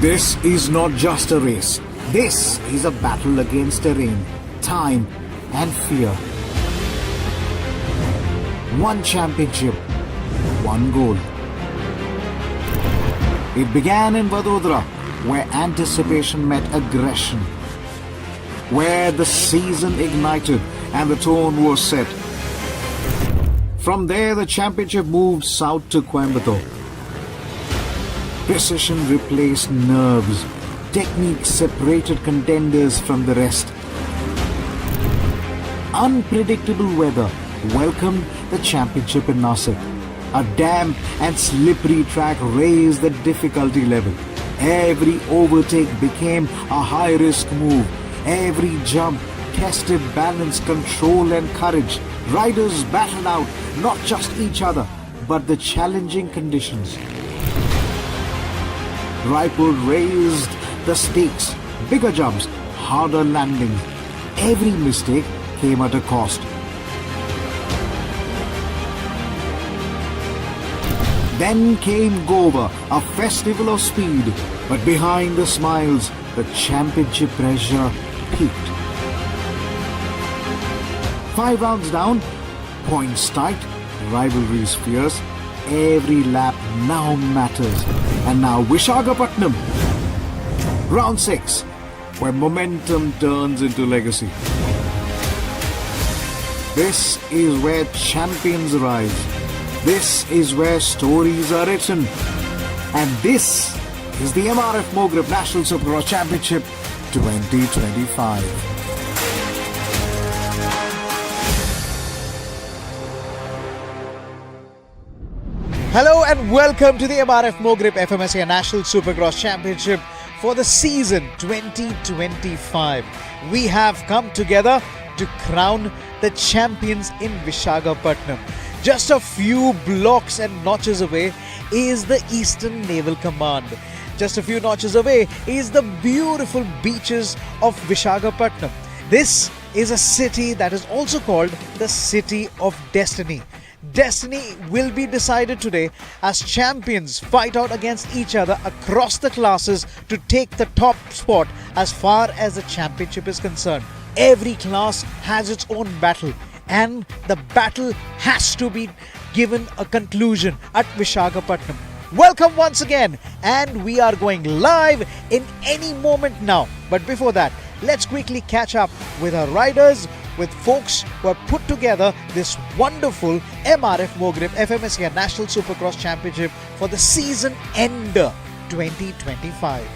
This is not just a race. This is a battle against terrain, time and fear. One championship, one goal. It began in Vadodara, where anticipation met aggression, where the season ignited and the tone was set. From there, the championship moved south to Coimbatore. Precision replaced nerves. Technique separated contenders from the rest. Unpredictable weather welcomed the championship in Nasik. A damp and slippery track raised the difficulty level. Every overtake became a high-risk move. Every jump tested balance, control and courage. Riders battled out not just each other, but the challenging conditions. Raipur raised the stakes, bigger jumps, harder landings. Every mistake came at a cost. Then came Goa, a festival of speed. But behind the smiles, the championship pressure peaked. 5 rounds down, points tight, rivalries fierce. Every lap now matters. And now Visakhapatnam, round 6, where momentum turns into legacy. This is where champions rise. This is where stories are written. And this is the MRF Mogrip National Supercross Championship 2025. Hello and welcome to the MRF Mogrip FMSA National Supercross Championship for the season 2025. We have come together to crown the champions in Visakhapatnam. Just a few blocks and notches away is the Eastern Naval Command. Just a few notches away is the beautiful beaches of Visakhapatnam. This is a city that is also called the City of Destiny. Destiny will be decided today as champions fight out against each other across the classes to take the top spot as far as the championship is concerned. Every class has its own battle, and the battle has to be given a conclusion at Visakhapatnam. Welcome once again, and we are going live in any moment now. But before that, let's quickly catch up with our riders, with folks who have put together this wonderful MRF Mogrip FMSA National Supercross Championship for the season ender 2025.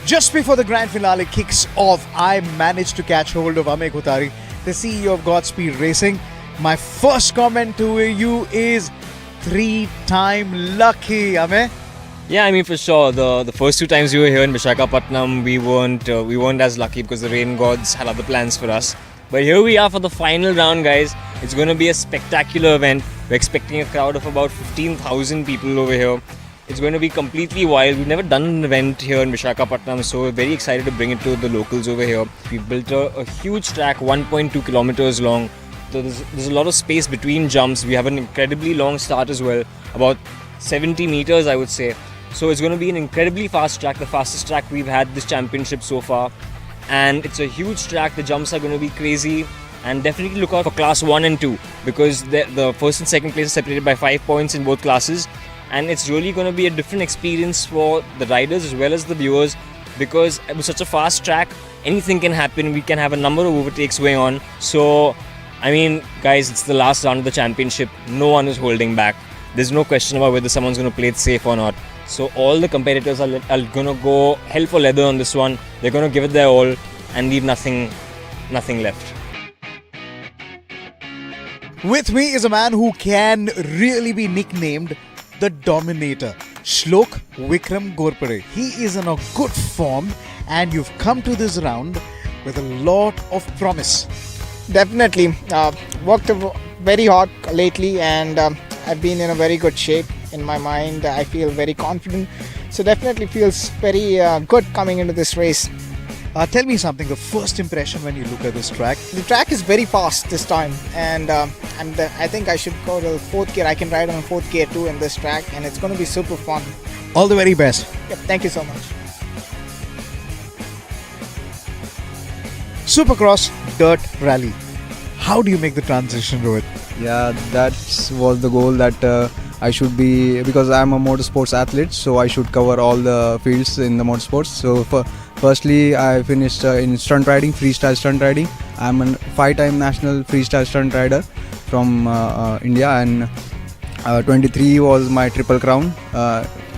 Just before the grand finale kicks off, I managed to catch hold of Ame Khutari, the CEO of Godspeed Racing. My first comment to you is 3-time lucky, Ame. Yeah, I mean, for sure. The first 2 times we were here in Visakhapatnam, we weren't as lucky because the rain gods had other plans for us. But here we are for the final round, guys. It's going to be a spectacular event. We're expecting a crowd of about 15,000 people over here. It's going to be completely wild. We've never done an event here in Visakhapatnam, so we're very excited to bring it to the locals over here. We've built a huge track, 1.2 kilometers long. So there's a lot of space between jumps. We have an incredibly long start as well, about 70 meters, I would say. So it's going to be an incredibly fast track, the fastest track we've had this championship so far. And it's a huge track, the jumps are going to be crazy. And definitely look out for class 1 and 2 because the first and second place are separated by 5 points in both classes. And it's really going to be a different experience for the riders as well as the viewers because it was such a fast track, anything can happen. We can have a number of overtakes going on. So, I mean, guys, it's the last round of the championship. No one is holding back. There's no question about whether someone's going to play it safe or not. So all the competitors are going to go hell for leather on this one. They're going to give it their all and leave nothing left. With me is a man who can really be nicknamed the Dominator, Shlok Vikram Gorpare. He is in a good form and you've come to this round with a lot of promise. Definitely. Worked very hard lately and I've been in a very good shape. In my mind, I feel very confident. So definitely feels very good coming into this race. Tell me something, the first impression when you look at this track. The track is very fast this time and I think I should go to 4th gear. I can ride on 4th gear too in this track and it's going to be super fun. All the very best. Yep, thank you so much. Supercross Dirt Rally. How do you make the transition, Rohit? Yeah, that was the goal that I should be, because I'm a motorsports athlete, so I should cover all the fields in the motorsports. So firstly, I finished in stunt riding, freestyle stunt riding. I'm a 5-time national freestyle stunt rider from India, and 23 was my triple crown.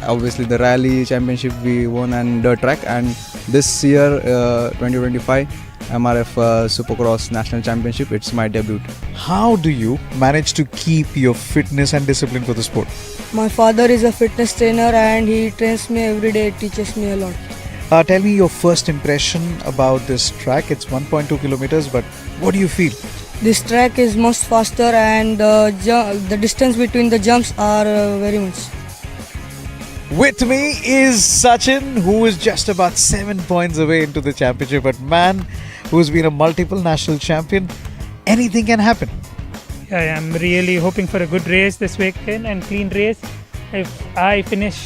Obviously the rally championship we won and dirt track, and this year 2025 MRF Supercross National Championship, it's my debut. How do you manage to keep your fitness and discipline for the sport? My father is a fitness trainer and he trains me every day, teaches me a lot. Tell me your first impression about this track. It's 1.2 kilometers, but what do you feel? This track is most faster and the distance between the jumps are very much. With me is Sachin, who is just about 7 points away into the championship. But man, who's been a multiple national champion, anything can happen. Yeah, I'm really hoping for a good race this weekend and clean race. If I finish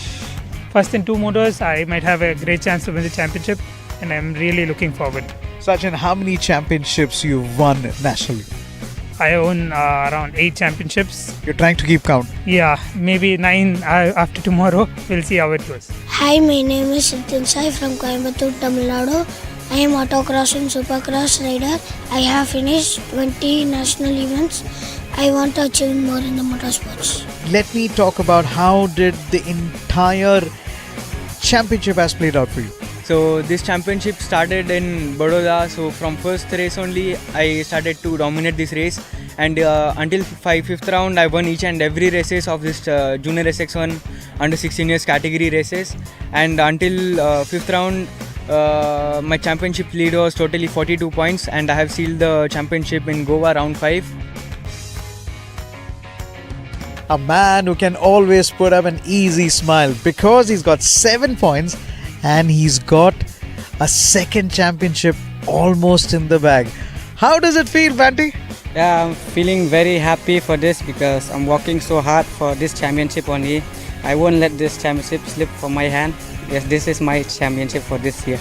first in 2 motors, I might have a great chance to win the championship, and I'm really looking forward. Sachin, how many championships you've won nationally? I own around 8 championships. You're trying to keep count. Yeah, maybe 9 after tomorrow. We'll see how it goes. Hi, my name is Sitin Sai from Coimbatore, Tamil Nadu. I am autocross and supercross rider. I have finished 20 national events. I want to achieve more in the motorsports. Let me talk about how did the entire championship has played out for you. So this championship started in Baroda. So from first race only, I started to dominate this race, and until 5th round, I won each and every races of this Junior SX1 under 16 years category races, and until 5th round, my championship lead was totally 42 points, and I have sealed the championship in Goa round 5. A man who can always put up an easy smile because he's got 7 points and he's got a second championship almost in the bag. How does it feel, Banty? Yeah, I'm feeling very happy for this because I'm working so hard for this championship only. I won't let this championship slip from my hand. Yes, this is my championship for this year.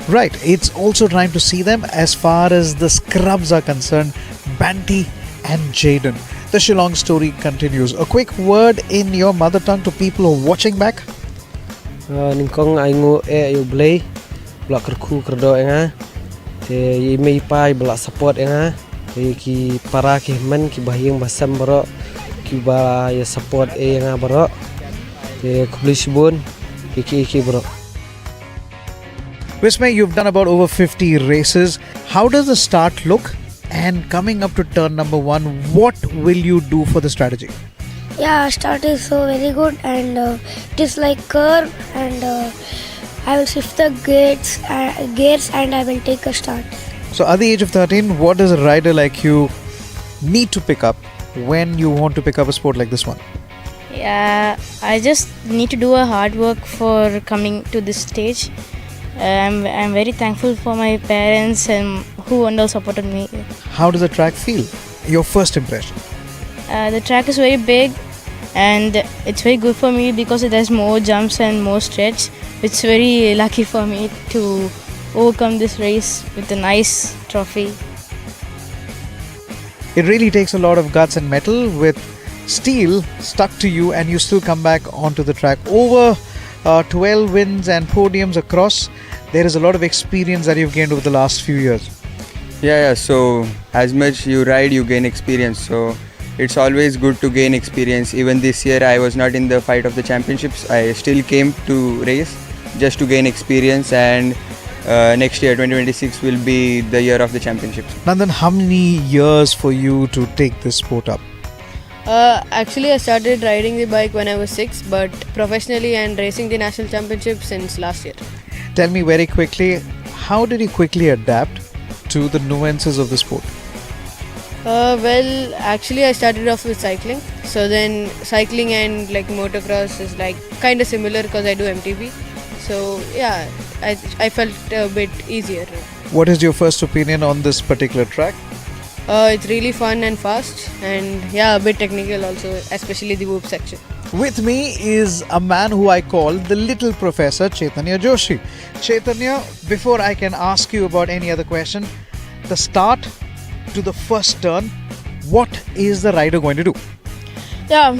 Right, it's also time to see them as far as the scrubs are concerned, Banty and Jaden. The Shillong story continues. A quick word in your mother tongue to people who are watching back. Ningkong aingo yu blay blak kerku kerdo enga te yimei pai blak support enga te ki para ki men ki bahing basam baro ki ba ya support enga baro te kublisbun ki baro. Vismay, you've done about over 50 races. How does the start look? And coming up to turn number 1, what will you do for the strategy? Yeah, start is so very good, and it is like curve, and I will shift the gears and I will take a start. So at the age of 13, what does a rider like you need to pick up when you want to pick up a sport like this one? Yeah, I just need to do a hard work for coming to this stage. I'm very thankful for my parents and who all supported me. How does the track feel? Your first impression? The track is very big and it's very good for me because it has more jumps and more stretch. It's very lucky for me to overcome this race with a nice trophy. It really takes a lot of guts and mettle with steel stuck to you, and you still come back onto the track. Over 12 wins and podiums across, there is a lot of experience that you've gained over the last few years. Yeah, so as much you ride, you gain experience. So it's always good to gain experience. Even this year, I was not in the fight of the championships. I still came to race just to gain experience, and next year, 2026, will be the year of the championships. Nandan, how many years for you to take this sport up? Actually, I started riding the bike when I was 6, but professionally and racing the national championship since last year. Tell me very quickly, how did you quickly adapt to the nuances of the sport? Well, actually, I started off with cycling. So then cycling and like motocross is like kind of similar because I do MTB. So yeah, I felt a bit easier. What is your first opinion on this particular track? It's really fun and fast, and yeah, a bit technical also, especially the whoop section. With me is a man who I call the little professor, Chaitanya Joshi. Chaitanya, before I can ask you about any other question, the start to the first turn, what is the rider going to do? Yeah,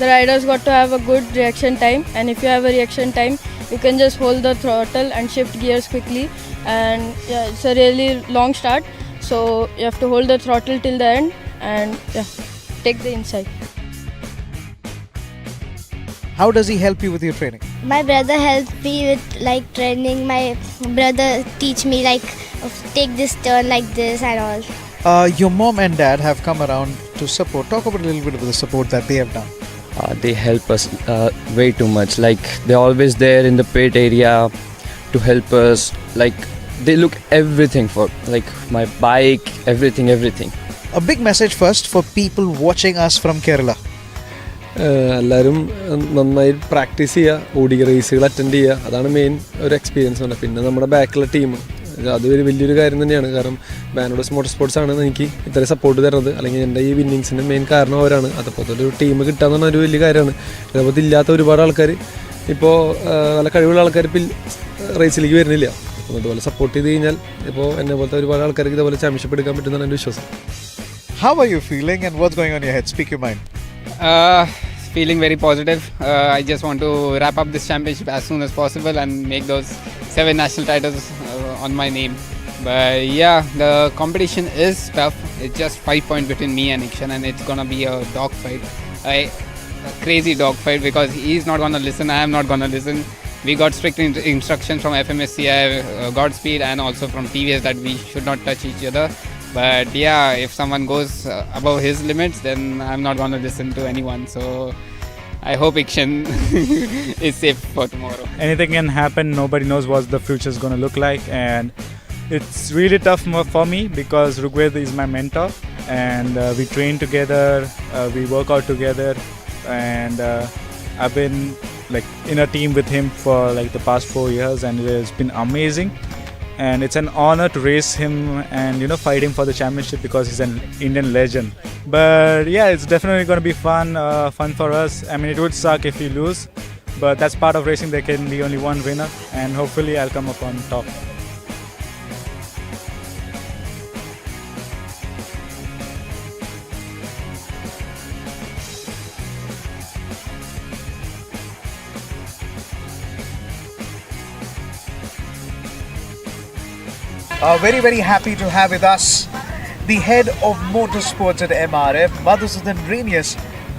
the rider's got to have a good reaction time, and if you have a reaction time, you can just hold the throttle and shift gears quickly. And yeah, it's a really long start, so you have to hold the throttle till the end and yeah, take the inside. How does he help you with your training? My brother helped me with training. My brother teach me take this turn like this and all. Your mom and dad have come around to support. Talk about a little bit of the support that they have done. They help us way too much. They're always there in the pit area to help us. They look everything for my bike, everything. A big message first for people watching us from Kerala. എല്ലാവരും നന്നായി practice ചെയ്യുക, ഓടിക്കുക, റേസുകൾ attend ചെയ്യുക. അതാണ് main ഒരു experience ഉണ്ട്. പിന്നെ നമ്മുടെ ബാക്കിലുള്ള ടീം, അത് വലിയൊരു കാര്യം തന്നെയാണ്. കാരണം ബാനോഡസ് മോട്ടോർ സ്പോർട്സ് ആണ് എനിക്ക് ഇത്രയും സപ്പോർട്ട് തരുന്നത്. അല്ലെങ്കിൽ എൻ്റെ ഈ വിന്നിങ്സിൻ്റെ മെയിൻ കാരണം അവരാണ്. അതുപോലെ ഒരു ടീം കിട്ടുക എന്ന് പറഞ്ഞാൽ ഒരു വലിയ കാര്യമാണ്. അതുപോലെ ഇല്ലാത്ത ഒരുപാട് ആൾക്കാർ ഇപ്പോൾ നല്ല കഴിവുള്ള ആൾക്കാർ ഇപ്പോൾ റേസിലേക്ക് വരുന്നില്ല. അപ്പോൾ അതുപോലെ സപ്പോർട്ട് ചെയ്ത് കഴിഞ്ഞാൽ ഇപ്പോൾ എന്നെ പോലത്തെ ഒരുപാട് ആൾക്കാർക്ക് ഇതുപോലെ ചാമ്പ്യൻഷിപ്പ് എടുക്കാൻ പറ്റുമെന്നാണ് എൻ്റെ വിശ്വാസം. How are you feeling and what's going on in your head? Speak your mind. Feeling very positive. I just want to wrap up this championship as soon as possible and make those 7 national titles on my name. But yeah, the competition is tough. It's just 5 points between me and Ikshan, and it's gonna be a dog fight. A crazy dog fight because he's not gonna listen. I am not gonna listen. We got strict instructions from FMSCI, Godspeed, and also from TVS that we should not touch each other. But yeah, if someone goes above his limits, then I'm not going to listen to anyone. So I hope Ikshan is safe for tomorrow. Anything can happen. Nobody knows what the future is going to look like. And it's really tough for me because Rugved is my mentor. And we train together, we work out together. And I've been in a team with him for the past 4 years. And it has been amazing. And it's an honor to race him and fight him for the championship because he's an Indian legend. But yeah, it's definitely going to be fun for us. I mean, it would suck if we lose, but that's part of racing. There can be only one winner, and hopefully I'll come up on top. Very, very happy to have with us the head of motorsports at MRF, Madhusudan Renius,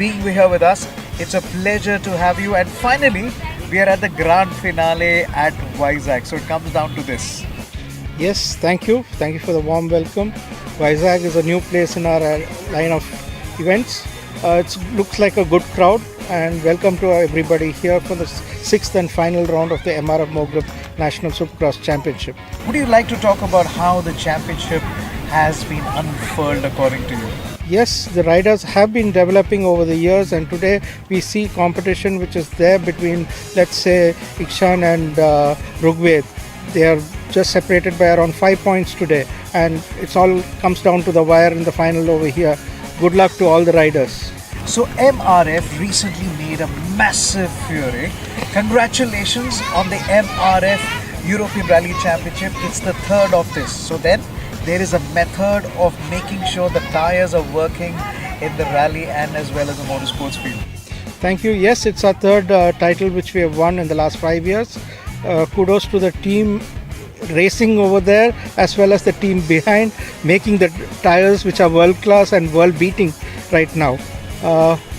being here with us. It's a pleasure to have you. And finally, we are at the grand finale at Vizag. So it comes down to this. Yes, thank you. Thank you for the warm welcome. Vizag is a new place in our line of events. It looks like a good crowd, and welcome to everybody here for the 6th and final round of the MRF Mogrip National Supercross Championship. Would you like to talk about how the championship has been unfurled according to you? Yes, the riders have been developing over the years, and today we see competition which is there between, let's say, Ikshan and Rugved. They are just separated by around 5 points today, and it's all comes down to the wire in the final over here. Good luck to all the riders. So MRF recently made a massive fury. Congratulations on the MRF European Rally Championship. It's the third of this. So then there is a method of making sure the tires are working in the rally and as well as the motorsports field. Thank you. Yes, it's our third title which we have won in the last 5 years. Kudos to the team racing over there as well as the team behind, making the tires which are world class and world beating right now.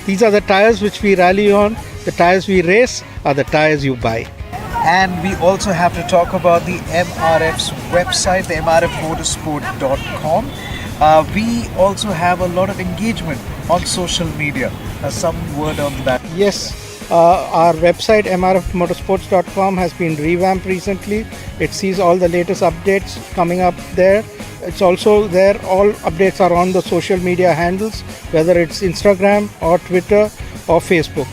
These are the tires which we rally on. The tires we race are the tires you buy. And we also have to talk about the MRF's website, the mrfmotorsport.com. We also have a lot of engagement on social media. Some word on that. Yes, our website mrfmotorsports.com has been revamped recently. It sees all the latest updates coming up there. It's also there, all updates are on the social media handles, whether it's Instagram or Twitter or Facebook.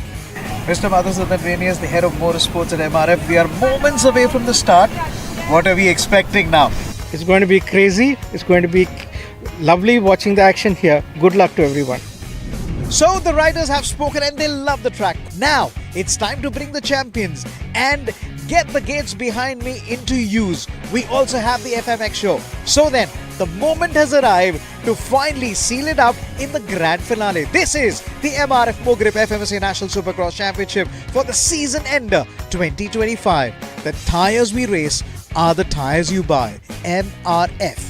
Mr. Madhusudan Renius, the head of motorsports at MRF, we are moments away from the start. What are we expecting now? It's going to be crazy. It's going to be lovely watching the action here. Good luck to everyone. So the riders have spoken and they love the track. Now it's time to bring the champions and get the gates behind me into use. We also have the FMX show. So then, the moment has arrived to finally seal it up in the grand finale. This is the MRF Mogrip FMSA National Supercross Championship for the season ender 2025. The tires we race are the tires you buy. MRF.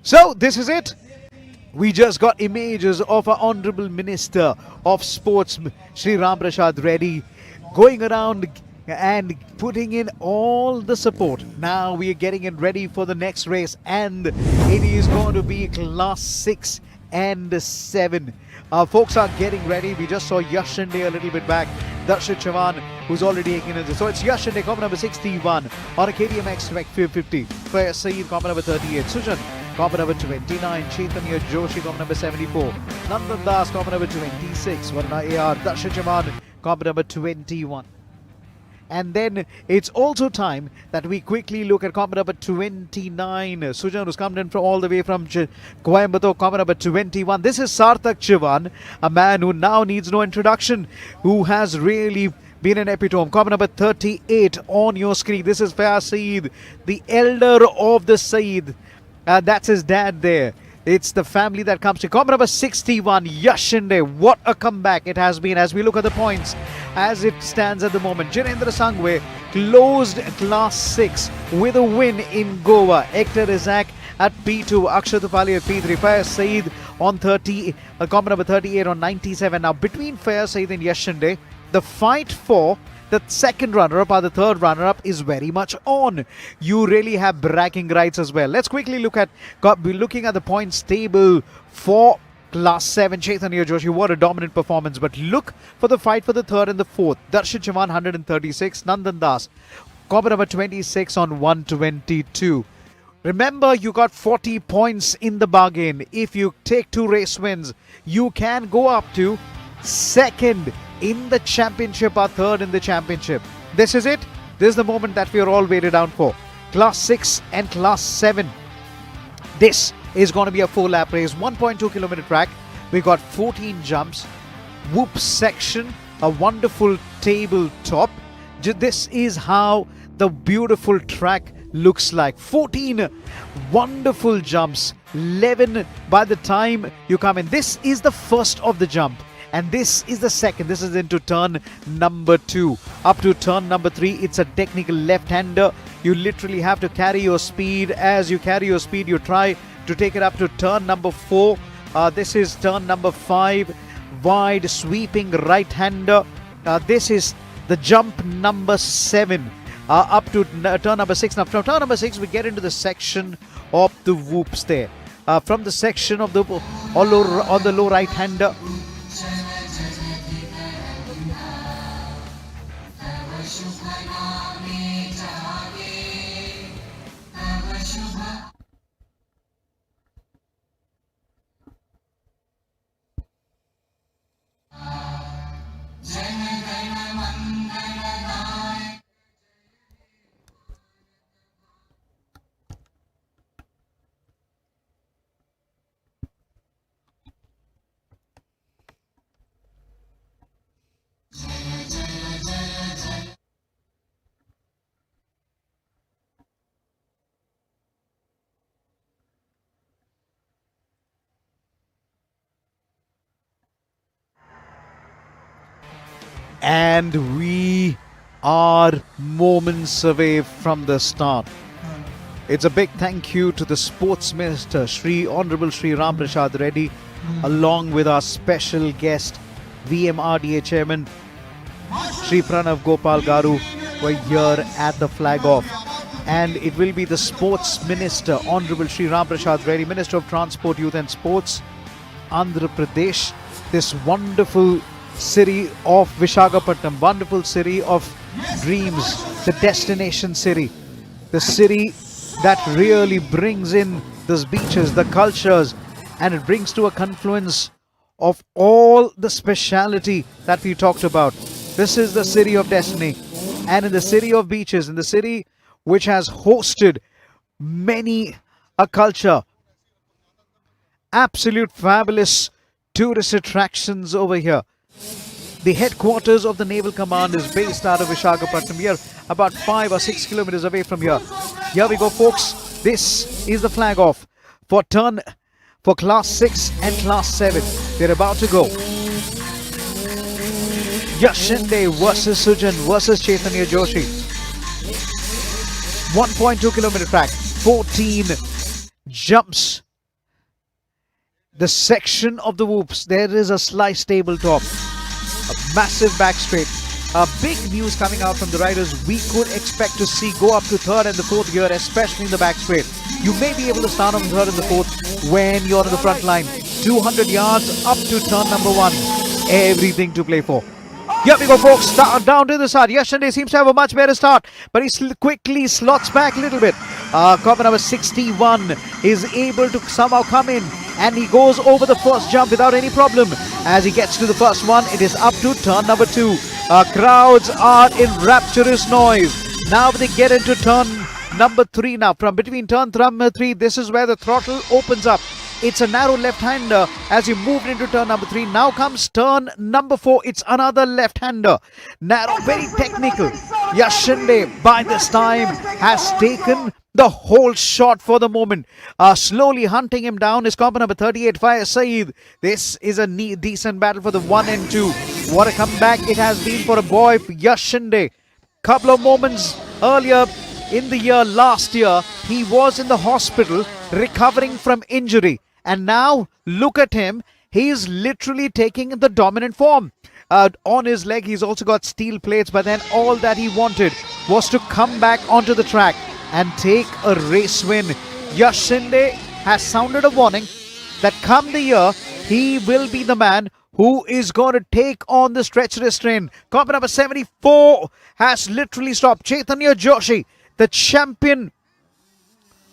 So this is it. We just got images of our Honorable Minister of Sports, Shri Ram Prasad Reddy, going around and putting in all the support. Now we are getting it ready for the next race, and it is going to be Class 6 and 7. Folks are getting ready. We just saw Yash Shinde a little bit back. Darshit Chavan, who's already taken it. So it's Yash Shinde, comp number 61 on a KTMX 50. For Saeed, comp number 38. Sujan, comp number 29. Chaitanya Joshi, comp number 74. Nandan Das, comp number 26. Varna AR, Darshit Chavan, comp number 21. And then it's also time that we quickly look at comp number 29. Sujan, who's come in from all the way from Coimbatore, comp number 21. This is Sarthak Chavan, a man who now needs no introduction, who has really been an epitome. Comp number 38 on your screen. This is Fayaz Saeed, the elder of the Saeed. That's his dad there. It's the family that comes to comp number 61, Yash Shinde. What a comeback it has been as we look at the points as it stands at the moment. Jirendra Sangwe closed Class 6 with a win in Goa. Hector Isaac at P2, Akshat Upali at P3, Fayaz Saeed on 30, comp number 38 on 97. Now between Fayaz Saeed and Yash Shinde, the fight for the second runner-up or the third runner-up is very much on. You really have bragging rights as well. Let's quickly look at, we're looking at the points table for Class 7. Chaitanya Joshi, what a dominant performance. But look for the fight for the third and the fourth. Darshit Chavan, 136. Nandan Das, comp number 26 on 122. Remember, you got 40 points in the bargain. If you take 2 race wins, you can go up to second in the championship or third in the championship. This is it. This is the moment that we are all waited down for. Class 6 and Class 7. This is going to be a 4-lap race, 1.2 kilometer track. We got 14 jumps, whoop section, a wonderful tabletop. This is how the beautiful track looks like. 14 wonderful jumps, 11 by the time you come in. This is the first of the jump. And this is the second. This is into turn number 2. Up to turn number 3, it's a technical left-hander. You literally have to carry your speed. As you carry your speed, you try to take it up to turn number 4. This is turn number 5. Wide sweeping right-hander. This is the jump number 7. Up to turn number 6. Now from turn number 6, we get into the section of the whoops there. From the section of the on the low right-hander. And we are moments away from the start. It's a big thank you to the Sports Minister, Honorable Shri Ram Prasad Reddy, along with our special guest, VMRDA Chairman, Shri Pranav Gopal Garu, were here at the flag off. And it will be the Sports Minister, Honorable Shri Ram Prasad Reddy, Minister of Transport, Youth and Sports, Andhra Pradesh, this wonderful city of Visakhapatnam, wonderful city of dreams, the destination city, the city that really brings in these beaches, the cultures, and it brings to a confluence of all the speciality that we talked about. This is the city of destiny, and in the city of beaches, in the city which has hosted many a culture, absolute fabulous tourist attractions over here. The headquarters of the Naval Command is based out of Visakhapatnam. We are about 5 or 6 kilometers away from here. Here we go, folks. This is the flag off for Class 6 and Class 7. We're about to go. Yashinde versus Sujan versus Chaitanya Joshi. 1.2 kilometer track, 14 jumps. The section of the whoops, there is a sliced tabletop, a massive back straight. Big news coming out from the riders. We could expect to see go up to third and the fourth gear, especially in the back straight. You may be able to start on third and the fourth when you're on the front line. 200 yards up to turn number 1. Everything to play for. Here we go, folks. Down to the side. Yashande seems to have a much better start, but he quickly slots back a little bit. Copper number 61 is able to somehow come in, and he goes over the first jump without any problem. As he gets to the first one, it is up to turn number 2. Crowds are in rapturous noise. Now they get into turn number 3 now. From between turn number 3, this is where the throttle opens up. It's a narrow left-hander as you moved into turn number 3. Now comes turn number 4. It's another left-hander. Narrow, very technical. Yashinde, by this time, has taken the whole shot for the moment. Slowly hunting him down is comp number 38, Fire Saeed. This is a decent battle for the 1 and 2. What a comeback it has been for a boy, Yashinde. Couple of moments earlier in the year, last year, he was in the hospital recovering from injury. And now, look at him. He is literally taking the dominant form. On his leg, he's also got steel plates. But then all that he wanted was to come back onto the track and take a race win. Yashinde has sounded a warning that come the year, he will be the man who is going to take on the stretch restraint. Comp number 74 has literally stopped. Chaitanya Joshi, the champion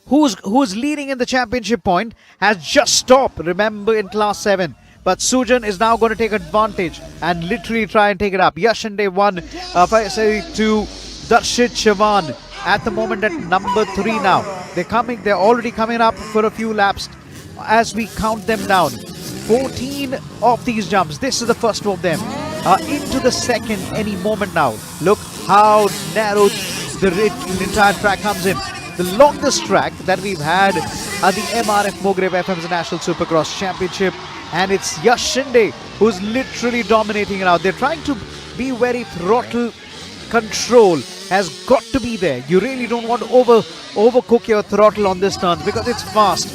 who's leading in the championship point, has just stopped, remember, in class 7. But Sujan is now going to take advantage and literally try and take it up. Yashinde 1, Faisal 2, Darshit Chavan at the moment at number 3 now. They're already coming up for a few laps as we count them down. 14 of these jumps. This is the first of them. Into the second any moment now. Look how narrow the entire track comes in. The longest track that we've had at the MRF Mogrip FM's National Supercross Championship, and it's Yashinde who's literally dominating it out. They're trying to be very throttle control has got to be there. You really don't want to overcook your throttle on this turn because it's fast.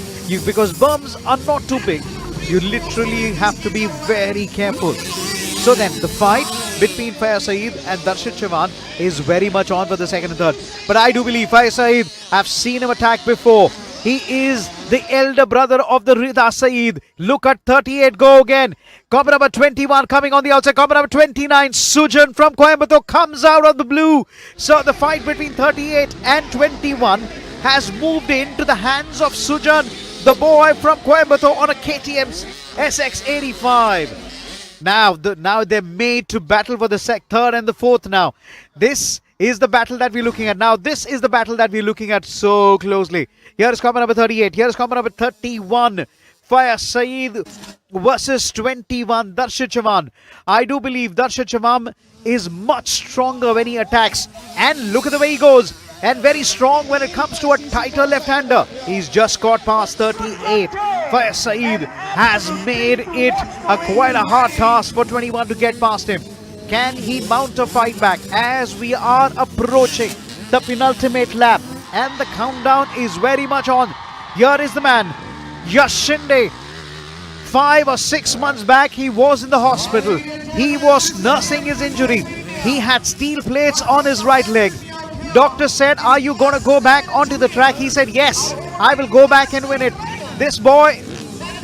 Because berms are not too big. You literally have to be very careful. So then the fight between Faiz Saeed and Darshit Chavan is very much on for the second and third. But I do believe Faiz Saeed, I've seen him attack before. He is the elder brother of the Rida Saeed. Look at 38 go again. Combat number 21 coming on the outside. Combat number 29, Sujan from Coimbatore comes out of the blue. So the fight between 38 and 21 has moved into the hands of Sujan, the boy from Coimbatore, on a KTM SX85. Now they're made to battle for the third and the fourth now. This is the battle that we're looking at now. This is the battle that we're looking at so closely. Here is combat number 38. Here is combat number 31. Faiz Saeed versus 21. Darshit Chavan. I do believe Darshit Chavan is much stronger when he attacks. And look at the way he goes. And very strong when it comes to a tighter left-hander. He's just got past 38. Faiz Saeed has made it quite a hard task for 21 to get past him. Can he mount a fight back as we are approaching the penultimate lap? and the countdown is very much on. Here is the man, Yash Shinde. 5 or 6 months back, he was in the hospital. He was nursing his injury. He had steel plates on his right leg. Doctor said, "Are you going to go back onto the track?" He said, "Yes, I will go back and win it." This boy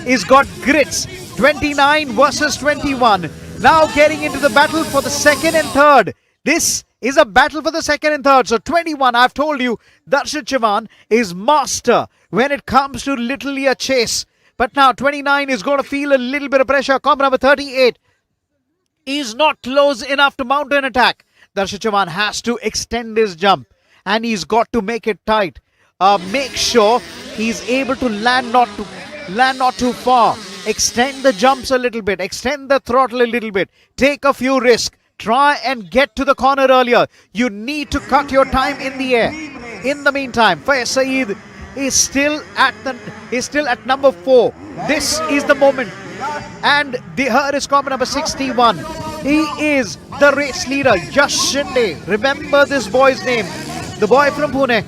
is got grits. 29 versus 21. Now getting into the battle for the second and third. This is a battle for the second and third. So 21, I've told you, Darshit Chavan is master when it comes to literally a chase. But now 29 is going to feel a little bit of pressure. Comp number 38 is not close enough to mount an attack. Darshit Chavan has to extend his jump and he's got to make it tight. Make sure he's able to land not too far. Extend the jumps a little bit. Extend the throttle a little bit. Take a few risks. Try and get to the corner earlier. You need to cut your time in the air. In the meantime, Faiz Saeed is still at number 4. This is the moment. And here is comp number 61. He is the race leader, Yash Shinde. Remember this boy's name. The boy from Pune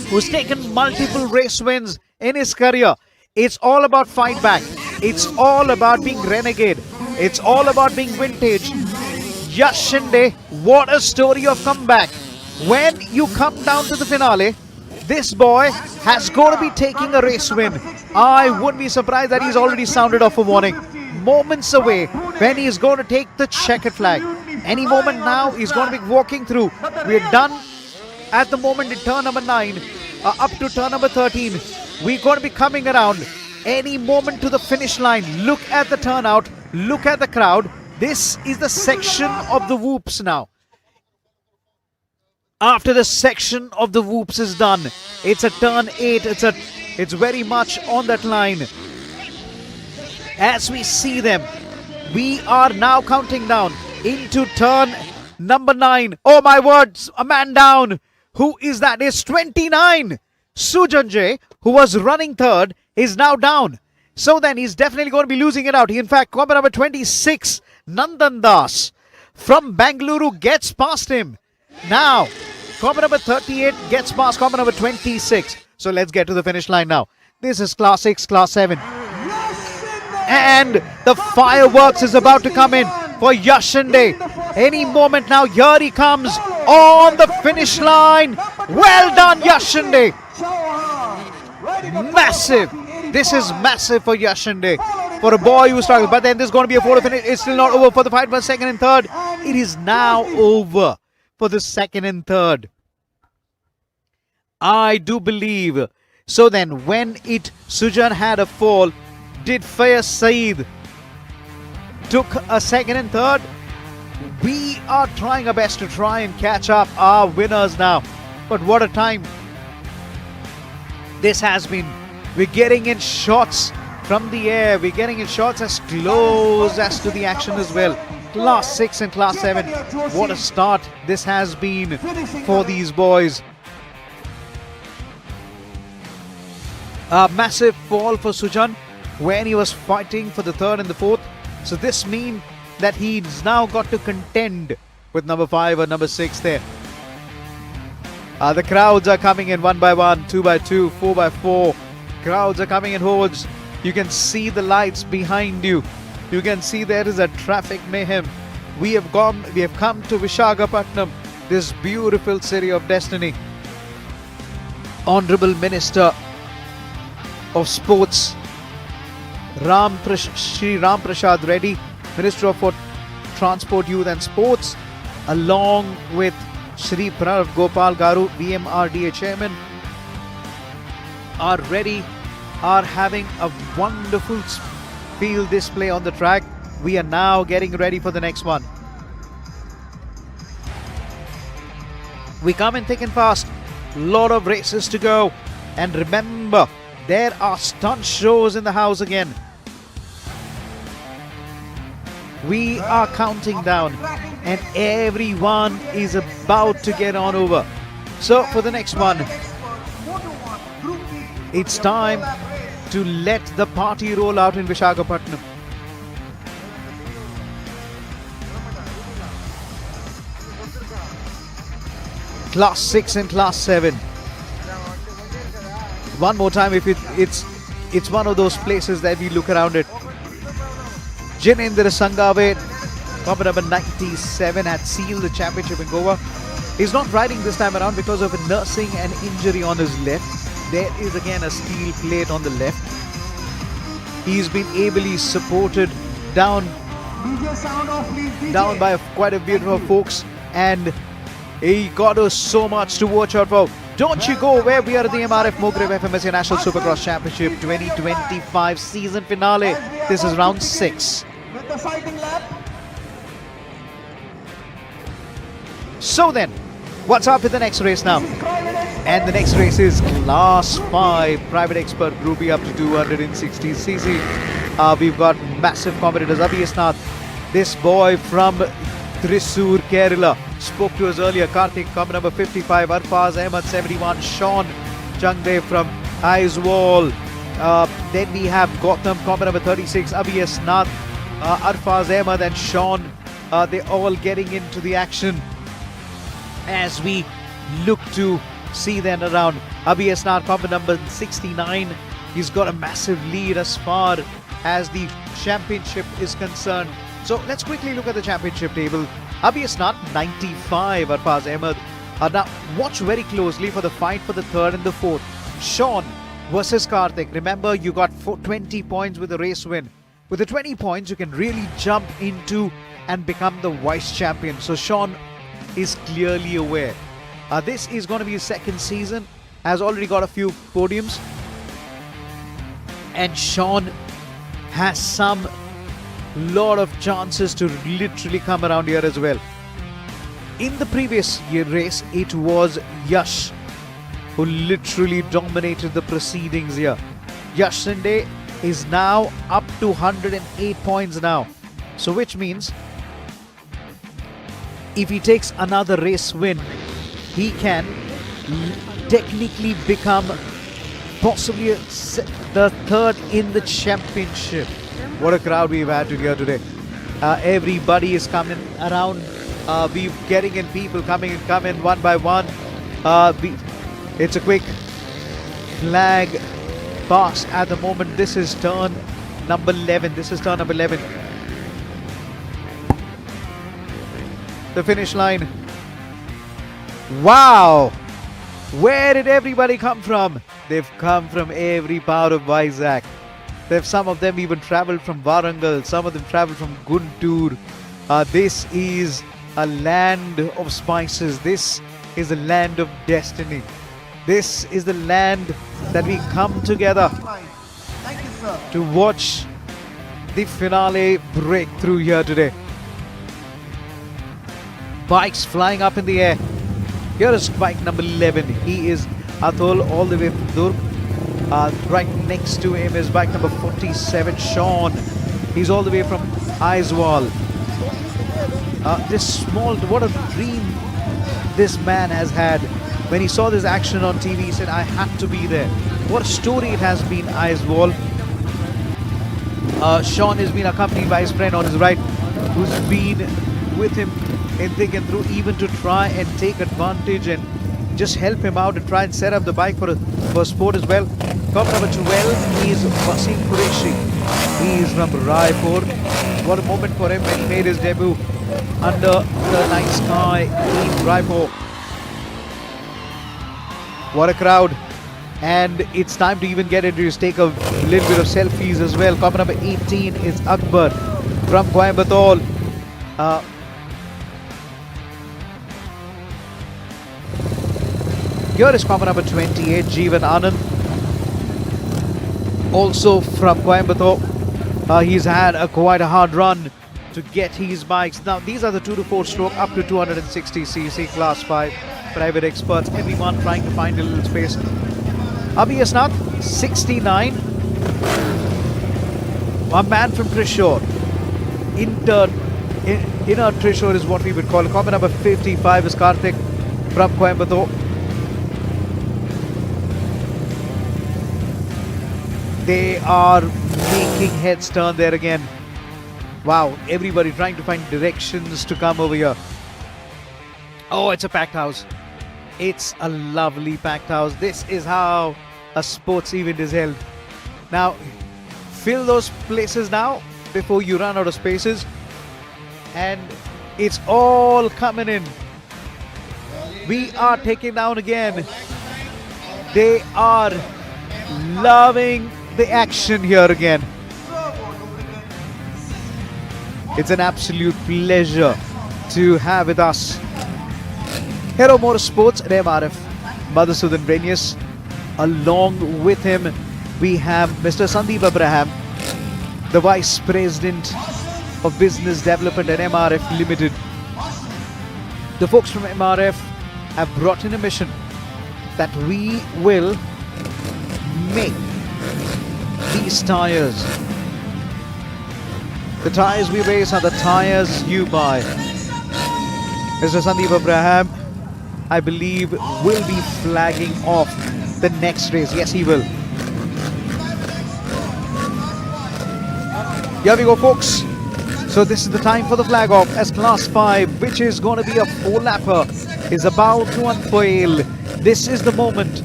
who's taken multiple race wins in his career. It's all about fight back. It's all about being renegade. It's all about being vintage. Yash Shinde, what a story of comeback. When you come down to the finale, this boy has got to be taking a race win. I wouldn't be surprised that he's already sounded off a warning. Moments away when he's going to take the checkered flag. Any moment now he's going to be walking through. We're done at the moment in turn number 9 up to turn number 13. We're going to be coming around any moment to the finish line. Look at the turnout. Look at the crowd. This is the section of the whoops now. After the section of the whoops is done, it's a turn 8. It's very much on that line. As we see them, we are now counting down into turn number 9. Oh my words, a man down. Who is that? It's 29. Sujanjay, who was running third, is now down. So then he's definitely going to be losing it out. In fact, comp number 26, Nandan Das from Bengaluru gets past him. Now, comp number 38 gets past comp number 26. So let's get to the finish line now. This is Class 6, Class 7. And the fireworks is about to come in for Yash Shinde. Any moment now, here he comes on the finish line. Well done, Yash Shinde. Massive. This is massive for Yash Shinde. For a boy who struggles. But then there's going to be a photo finish. It's still not over for the fight for second and third. It is now over for the second and third. I do believe. So then when Sujan had a fall, did Faiz Saeed took a second and third? We are trying our best to try and catch up our winners now. But what a time this has been. We're getting in shots from the air. We're getting in shots as close as to the action as well. Class 6 and Class 7. What a start this has been for these boys. A massive fall for Sujan when he was fighting for the third and the fourth. So this means that he's now got to contend with number 5 or number 6 there. The crowds are coming in 1 by 1, 2 by 2, 4 by 4. Crowds are coming in hordes. You can see the lights behind you. You can see there is a traffic mayhem. We have come to Visakhapatnam, this beautiful city of destiny. Honorable Minister of Sports, Shri Ram Prasad Reddy, Minister for Transport, Youth and Sports, along with Shri Pranav Gopal Garu, BMRDA Chairman, are ready, are having a wonderful field display on the track. We are now getting ready for the next one. We come in thick and fast. Lot of races to go. And remember, there are stunt shows in the house again. We are counting down and everyone is about to get on over. So for the next one, it's time to let the party roll out in Visakhapatnam. Class 6 and Class 7. one more time, if it's one of those places that we look around it. Jinendra Sangave, comp number 97, had sealed the championship in Goa. He's not riding this time around because of a nursing an injury on his left. There is again a steel plate on the left. He's been ably supported down by quite a bit of folks, and he got us so much to watch out for. Don't you go away. We are at the MRF Mogrip FMSA National Supercross Championship 2025 season finale. This is round 6. So then, what's up with the next race now? And the next race is Class 5 Private Expert Group B up to 260cc. We've got massive competitors. Abhiyasnath, this boy from Thrissur, Kerala, spoke to us earlier. Karthik, comp number 55. Arfaz Ahmed, 71. Sean Changde from Aizwal. Then we have Gautam, comp number 36. Abhiyasnath, Arfaz Ahmed and Sean. They're all getting into the action as we look to see them around. Abhiyasnath, comp number 69. He's got a massive lead as far as the championship is concerned. So let's quickly look at the championship table. Abhiyasnath 95, Arfaz Ahmed. Now watch very closely for the fight for the third and the fourth. Sean versus Karthik. Remember, you got 20 points with the race win. With the 20 points, you can really jump into and become the vice champion. So Sean is clearly aware. This is going to be his second season. Has already got a few podiums. And Sean has some lot of chances to literally come around here as well. In the previous year race, it was Yash who literally dominated the proceedings here. Yash Sinde is now up to 108 points now. So which means if he takes another race win, he can technically become possibly the third in the championship. What a crowd we've had today. Everybody is coming around. We're getting in people coming one by one. It's a quick flag pass at the moment. This is turn number 11. The finish line. Wow! Where did everybody come from? They've come from every part of Vizag. Some of them even traveled from Warangal. Some of them traveled from Guntur. This is a land of spices. This is a land of destiny. This is the land that we come together to watch the finale break through here today. Bikes flying up in the air. Here is bike number 11. He is Atul all the way from Durg. Right next to him is bike number 47, Sean. He's all the way from Aizwal. What a dream this man has had. When he saw this action on TV, he said, I had to be there. What a story it has been, Aizwal. Sean has been accompanied by his friend on his right, who's been with him in thick and through, even to try and take advantage and just help him out and try and set up the bike for sport as well. Comp number 12 is Wasim Qureshi. He is from Raipur. What a moment for him when he made his debut under the night sky in Raipur. What a crowd. And it's time to even get into his take a little bit of selfies as well. Comp number 18 is Akbar from Coimbatore. Here is comp number 28, Jeevan Anand. Also from Coimbatore. He's had quite a hard run to get his bikes. Now, these are the 2 to 4 stroke up to 260cc Class 5 private experts. Everyone trying to find a little space. Abhiyasnath, 69. A man from Thrissur. Inner Thrissur is what we would call it. Comp number 55 is Karthik from Coimbatore. They are making heads turn there again. Wow, everybody trying to find directions to come over here. Oh, it's a packed house. It's a lovely packed house. This is how a sports event is held. Now, fill those places now before you run out of spaces. And it's all coming in. We are taking down again. They are loving the action here again. It's an absolute pleasure to have with us Hero Motorsports at MRF, Madhusudan Brenius. Along with him, we have Mr. Sandeep Abraham, the Vice President of Business Development at MRF Limited. The folks from MRF have brought in a mission that we will make these tyres. The tyres we race are the tyres you buy. Mr. Sandeep Abraham, I believe, will be flagging off the next race. Yes, he will. Here we go, folks. So this is the time for the flag off as Class 5, which is going to be a 4-lapper, is about to unveil. This is the moment.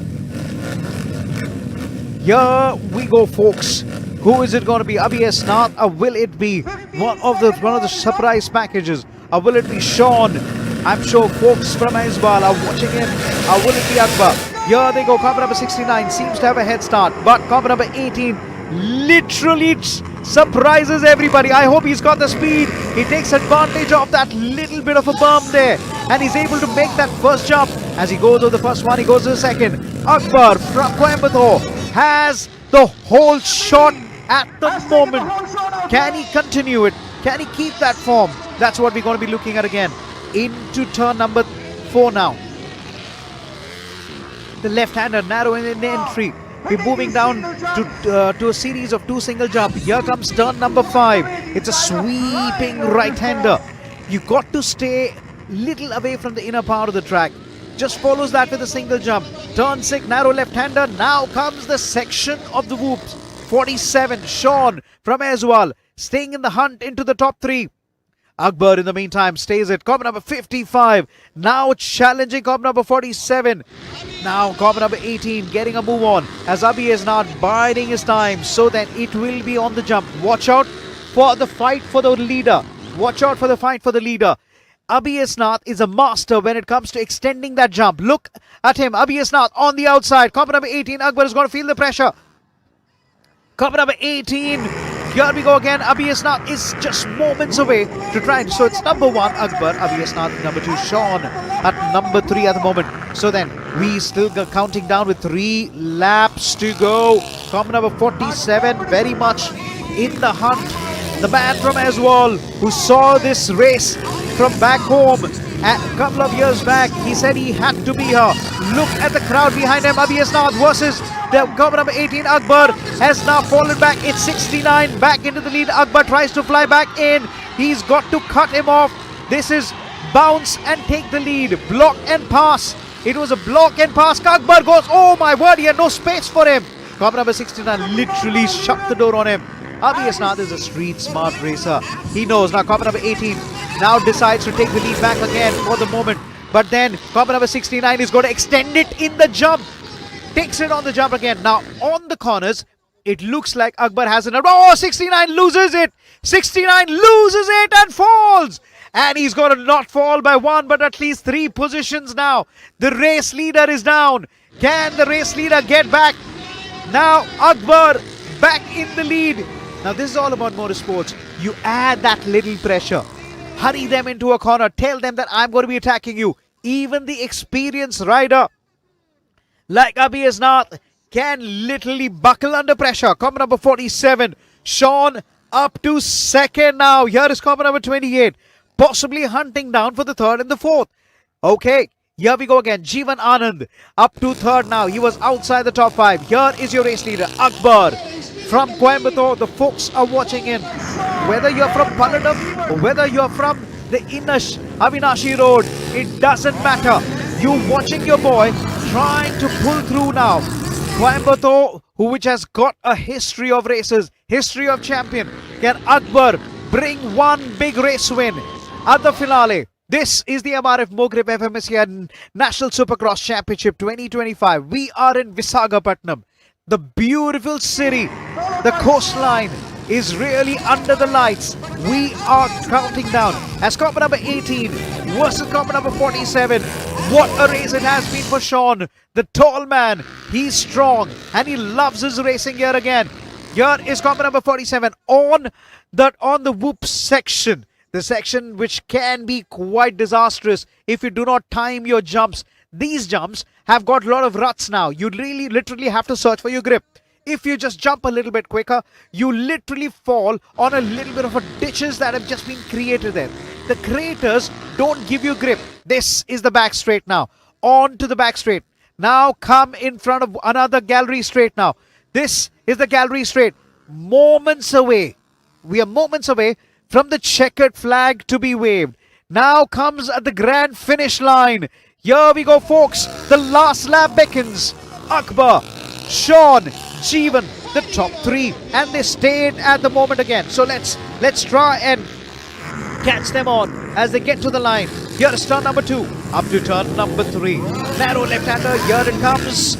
Here we go, folks. Who is it going to be? Abhi Esnath, or will it be one of the surprise packages? Or will it be Sean? I'm sure folks from Aizbal are watching him. Or will it be Akbar? Here they go. Car number 69 seems to have a head start, but car number 18 literally surprises everybody. I hope he's got the speed. He takes advantage of that little bit of a bump there, and he's able to make that first jump. As he goes over the first one, he goes to the second. Akbar from Coimbatore has the whole shot at the moment. Can he continue it? Can he keep that form? That's what we're going to be looking at again. Into turn number 4 now. The left-hander narrow in the entry. We're moving down to a series of 2 single jump. Here comes turn number 5. It's a sweeping right-hander. You got to stay little away from the inner part of the track. Just follows that with a single jump. Turn 6, narrow left-hander. Now comes the section of the whoops. 47, Sean from Aizwal, staying in the hunt into the top 3. Akbar in the meantime stays at cob number 55. Now challenging cob number 47. Now cob number 18 getting a move on as Abhi is not biding his time so that it will be on the jump. Watch out for the fight for the leader. Watch out for the fight for the leader. Abhi Esnath is a master when it comes to extending that jump. Look at him. Abhi Esnath on the outside. Cob number 18. Akbar is going to feel the pressure. Cob number 18. Here we go again. Abhi Esnath is just moments away to try. So it's number 1, Akbar. Abhi Esnath, number 2, Sean at number 3 at the moment. So then we still go counting down with 3 laps to go. Cob number 47, very much in the hunt. The man from Aizwal who saw this race from back home a couple of years back. He said he had to be here. Look at the crowd behind him. Abhi Esnath versus the cover number 18, Akbar, has now fallen back. It's 69 back into the lead. Akbar tries to fly back in. He's got to cut him off. This is bounce and take the lead. Block and pass. It was a block and pass. Akbar goes, oh my word, he had no space for him. Cover number 69 literally shut the door on him. Abhi Esnath is a street smart racer. He knows. Now cover number 18 now decides to take the lead back again for the moment. But then cover number 69 is going to extend it in the jump. Takes it on the jump again. Now on the corners, it looks like Akbar has an... Oh, 69 loses it. 69 loses it and falls. And he's going to not fall by 1, but at least 3 positions now. The race leader is down. Can the race leader get back? Now Akbar back in the lead. Now this is all about motorsports. You add that little pressure. Hurry them into a corner. Tell them that I'm going to be attacking you. Even the experienced rider like Abhi Esnath can literally buckle under pressure. Cover number 47. Sean up to second now. Here is cover number 28. Possibly hunting down for the 3rd and the 4th. Okay. Here we go again. Jeevan Anand up to 3rd now. He was outside the top 5. Here is your race leader, Akbar. From Coimbatore, the folks are watching in. Whether you're from Palladam or whether you're from the Avinashi Road, it doesn't matter. You're watching your boy trying to pull through now. Coimbatore, which has got a history of races, history of champion. Can Akbar bring one big race win at the finale? This is the MRF Mogrip FMSC National Supercross Championship 2025. We are in Visakhapatnam. The beautiful city, the coastline is really under the lights. We are counting down as comp number 18 versus comp number 47. What a race it has been for Sean, the tall man. He's strong and he loves his racing here again. Here is comp number 47 on the whoop section. The section which can be quite disastrous if you do not time your jumps. These jumps have got a lot of ruts now. You really literally have to search for your grip. If you just jump a little bit quicker, you literally fall on a little bit of a ditches that have just been created there. The craters don't give you grip. This is the back straight now. On to the back straight. Now come in front of another gallery straight now. This is the gallery straight. Moments away. We are moments away from the checkered flag to be waved. Now comes at the grand finish line. Here we go, folks. The last lap beckons. Akbar, Sean, Jeevan, the top three, and they stayed at the moment again. So let's try and catch them on as they get to the line. Here is turn number 2 up to turn number 3. Narrow left-hander, here it comes.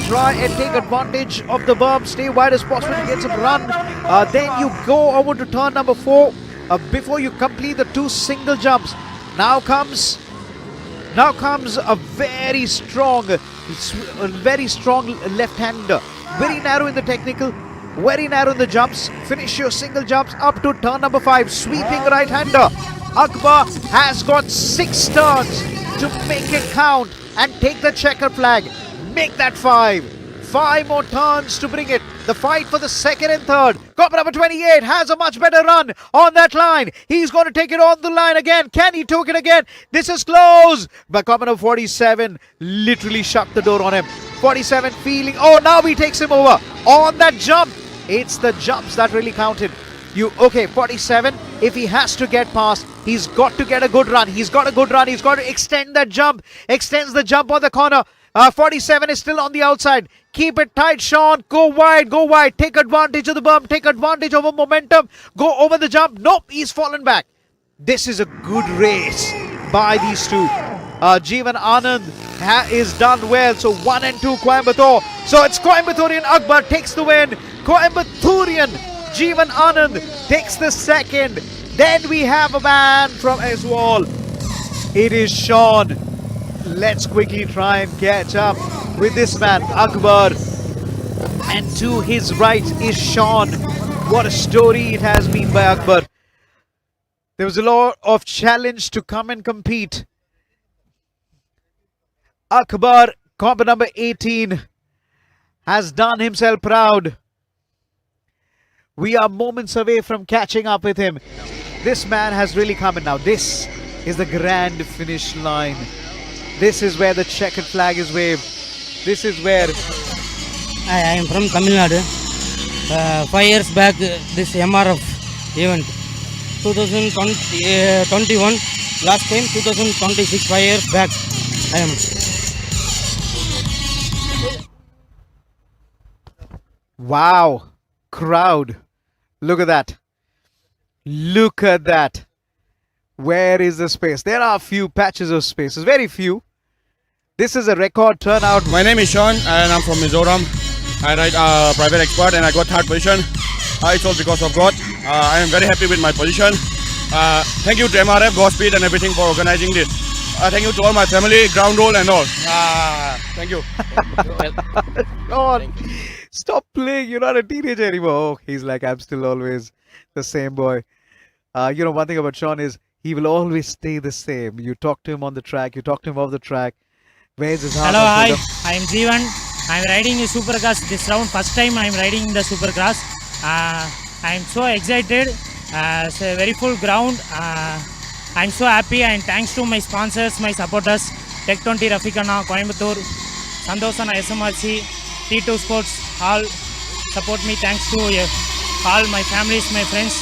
Try and take advantage of the berm. Stay wide as possible to get some run. Then you go over to turn number 4 before you complete the 2 single jumps. Now comes a very strong left-hander. Very narrow in the technical, very narrow in the jumps. Finish your single jumps up to turn number 5. Sweeping right-hander. Akbar has got 6 turns to make it count and take the checker flag. Make that 5. 5 more turns to bring it. The fight for the second and third. Comp number 28 has a much better run on that line. He's going to take it on the line again. Can he take it again? This is close. But comp number 47 literally shut the door on him. 47 feeling, oh, now he takes him over on that jump. It's the jumps that really counted. 47, if he has to get past, he's got to get a good run. He's got a good run. He's got to extend that jump. Extends the jump on the corner. 47 is still on the outside. Keep it tight, Sean. Go wide, go wide. Take advantage of the bump. Take advantage of a momentum. Go over the jump. Nope, he's fallen back. This is a good race by these two. Jeevan Anand is done well. So 1 and 2 Coimbatore. So it's Coimbatorian Akbar takes the win. Coimbatorian Jeevan Anand takes the second. Then we have a man from Eswal. It is Sean. Let's quickly try and catch up with this man, Akbar. And to his right is Sean. What a story it has been by Akbar. There was a lot of challenge to come and compete. Akbar, comp number 18, has done himself proud. We are moments away from catching up with him. This man has really come in now. This is the grand finish line. This is where the checkered flag is waved. This is where... I am from Tamil Nadu. 5 years back, this MRF event. 2021, last time 2026, 5 years back. I am. Wow. Crowd. Look at that. Look at that. Where is the space? There are a few patches of spaces. Very few. This is a record turnout. My name is Sean and I'm from Mizoram. I ride private expert and I got 3rd position. It's all because of God. I am very happy with my position. Thank you to MRF, Godspeed and everything for organizing this. Thank you to all my family, ground roll and all. Thank you. Sean, stop playing. You're not a teenager anymore. Oh, he's like, I'm still always the same boy. One thing about Sean is he will always stay the same. You talk to him on the track, you talk to him off the track. Where's his heart? Hello, hi. I am Jeevan. I am riding a Supercross this round. First time I am riding the Supercross. I am so excited. It's a very full ground. I am so happy and thanks to my sponsors, my supporters, Tech 20 Rafikana, Coimbatore, Sandosana SMRC, T2 Sports, all support me. Thanks to all my families, my friends.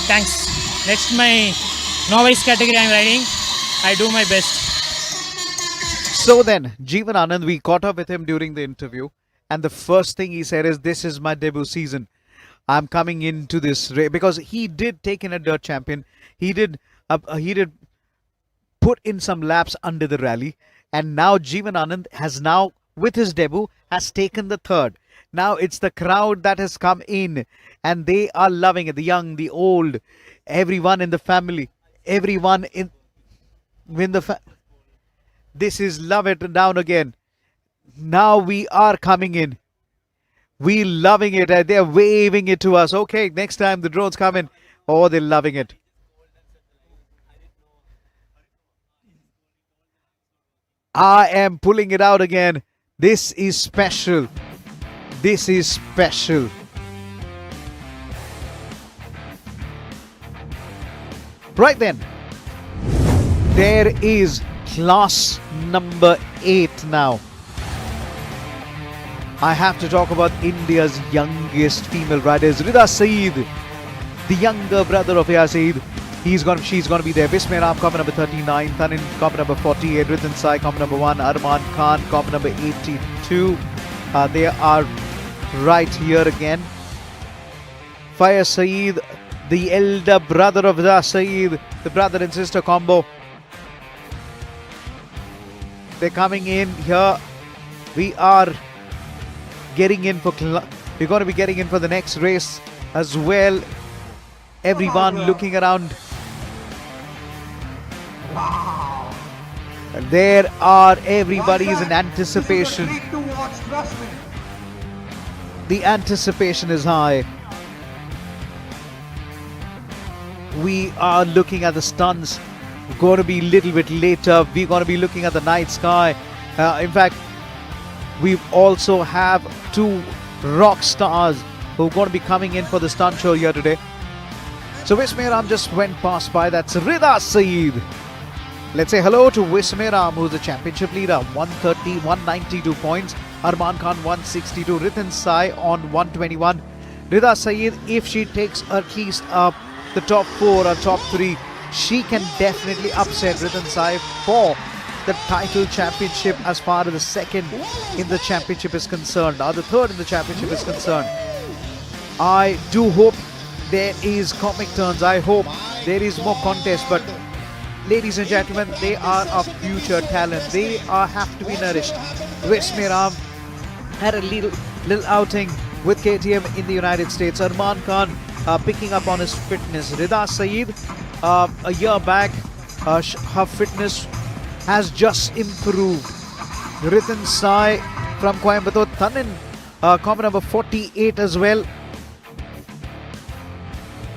Thanks. Next, my novice category I am riding. I do my best. So then, Jeevan Anand, we caught up with him during the interview. And the first thing he said is, this is my debut season. I'm coming into this race because he did take in a dirt champion. He did put in some laps under the rally. And now Jeevan Anand has now, with his debut, has taken the 3rd. Now it's the crowd that has come in and they are loving it. The young, the old, everyone in the family, everyone in the this is love it and down again. Now we are coming in. We loving it. They're waving it to us. Okay, next time the drones come in. Oh, they're loving it. I am pulling it out again. This is special. This is special. Right then. There is class number 8 now. I have to talk about India's youngest female riders, Rida Saeed, the younger brother of Aya Saeed. She's going to be there. Bismay Ram, comp number 39, Tanin, comp number 48, Ritan Sai, comp number 1, Arman Khan, comp number 82. They are right here again. Fire Saeed, the elder brother of Rida Saeed, the brother and sister combo. They're coming in here. We are getting in for we're going to be getting in for the next race as well. Everyone looking around. There are everybody's in anticipation. The anticipation is high. We are looking at the stunts. We're going to be a little bit later. We're going to be looking at the night sky. In fact, we also have 2 rock stars who are going to be coming in for the stunt show here today. So Vismay Ram just went past by. That's Rida Saeed. Let's say hello to Vismay Ram, who's the championship leader. 130, 192 points. Arman Khan 162. Ritan Sai on 121. Rida Saeed, if she takes at least the top 4 or top 3, she can definitely upset Ritan Sai for the title championship as far as the second in the championship is concerned, or the third in the championship is concerned. I do hope there is comic turns. I hope there is more contest. But ladies and gentlemen, they are our future talent. They have to be nourished. Vismay Ram had a little outing with KTM in the United States. Arman Khan picking up on his fitness. Rida Saeed, a year back, her fitness has just improved. Ritan Sai from Coimbatore. Tanin, comp number 48 as well.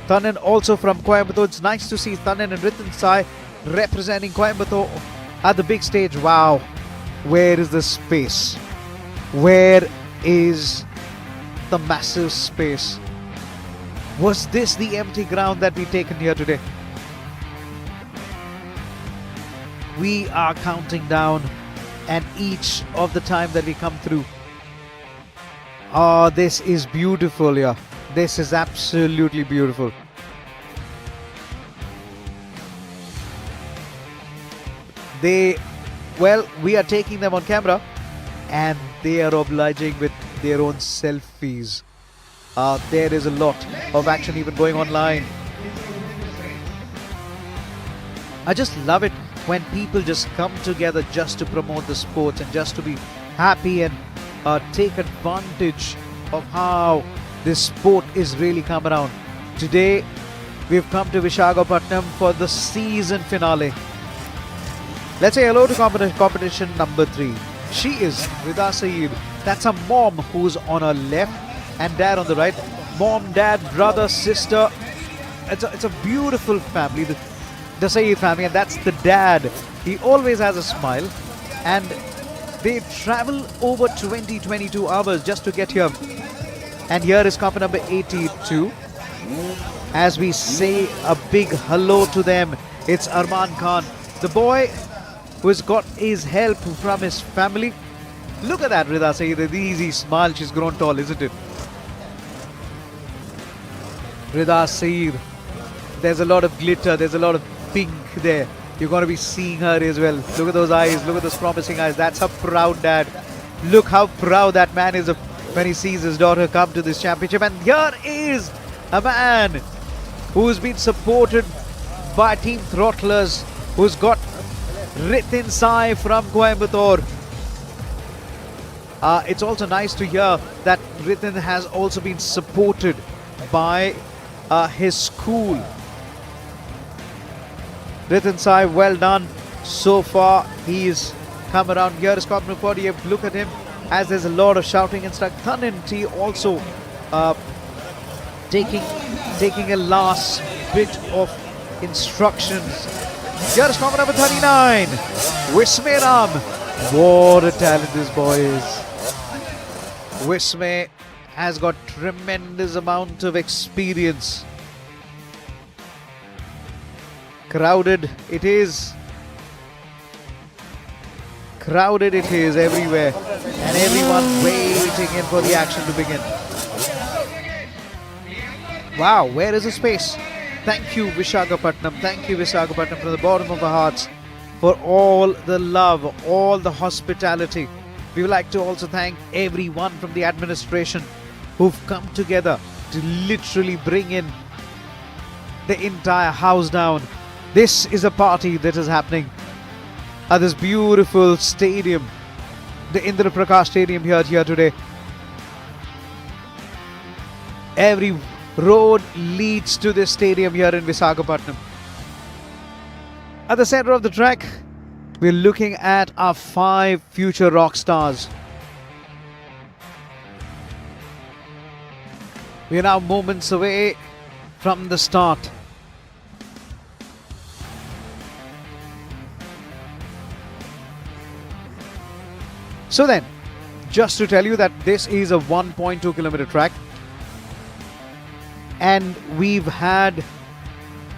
Tanin also from Coimbatore. It's nice to see Tanin and Ritan Sai representing Coimbatore at the big stage. Wow. Where is the space? Where is the massive space? Was this the empty ground that we've taken here today? We are counting down, and each of the time that we come through. Oh, this is beautiful, yeah. This is absolutely beautiful. We are taking them on camera, and they are obliging with their own selfies. There is a lot of action even going online. I just love it when people just come together just to promote the sport and just to be happy and take advantage of how this sport is really come around. Today, we've come to Visakhapatnam for the season finale. Let's say hello to competition number 3. She is Rida Saeed. That's her mom who's on her left and dad on the right. Mom, dad, brother, sister. It's a beautiful family. The Saeed family, and that's the dad. He always has a smile, and they travel over 22 hours just to get here. And here is comp number 82. As we say a big hello to them, it's Arman Khan, the boy who's got his help from his family. Look at that, Rida Saeed, the easy smile. She's grown tall, isn't it? Rida Saeed, there's a lot of glitter, there's a lot of pink there. You're going to be seeing her as well. Look at those eyes, look at those promising eyes. That's a proud dad. Look how proud that man is when he sees his daughter come to this championship. And here is a man who's been supported by Team Throttlers, who's got Ritin Sai from Coimbatore. It's also nice to hear that Ritin has also been supported by his school. Ritin Sai, well done. So far, he's come around. Here is Copner 48. Look at him as there's a lot of shouting and stuff. Thanin T also taking a last bit of instructions. Here is Copner number 39. Visme Ram. What a talent this boy is. Visme has got tremendous amount of experience. Crowded it is. Crowded it is everywhere. And everyone waiting in for the action to begin. Wow, where is the space? Thank you, Visakhapatnam. Thank you, Visakhapatnam, from the bottom of our hearts for all the love, all the hospitality. We would like to also thank everyone from the administration who've come together to literally bring in the entire house down. This is a party that is happening at this beautiful stadium, the Indra Prakash Stadium here today. Every road leads to this stadium here in Visakhapatnam. At the center of the track, we're looking at our 5 future rock stars. We are now moments away from the start. So then, just to tell you that this is a 1.2 kilometer track, and we've had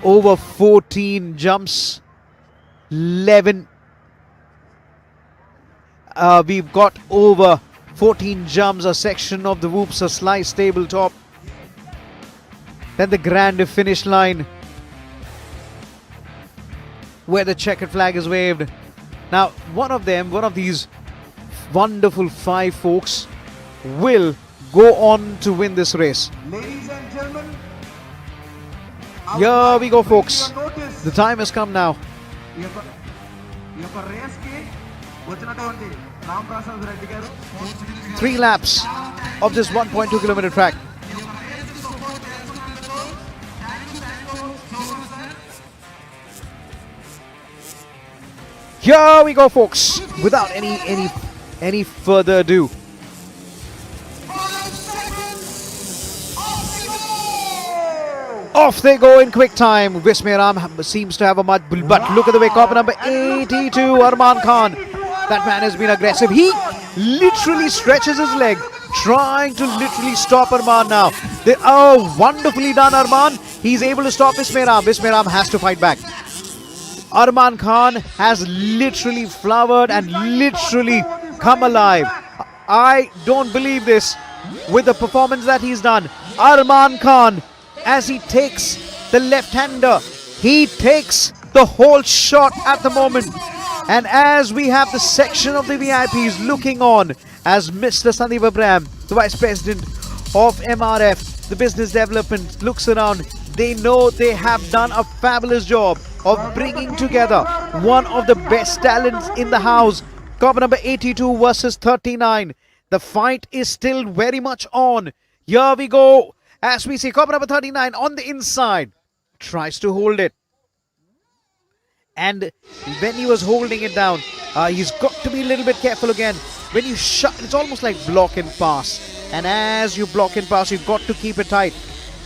over 14 jumps, 11. We've got over 14 jumps, a section of the whoops, a slice tabletop, then the grand finish line where the checkered flag is waved. Now, one of these wonderful 5 folks will go on to win this race. Ladies and gentlemen, here we go, folks. The time has come now. 3 laps of this 1.2 kilometer track. Here we go, folks. Without any further ado, off they go in quick time. Visme Ram seems to have a mud, but look at the way copper number 82, Arman Khan. That man has been aggressive. He literally stretches his leg, trying to literally stop Arman now. Wonderfully done, Arman. He's able to stop Visme Ram. Visme Ram has to fight back. Arman Khan has literally flowered and literally come alive. I don't believe this with the performance that he's done. Arman Khan, as he takes the left-hander, he takes the whole shot at the moment. And as we have the section of the VIPs looking on, as Mr. Sandeep Abraham, the Vice President of MRF, the business development, looks around, they know they have done a fabulous job of bringing together one of the best talents in the house. Copper number 82 versus 39. The fight is still very much on. Here we go. As we see copper number 39 on the inside. Tries to hold it. And when he was holding it down, he's got to be a little bit careful again. When you shut, it's almost like block and pass. And as you block and pass, you've got to keep it tight.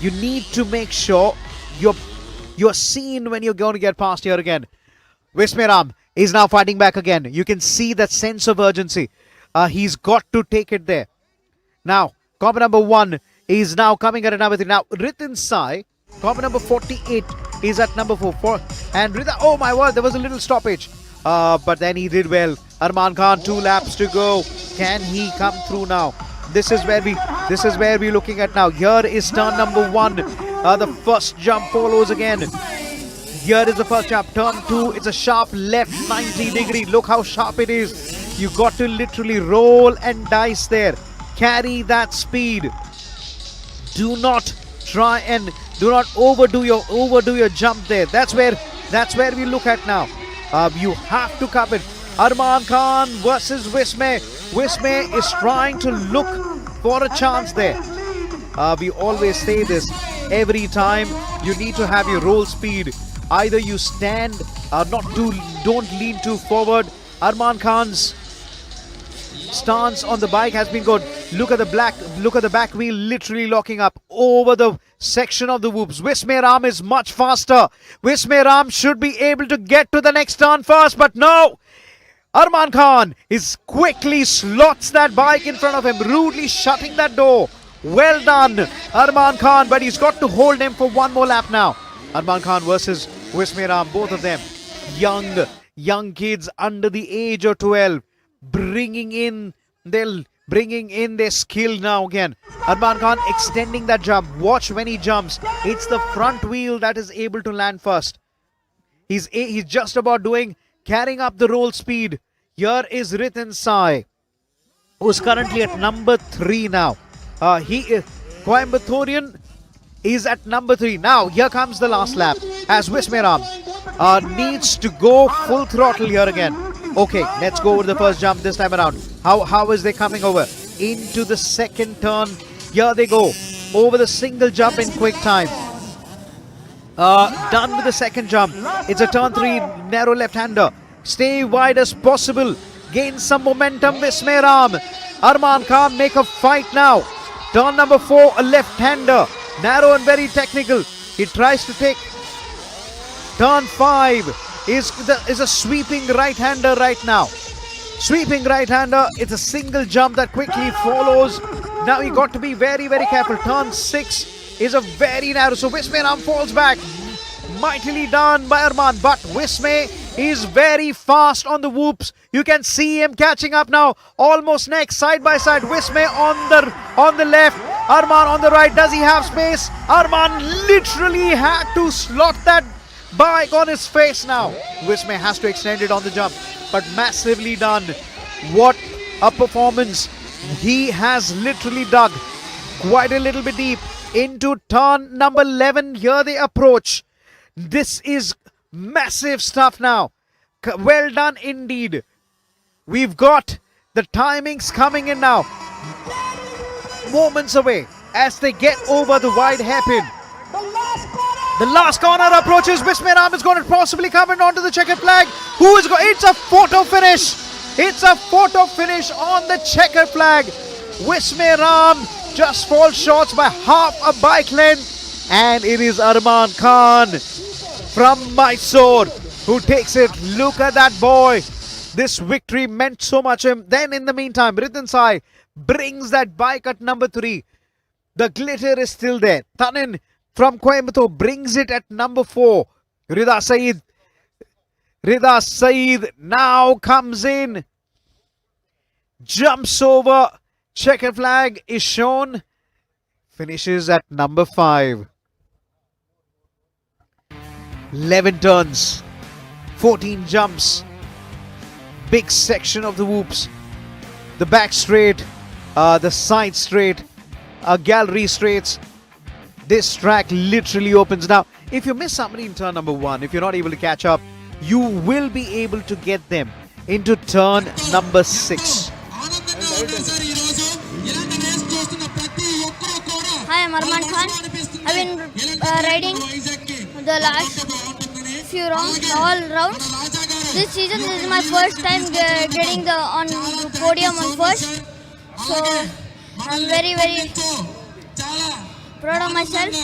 You need to make sure you're seen when you're going to get past here again. Visme Ram is now fighting back again. You can see that sense of urgency. He's got to take it there. Now, copper number 1 is now coming at number 3. Now, Ritin Sai, copper number 48, is at number 4. And Ritin, oh my word, there was a little stoppage. But then he did well. Arman Khan, 2 laps to go. Can he come through now? This is where we're looking at now. Here is turn number 1. The first jump follows again. Here is the first jump. Turn 2. It's a sharp left 90 degree. Look how sharp it is. You got to literally roll and dice there. Carry that speed. Do not overdo your jump there. That's where we look at now. You have to cover it. Arman Khan versus Visme. Wismay is trying to look for a chance there. We always say this every time. You need to have your roll speed. Either you stand, don't lean too forward. Arman Khan's stance on the bike has been good. Look at the back wheel literally locking up over the section of the whoops. Wismay Ram is much faster. Wismay Ram should be able to get to the next turn first, but no. Arman Khan is quickly slots that bike in front of him, rudely shutting that door. Well done, Arman Khan, but he's got to hold him for one more lap now. Arman Khan versus Wismay Ram, both of them young kids under the age of 12, bringing in their skill now again. Arman Khan extending that jump. Watch when he jumps. It's the front wheel that is able to land first. He's just about carrying up the roll speed. Here is Ritin Sai, who's currently at number 3 now. Coimbatorian is at number 3. Now, here comes the last lap as Wismay Ram needs to go full throttle here again. Okay, let's go over the first jump this time around. How is they coming over? Into the second turn. Here they go. Over the single jump in quick time. Done with the second jump. It's a turn 3 narrow left-hander. Stay wide as possible. Gain some momentum, Wismay Ram. Arman Khan make a fight now. Turn number 4, a left-hander. Narrow and very technical. He tries to take. Turn 5 is a sweeping right-hander right now. Sweeping right-hander. It's a single jump that quickly follows. Now you got to be very, very careful. Turn 6 is a very narrow. So Wismay Ram falls back. Mightily done by Arman, but Wismay is very fast on the whoops. You can see him catching up now. Almost next, side by side. Wismay on the left, Arman on the right. Does he have space? Arman literally had to slot that bike on his face now. Wismay has to extend it on the jump, but massively done. What a performance. He has literally dug quite a little bit deep into turn number 11. Here they approach. This is massive stuff now. Well done indeed. We've got the timings coming in now. Moments away as they get over the wide hairpin. The last corner approaches. Wismay Ram is going to possibly come in onto the checkered flag. Who is going? It's a photo finish. It's a photo finish on the checkered flag. Wismay Ram just falls short by half a bike length, and it is Arman Khan from Mysore who takes it. Look at that boy. This victory meant so much to him. Then in the meantime, Ritin Sai brings that bike at number 3. The glitter is still there. Tanin from Coimbatore brings it at number 4. Rida Saeed now comes in. Jumps over. Checkered flag is shown. Finishes at number 5. 11 turns, 14 jumps, big section of the whoops, the back straight, the side straight, gallery straights. This track literally opens. Now, if you miss somebody in turn number 1, if you're not able to catch up, you will be able to get them into turn number 6. Hi, I'm Arman Khan. I've been riding the last few rounds, all rounds. This season, this is my first time getting the podium on first. So I'm very, very proud of myself.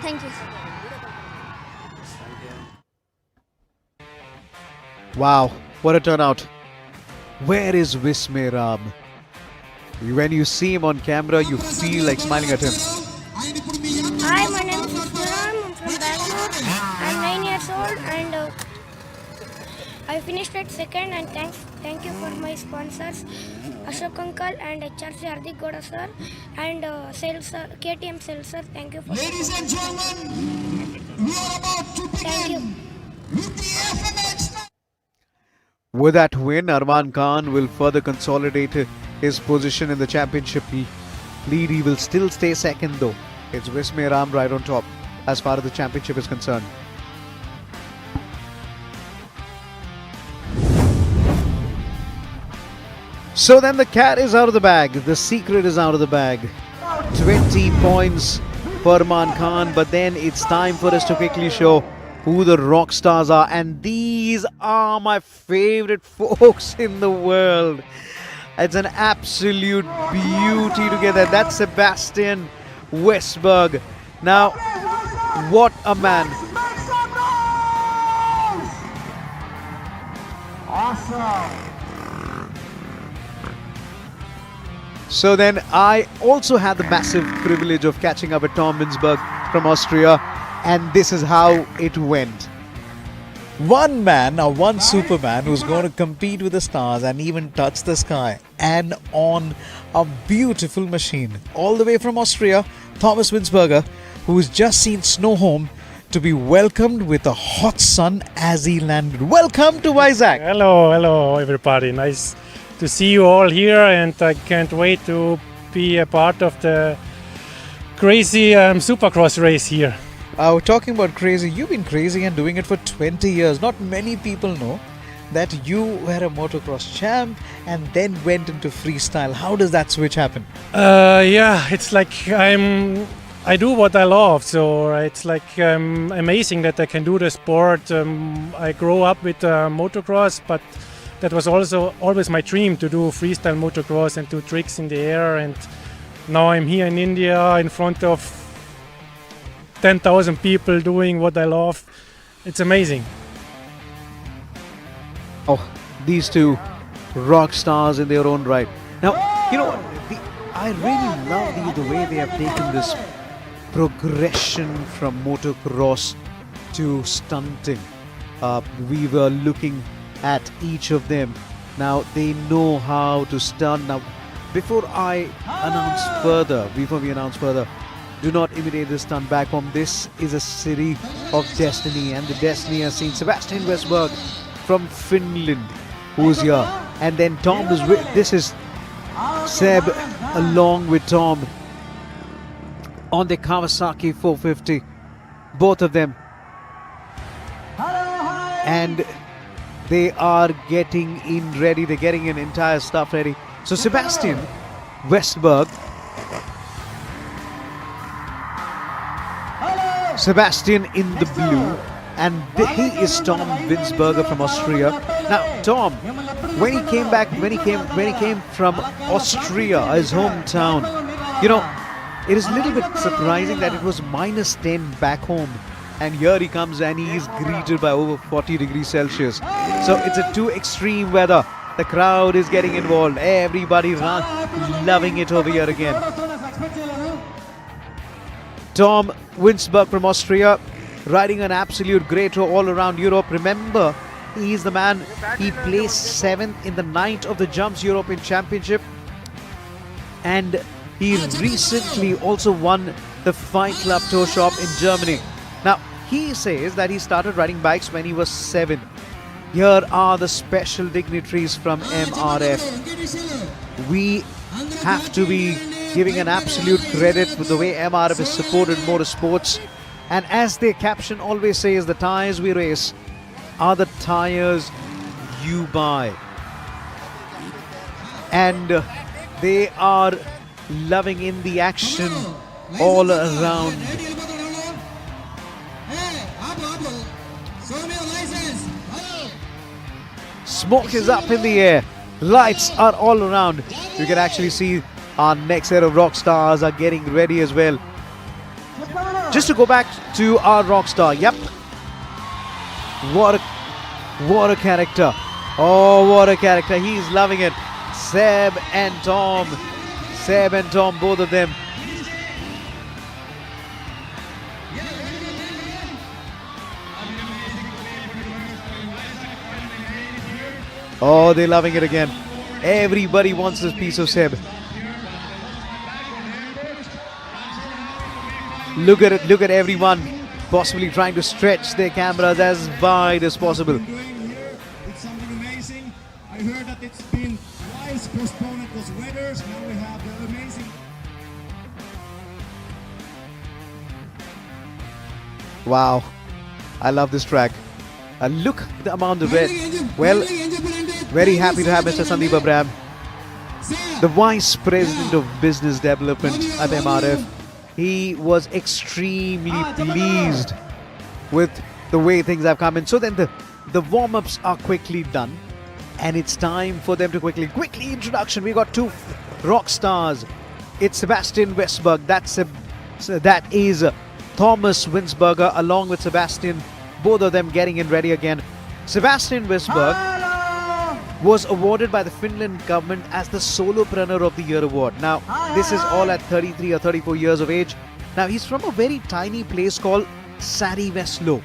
Thank you. Wow, what a turnout. Where is Wismay Ram? When you see him on camera, you feel like smiling at him. Hi, my name is Ram. I'm from Bangalore. I'm 9 years old and I finished at second, and thank you for my sponsors Ashok Uncle and HRC Hardik Goda sir and sales sir, KTM sales sir. Thank you for Ladies and gentlemen, we are about to begin with the FMX. With that win, Arman Khan will further consolidate his position in the championship lead. He will still stay second though. It's Wismay Ram right on top as far as the championship is concerned. So then the cat is out of the bag. The secret is out of the bag. 20 points for Arman Khan. But then it's time for us to quickly show who the rock stars are. And these are my favorite folks in the world. It's an absolute beauty together. That's Sebastian Westberg. Now, what a man. Awesome. So then I also had the massive privilege of catching up with Tom Winsberg from Austria, and this is how it went. One man, or one Superman, who's going to compete with the stars and even touch the sky, and on a beautiful machine. All the way from Austria, Thomas Winsberger, who's just seen snow home, to be welcomed with a hot sun as he landed. Welcome to Vizag. Hello everybody. Nice to see you all here, and I can't wait to be a part of the crazy Supercross race here. We're talking about crazy. You've been crazy and doing it for 20 years. Not many people know that you were a motocross champ and then went into freestyle. How does that switch happen? Yeah, it's like I do what I love, so it's like amazing that I can do the sport. I grew up with motocross, but that was also always my dream, to do freestyle motocross and do tricks in the air. And now I'm here in India in front of 10,000 people doing what I love. It's amazing. Oh, these two rock stars in their own right. Now, you know, I really love the way they have taken this progression from motocross to stunting. We were looking at each of them. Now they know how to stunt. Now, before we announce further, do not imitate this stunt back home. This is a city of destiny, and the destiny has seen Sebastian Westberg from Finland, who's here, and then Tom is with. This is Seb along with Tom on the Kawasaki 450, both of them, and they are getting in ready. They're getting an entire stuff ready. So Sebastian Westberg, Sebastian in the blue, and he is Tom Winsberger from Austria. Now Tom, when he came back, when he came from Austria, his hometown, you know, it is a little bit surprising that it was -10 back home, and here he comes and he is greeted by over 40 degrees Celsius. So it's a too extreme weather. The crowd is getting involved. Everybody loving it over here again. Tom Winsberg from Austria, riding an absolute great tour all around Europe. Remember, he is the man. He placed 7th in the 9th of the Jumps European Championship, and he recently also won the Fight Club Tour Shop in Germany. Now, he says that he started riding bikes when he was 7. Here are the special dignitaries from MRF. We have to be giving an absolute credit for the way MRF has supported motorsports. And as their caption always says, the tires we race are the tires you buy. And they are loving in the action all around. Smoke is up in the air. Lights are all around. You can actually see our next set of rock stars are getting ready as well. Just to go back to our rock star. Yep. What a character. Oh, what a character. He's loving it. Seb and Tom, both of them. Oh, they're loving it again. Everybody wants this piece of Seb. Look at it, look at everyone possibly trying to stretch their cameras as wide as possible. It's something amazing. I heard that it's been twice postponed because weather. Now we have the amazing. Wow, I love this track. Look at the amount of red. Well, very happy to have Mr. Sandeep Abraham the Vice President of Business Development at MRF. He was extremely pleased with the way things have come in. So then the warm-ups are quickly done, and it's time for them to quickly introduction. We got two rock stars. It's Sebastian Westberg. That is Thomas Winsberger along with Sebastian. Both of them getting in ready again. Sebastian Westberg was awarded by the Finland government as the Solopreneur of the Year award. Now, this is all at 33 or 34 years of age. Now, he's from a very tiny place called Saariväslo.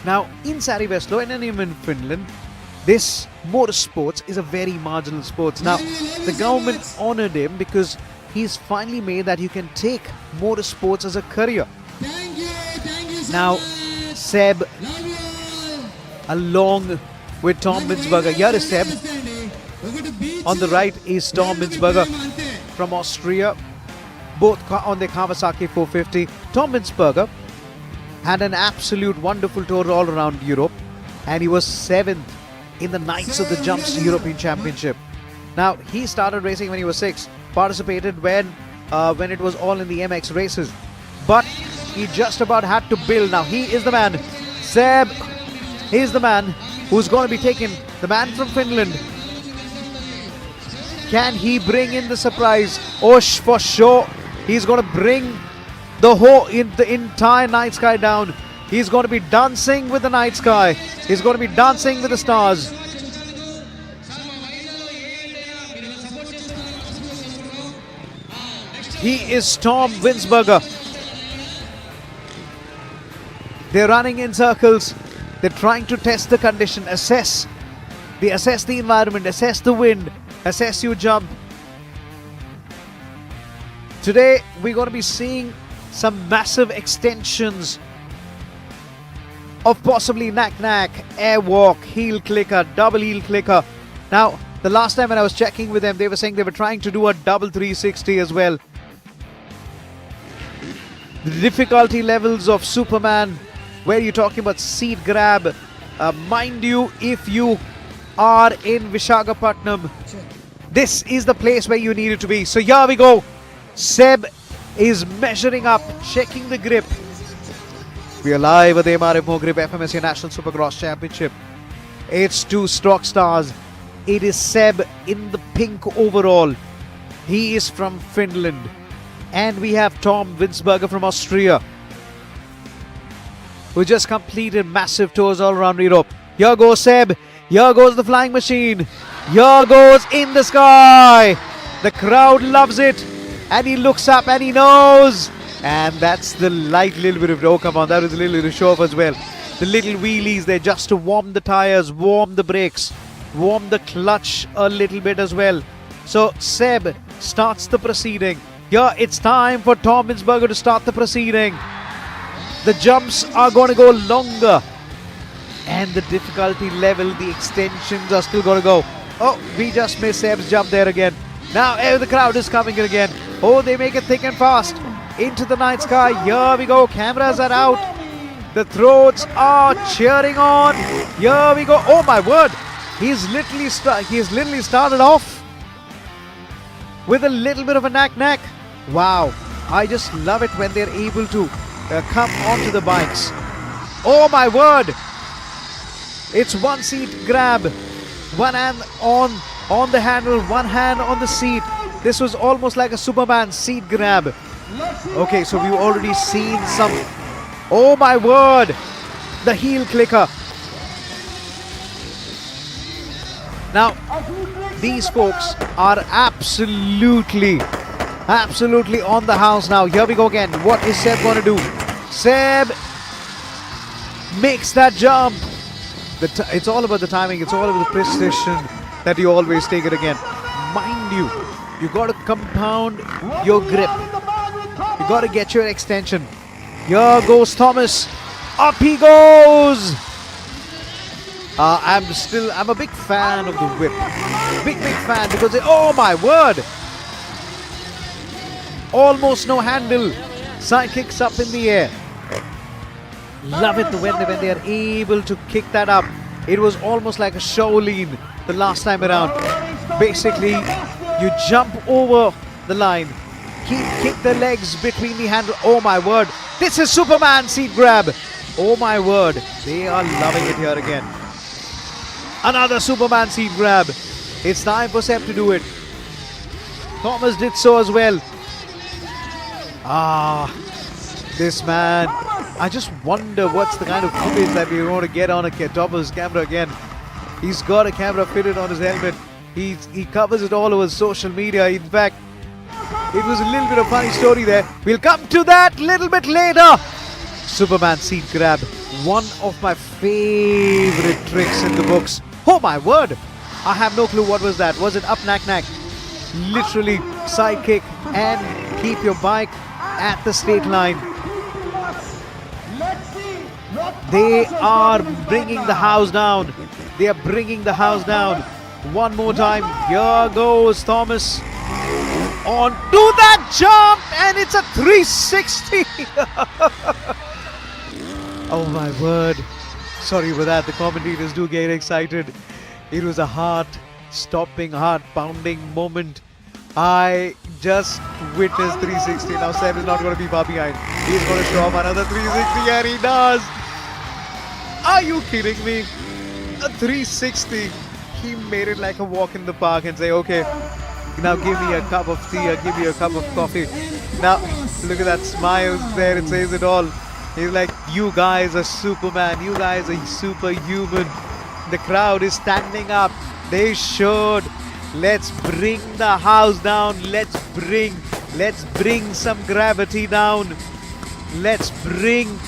Now, in Saariväslo and even in Finland, this motorsports is a very marginal sport. Now, the government honored him because he's finally made that you can take motorsports as a career. Now, Seb, along with Tom Winsberger. Here is Seb. On the right is Tom Winsberger from Austria. Both on the Kawasaki 450. Tom Winsberger had an absolute wonderful tour all around Europe, and he was 7th in the Knights of the Jumps European Championship. Now, he started racing when he was 6. Participated when it was all in the MX races. But he just about had to build. Now, he is the man. Seb is the man who's going to be taking the man from Finland. Can he bring in the surprise? Oh, for sure. He's going to bring the entire night sky down. He's going to be dancing with the night sky. He's going to be dancing with the stars. He is Tom Winsberger. They're running in circles. They're trying to test the condition, assess the environment, assess the wind, assess your jump. Today, we're going to be seeing some massive extensions of possibly knack-knack, airwalk, heel clicker, double heel clicker. Now, the last time when I was checking with them, they were saying they were trying to do a double 360 as well. The difficulty levels of Superman, where you're talking about seat grab. Mind you, if you are in Visakhapatnam, this is the place where you need it to be. So here we go. Seb is measuring up, checking the grip. We are live at the MRF Mogrip FMSA National Supercross Championship. It's two stock stars. It is Seb in the pink overall. He is from Finland. And we have Tom Winsberger from Austria, who just completed massive tours all around Europe. Here goes Seb. Here goes the flying machine. Here goes in the sky. The crowd loves it. And he looks up and he knows. And that's the light little bit of, oh come on, that was a little bit of show off as well. The little wheelies there just to warm the tires, warm the brakes, warm the clutch a little bit as well. So Seb starts the proceeding. Here it's time for Tom Winsberger to start the proceeding. The jumps are going to go longer. And the difficulty level, the extensions are still going to go. Oh, we just missed Seb's jump there again. Now the crowd is coming in again. Oh, they make it thick and fast. Into the night sky. Here we go. Cameras are out. The throats are cheering on. Here we go. Oh my word. He's literally started off with a little bit of a knack-knack. Wow. I just love it when they're able to come onto the bikes. Oh my word. It's one seat grab. One hand on the handle, one hand on the seat. This was almost like a Superman seat grab. Okay, so we've already seen some. Oh my word. The heel clicker. Now, these folks are absolutely on the house now. Here we go again. What is Seb going to do? Seb makes that jump. It's all about the timing. It's all about the precision that you always take it again. Mind you, you got to compound your grip. You got to get your extension. Here goes Thomas. Up he goes. I'm a big fan of the whip. Big fan because oh my word. Almost no handle. Side kicks up in the air. Love it when they are able to kick that up. It was almost like a Shaolin the last time around. Basically, You jump over the line. Kick the legs between the handle. Oh my word. This is Superman seat grab. Oh my word. They are loving it here again. Another Superman seat grab. It's time for Seb to do it. Thomas did so as well. This man. I just wonder what's the kind of footage that we're going to get on a Thomas camera again. He's got a camera fitted on his helmet. He covers it all over social media. In fact, it was a little bit of funny story there. We'll come to that a little bit later. Superman seat grab. One of my favorite tricks in the books. Oh my word. I have no clue what was that. Was it up knack knack? Literally side kick and keep your bike at the straight line. They are bringing the house down. They are bringing the house down. One more time. Here goes Thomas. On to that jump, and it's a 360. Oh my word. Sorry for that. The commentators do get excited. It was a heart-stopping, heart-pounding moment. I just witnessed 360. Now Seb is not going to be far behind. He's going to show up another 360, and he does. Are you kidding me? A 360. He made it like a walk in the park and say, okay, now give me a cup of tea or give me a cup of coffee. Now, look at that smile there. It says it all. He's like, you guys are Superman. You guys are superhuman. The crowd is standing up. They should. Let's bring the house down. Let's bring some gravity down. Let's bring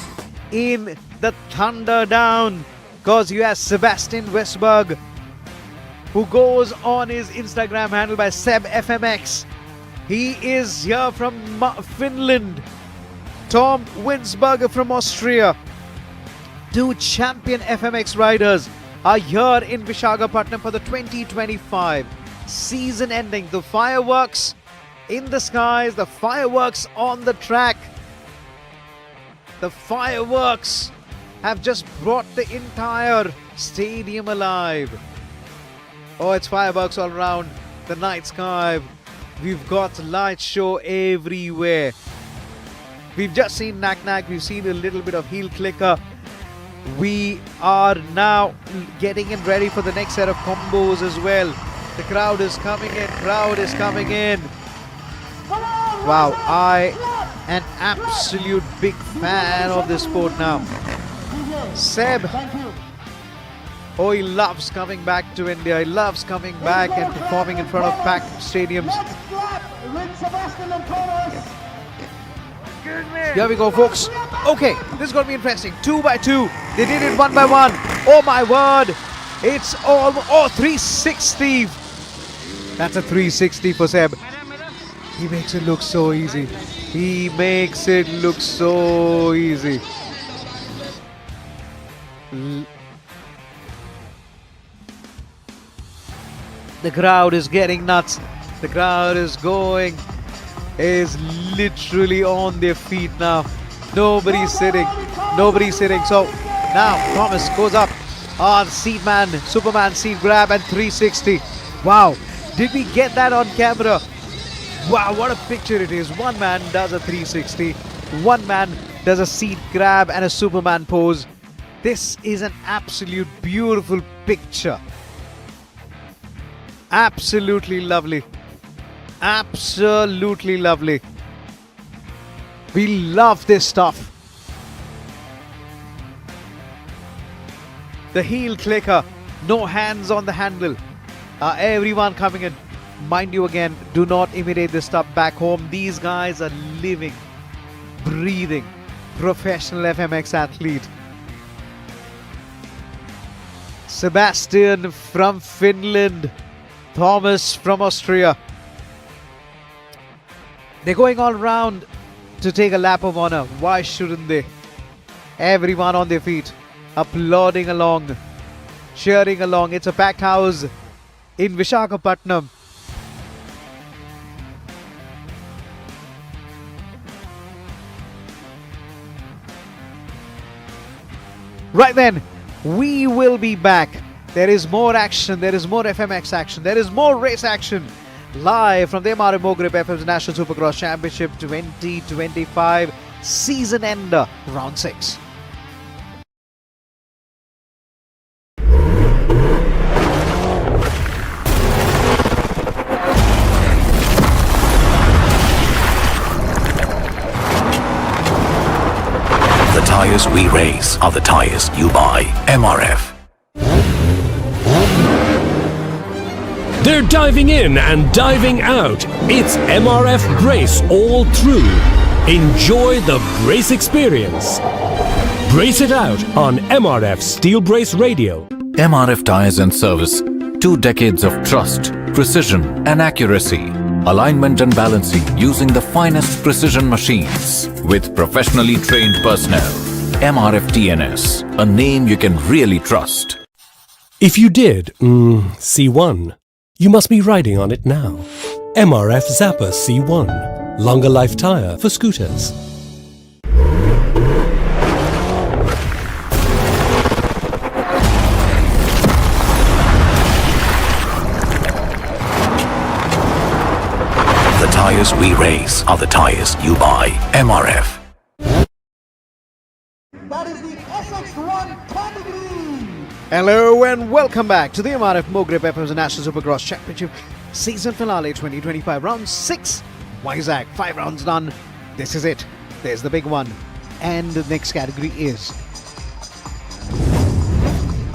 in the thunder down. Because you have Sebastian Westberg, who goes on his Instagram handle by SebFMX. He is here from Finland. Tom Winsberger from Austria. Two champion FMX riders are here in Visakhapatnam for the 2025 season ending. The fireworks in the skies, the fireworks on the track. The fireworks have just brought the entire stadium alive. Oh, it's fireworks all around the night sky. We've got light show everywhere. We've just seen knack knack. We've seen a little bit of heel clicker. We are now getting in ready for the next set of combos as well. The crowd is coming in. Crowd is coming in. Wow, I am an absolute big fan of this sport now. Seb. Oh, he loves coming back to India. He loves coming back and performing in front of packed stadiums. Here we go, folks. Okay, this is going to be interesting. 2 by 2. They did it 1 by 1. Oh, my word. It's all... Oh, 360. That's a 360 for Seb. He makes it look so easy. He makes it look so easy. The crowd is getting nuts. The crowd is literally on their feet now. Nobody's sitting. Nobody's sitting. So now Thomas goes up on seat man, Superman seat grab and 360. Wow. Did we get that on camera? Wow, what a picture it is. One man does a 360. One man does a seat grab and a Superman pose. This is an absolute beautiful picture. Absolutely lovely. Absolutely lovely. We love this stuff. The heel clicker. No hands on the handle. Everyone coming in. Mind you again, do not imitate this stuff back home. These guys are living, breathing, professional FMX athlete. Sebastian from Finland. Thomas from Austria. They're going all round to take a lap of honor. Why shouldn't they? Everyone on their feet, applauding along, cheering along. It's a packed house in Visakhapatnam. Right then, we will be back. There is more action. There is more FMX action. There is more race action. live from the MRF Mogrip FM's National Supercross Championship 2025 season ender, round 6. The tires we race are the tires you buy. MRF. They're diving in and diving out. It's MRF Brace all through. Enjoy the brace experience. Brace it out on MRF Steel Brace Radio. MRF Tires and Service. 2 decades of trust, precision and accuracy. Alignment and balancing using the finest precision machines with professionally trained personnel. MRF TNS, a name you can really trust. If you did, C1, you must be riding on it now. MRF Zappa C1, longer life tire for scooters. The tires we race are the tires you buy. MRF. That is the SX1 category. Hello and welcome back to the MRF Mogrip FM's National Supercross Championship season finale 2025 round 6. Vizag, 5 rounds done. This is it. There's the big one. And the next category is...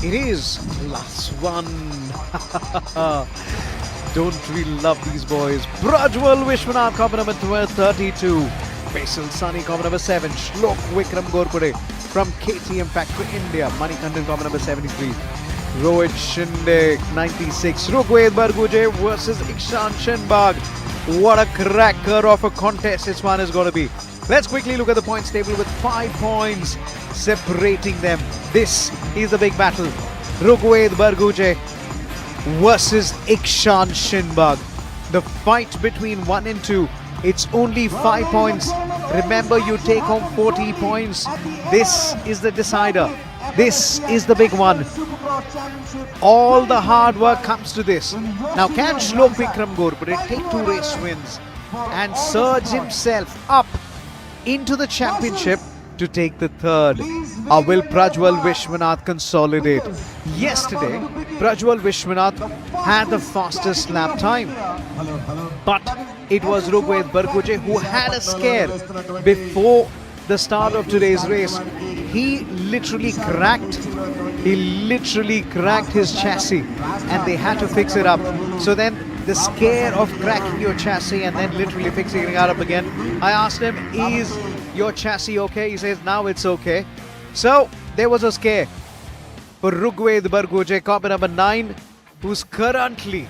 It is last one. Don't we love these boys? Prajwal Vishwanath, copy number 32. Faisal Sani, copy number 7. Shlok Vikram Gorpure from KTM Factory India. Manikandan, copy number 73. Rohit Shinde, 96. Rugved Barguje versus Ikshan Shenbag. What a cracker of a contest this one is going to be. Let's quickly look at the points table with 5 points separating them. This is the big battle. Rugved Barguje versus Ikshan Shenbag. The fight between 1 and 2. It's only 5 points. Remember, you take home 40 points. This is the decider. This is the big one. All the hard work comes to this. Now, can Shlok Vikram Gorpure take 2 race wins and surge himself up into the championship to take the 3rd? Or will Prajwal Vishwanath consolidate? Yesterday, Prajwal Vishwanath had the fastest lap time. But it was Rugved Barguje who had a scare before the start of today's race. He literally cracked his chassis and they had to fix it up. So then the scare of cracking your chassis and then literally fixing it up again. I asked him, is your chassis okay? He says, now it's okay. So there was a scare for Rugved Barguje, copy number 9, who's currently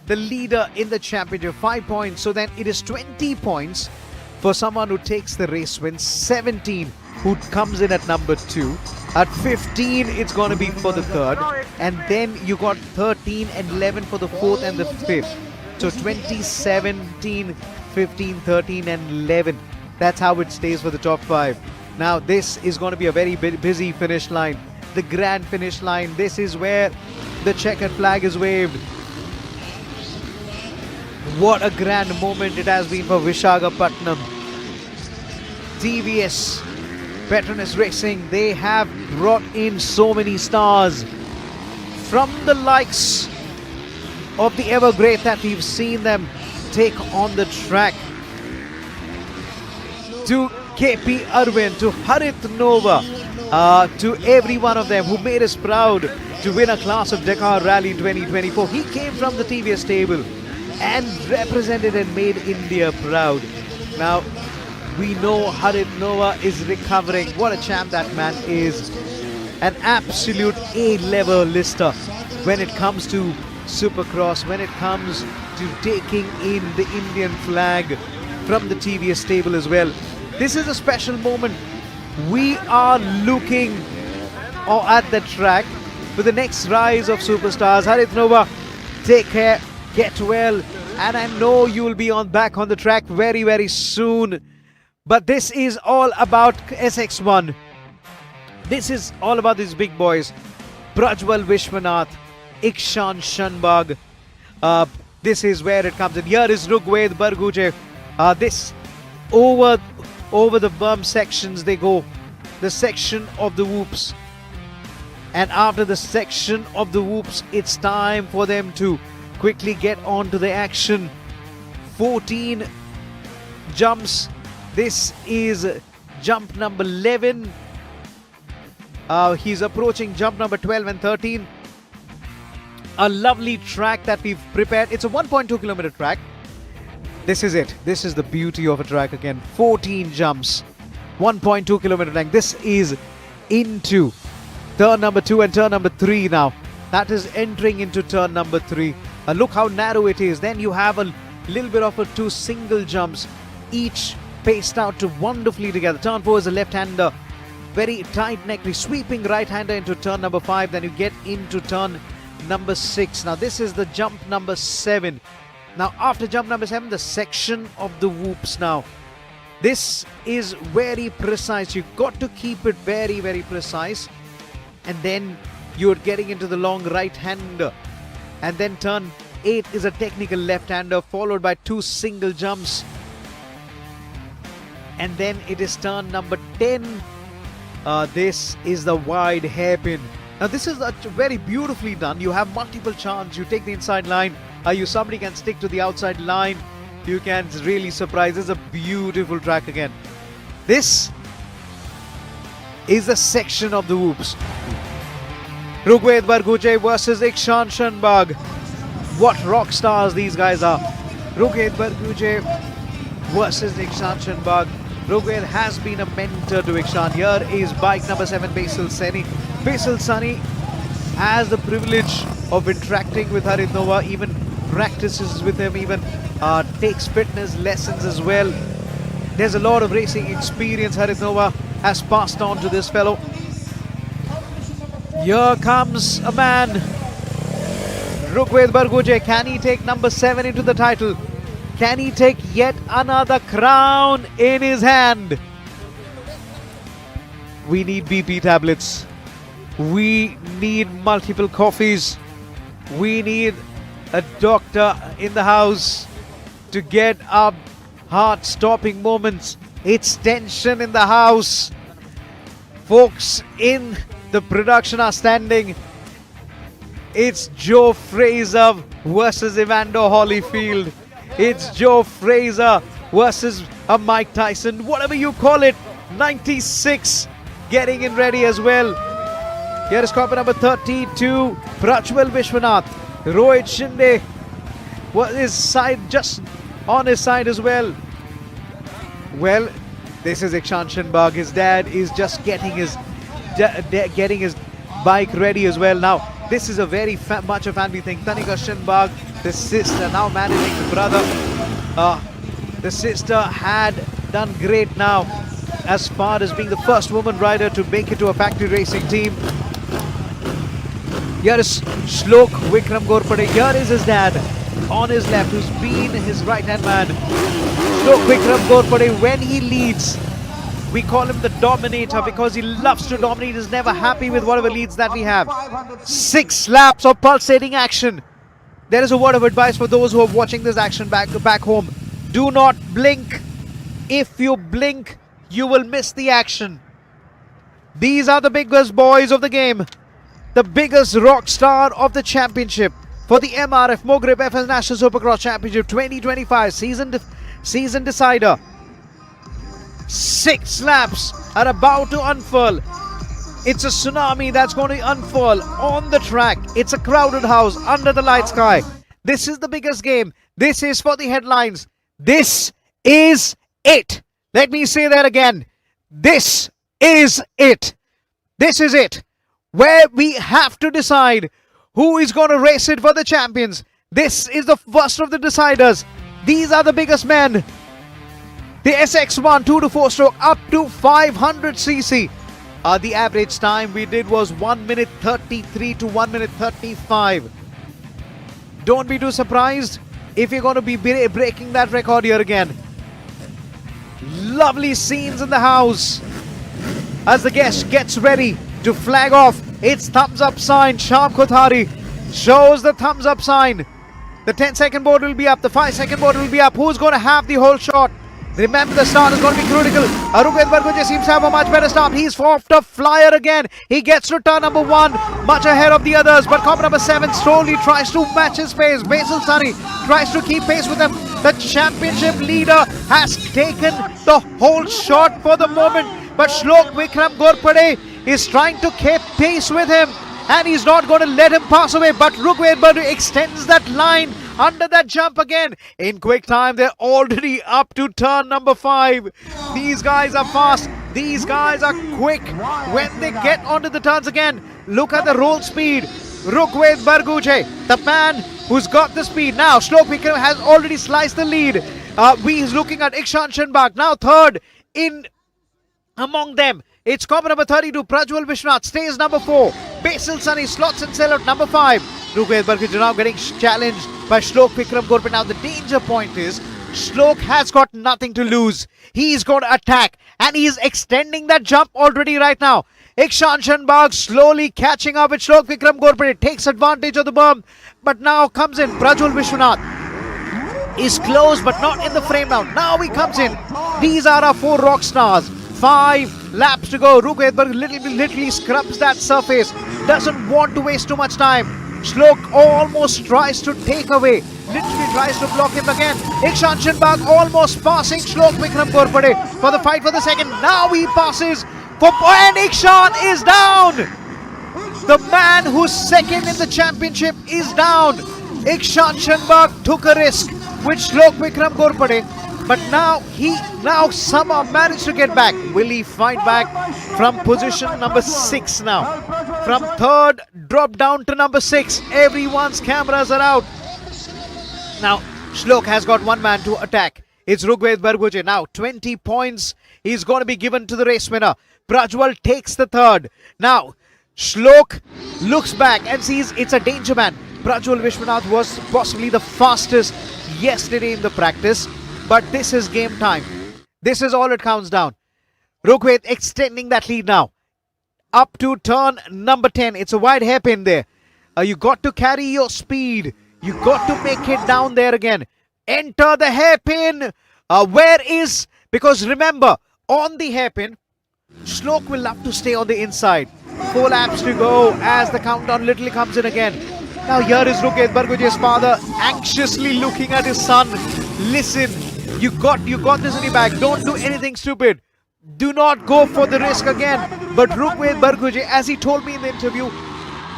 the leader in the championship, 5 points. So then it is 20 points for someone who takes the race win, 17 who comes in at number 2. At 15, it's going to be for the 3rd. And then you got 13 and 11 for the 4th and the 5th. So 20, 17, 15, 13 and 11. That's how it stays for the top 5. Now this is going to be a very busy finish line. The grand finish line. This is where the checkered flag is waved. What a grand moment it has been for Visakhapatnam. TVS Petronas Racing, they have brought in so many stars. From the likes of the ever great that we've seen them take on the track, to KP Arvind, to Harit Nova, to every one of them who made us proud to win a class of Dakar Rally 2024. He came from the TVS stable and represented and made India proud. Now, we know Harit Nova is recovering. What a champ that man is. An absolute A-level lister when it comes to Supercross, when it comes to taking in the Indian flag from the TVS stable as well. This is a special moment. We are looking at the track for the next rise of superstars. Harit Nova, take care, get well, and I know you will be back on the track very, very soon. But this is all about SX1. This is all about these big boys. Prajwal Vishwanath, Ikshan Shenbag, This is where it comes in. Here is Rugved Barguje. This over the bump sections they go. The section of the whoops. And after the section of the whoops, it's time for them to quickly get on to the action. 14 jumps. This is jump number 11. He's approaching jump number 12 and 13. A lovely track that we've prepared. It's a 1.2 kilometer track. This is it. This is the beauty of a track again. 14 jumps. 1.2 kilometer track. This is into turn number 2 and turn number 3 now. That is entering into turn number 3. Look how narrow it is. Then you have a little bit of 2 single jumps, each paced out to wonderfully together. Turn 4 is a left-hander. Very tight neck, sweeping right-hander into turn number 5. Then you get into turn number 6. Now this is the jump number 7. Now after jump number 7, the section of the whoops now. This is very precise. You've got to keep it very, very precise. And then you're getting into the long right-hander. And then turn 8 is a technical left-hander, followed by 2 single jumps. And then it is turn number 10. This is the wide hairpin. Now this is very beautifully done. You have multiple chances. You take the inside line. Somebody can stick to the outside line. You can really surprise. This is a beautiful track again. This is a section of the whoops. Rugved Barguje versus Ikshan Shanbag. What rock stars these guys are. Rugved Barguje versus Ikshan Shanbag. Rugved has been a mentor to Ikshan. Here is bike number 7, Basil Sani. Basil Sani has the privilege of interacting with Harit Nova, even practices with him, even takes fitness lessons as well. There's a lot of racing experience Harit Nova has passed on to this fellow. Here comes a man. Rugved Barguje, can he take number 7 into the title? Can he take yet another crown in his hand? We need BP tablets. We need multiple coffees. We need a doctor in the house to get our heart-stopping moments. It's tension in the house. Folks in the production are standing. It's Joe Fraser versus Evander Holyfield. It's Joe Fraser versus a Mike Tyson, whatever you call it. 96 getting in ready as well. Here is copper number 32, Prachwal Vishwanath. Rohit Shinde was his side, just on his side as well. Well, this is Ikshan Shanbag. His dad is just getting his bike ready as well. Now, this is a very much a family thing. Tanika Shanbag, the sister, now managing the brother. The sister had done great now as far as being the first woman rider to make it to a factory racing team. Here is Shlok Vikram Gorpade. Here is his dad on his left, who's been his right-hand man. Shlok Vikram Gorpade, when he leads, we call him the dominator because he loves to dominate. He's never happy with whatever leads that we have. 6 laps of pulsating action. There is a word of advice for those who are watching this action back home. Do not blink. If you blink, you will miss the action. These are the biggest boys of the game. The biggest rock star of the championship for the MRF Mogrip FS National Supercross Championship 2025 season decider. 6 laps are about to unfurl. It's a tsunami that's going to unfurl on the track. It's a crowded house under the light sky. This is the biggest game. This is for the headlines. This is it. Let me say that again. This is it. This is it. Where we have to decide who is going to race it for the champions. This is the first of the deciders. These are the biggest men. The SX1 2 to 4 stroke up to 500cc. The average time we did was 1 minute 33 to 1 minute 35. Don't be too surprised if you're going to be breaking that record here again. Lovely scenes in the house as the guest gets ready to flag off its thumbs up sign. Sham Kothari shows the thumbs up sign. The 10-second board will be up. The 5-second board will be up. Who's going to have the whole shot? Remember, the start is going to be critical. Rugved Barguje seems to have a much better start. He's off the flyer again. He gets to turn number 1, much ahead of the others. But comp number 7 slowly tries to match his pace. Basil Sunny tries to keep pace with him. The championship leader has taken the whole shot for the moment. But Shlok Vikram Gorpade is trying to keep pace with him. And he's not going to let him pass away. But Rugved Barguje extends that line under that jump again. In quick time, they're already up to turn number 5. These guys are fast. These guys are quick when they get onto the turns again. Look at the roll speed. Rugved Barguje, the man who's got the speed. Now, Shlok Vikram has already sliced the lead. He's looking at Ikshan Shanbag. Now third in among them. It's comp number 32. Prajwal Vishwanath stays number 4. Basil Sunny slots himself out number 5. Rugved Barguje now getting challenged by Shlok Vikram Gorpade. Now the danger point is Shlok has got nothing to lose. He's going to attack and he's extending that jump already right now. Ikshan Shanbag slowly catching up with Shlok Vikram Gorpade. Takes advantage of the berm, but now comes in. Prajwal Vishwanath is close but not in the frame now. Now he comes in. These are our 4 rock stars. 5 laps to go. Rugved Barguje literally scrubs that surface. Doesn't want to waste too much time. Shlok almost tries to take away. Literally tries to block him again. Ikshan Shanbag almost passing Shlok Vikram Gorpade for the fight for the second. Now he passes. And Ikshan is down. The man who's second in the championship is down. Ikshan Shanbag took a risk with Shlok Vikram Gorpade. But now he somehow managed to get back. Will he fight back from position number 6 now? From 3rd, drop down to number 6. Everyone's cameras are out. Now, Shlok has got one man to attack. It's Rugved Barguje. Now, 20 points is going to be given to the race winner. Prajwal takes the 3rd. Now, Shlok looks back and sees it's a danger man. Prajwal Vishwanath was possibly the fastest yesterday in the practice. But this is game time. This is all it counts down. Rugved extending that lead now. Up to turn number 10. It's a wide hairpin there. You got to carry your speed. You got to make it down there again. Enter the hairpin. Where is... Because remember, on the hairpin, Shlok will have to stay on the inside. 4 laps to go as the countdown literally comes in again. Now here is Rugved Barguje's father anxiously looking at his son. Listen, you got this in your bag. Don't do anything stupid. Do not go for the risk again. But Rugved Barguje, as he told me in the interview,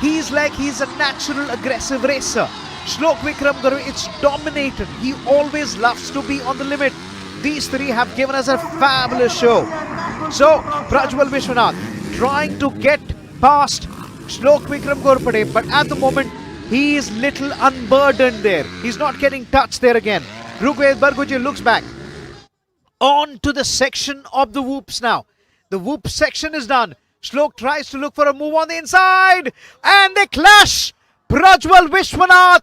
he's a natural aggressive racer. Shlok Vikram Gorpade, it's dominated. He always loves to be on the limit. These 3 have given us a fabulous show. So, Prajwal Vishwanath trying to get past Shlok Vikram Gorpade, but at the moment, he is little unburdened there. He's not getting touched there again. Rugved Barguje looks back. On to the section of the whoops now. The whoop section is done. Shlok tries to look for a move on the inside. And they clash. Prajwal Vishwanath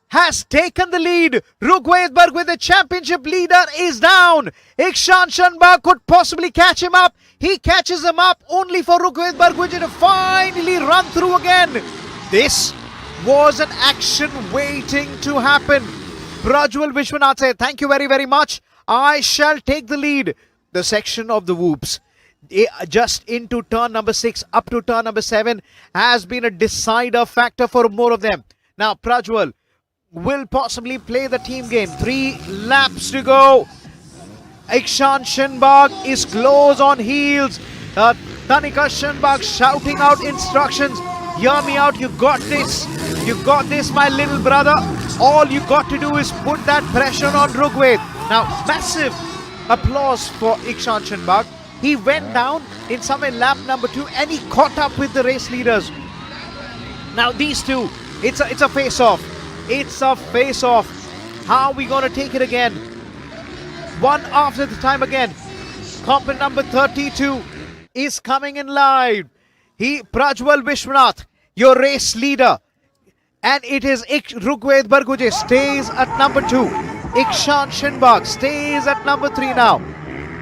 has taken the lead. Rugved Barguje, the championship leader, is down. Ikshan Shanbag could possibly catch him up. He catches him up only for Rugved Barguje to finally run through again. This was an action waiting to happen. Prajwal Vishwanath said, thank you very, very much. I shall take the lead. The section of the whoops, just into turn number 6, up to turn number 7, has been a decider factor for more of them. Now, Prajwal will possibly play the team game. 3 laps to go. Ikshan Shanbag is close on heels. Tanika Shanbag shouting out instructions. Hear me out, you got this. You got this, my little brother. All you got to do is put that pressure on Rugved. Now, massive applause for Ikshan Shanbag. He went down in somewhere lap number 2 and he caught up with the race leaders. Now, these two, it's a face-off. It's a face-off. How are we going to take it again? One after the time again. Component number 32 is coming in live. Prajwal Vishwanath, your race leader. And it is Rugved Barguje stays at number 2. Ikshan Shanbag stays at number 3 now.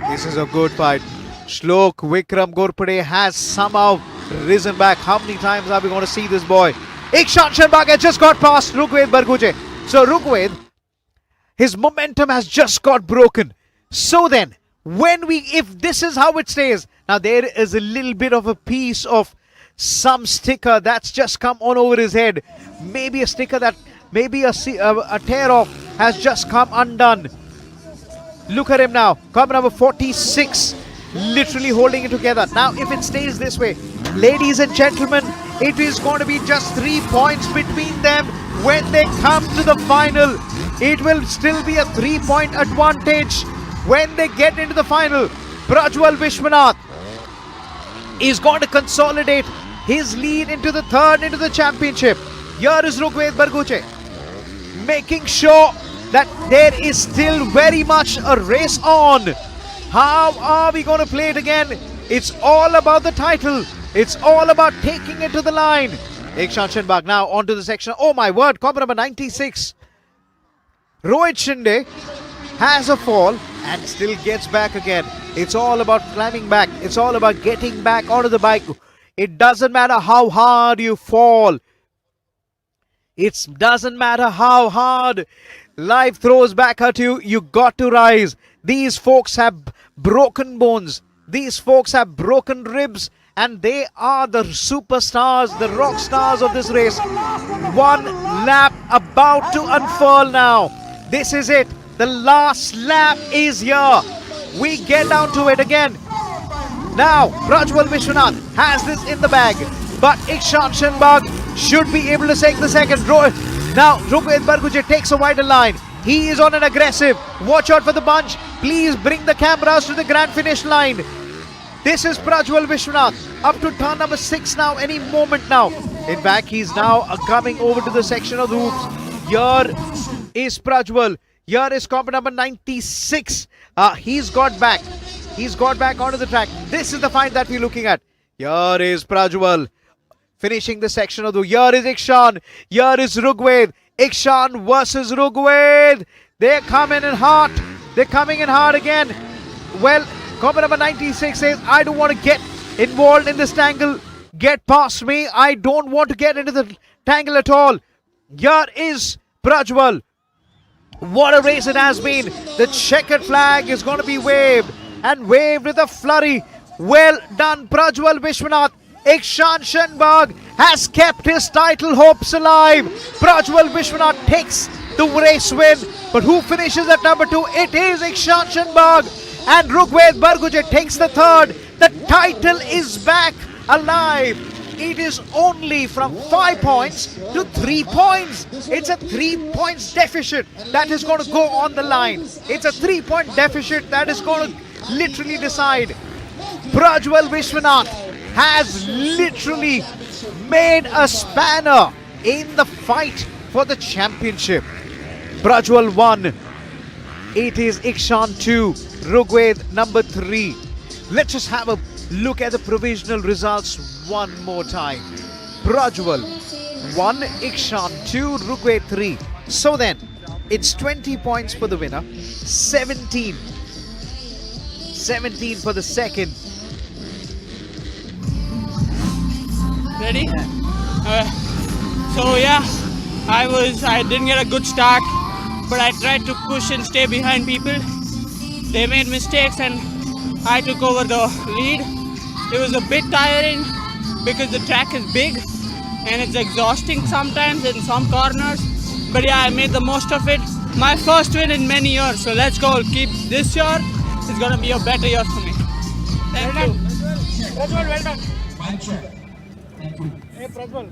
This is a good fight. Shlok Vikram Gorpade has somehow risen back. How many times are we going to see this boy? Ikshan Shanbag has just got past Rugved Barguje. So Rugved, his momentum has just got broken. So then, if this is how it stays, now there is a little bit of a piece of some sticker that's just come on over his head. Maybe a sticker that, maybe a tear off has just come undone. Look at him now, carbon number 46, literally holding it together. Now if it stays this way, ladies and gentlemen, it is going to be just 3 points between them when they come to the final. It will still be a 3-point advantage when they get into the final. Prajwal Vishwanath is going to consolidate his lead into the third, into the championship. Here is Rugved Barguche, making sure that there is still very much a race on. How are we going to play it again? It's all about the title. It's all about taking it to the line. Ikshan Shenbag now onto the section. Oh my word, combo number 96. Rohit Shinde has a fall and still gets back again. It's all about climbing back. It's all about getting back onto the bike. It doesn't matter how hard you fall. It doesn't matter how hard life throws back at you. You got to rise. These folks have broken bones. These folks have broken ribs. And they are the superstars, the rock stars of this race. One lap about to unfurl now. This is it. The last lap is here. We get down to it again. Now, Prajwal Vishwanath has this in the bag. But Ikshan Shenbag should be able to take the second. Now, Rugved Barguche takes a wider line. He is on an aggressive. Watch out for the bunch. Please bring the cameras to the grand finish line. This is Prajwal Vishwanath up to turn number 6 now, any moment now. In fact, he's now coming over to the section of the hoops. Here is Prajwal. Here is combo number 96. He's got back. He's got back onto the track. This is the fight that we're looking at. Here is Prajwal finishing the section of the... Here is Ikshan. Here is Rugved. Ikshan versus Rugved. They're coming in hot. They're coming in hard again. Well, combo number 96 says, I don't want to get involved in this tangle. Get past me. I don't want to get into the tangle at all. Here is Prajwal. What a race it has been. The checkered flag is going to be waved, and waved with a flurry. Well done, Prajwal Vishwanath. Ikshan Shenbag has kept his title hopes alive. Prajwal Vishwanath takes the race win. But who finishes at number 2? It is Ikshan Shenbag. And Rugved Barguche takes the third. The title is back alive. It is only from 5 points to 3 points. It's a 3 points deficit that is going to go on the line. It's a 3-point deficit that is going to literally decide. Prajwal Vishwanath has literally made a spanner in the fight for the championship. Prajwal 1. It is Ikshan 2. Rugved number 3. Let's just have a look at the provisional results one more time. Prajwal 1, Ikshan 2, Rugved 3. So then, it's 20 points for the winner, 17 for the second. Ready? So yeah, I didn't get a good start, but I tried to push and stay behind people. They made mistakes and I took over the lead. It was a bit tiring because the track is big and it's exhausting sometimes in some corners. But yeah, I made the most of it. My first win in many years. So let's go keep this year. It's gonna be a better year for me. Thank you. Prajwal, well done. Hey Prajwal.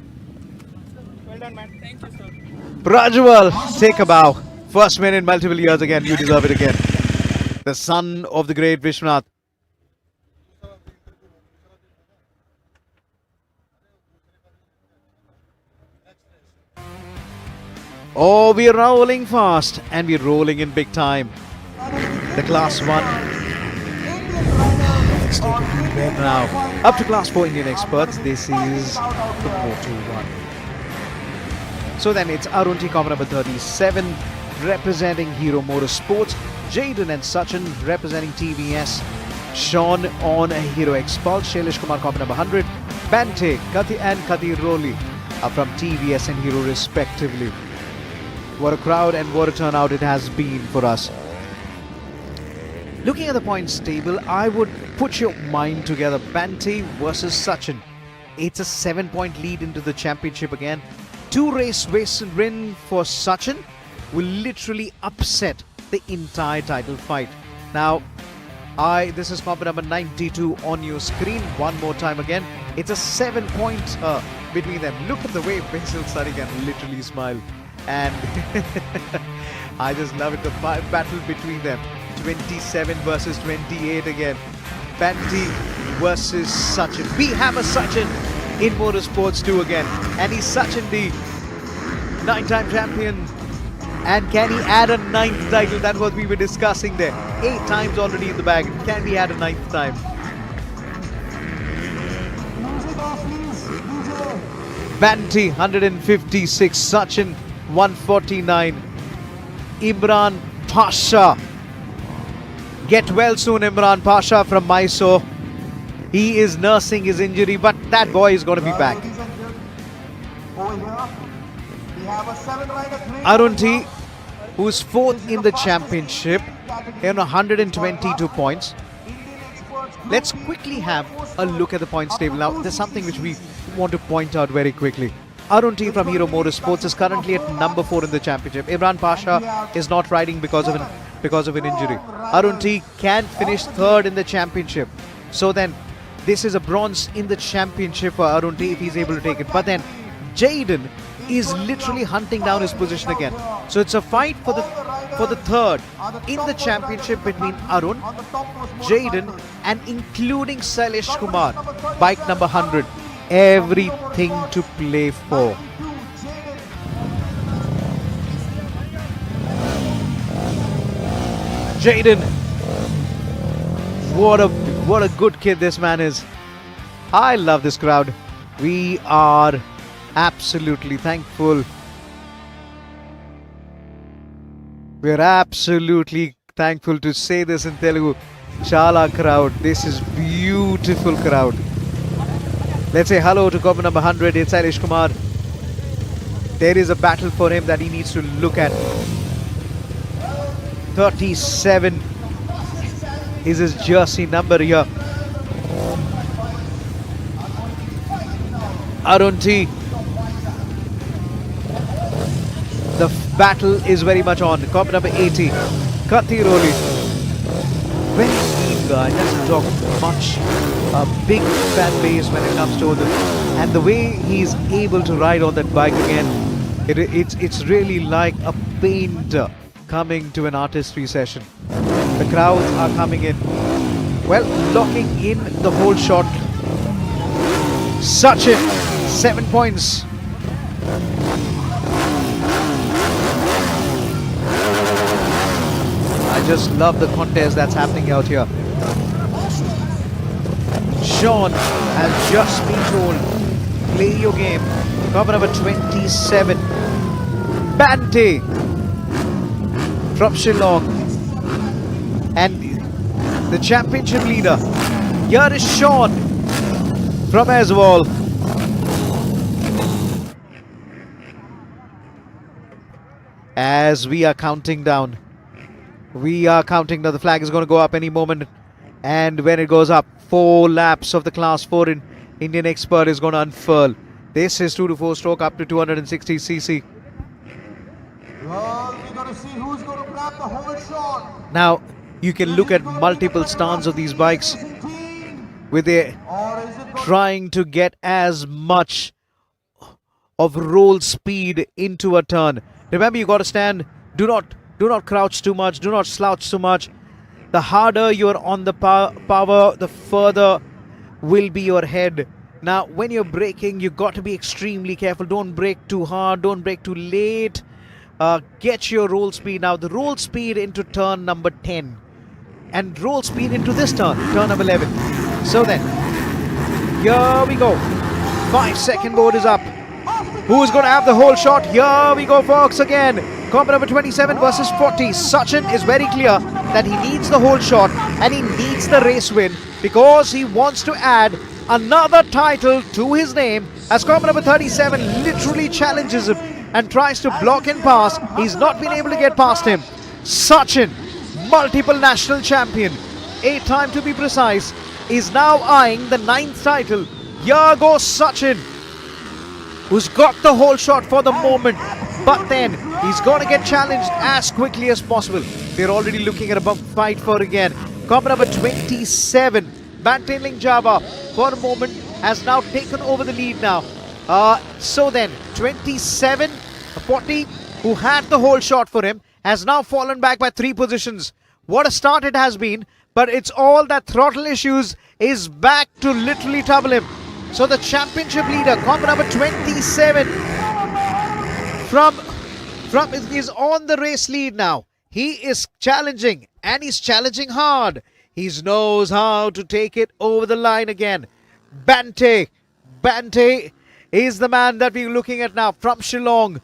Well done, man. Thank you, sir. Prajwal, take a bow. First win in multiple years again. You deserve it again. The son of the great Vishwanath. Oh, we're rolling fast and we're rolling in big time. The class 1. Now, up to class 4 Indian experts, this is the Moto 1. So then it's Arun T. Combo number 37 representing Hero Motorsports. Jaden and Sachin representing TVS. Sean on Hero Expulse. Shailesh Kumar Combo number 100. Bante, Kati and Kadir Roli are from TVS and Hero respectively. What a crowd and what a turnout it has been for us. Looking at the points table, I would put your mind together. Bante versus Sachin. It's a 7-point lead into the championship again. 2-race win for Sachin will literally upset the entire title fight. Now, this is comp number 92 on your screen. One more time again. It's a 7-point between them. Look at the way Basil Sari can literally smile. And I just love it. The battle between them. 27 versus 28 again. Bante versus Sachin. We have a Sachin in motorsports too again. And he's Sachin, the 9-time champion. And can he add a 9th title? That's what we were discussing there. 8 times already in the bag. Can we add a 9th time? Bante 156, Sachin 149. Imran Pasha. Get well soon, Imran Pasha from Mysore. He is nursing his injury, but that boy is going to be back. Arun T, who's 4th in the championship, in 122 points. Let's quickly have a look at the points table. Now, there's something which we want to point out very quickly. Arun T from Hero Motorsports is currently at number 4 in the championship. Imran Pasha is not riding because of an injury. Arun T can finish 3rd in the championship. So then, this is a bronze in the championship for Arun T if he's able to take it. But then, Jaden is literally hunting down his position again. So it's a fight for the 3rd in the championship between Arun, Jaden, and including Sailesh Kumar, bike number 100. Everything to play for. Jaden, what a good kid this man is. I love this crowd. We are absolutely thankful. We are absolutely thankful to say this in Telugu. Chala crowd. This is beautiful crowd. Let's say hello to Copa number 100. It's Sailesh Kumar. There is a battle for him that he needs to look at. 37 is his jersey number here. Arun T. The battle is very much on. Copa number 80. Kathiroli. Very keen guy. Doesn't talk much. A big fan base when it comes to them. And the way he's able to ride on that bike again, it's really like a painter coming to an artistry session. The crowds are coming in. Well, locking in the whole shot. Sachin, 7 points. I just love the contest that's happening out here. Sean has just been told, play your game. Cover number 27. Bante from Shillong. And the championship leader. Here is Sean from Aswal. As we are counting down. We are counting down. The flag is going to go up any moment. And when it goes up, 4 laps of the Class 4 in Indian Expert is going to unfurl. This is 2 to 4 stroke up to 260cc. Well, we're going to see who's going to grab the whole shot. Now, you can look at multiple stance of these bikes where they're trying to get as much of roll speed into a turn. Remember, you got to stand. Do not crouch too much. Do not slouch too much. The harder you're on the power, the further will be your head. Now, when you're braking, you got to be extremely careful. Don't brake too hard. Don't brake too late. Get your roll speed. Now, the roll speed into turn number 10. And roll speed into this turn number 11. So then, here we go. 5-second board is up. Who's going to have the whole shot? Here we go, folks, again. Comp number 27 versus 40. Sachin is very clear that he needs the whole shot and he needs the race win because he wants to add another title to his name as comp number 37 literally challenges him and tries to block and pass. He's not been able to get past him. Sachin, multiple national champion, 8-time to be precise, is now eyeing the 9th title. Here goes Sachin, who's got the whole shot for the moment, but then he's got to get challenged as quickly as possible. We're already looking at a bump fight for again. Comp number 27, Bantailing Java, for a moment has now taken over the lead now. So then 27-40, who had the whole shot for him, has now fallen back by 3 positions. What a start it has been, but it's all that throttle issues is back to literally trouble him. So the championship leader, comp number 27, is on the race lead now. He is challenging, and he's challenging hard. He knows how to take it over the line again. Bante is the man that we're looking at now from Shillong.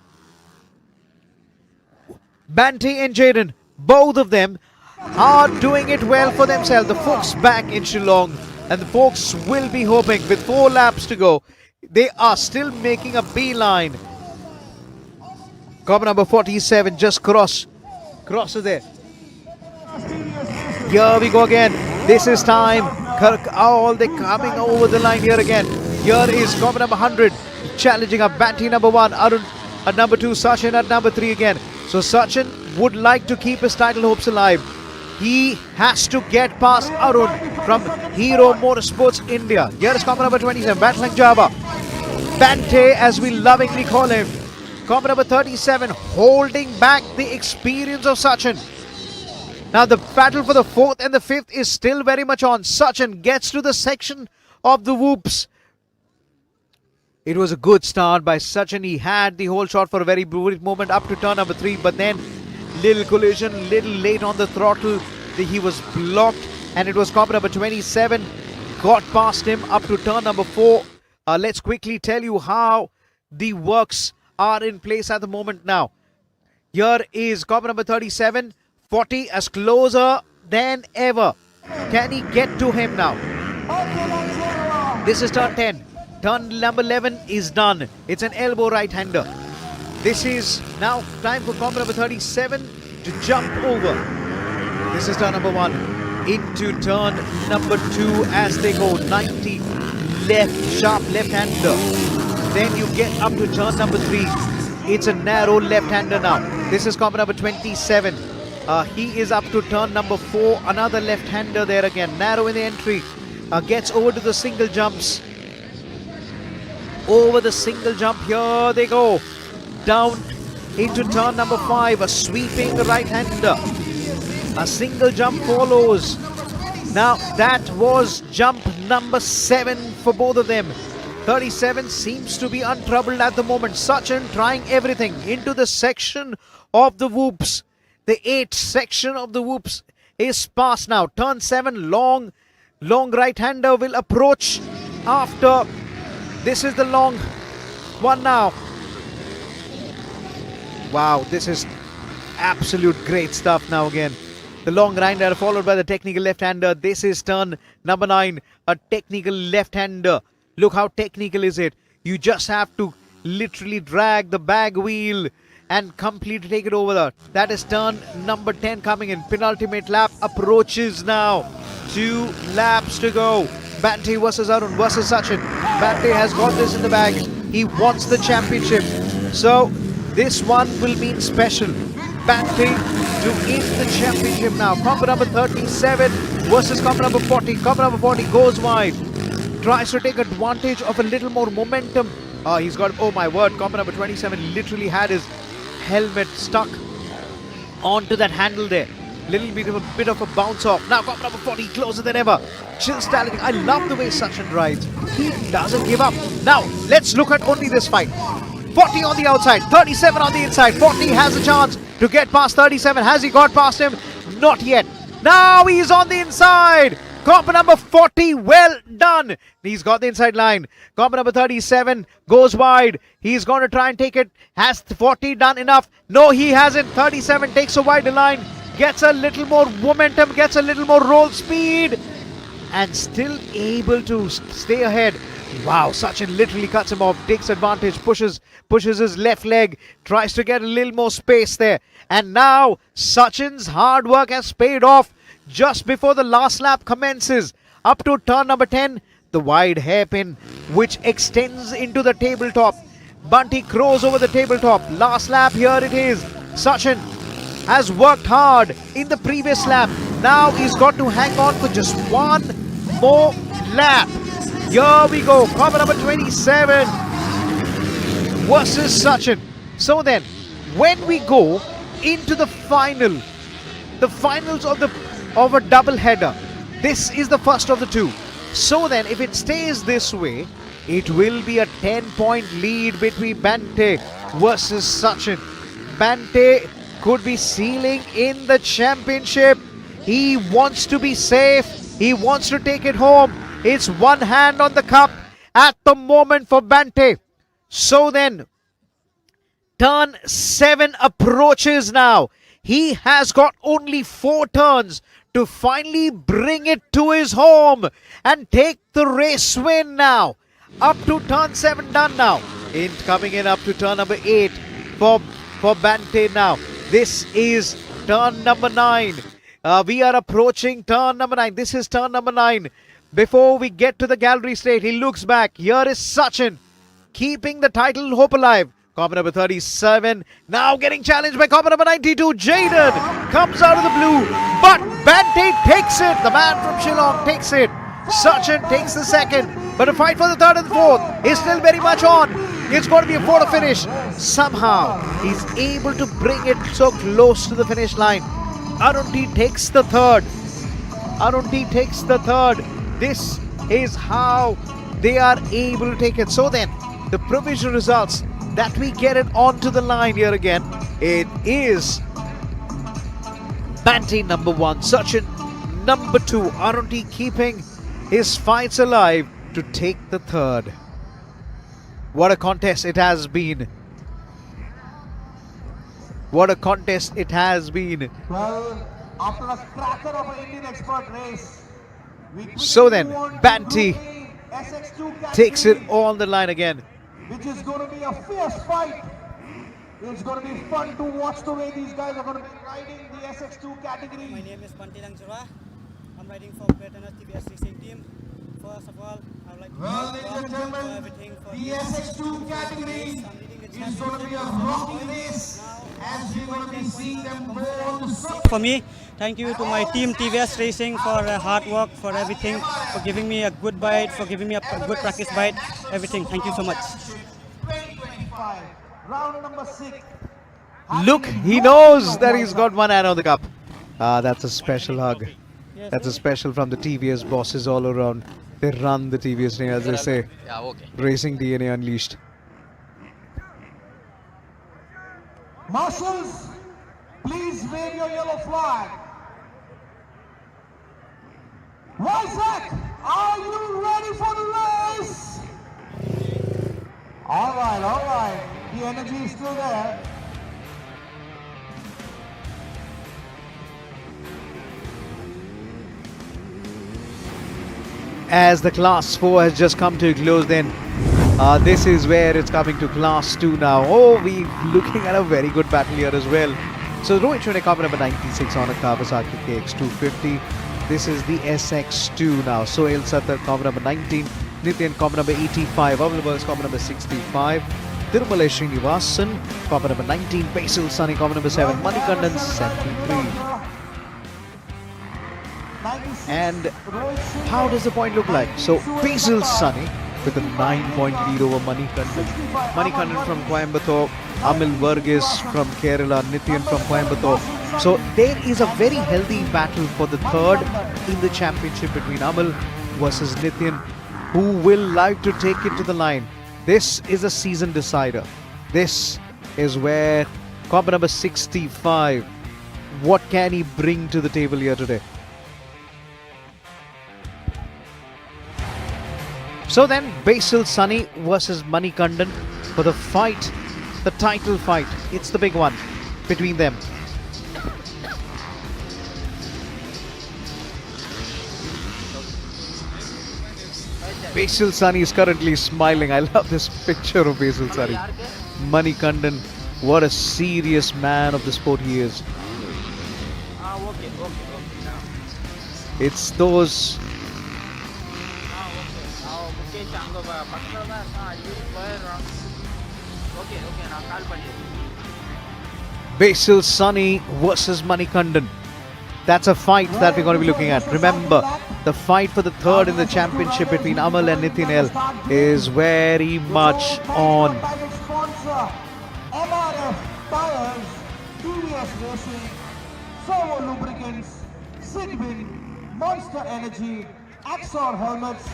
Bante and Jaden, both of them are doing it well for themselves. The folks back in Shillong, and the folks will be hoping with 4 laps to go. They are still making a beeline. Comp number 47 just crosses there. Here we go again. This is time. They're coming over the line here again. Here is comp number 100 challenging up Banti number 1, Arun at number 2, Sachin at number 3 again. So Sachin would like to keep his title hopes alive. He has to get past Arun from Hero Motorsports India. Here is comp number 27, Bantailing Java. Bante, as we lovingly call him. Comp number 37, holding back the experience of Sachin. Now the battle for the 4th and the 5th is still very much on. Sachin gets to the section of the whoops. It was a good start by Sachin. He had the whole shot for a very brief moment up to turn number 3, but then little collision, little late on the throttle. He was blocked, and it was comp number 27. Got past him up to turn number 4. Let's quickly tell you how the works are in place at the moment now. Here is comp number 37. 40 as closer than ever. Can he get to him now? This is turn 10. Turn number 11 is done. It's an elbow right-hander. This is now time for comp number 37 to jump over. This is turn number 1. Into turn number 2 as they go. 90 left, sharp left-hander. Then you get up to turn number 3. It's a narrow left-hander now. This is comp number 27. He is up to turn number 4. Another left-hander there again. Narrow in the entry. Gets over to the single jumps. Over the single jump. Here they go. Down into turn number 5. A sweeping right-hander. A single jump follows. Now that was jump number 7 for both of them. 37 seems to be untroubled at the moment. Sachin trying everything into the section of the whoops. The 8th section of the whoops is past now. Turn 7, long right-hander will approach after. This is the long one now. Wow, this is absolute great stuff now again. The long right-hander followed by the technical left-hander. This is turn number 9, a technical left-hander. Look how technical is it. You just have to literally drag the bag wheel and completely take it over there. That is turn number 10 coming in. Penultimate lap approaches now. 2 laps to go. Bante versus Arun versus Sachin. Bante has got this in the bag. He wants the championship. So this one will mean special. Bante to win the championship now. Comp number 37 versus comp number 40. Comp number 40 goes wide. Tries to take advantage of a little more momentum. He's got, oh my word, comp number 27 literally had his helmet stuck onto that handle there. Little bit of a bounce off. Now comp number 40 closer than ever. Chill styling. I love the way Sachin rides. He doesn't give up. Now let's look at only this fight. 40 on the outside, 37 on the inside. 40 has a chance to get past 37. Has he got past him? Not yet. Now he's on the inside. Comp number 40, well done. He's got the inside line. Comp number 37 goes wide. He's going to try and take it. Has 40 done enough? No, he hasn't. 37 takes a wider line. Gets a little more momentum. Gets a little more roll speed. and still able to stay ahead. Wow, Sachin literally cuts him off, takes advantage, pushes his left leg, tries to get a little more space there. And now Sachin's hard work has paid off just before the last lap commences. Up to turn number 10, the wide hairpin which extends into the tabletop. Bunty crows over the tabletop. Last lap, here it is. Sachin has worked hard in the previous lap. Now he's got to hang on for just one more lap. Here we go. Car number 27 versus Sachin. So then, when we go into the finals of a double header, this is the first of the two. So then, if it stays this way, it will be a 10-point lead between Bante versus Sachin. Bante could be sealing in the championship. He wants to be safe. He wants to take it home. It's one hand on the cup at the moment for Bante. So then, turn 7 approaches now. He has got only 4 turns to finally bring it to his home and take the race win now. Up to turn 7 done now. Coming in up to turn number 8 for Bante now. This is turn number 9. We are approaching turn number 9. This is turn number 9. Before we get to the gallery straight, he looks back. Here is Sachin, keeping the title hope alive. Copper number 37 now getting challenged by copper number 92. Jaden comes out of the blue, but Bante takes it. The man from Shillong takes it. Sachin takes the second, but a fight for the third and the fourth is still very much on. It's going to be a photo finish. Somehow he's able to bring it so close to the finish line. Arunti takes the third. This is how they are able to take it. So then, the provisional results that we get it onto the line here again. It is Bante number 1, Sachin number 2. Arunti keeping his fights alive to take the third. What a contest it has been. What a contest it has been. Well, after a cracker of an Indian expert race, So then, Bante takes it on the line again. which is going to be a fierce fight. It's going to be fun to watch the way these guys are going to be riding the SX2 category. My name is Bante Langsura. I'm riding for Pretenus TBS Racing Team. First of all, I would like to Ladies and gentlemen, the SX2 category is going to be a rocking race as we're going to be seeing them go on the circuit. For me, thank you to my team TVS Racing for hard work, for everything, for giving me a good bite, for giving me a good practice bite, everything. Thank you so much. 2025, round number 6. Look, he knows that he's got one hand on the cup. That's a special hug. That's a special from the TVS bosses all around. They run the TVS thing, as they say. Racing DNA unleashed. Marshals, please wave your yellow flag. Isaac, are you ready for the race? All right. The energy is still there. As the class 4 has just come to a close, then this is where it's coming to class 2 now. Oh, we're looking at a very good battle here as well. So Rohit Shone, car number 96 on a Kawasaki KX250. This is the SX2 now. Sohail Sattar, car number 19. Nityan, car number 85. Avulabas, car number 65. Tirumala Srinivasan, car number 19. Basil Sunny, car number 7. Manikandan, 73. And how does the point look like? So Basil Sunny with a 9-point lead over Manikandan. Manikandan from Coimbatore, Amil Varghese from Kerala, Nityan from Coimbatore. So there is a very healthy battle for the third in the championship between Amil versus Nityan, who will like to take it to the line. This is a season decider. This is where combat number 65, what can he bring to the table here today? So then, Basil Sunny versus Manikandan for the fight, the title fight. It's the big one between them. Basil Sunny is currently smiling. I love this picture of Basil Sunny. Manikandan, what a serious man of the sport he is. It's those Basil Sunny versus Manikandan. That's a fight that we're going to be looking at. Remember, the fight for the third in the championship between Amal and Nitin L is very much on. MRF Tires, TVS Racing, Servo Lubricants, Sigwin, Monster Energy, Axor Helmets,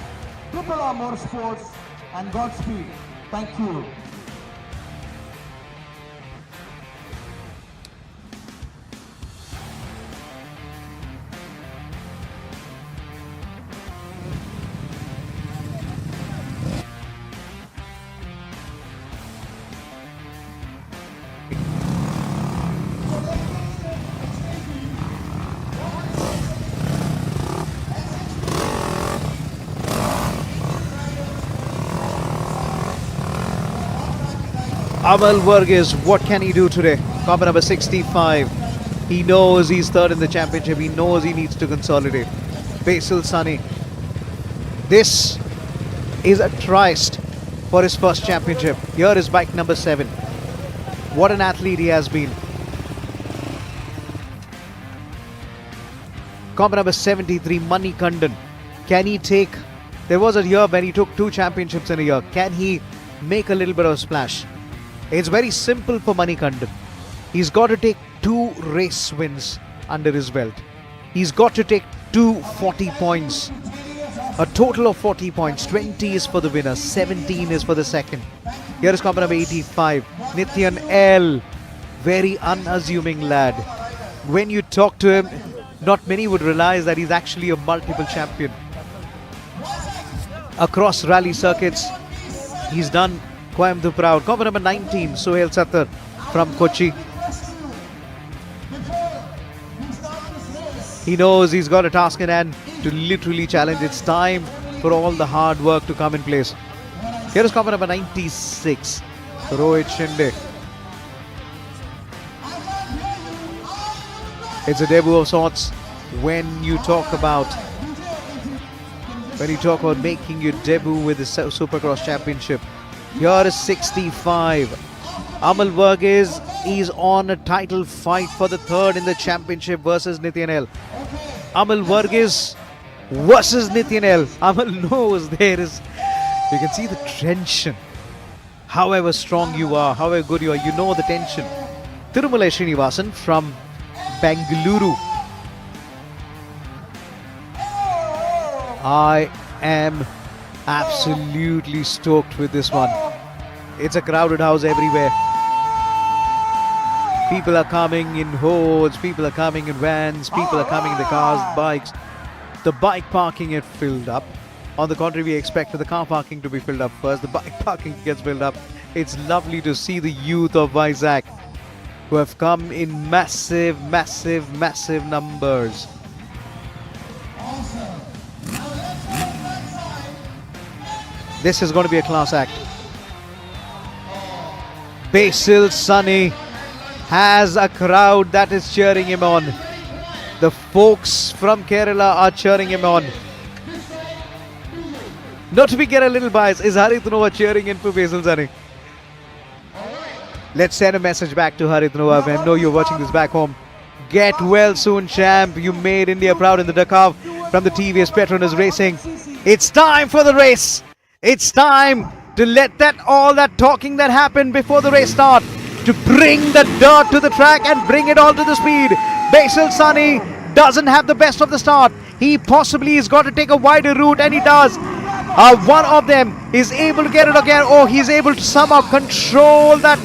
Triple R Motorsports, and Godspeed. Thank you. Amal Varghese, what can he do today? Copper number 65. He knows he's third in the championship. He knows he needs to consolidate. Basil Sunny. This is a tryst for his first championship. Here is bike number 7. What an athlete he has been. Copper number 73, Manikandan. Can he take... There was a year when he took 2 championships in a year. Can he make a little bit of a splash? It's very simple for Manikandan. He's got to take 2 race wins under his belt. He's got to take 2 40 points. A total of 40 points. 20 is for the winner. 17 is for the second. Here is copper number 85. Nityan L. Very unassuming lad. When you talk to him, not many would realize that he's actually a multiple champion. Across rally circuits, he's done Coimbatore proud. Copper number 19, Sohail Sattar from Kochi. He knows he's got a task in hand to literally challenge. It's time for all the hard work to come in place. Here is copper number 96, Rohit Shinde. It's a debut of sorts when you talk about making your debut with the Supercross Championship. Here is 65. Amal Varghese is on a title fight for the third in the championship versus Nityan L. Amal Varghese versus Nityan L. Amal knows there is... You can see the tension. However strong you are, however good you are, you know the tension. Tirumala Srinivasan from Bengaluru. I am absolutely stoked with this one. It's a crowded house everywhere. People are coming in hordes, people are coming in vans, people are coming in the cars, bikes. The bike parking is filled up. On the contrary, we expected the car parking to be filled up first. The bike parking gets filled up. It's lovely to see the youth of Vizag who have come in massive, massive, massive numbers. This is going to be a class act. Basil Sunny has a crowd that is cheering him on. The folks from Kerala are cheering him on. Not to be get a little biased, is Harit Nova cheering in for Basil Sunny? Let's send a message back to Harit Nova. I know you're watching this back home. Get well soon, champ. You made India proud in the Dakar from the TVS Petronas Racing. It's time for the race. It's time to let all that talking that happened before the race start, to bring the dirt to the track and bring it all to the speed. Basil Sunny doesn't have the best of the start. He possibly has got to take a wider route, and he does. One of them is able to get it again. Oh, he's able to somehow control that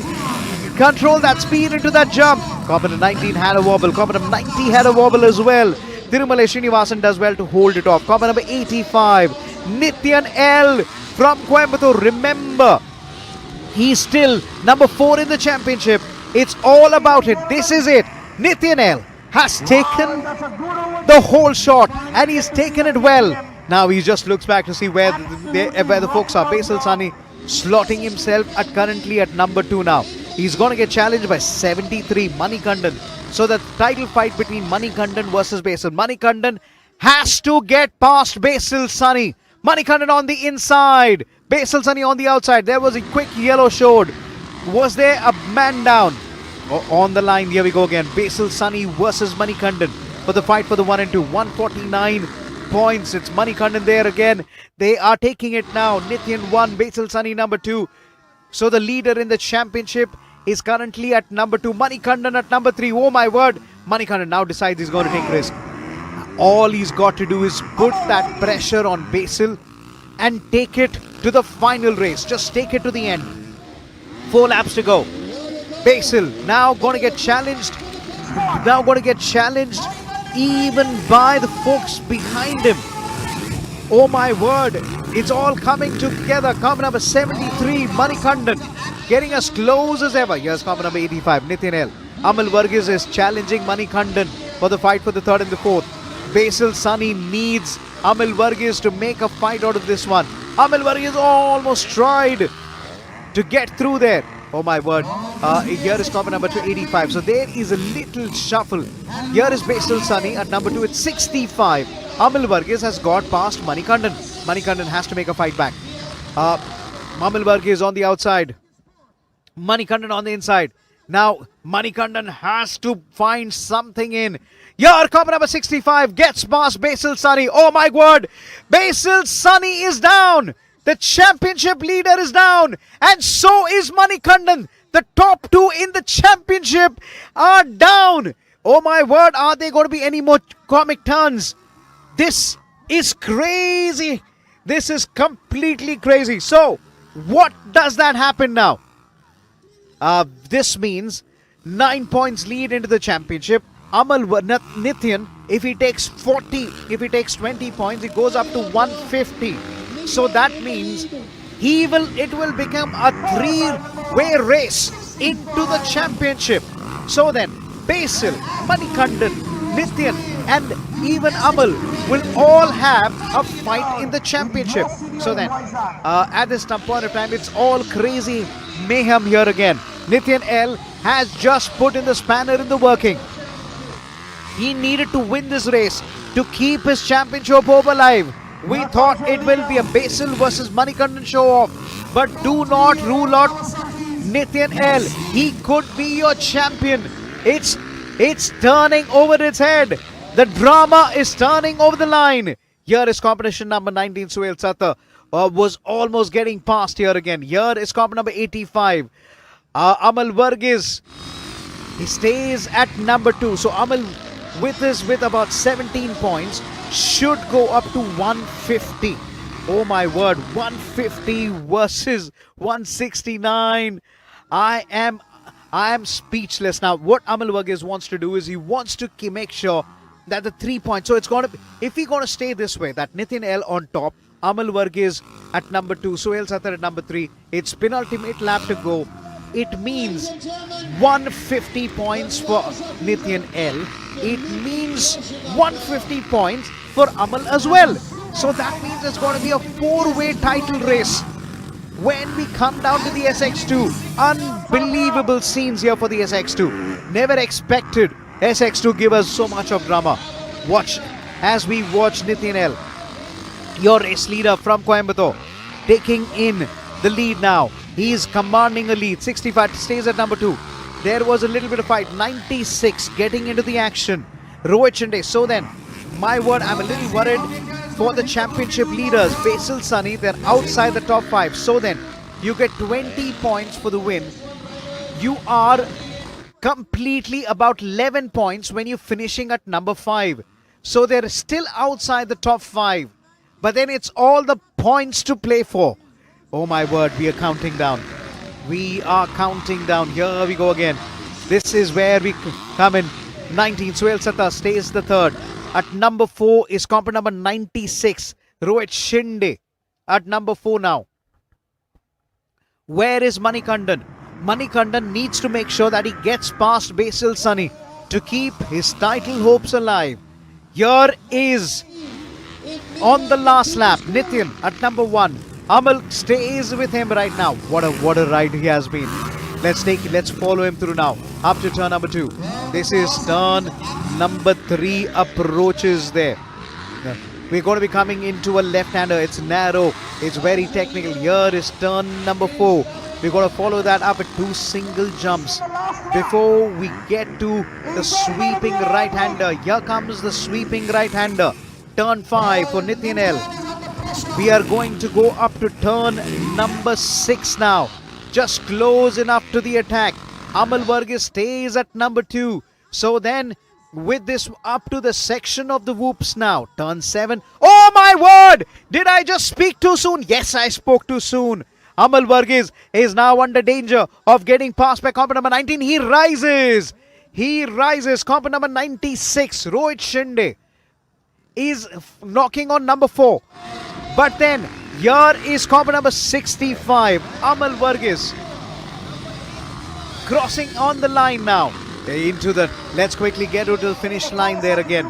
speed into that jump. Copper 19 had a wobble. Copper 90 had a wobble as well. Tirumala Srinivasan does well to hold it off. Copper number 85, Nityan L from Coimbatore. Remember, he's still number 4 in the championship. It's all about it. This is it. Nityan L has taken the whole shot, and he's taken it well. Now he just looks back to see where the folks are. Basil Sani slotting himself currently at number 2 now. He's going to get challenged by 73 Manikandan. So the title fight between Manikandan versus Basil. Manikandan has to get past Basil Sani. Manikandan on the inside, Basil Sani on the outside. There was a quick yellow showed. Was there a man down? On the line, here we go again. Basil Sani versus Manikandan for the fight for the 1 and 2. 149 points. It's Manikandan there again. They are taking it now. Nityan 1, Basil Sani number 2. So the leader in the championship is currently at number 2. Manikandan at number 3. Oh my word. Manikandan now decides he's going to take risk. All he's got to do is put that pressure on Basil and take it to the final race. Just take it to the end. 4 laps to go. Basil now going to get challenged. Now going to get challenged even by the folks behind him. Oh my word. It's all coming together. Comment number 73, Manikandan, getting as close as ever. Here's comment number 85, Nityan L. Amal Varghese is challenging Manikandan for the fight for the 3rd and the 4th. Basil Sani needs Amal Varghese to make a fight out of this one. Amal Varghese almost tried to get through there. Oh my word. Here is comment number 285. So there is a little shuffle. Here is Basil Sani at number 2 at 65. Amal Varghese has got past Manikandan. Manikandan has to make a fight back. Amal Varghese on the outside. Manikandan on the inside. Now Manikandan has to find something in. Here, comment number 65 gets past Basil Sani. Oh my word. Basil Sani is down. The championship leader is down, and so is Manikandan. The top 2 in the championship are down. Oh my word, are there going to be any more comic turns? This is crazy. This is completely crazy. So, what does that happen now? This means 9 points lead into the championship. Nityan, if he takes 20 points, it goes up to 150. So that means it will become a 3-way race into the championship. So then, Basil, Manikandan, Nityan and even Amal will all have a fight in the championship. So then, at this point of time, it's all crazy mayhem here again. Nityan L has just put in the spanner in the working. He needed to win this race to keep his championship hope alive. We thought it will be a Basil versus Manikandan show off, but do not rule out Nityan L. He could be your champion. It's turning over its head. The drama is turning over the line. Here is competition number 19, Suhail Sattar was almost getting past here again. Here is comp number 85. Amal Varghese, he stays at number 2. So Amal with about 17 points should go up to 150. Oh my word, 150 versus 169. I am speechless. Now what Amal Varghese wants to do is he wants to make sure that the 3 points, so it's going to, if we're going to stay this way, that Nityan L on top, Amal Varghese at number 2, Suhail Sattar at number 3, it's penultimate lap to go. It means 150 points for Nityan L. It means 150 points for Amal as well. So that means it's going to be a 4-way title race when we come down to the SX2. Unbelievable scenes here for the SX2. Never expected SX2 give us so much of drama. Watch as we watch Nityan L, your race leader from Coimbatore, taking in the lead now. He is commanding a lead. 65 stays at number 2. There was a little bit of fight. 96 getting into the action. Rohit Shinde. So then, my word, I'm a little worried for the championship leaders. Basil Sani, they're outside the top 5. So then, you get 20 points for the win. You are completely about 11 points when you're finishing at number 5. So they're still outside the top 5. But then it's all the points to play for. Oh my word, we are counting down. We are counting down. Here we go again. This is where we come in. 19, Suhail Sattar stays the 3rd. At number 4 is comp number 96, Rohit Shinde. At number 4 now. Where is Manikandan? Manikandan needs to make sure that he gets past Basil Sani to keep his title hopes alive. Here is on the last lap. Nityan at number 1. Amal stays with him right now. What a ride he has been. Let's follow him through now. Up to turn number 2. This is turn number 3 approaches there. We're going to be coming into a left-hander. It's narrow. It's very technical. Here is turn number 4. We're going to follow that up with 2 single jumps before we get to the sweeping right-hander. Here comes the sweeping right-hander. Turn 5 for Nityan L. We are going to go up to turn number 6 now. Just close enough to the attack. Amal Varghese stays at number 2. So then, with this up to the section of the whoops now. Turn 7. Oh my word! Did I just speak too soon? Yes, I spoke too soon. Amal Varghese is now under danger of getting passed by compound number 19. He rises. Compound number 96, Rohit Shinde, is knocking on number 4. But then, here is compound number 65, Amal Varghese, crossing on the line now. Let's quickly get to the finish line there again.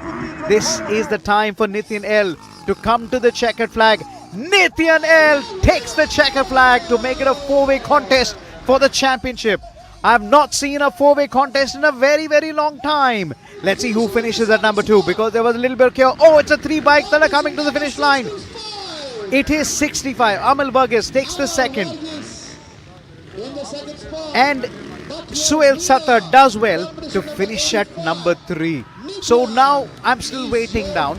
This is the time for Nityan L to come to the checkered flag. Nityan L takes the checker flag to make it a 4-way contest for the championship. I have not seen a 4-way contest in a very, very long time. Let's see who finishes at number 2, because there was a little bit of chaos. Oh, it's a 3 bikes that are coming to the finish line. It is 65. Amal Varghese takes the second. And Suhail Sattar does well to finish at number 3. So now I'm still waiting down.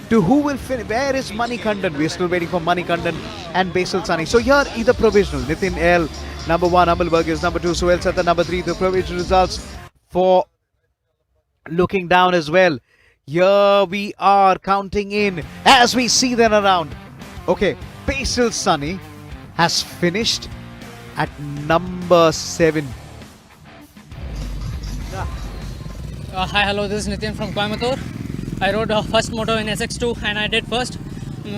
To who will finish. Where is Manikandan? We're still waiting for Manikandan and Basil Sani. So here is the provisional. Nityan L, number 1. Amal Varghese, number 2. Suhail Sattar, number 3. The provisional results for looking down as well. Here we are counting in as we see them around. Okay, Basil Sani has finished at number 7. Hi, hello, this is Nityan from Coimbatore. I rode first moto in SX2 and I did first.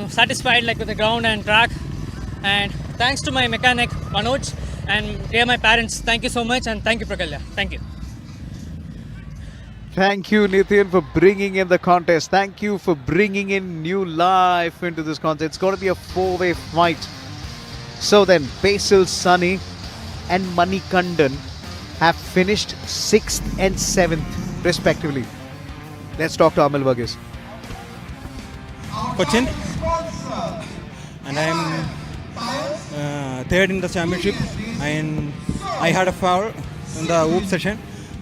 Satisfied with the ground and track. And thanks to my mechanic Manoj and dear my parents, thank you so much, and thank you Prakalya. Thank you. Thank you, Nityan, for bringing in the contest. Thank you for bringing in new life into this contest. It's going to be a 4-way fight. So then, Basil Sani and Manikandan have finished 6th and 7th respectively. Let's talk to Amal Varghese. Cochin, and I'm third in the championship, and I had a foul in the whoop session.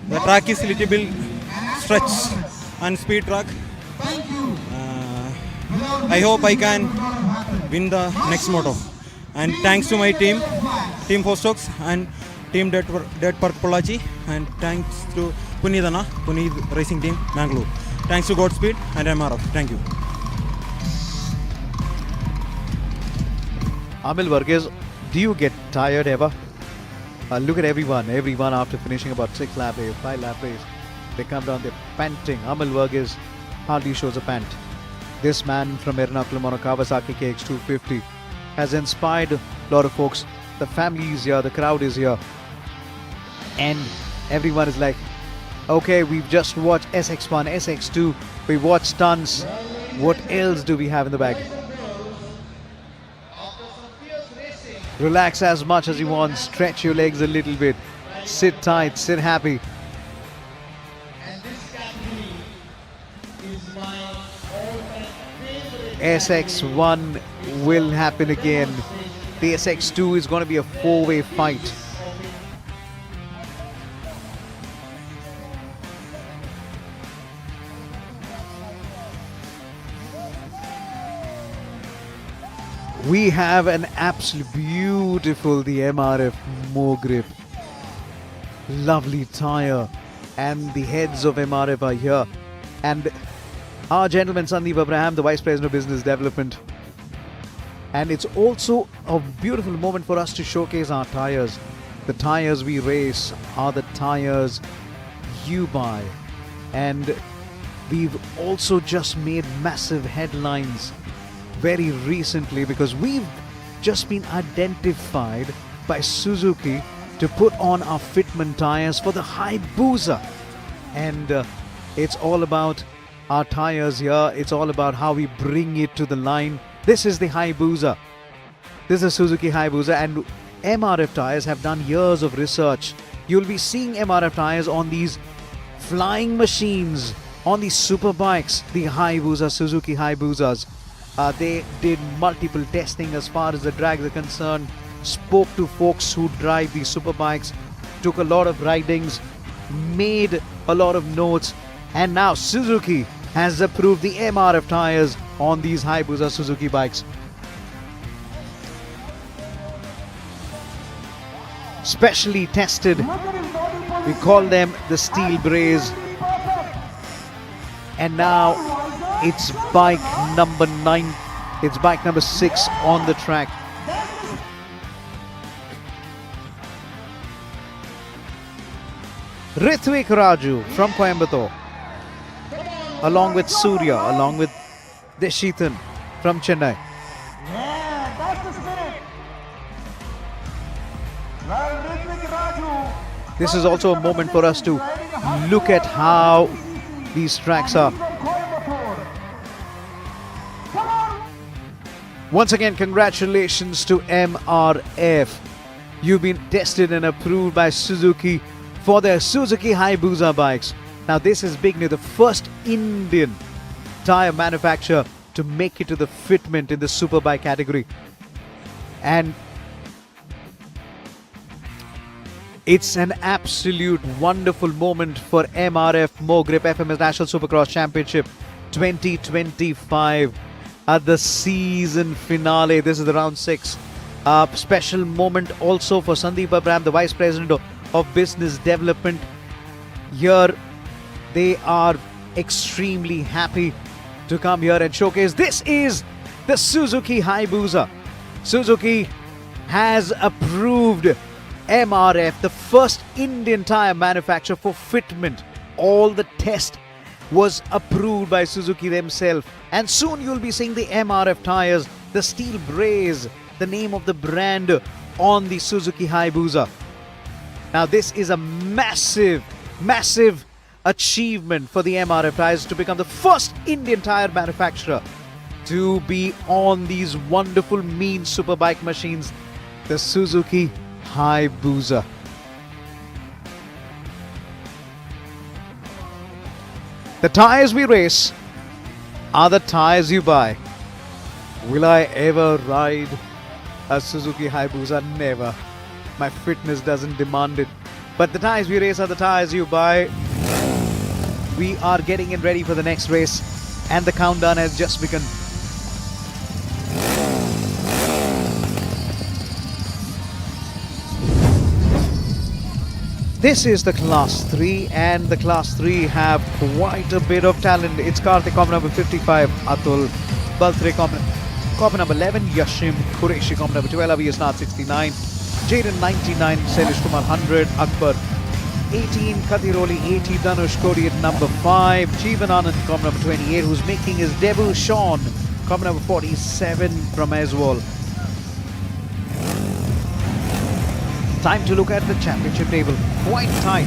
The track is a little bit stretch and speed track. I hope I can win the next moto. And thanks to my team Postocks and team Dead Park Polachi, and thanks to Puneeth Racing Team Mangalore. Thanks to Godspeed and MRF. Thank you. Amal Varghese, do you get tired ever? Look at everyone after finishing about 5 lap race. They come down, they're panting. Amal Varghese hardly shows a pant. This man from Ernakulam on a Kawasaki KX250 has inspired a lot of folks. The family is here, the crowd is here. And everyone is like, okay, we've just watched SX1, SX2, we watched stunts. What else do we have in the bag? Relax as much as you want, stretch your legs a little bit, sit tight, sit happy. SX1 will happen again. The SX2 is going to be a 4-way fight. We have an absolute beautiful, the MRF Mogrip. Lovely tyre. And the heads of MRF are here. And our gentleman Sandeep Abraham, the Vice President of Business Development. And it's also a beautiful moment for us to showcase our tyres. The tyres we race are the tyres you buy. And we've also just made massive headlines very recently because we've just been identified by Suzuki to put on our fitment tyres for the Hayabusa. And It's all about our tires here. It's all about how we bring it to the line. This is the Hayabusa. This is Suzuki Hayabusa, and MRF tires have done years of research. You'll be seeing MRF tires on these flying machines, on these super bikes, the Hayabusa, Suzuki Hayabusas. They did multiple testing as far as the drags are concerned, spoke to folks who drive these super bikes, took a lot of ridings, made a lot of notes, and now Suzuki has approved the MRF tires on these Hayabusa Suzuki bikes. Specially tested, we call them the steel braze, and now it's bike number 9, it's bike number 6 on the track. Ritvik Raju from Coimbatore, along with Surya, along with Deshitan from Chennai. Yeah, that's the spirit. Well, Ritvik Raju. This is also a moment for us to look at how these tracks are. Once again, congratulations to MRF. You've been tested and approved by Suzuki for their Suzuki Hayabusa bikes. Now this is big news, the first Indian tire manufacturer to make it to the fitment in the superbike category. And it's an absolute wonderful moment for MRF Mogrip FMS National Supercross Championship 2025 at the season finale. This is the round 6. Special moment also for Sandeep Abram, the Vice President of Business Development. Here they are extremely happy to come here and showcase. This is the Suzuki Hayabusa. Suzuki has approved MRF, the first Indian tire manufacturer, for fitment. All the test was approved by Suzuki themselves, and soon you'll be seeing the MRF tires, the steel braze, the name of the brand on the Suzuki Hayabusa. Now this is a massive achievement for the MRF tires to become the first Indian tire manufacturer to be on these wonderful mean superbike machines, the Suzuki Hayabusa. The tires we race are the tires you buy. Will I ever ride a Suzuki Hayabusa? Never. My fitness doesn't demand it. But the tires we race are the tires you buy. We are getting in ready for the next race, and the countdown has just begun. This is the Class 3, and the Class 3 have quite a bit of talent. It's Karthik, comp number 55, Atul, Baltre, comp number 11, Yashim, Qureshi, comp number 12, Avi Isnat 69, Jaden 99, Selish Kumar 100, Akbar 18, Kathiroli 80, Danush Kodi at number 5, Jeevan Anand, comp number 28, who's making his debut, Sean, comp number 47 from Aswal. Time to look at the championship table. Quite tight,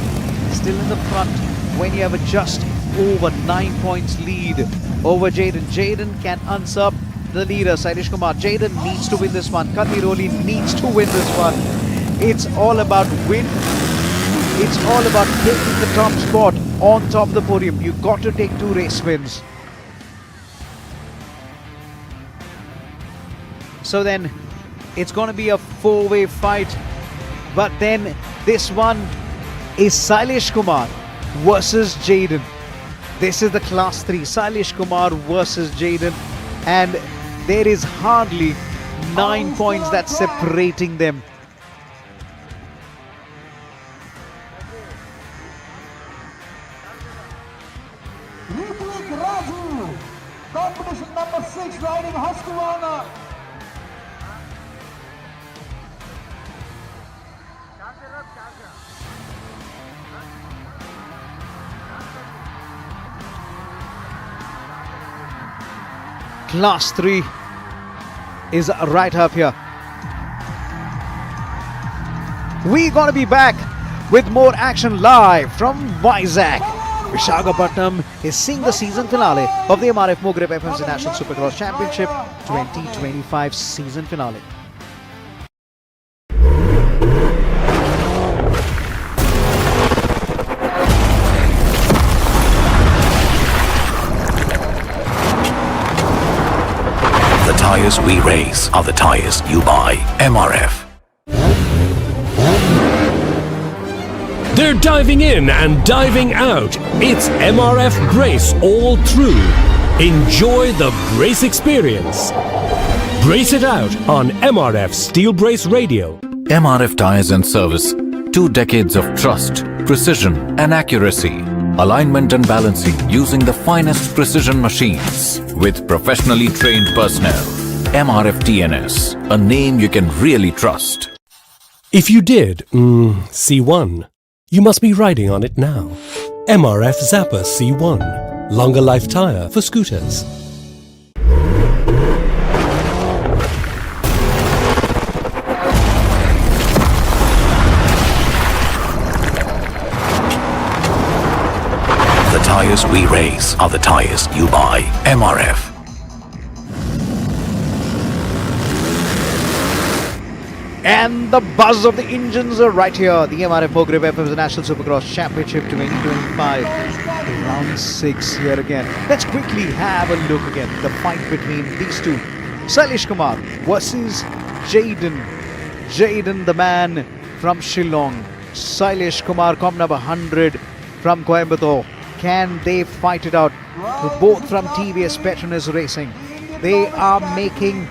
still in the front when you have a just over 9 points lead over Jaden. Jaden can usurp the leader, Sailesh Kumar. Jaden needs to win this one. Kathiroli needs to win this one. It's all about win. It's all about taking the top spot on top of the podium. You've got to take 2 race wins. So then it's going to be a 4-way fight. But then this one is Sailesh Kumar versus Jaden. This is the Class 3, Sailesh Kumar versus Jaden, and there is hardly 9 points that's separating them. Ritvik Raju, competition number 6, riding Husqvarna. Class 3 is right up here. We're gonna be back with more action live from Vizag. Visakhapatnam is seeing the season finale of the MRF Mogrip FMC National Supercross Championship 2025 season finale. The tires we race are the tires you buy. MRF. They're diving in and diving out. It's MRF Brace all through. Enjoy the brace experience. Brace it out on MRF Steel Brace Radio. MRF Tires and Service. 2 decades of trust, precision and accuracy. Alignment and balancing using the finest precision machines with professionally trained personnel. MRF TNS, a name you can really trust. If you did, C1, you must be riding on it now. MRF Zappa C1, longer life tire for scooters. The tires we race are the tires you buy. MRF. And the buzz of the engines are right here. The MRF Mogrip FM's National Supercross Championship 2025. Round 6 here again. Let's quickly have a look again. The fight between these two. Sailesh Kumar versus Jaden. Jaden, the man from Shillong. Sailesh Kumar, comp number 100 from Coimbatore. Can they fight it out? Both from TVS Petronas Racing. They are making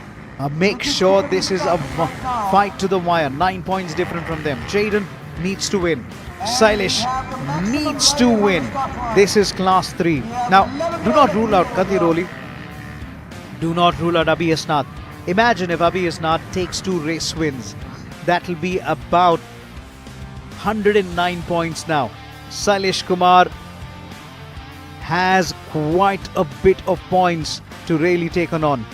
make sure this is a fight to the wire. 9 points different from them. Jaden needs to win. Sailesh needs to win. This is class 3. Now, do not rule out Katiroli. Do not rule out Abhi Asnath. Imagine if Abhi Asnath takes 2 race wins. That will be about 109 points now. Sailesh Kumar has quite a bit of points to really take on.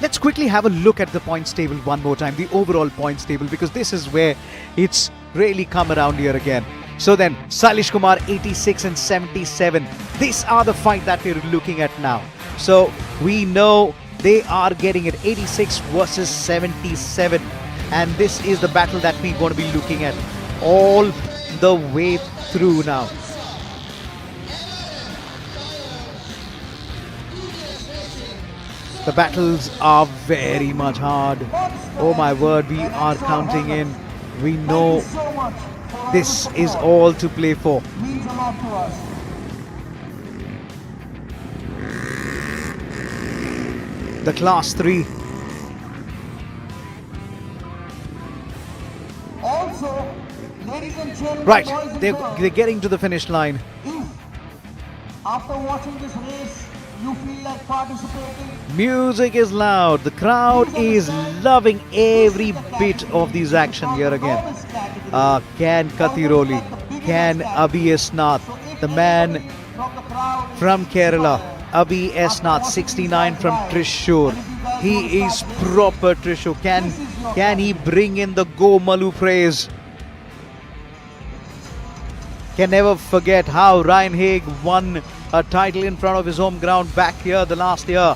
Let's quickly have a look at the points table one more time, the overall points table, because this is where it's really come around here again. So then, Sailesh Kumar 86 and 77. These are the fight that we're looking at now. So we know they are getting it 86 versus 77. And this is the battle that we're going to be looking at all the way through now. The battles are very much hard. Oh my word, we are counting in. We know this is all to play for. The class 3. Also, ladies and gentlemen, right, they're getting to the finish line. After watching this race, you feel like participating. Music is loud. The crowd is loving every bit of this action here again. Can Katiroli, can Abhi Asnath, the man from Kerala, Abhi Asnath, 69 from Trishur. He is proper Trishur. Can he bring in the Go Malu praise? Can never forget how Ryan Haig won a title in front of his home ground back here the last year.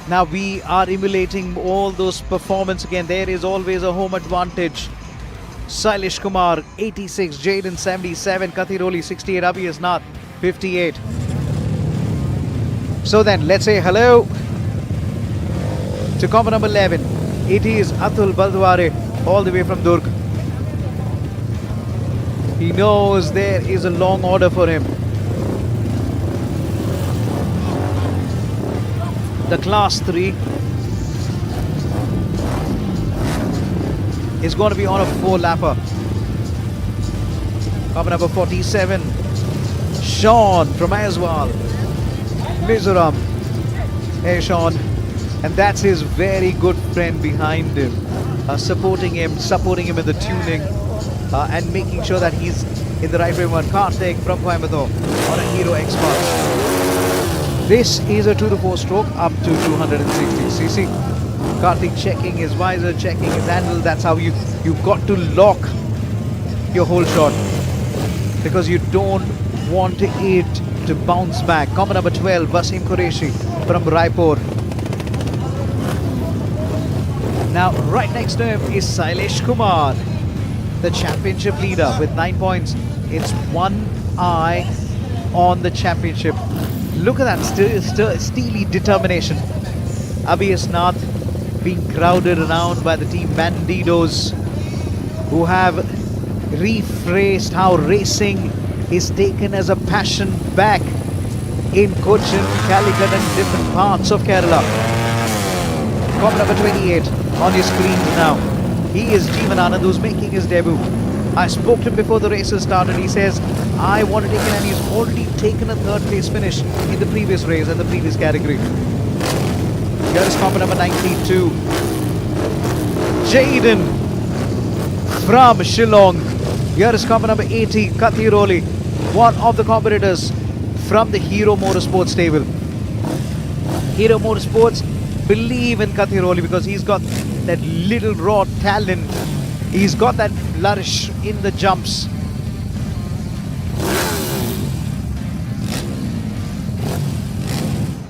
Now we are emulating all those performances again. There is always a home advantage. Sailesh Kumar 86, Jaden 77, Katiroli 68, Abhi Asnath 58. So then let's say hello to comp number 11. It is Atul Baldware all the way from Durg. He knows there is a long order for him. The class 3 is going to be on a 4-lapper. Coming number 47, Sean from Aswal, Mizoram. Hey Sean, and that's his very good friend behind him, supporting him in the tuning and making sure that he's in the right frame. Karthik from Coimbatore on a Hero X-Pass. This is a 2 to 4 stroke up to 260cc. Karthik checking his visor, checking his handle. That's how you've got to lock your whole shot, because you don't want it to bounce back. Comma number 12, Wasim Qureshi from Raipur. Now, right next to him is Sailesh Kumar, the championship leader with 9 points. It's one eye on the championship. Look at that steely determination. Abhiyas Nath being crowded around by the team Bandidos, who have rephrased how racing is taken as a passion back in Cochin, Calicut and different parts of Kerala. Cop number 28 on your screens now. He is Jeevan Anand, who's making his debut. I spoke to him before the races started. He says, I want to take it, and he's already taken a third place finish in the previous race and the previous category. Here is comp number 92. Jaden from Shillong. Here is comp number 80, Kathiroli, one of the competitors from the Hero Motorsports stable. Hero Motorsports believe in Kathiroli because he's got that little raw talent. He's got that flourish in the jumps.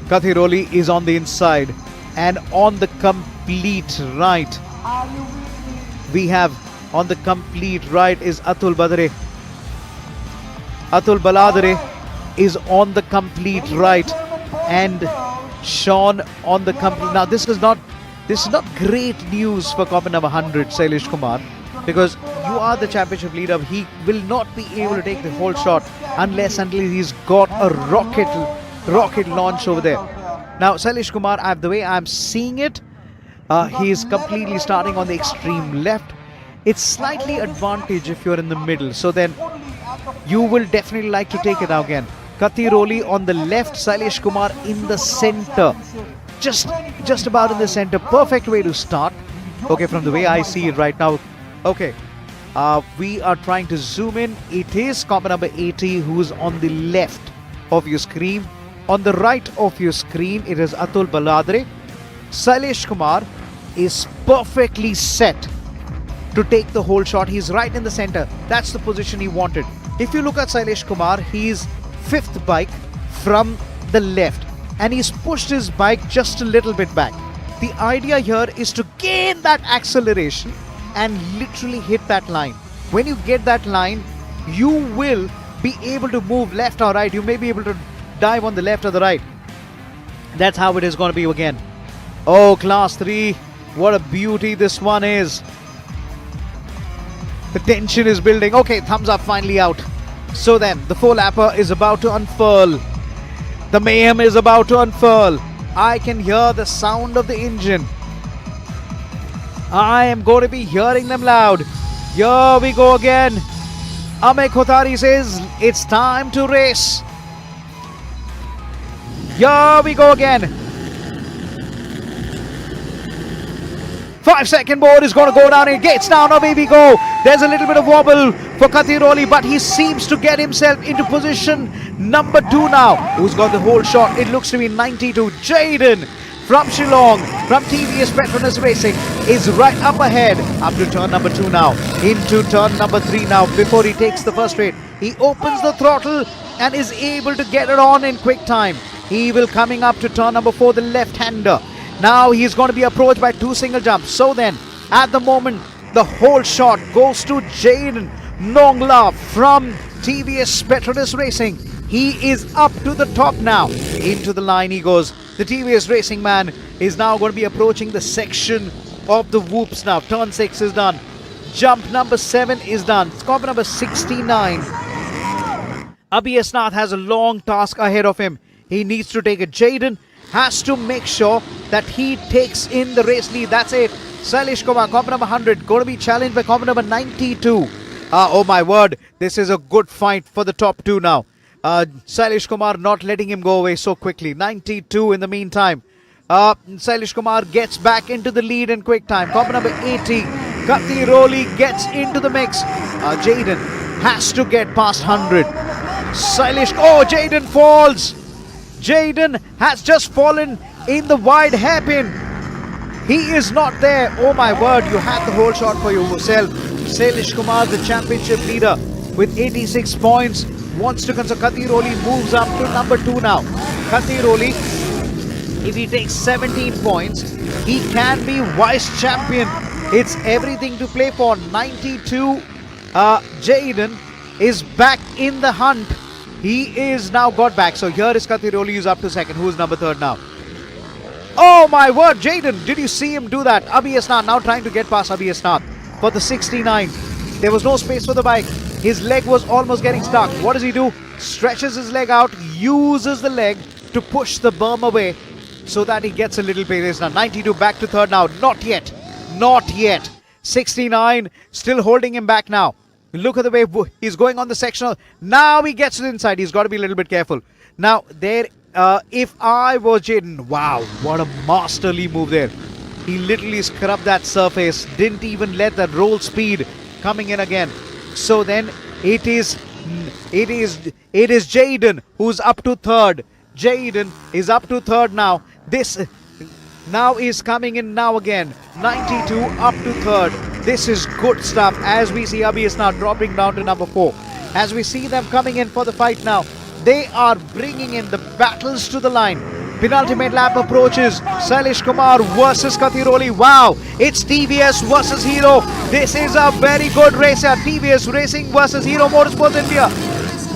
Kathiroli is on the inside, and on the complete right, we have on the complete right is Atul Badare. Atul Baladare is on the complete right, and Sean on the complete. Now this is not great news for copper number 100, Sailesh Kumar, because you are the championship leader. He will not be able to take the whole shot until he's got a rocket launch over there. Now Sailesh Kumar, the way I'm seeing it, he is completely starting on the extreme left. It's slightly advantage if you're in the middle, so then you will definitely like to take it now again. Kathiroli on the left, Sailesh Kumar in the center. Just about in the center. Perfect way to start. Okay, from the way I see it right now. Okay, we are trying to zoom in. It is comp number 80 who's on the left of your screen. On the right of your screen, it is Atul Baladre. Sailesh Kumar is perfectly set to take the whole shot. He's right in the center. That's the position he wanted. If you look at Sailesh Kumar, he's fifth bike from the left, and he's pushed his bike just a little bit back. The idea here is to gain that acceleration and literally hit that line. When you get that line, you will be able to move left or right. You may be able to dive on the left or the right. That's how it is going to be again. Oh, class 3, what a beauty this one is. The tension is building. Okay, thumbs up finally out. So then, the 4-lapper is about to unfurl. The mayhem is about to unfurl. I can hear the sound of the engine. I am going to be hearing them loud. Here we go again. Amey Kothari says, it's time to race. Here we go again. 5-second board is going to go down. It gets down. Away we go. There's a little bit of wobble for Kathiroli, but he seems to get himself into position number 2 now. Who's got the whole shot? It looks to be 92. Jaden from Shillong, from TVS Petronas Racing, is right up ahead. Up to turn number 2 now. Into turn number 3 now. Before he takes the first straight, he opens the throttle and is able to get it on in quick time. He will coming up to turn number 4, the left-hander. Now he's going to be approached by 2 single jumps. So then, at the moment, the whole shot goes to Jaden Nongla from TVS Petronas Racing. He is up to the top now. Into the line he goes. The TVS Racing man is now going to be approaching the section of the whoops now. Turn 6 is done. Jump number 7 is done. Comp number 69. Abhiyas Nath has a long task ahead of him. He needs to take it. Jaden has to make sure that he takes in the race lead. That's it. Sailesh Kumar, comp number 100, going to be challenged by comp number 92. Oh my word, this is a good fight for the top 2 now. Sailesh Kumar not letting him go away so quickly. 92 in the meantime. Sailesh Kumar gets back into the lead in quick time. Comp number 80, Kathiroli gets into the mix. Jaden has to get past 100. Jaden falls. Jaden has just fallen in the wide hairpin. He is not there. Oh my word, you had the whole shot for yourself. Salish Kumar, the championship leader, with 86 points, wants to concede. Katiroli moves up to number 2 now. Katiroli, if he takes 17 points, he can be vice champion. It's everything to play for. 92. Jaden is back in the hunt. He is now got back. So here is Katiroli, who's up to second. Who's number 3rd now? Oh my word, Jaden, did you see him do that? Abhi Asnath now trying to get past Abhi Asnath for the 69. There was no space for the bike. His leg was almost getting stuck. What does he do? Stretches his leg out, uses the leg to push the berm away so that he gets a little pace. Now 92 back to 3rd now. Not yet. Not yet. 69 still holding him back now. Look at the way he's going on the sectional. Now he gets to the inside. He's got to be a little bit careful. Now there, if I was Jaden, wow, what a masterly move there. He literally scrubbed that surface. Didn't even let that roll speed coming in again. So then it is Jaden who's up to 3rd. Jaden is up to 3rd now. This now is coming in now again. 92 up to 3rd. This is good stuff as we see Abhi is now dropping down to number 4. As we see them coming in for the fight now, they are bringing in the battles to the line. Penultimate lap approaches. Salish Kumar versus Katiroli. Wow, it's TVS versus Hero. This is a very good race here. TVS Racing versus Hero Motorsports India.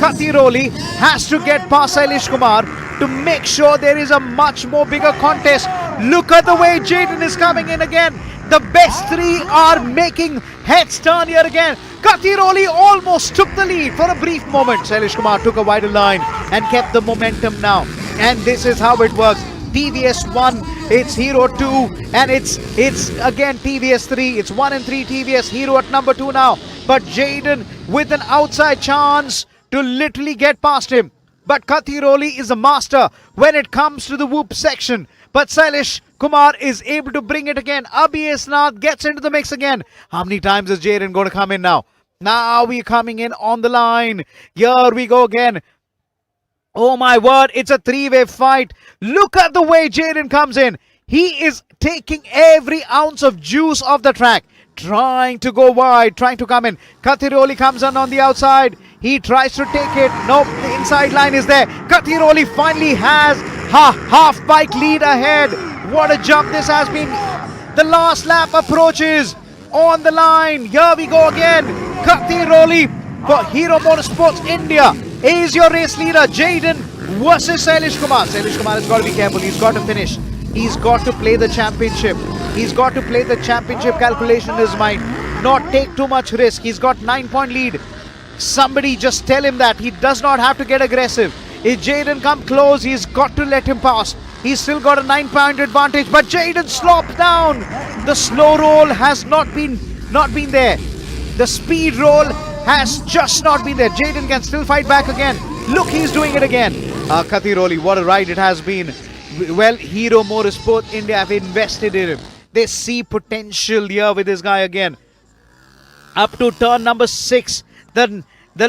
Katiroli has to get past Salish Kumar to make sure there is a much more bigger contest. Look at the way Jaden is coming in again. The best 3 are making heads turn here again. Katiroli almost took the lead for a brief moment. Salish Kumar took a wider line and kept the momentum now. And this is how it works. TVS 1, it's Hero 2, and it's again TVS 3. It's 1 and 3 TVS, Hero at number 2 now. But Jaden with an outside chance to literally get past him. But Katiroli is a master when it comes to the whoop section. But Salish Kumar is able to bring it again. Abhi Asnath gets into the mix again. How many times is Jaden going to come in now? Now we're coming in on the line. Here we go again. Oh my word, it's a 3-way fight. Look at the way Jaden comes in. He is taking every ounce of juice off the track. Trying to go wide, trying to come in. Katiroli comes on the outside. He tries to take it. Nope, the inside line is there. Katiroli finally has half bike lead ahead. What a jump this has been. The last lap approaches on the line. Here we go again. Katiroli for Hero Motorsports India is your race leader. Jaden versus Salish Kumar. Salish Kumar has got to be careful. He's got to finish. He's got to play the championship. He's got to play the championship calculation in his mind. Not take too much risk. He's got 9-point lead. Somebody just tell him that. He does not have to get aggressive. If Jaden come close, he's got to let him pass. He's still got a 9-point advantage. But Jaden slops down. The slow roll has not been there. The speed roll has just not been there. Jaden can still fight back again. Look, he's doing it again. Katiroli, what a ride it has been. Well, Hero Motorsport India have invested in him. They see potential here with this guy again. Up to turn number 6. Then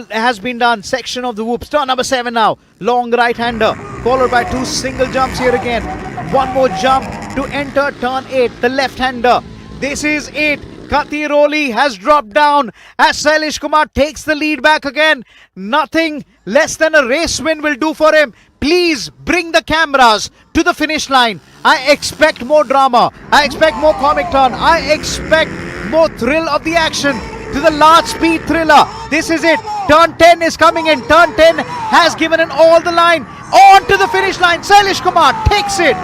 has been done. Section of the whoops. Turn number 7 now. Long right-hander. Followed by 2 single jumps here again. One more jump to enter turn 8. The left-hander. This is it. Katiroli has dropped down as Salish Kumar takes the lead back again. Nothing less than a race win will do for him. Please bring the cameras to the finish line. I expect more drama. I expect more comic turn. I expect more thrill of the action to the large speed thriller. This is it. Turn 10 is coming in. Turn 10 has given in all the line. On to the finish line. Salish Kumar takes it.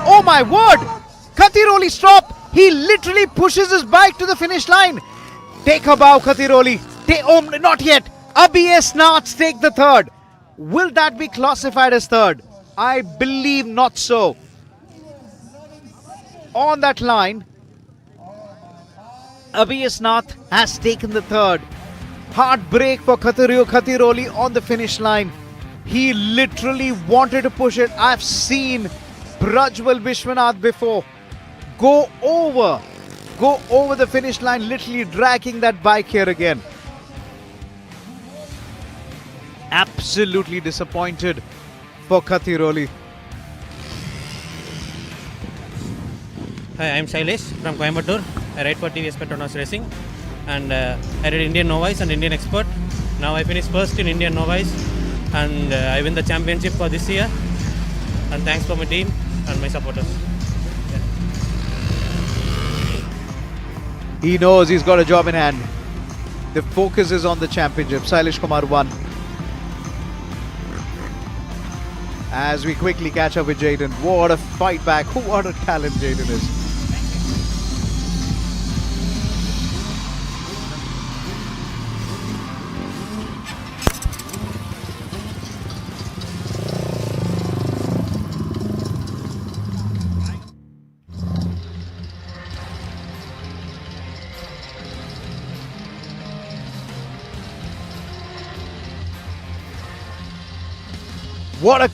Oh my word. Katiroli stop. He literally pushes his bike to the finish line. Take a bow, Katiroli. Not yet. Abhi Asnath take the 3rd. Will that be classified as 3rd? I believe not so. On that line, Abhi Asnath has taken the 3rd. Heartbreak for Katiroli on the finish line. He literally wanted to push it. I've seen Prajwal Vishwanath before go over the finish line, literally dragging that bike here again. Absolutely disappointed for Katiroli. Hi, I'm Shailesh from Coimbatore. I ride for TVS Petronas Racing, and I ride Indian Novice and Indian Expert. Now I finished first in Indian Novice, and I win the championship for this year. And thanks for my team and my supporters. He knows he's got a job in hand. The focus is on the championship. Sailesh Kumar won. As we quickly catch up with Jayden. What a fight back. What a talent Jayden is. What a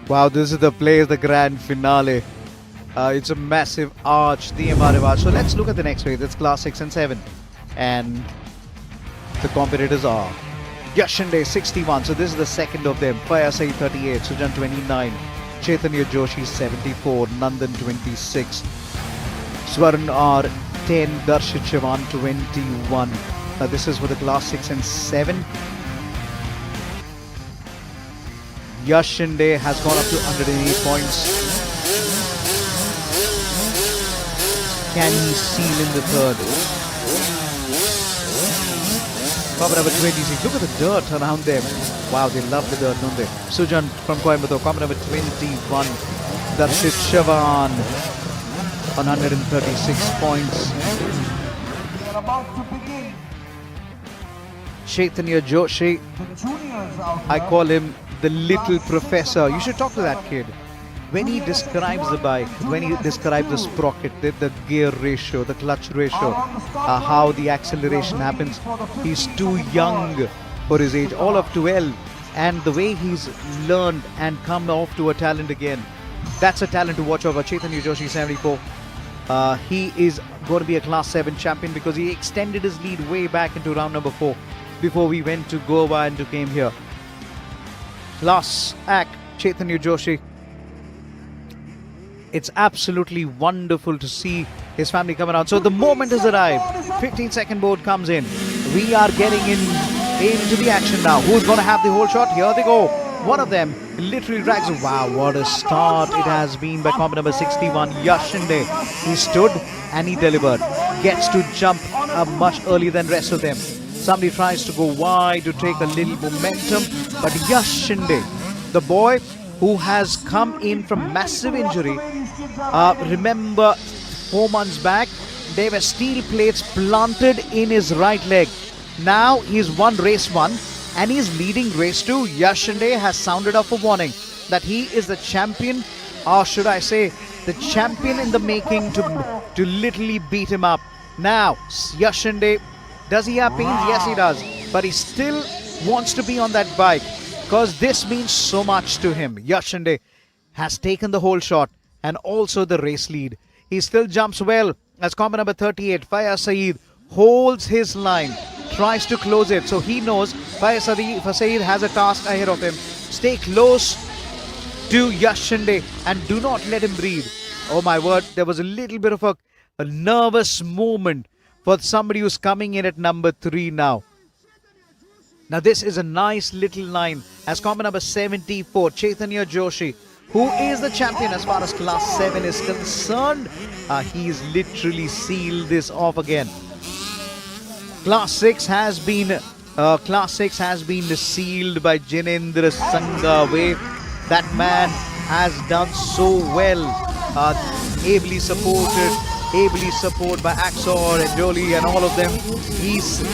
wow, this is the place, the grand finale. It's a massive arch, the MRF arch. So let's look at the next race. It's class 6 and 7. And the competitors are Yashinde 61. So this is the second of them. Faya Saeed 38. Sujan 29. Chaitanya Joshi 74. Nandan 26. Swarn R 10. Darshit Chavan 21. Now this is for the class 6 and 7. Yashinde has gone up to 108 points. Can he seal in the third? Cover number 26. Look at the dirt around them. Wow, they love the dirt, don't they? Sujan from Coimbatore. Cover number 21. Darshit Chavan. 136 points. We are about to begin. Chaitanya Joshi. I call him the little professor. You should talk to that kid. When he describes the bike, when he describes the sprocket, the gear ratio, the clutch ratio, how the acceleration happens, he's too young for his age, all of 12. And the way he's learned and come off to a talent again, that's a talent to watch over. Chaitanya Joshi, 74. He is going to be a class 7 champion because he extended his lead way back into round number 4 before we went to Goa and came here. Class act, Chaitanya Joshi. It's absolutely wonderful to see his family come around. So the moment has arrived. 15-second board comes in. We are getting into the action now. Who's going to have the whole shot? Here they go. One of them literally drags. Wow, what a start it has been by comp number 61, Yashinde. He stood and he delivered. Gets to jump much earlier than rest of them. Somebody tries to go wide to take a little momentum. But Yashinde, the boy who has come in from massive injury. Remember 4 months back, there were steel plates planted in his right leg. Now he's won race 1 and he's leading race 2. Yashinde has sounded off a warning that he is the champion, or should I say, the champion in the making to literally beat him up. Now, Yashinde, does he have pains? Yes, he does. But he still wants to be on that bike, because this means so much to him. Yashinde has taken the whole shot and also the race lead. He still jumps well as combat number 38, Faya Saeed, holds his line, tries to close it. So he knows Faya Saeed has a task ahead of him. Stay close to Yashinde and do not let him breathe. Oh my word, there was a little bit of a nervous moment for somebody who's coming in at number 3 now. Now this is a nice little line as combat number 74, Chaitanya Joshi, who is the champion as far as class 7 is concerned. He's literally sealed this off again. Class 6 has been sealed by Jinendra Sangave. That man has done so well, ably supported by Axor and Jolie and all of them.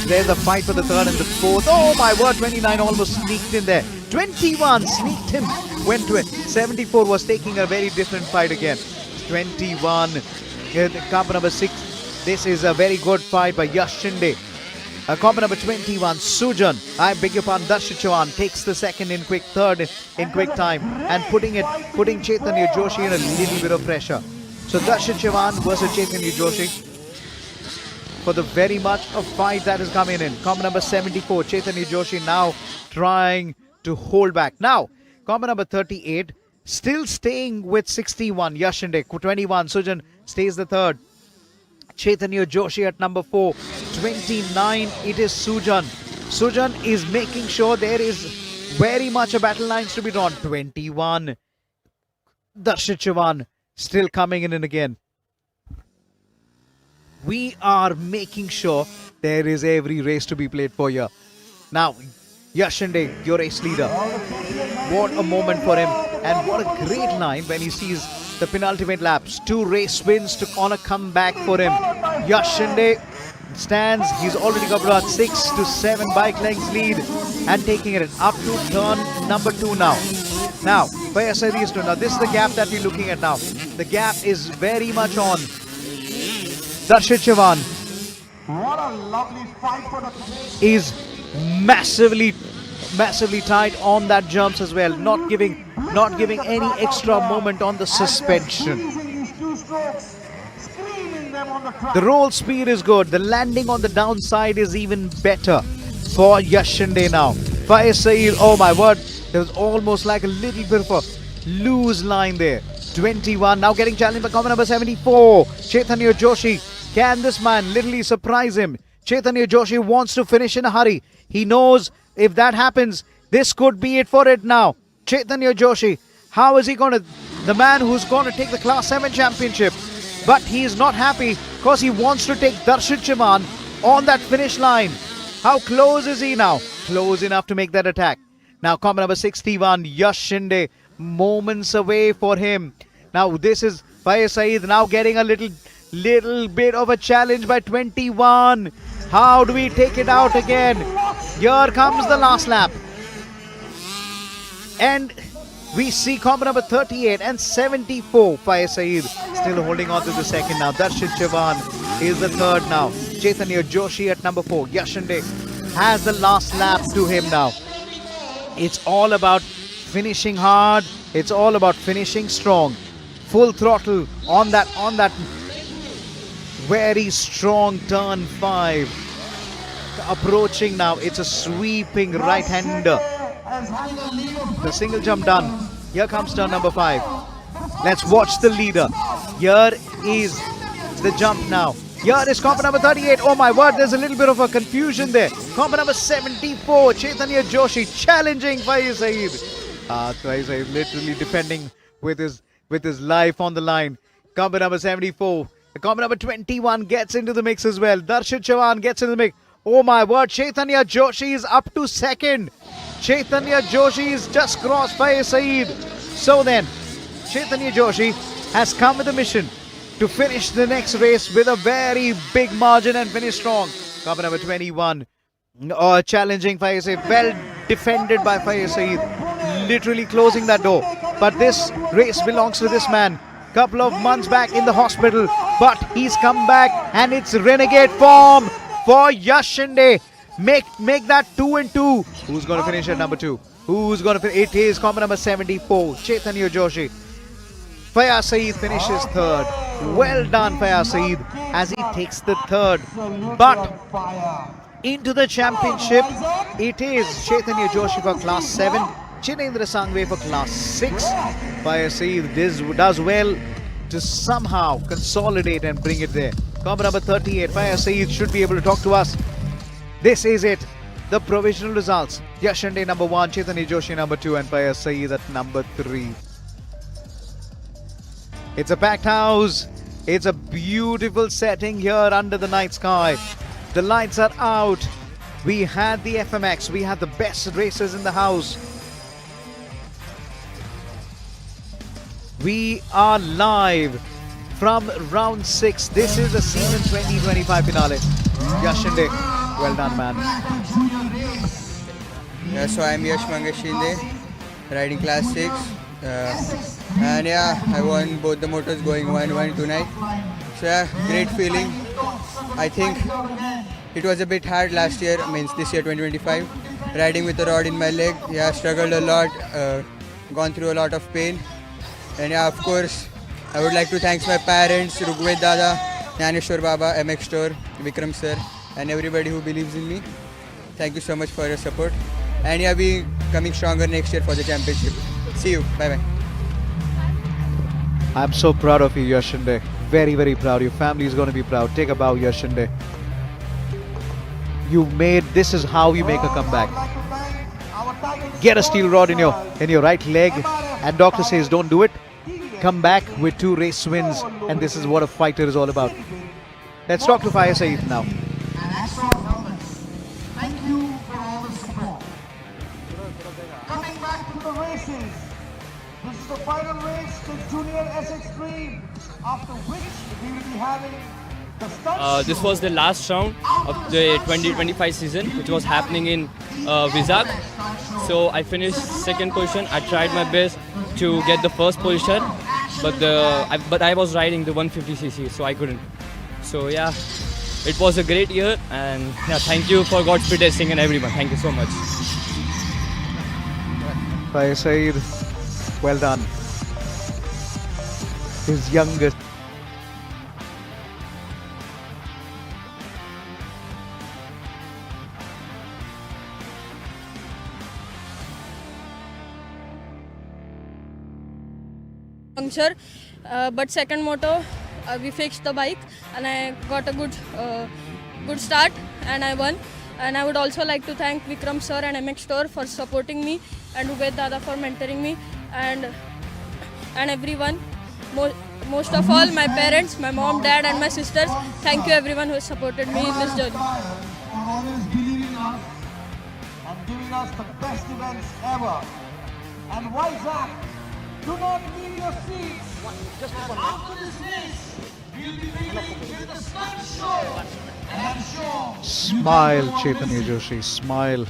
There's a fight for the third and the fourth. Oh my word, 29 almost sneaked in there. 21 sneaked him, went to it. 74 was taking a very different fight again. 21, comp number 6, This is a very good fight by Yash Shinde. Combo number 21, Sujan, I beg your pardon, Darshit Chavan takes the second in quick, third in quick time, and putting Chaitanya Joshi in a little bit of pressure. So Darshit Chavan versus Chaitanya Joshi for the very much of fight that is coming in. Combo number 74, Chaitanya Joshi now trying to hold back. Now, combo number 38, still staying with 61, Yash Shinde, 21, Sujan stays the third. Chaitanya Joshi at number 4. 29, it is Sujan. Sujan is making sure there is very much a battle lines to be drawn. 21, Darshit Chavan still coming in and again. We are making sure there is every race to be played for here. Now, Yash Shinde, your race leader. What a moment for him, and what a great line when he sees the penultimate laps. 2 race wins on a comeback for him. Yash Shinde stands, he's already got about 6 to 7 bike lengths lead and taking it up to turn number 2 now. Now, now this is the gap that we're looking at now. The gap is very much on Darshit Chavan. What a lovely fight for the Is massively tight on that jumps as well, not giving any extra moment on the suspension. The roll speed is good, the landing on the downside is even better for Yash Shinde now. Faiz Saeed, oh my word, there was almost like a little bit of a loose line there. 21, now getting challenged by combo number 74, Chaitanya Joshi. Can this man literally surprise him? Chaitanya Joshi wants to finish in a hurry. He knows if that happens, this could be it for it now. Chaitanya Joshi, how is he going to, the man who's going to take the Class 7 championship, but he is not happy because he wants to take Darshit Chavan on that finish line. How close is he now? Close enough to make that attack. Now combo number 61, Yash Shinde, moments away for him. Now this is Faiz Saeed now getting a little bit of a challenge by 21. How do we take it out again? Here comes the last lap. And we see combo number 38 and 74, Faiz Saeed still holding on to the second now. Darshit Chavan is the third now. Chaitanya Joshi at number 4. Yash Shinde has the last lap to him now. It's all about finishing hard. It's all about finishing strong. Full throttle on that very strong turn 5. Approaching now, it's a sweeping right-hander. The single jump done. Here comes turn number 5. Let's watch the leader. Here is the jump now. Here is combo number 38. Oh my word, there's a little bit of a confusion there. Combo number 74, Chaitanya Joshi challenging Faiz Saeed. Faiz Saeed literally defending with his life on the line. Combo number 74. Combo number 21 gets into the mix as well. Darshit Chavan gets into the mix. Oh my word, Chaitanya Joshi is up to second. Chaitanya Joshi is just crossed Faiz Saeed. So then, Chaitanya Joshi has come with a mission to finish the next race with a very big margin and finish strong. Combo number 21, challenging Faiz Saeed. Well defended by Faiz Saeed. Literally closing that door. But this race belongs to this man. Couple of months back in the hospital, but he's come back and it's renegade form for Yash Shinde. Make that 2 and 2. Who's going to finish at number 2? Who's going to finish? It is combo number 74, Chaitanya Joshi. Faiz Saeed finishes third. Well done, Faiz Saeed, as he takes the third. But into the championship, it is Chaitanya Joshi for Class 7. Chinendra Sangve for Class 6. Faiz Saeed does well to somehow consolidate and bring it there. Combo number 38, Faiz Saeed should be able to talk to us. This is it. The provisional results. Yash Shinde number 1, Chaitanya Joshi number 2 and Faiz Saeed at number 3. It's a packed house. It's a beautiful setting here under the night sky. The lights are out. We had the FMX. We had the best racers in the house. We are live from round 6. This is the season 2025 finale. Yash Shinde, well done, man. Yeah, so I'm Yash Shinde, riding Class 6. And yeah, I won both the motors going 1-1 tonight. So yeah, great feeling. I think it was a bit hard last year, means this year 2025. Riding with a rod in my leg, yeah, struggled a lot, gone through a lot of pain. And yeah, of course, I would like to thank my parents, Rugved Dada, Jnaneshwar Baba, MX Store, Vikram Sir, and everybody who believes in me. Thank you so much for your support. And yeah, we coming stronger next year for the championship. See you. Bye bye. I'm so proud of you, Yashinde. Very, very proud. Your family is going to be proud. Take a bow, Yashinde. This is how you make a comeback. Get a steel rod in your right leg, and doctor says don't do it. Come back with 2 race wins, and this is what a fighter is all about. Let's talk to Faiz Saeed now. Thank you for all the support. Coming back to the races. This is the final race, the Junior SX3, after which we will be having the stunt This was the last round of the 2025 season, which was happening in Vizag. So I finished second position. I tried my best to get the first position, but I was riding the 150cc, so I couldn't. So yeah, it was a great year, and yeah, thank you for Godspeed Racing and everyone. Thank you so much. Faiz Saeed, well done. His youngest. Puncture, but second moto we fixed the bike and I got a good start and I won. And I would also like to thank Vikram sir and MX Store for supporting me, and Rugved Dada for mentoring me, and everyone. Most of all, my parents, my mom, dad, and my sisters. Thank you everyone who has supported me in this journey. For always believing in us and giving us the best events ever. And Vizag, do not leave your seats. And after this race, we'll be beginning with the stunt show. And I'm sure. Smile, Chaitanya Joshi, smile.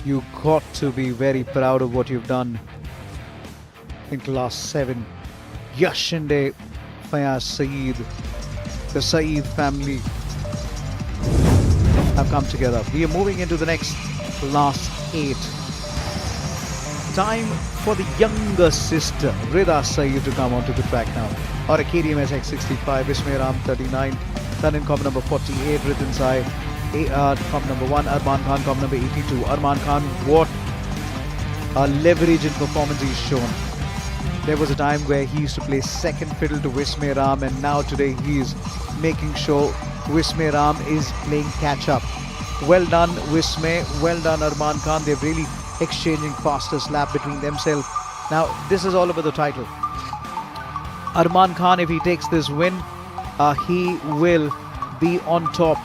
You got to be very proud of what you've done in Class 7. Yashinde, Faiz Saeed, the Saeed family have come together. We are moving into the next Class 8. Time for the younger sister, Rida Saeed, to come onto the track now. Or a KTM SX65, Vismay Ram 39, Tanin Comm number 48, Ritin Sai, Comm number 1, Arman Khan Comm number 82. Arman Khan, what a leverage in performance he's shown. There was a time where he used to play second fiddle to Vismay Ram, and now today he is making sure Vismay Ram is playing catch up. Well done Vismay, well done Arman Khan. They're really exchanging fastest lap between themselves. Now this is all about the title. Arman Khan, if he takes this win, he will be on top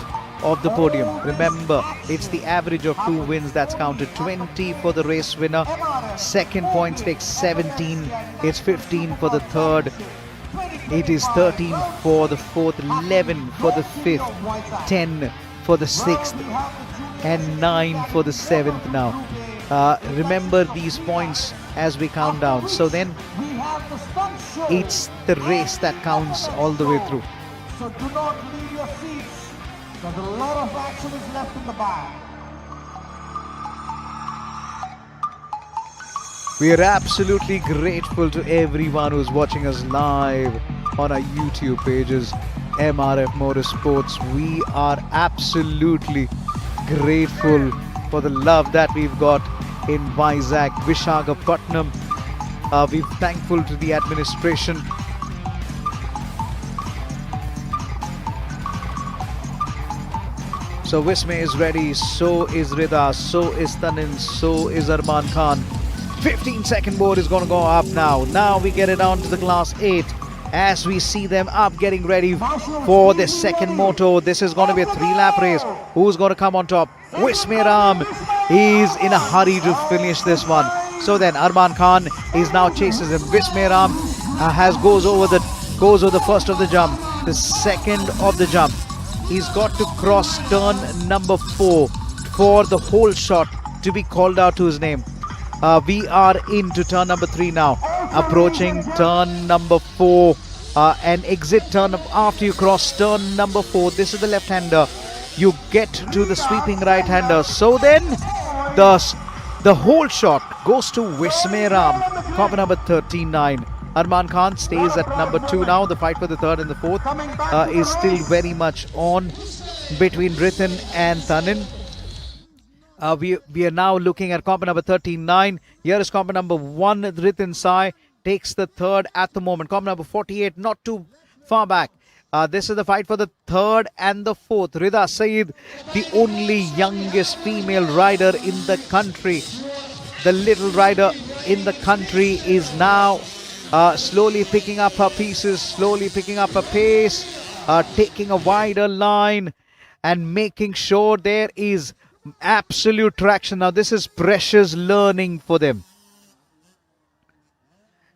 of the podium. Remember, it's the average of 2 wins that's counted. 20 for the race winner, second points takes 17, it's 15 for the third, it is 13 for the fourth, 11 for the fifth, 10 for the sixth, and 9 for the seventh now. Remember these points as we count down. So then it's the race that counts all the way through. So do not leave your seats. There's a lot of action is left in the bag. We are absolutely grateful to everyone who's watching us live on our YouTube pages, MRF Motorsports. We are absolutely grateful for the love that we've got in Vizag, Visakhapatnam. We're thankful to the administration. So Vismay is ready, so is Rida, so is Tanin, so is Arman Khan. 15-second board is going to go up now. Now we get it on to the Class 8 as we see them up getting ready for the second moto. This is going to be a 3-lap race. Who's going to come on top? Vismay Ram is in a hurry to finish this one. So then Arman Khan is now chases him. Vismay Ram goes over the first of the jump, the second of the jump. He's got to cross turn number 4 for the whole shot to be called out to his name. We are into turn number 3 now, approaching turn number 4 and exit turn after you cross turn number 4. This is the left-hander. You get to the sweeping right-hander. So then the whole shot goes to Vismeram, copper number 39. Arman Khan stays at number 2 now. The fight for the third and the fourth is still very much on between Ritin and Tanin. We are now looking at comp number 39. Here is comp number 1. Ritin Sai takes the third at the moment. Comp number 48, not too far back. This is the fight for the third and the fourth. Rida Saeed, the only youngest female rider in the country. The little rider in the country is now slowly picking up her pieces, slowly picking up her pace, taking a wider line and making sure there is absolute traction. Now this is precious learning for them.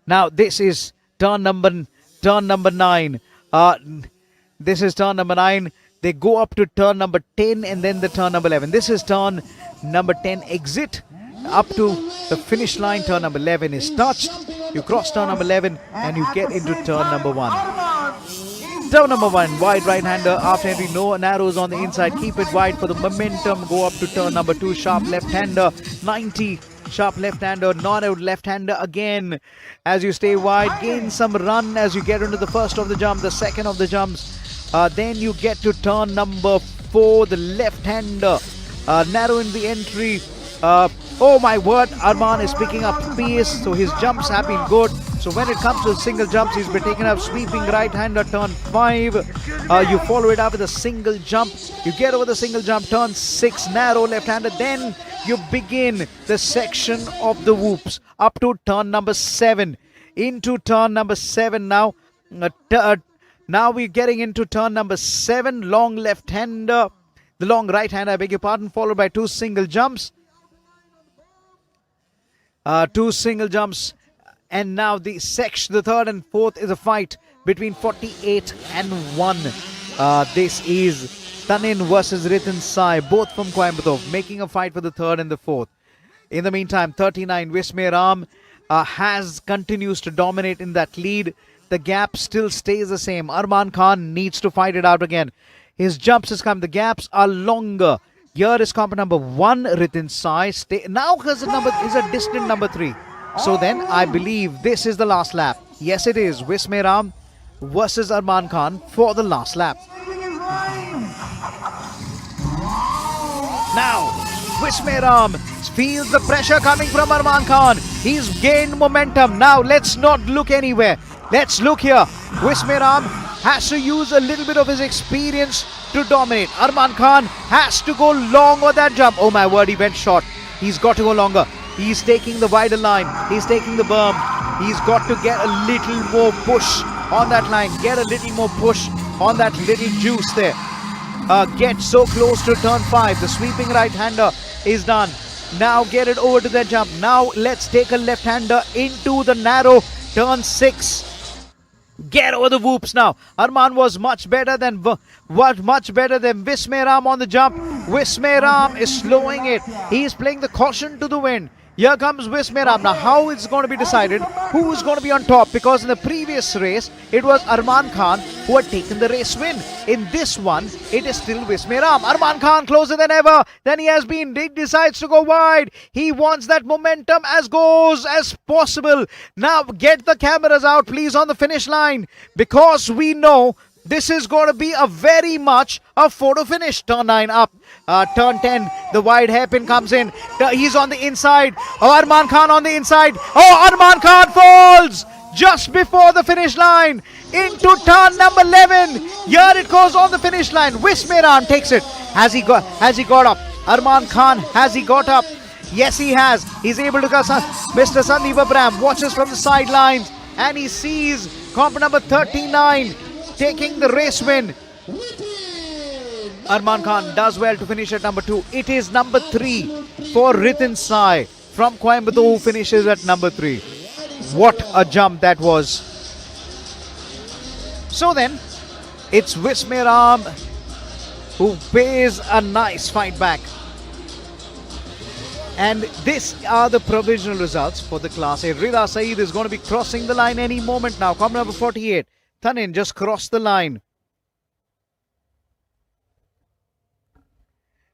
Now this is turn number 9. This is turn number 9. They go up to turn number 10 and then the turn number 11. This is turn number 10 exit up to the finish line. Turn number 11 is touched. You cross turn number 11 and you get into turn number 1. Turn number 1, wide right-hander after entry, no narrows on the inside. Keep it wide for the momentum. Go up to turn number 2, sharp left-hander, 90. Sharp left-hander, non-out left-hander again. As you stay wide, gain some run as you get into the first of the jump, the second of the jumps. Then you get to turn number 4, the left-hander. Narrow in the entry. Oh my word, Arman is picking up pace, so his jumps have been good. So when it comes to single jumps, he's been taking up sweeping right-hander, turn 5. You follow it up with a single jump. You get over the single jump, turn 6, narrow left-hander. Then you begin the section of the whoops up to turn number 7. Into turn number 7 now. Now we're getting into turn number 7, long left-hander. The long right-hander, I beg your pardon, followed by 2 single jumps. 2 single jumps, and now the third and fourth is a fight between 48 and 1. This is Tanin versus Ritin Sai, both from Coimbatore, making a fight for the third and the fourth. In the meantime, 39 Vismeram continues to dominate in that lead. The gap still stays the same. Arman Khan needs to fight it out again. His jumps has come. The gaps are longer. Here is comp number 1, Ritin Sai. Now is a distant number 3. So then I believe this is the last lap. Yes, it is. Vismeram versus Arman Khan for the last lap. Now, Vismeram feels the pressure coming from Arman Khan. He's gained momentum. Now, let's not look anywhere. Let's look here. Vismeram has to use a little bit of his experience to dominate. Arman Khan has to go long on that jump. Oh my word, he went short. He's got to go longer. He's taking the wider line. He's taking the berm. He's got to get a little more push on that line. Get a little more push on that little juice there. Get so close to turn 5. The sweeping right-hander is done. Now get it over to that jump. Now let's take a left-hander into the narrow turn 6. Get over the whoops now. Arman was much better than Vismeram on the jump. Vismeram is slowing it. He is playing the caution to the wind. Here comes Vismeram. Now how it's going to be decided who is going to be on top, because in the previous race it was Arman Khan who had taken the race win. In this one it is still Vismeram. Arman Khan closer than ever than he has been. He decides to go wide. He wants that momentum as goes as possible. Now get the cameras out please on the finish line, because we know this is going to be a very much a photo finish. Turn 9 up. Turn 10, the wide hairpin comes in. He's on the inside. Oh, Arman Khan on the inside. Oh, Arman Khan falls just before the finish line into turn number 11. Here it goes on the finish line. Vismeram takes it. Has he got up? Arman Khan, has he got up? Yes, he has. He's able to cross. Mr. Sandeep Abram watches from the sidelines and he sees comp number 39 taking the race win. Arman Khan does well to finish at number 2. It is number 3 for Ritin Sai from Coimbatore, who finishes at number 3. What a jump that was. So then, it's Vismeram who pays a nice fight back. And these are the provisional results for the Class A. Rida Saeed is going to be crossing the line any moment now. Comp number 48. Tanin just crossed the line.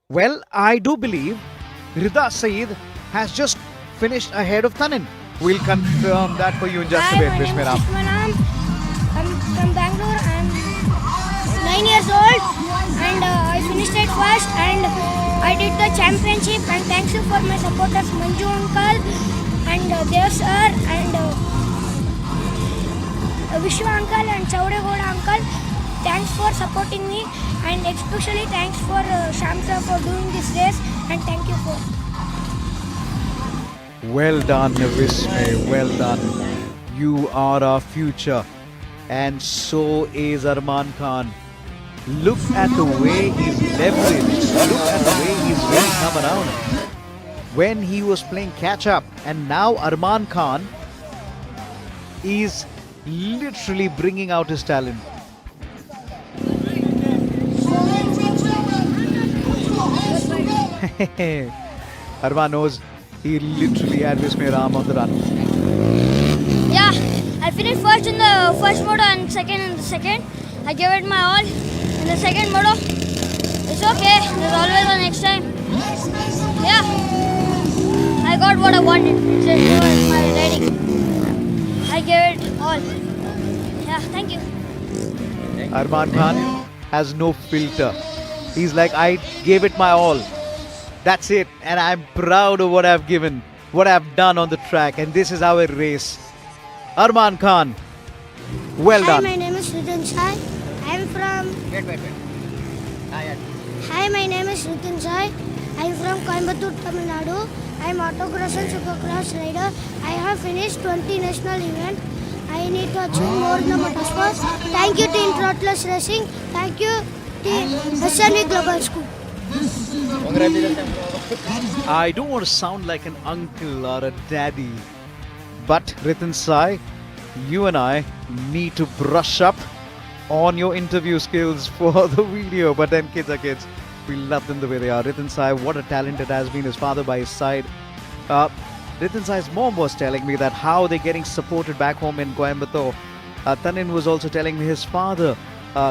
Well, I do believe Rida Saeed has just finished ahead of Tanin. We'll confirm that for you in just a bit, Vishmeram. I'm from Bangalore. I'm 9 years old and I finished it first and I did the championship, and thanks you for my supporters Manju uncle and Dev sir and Vishwa uncle and Chaudegoda uncle. Thanks for supporting me, and especially thanks for Sham sir for doing this race, and thank you for. Well done, Vishme. Well done. You are our future, and so is Arman Khan. Look at the way he's leveraged. Look at the way he's really come around. When he was playing catch up, and now Arman Khan is literally bringing out his talent. Arman knows he literally had Vishme Ram on the run. Yeah, I finished first in the first moto and second in the second. I gave it my all in the second moto. It's okay, there's always a next time. Yeah, I got what I wanted. It's my riding. I gave it all. Yeah, thank you. Arman Khan has no filter. He's like, I gave it my all. That's it. And I'm proud of what I've given, what I've done on the track. And this is our race. Arman Khan, well done. Hi, my name is Ritin Sai. I'm from... Wait. Hi, my name is Ritin Sai. I'm from Coimbatore, Tamil Nadu. I'm autocross and supercross rider. I have finished 20 national events. I need to achieve more in the motorsports. Thank you, Team Trottless Racing. Thank you, Team SLV Global School. I don't want to sound like an uncle or a daddy, but Ritin Sai, you and I need to brush up on your interview skills for the video. But then kids are kids. We love them the way they are. Ritin Sai, what a talent it has been. His father by his side. Ritin Sai's mom was telling me that how they're getting supported back home in Coimbatore. Tanin was also telling me his father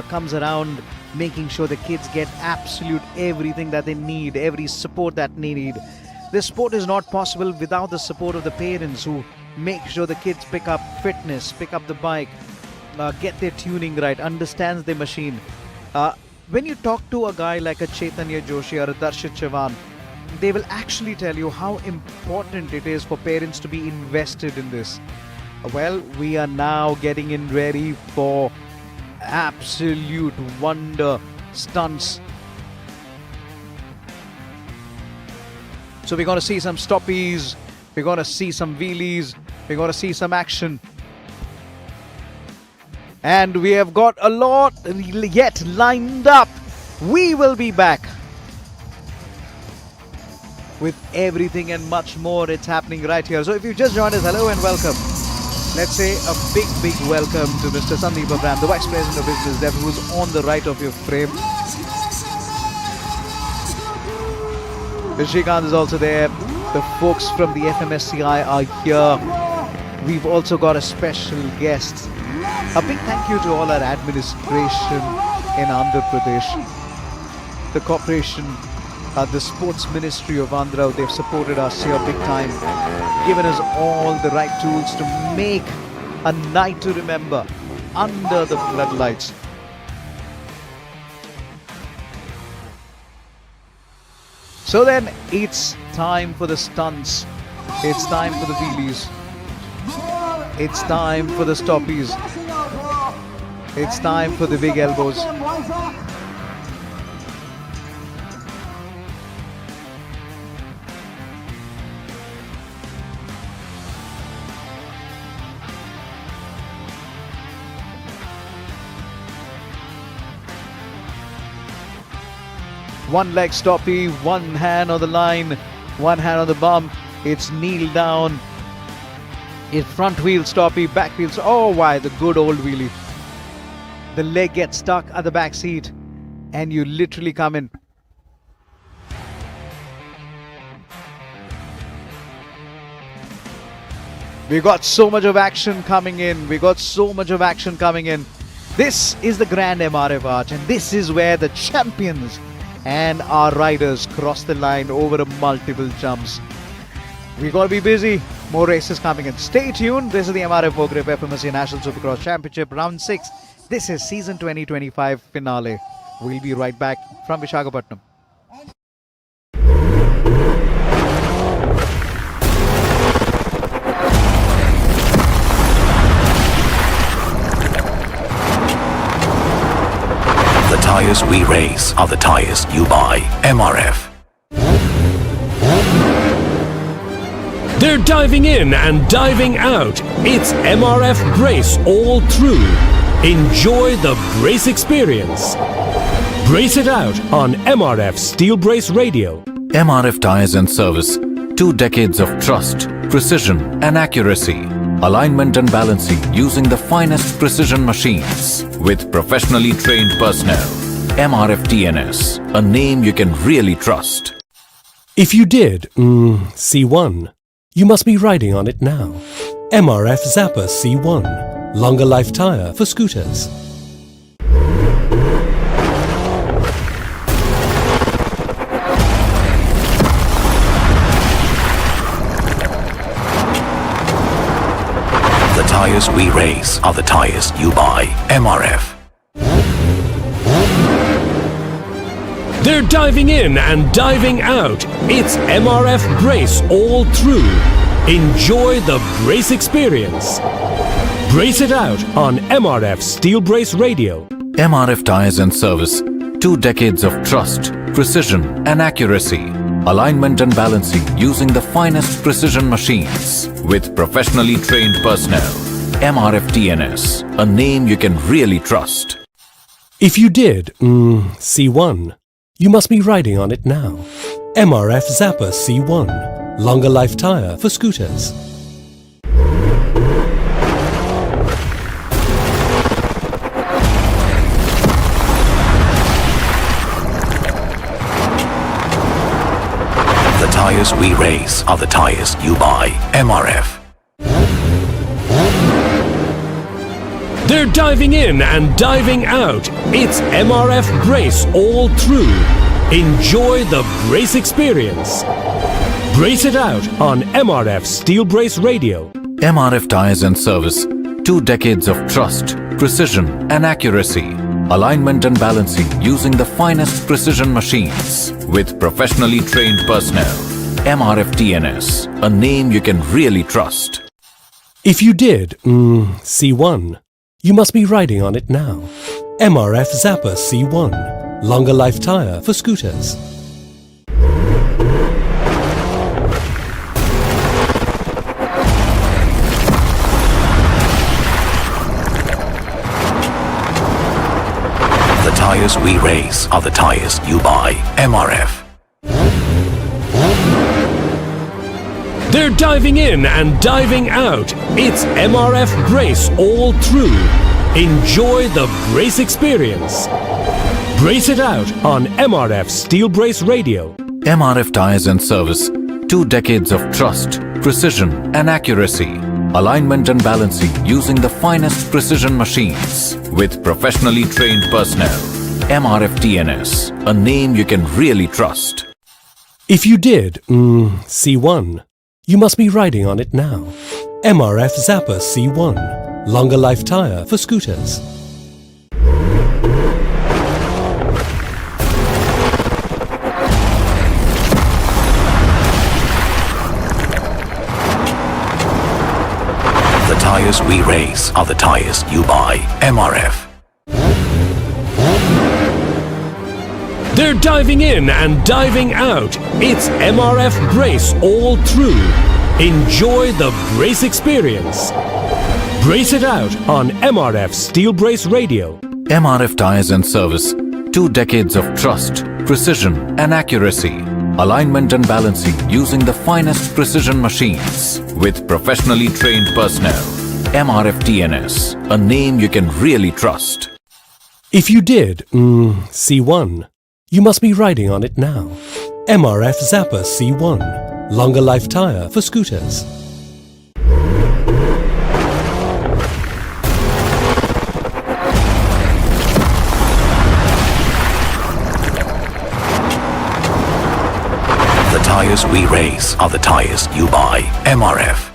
comes around making sure the kids get absolute everything that they need, every support that they need. This sport is not possible without the support of the parents who make sure the kids pick up fitness, pick up the bike, get their tuning right, understands the machine. When you talk to a guy like a Chaitanya Joshi or a Darshit Chavan, they will actually tell you how important it is for parents to be invested in this. Well, we are now getting in ready for absolute wonder stunts. So we're going to see some stoppies, we're going to see some wheelies, we're going to see some action. And we have got a lot yet lined up. We will be back with everything and much more. It's happening right here. So if you just joined us, hello and welcome. Let's say a big welcome to Mr. Sandeep Abram, the Vice President of Business Dev, who's on the right of your frame. Shrikant is also there. The folks from the FMSCI are here. We've also got a special guest. A big thank you to all our administration in Andhra Pradesh. The corporation, the Sports Ministry of Andhra, they've supported us here big time, given us all the right tools to make a night to remember under the floodlights. So then, it's time for the stunts. It's time for the wheelies. It's time for the stoppies. It's time for the big elbows. One leg stoppie, one hand on the line, one hand on the bump. It's kneel down. It's front wheel stoppie, back wheel. Oh, why the good old wheelie. The leg gets stuck at the back seat and you literally come in. We got so much of action coming in. We got so much of action coming in. This is the Grand MRF Arch, and this is where the champions and our riders cross the line over multiple jumps. We gotta be busy. More races coming in. Stay tuned. This is the MRF Mogrip FMSC National Supercross Championship Round 6. This is season 2025 finale. We'll be right back from Visakhapatnam. The tires we race are the tires you buy. MRF. They're diving in and diving out. It's MRF Brace all through. Enjoy the brace experience. Brace it out on MRF Steel Brace Radio. MRF Tires and Service. 2 decades of trust, precision and accuracy. Alignment and balancing using the finest precision machines. With professionally trained personnel. MRF TNS. A name you can really trust. If you did, see one, you must be riding on it now. MRF Zapper C1. Longer life tire for scooters. The tires we race are the tires you buy. MRF. They're diving in and diving out. It's MRF Brace all through. Enjoy the brace experience. Brace it out on MRF Steel Brace Radio. MRF Tires and Service. 2 decades of trust, precision and accuracy. Alignment and balancing using the finest precision machines. With professionally trained personnel. MRF TNS. A name you can really trust. If you did, see one, you must be riding on it now. MRF Zapper C1. Longer life tire for scooters. The tires we race are the tires you buy. MRF. They're diving in and diving out. It's MRF Brace all through. Enjoy the brace experience. Brace it out on MRF Steel Brace Radio. MRF Tires and Service. 2 decades of trust, precision and accuracy. Alignment and balancing using the finest precision machines. With professionally trained personnel. MRF TNS. A name you can really trust. If you did, see one, you must be riding on it now. MRF Zapper C1. Longer life tire for scooters. The tires we race are the tires you buy. MRF. They're diving in and diving out. It's MRF Brace all through. Enjoy the brace experience. Brace it out on MRF Steel Brace Radio. MRF Tires and Service. 2 decades of trust, precision and accuracy. Alignment and balancing using the finest precision machines. With professionally trained personnel. MRF TNS. A name you can really trust. If you did, see one, you must be riding on it now. MRF Zapper C1. Longer life tire for scooters. The tires we race are the tires you buy. MRF. They're diving in and diving out. It's MRF Brace all through. Enjoy the brace experience. Brace it out on MRF Steel Brace Radio. MRF Tires and Service. 2 decades of trust, precision and accuracy. Alignment and balancing using the finest precision machines. With professionally trained personnel. MRF TNS. A name you can really trust. If you did, see one, you must be riding on it now. MRF Zapper C1. Longer life tire for scooters. we race are the tires you buy. MRF.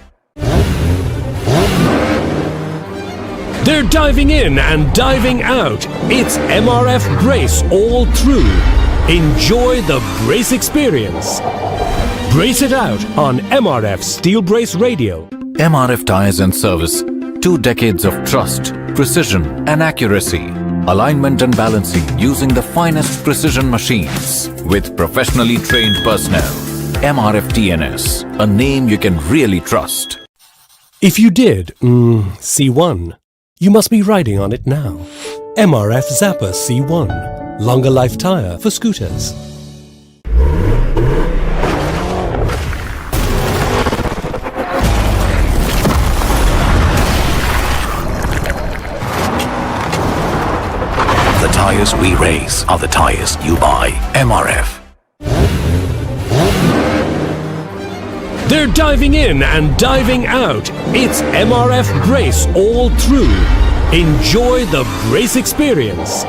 They're diving in and diving out. It's MRF Brace all through. Enjoy the brace experience. Brace it out on MRF Steel Brace Radio. MRF Tires and Service. 2 decades of trust, precision and accuracy. Alignment and balancing using the finest precision machines with professionally trained personnel. MRF TNS, a name you can really trust. If you did, see one, you must be riding on it now. MRF Zapper C1, longer life tire for scooters. The tires we race are the tires you buy. MRF. They're diving in and diving out. It's MRF Brace all through. Enjoy the brace experience.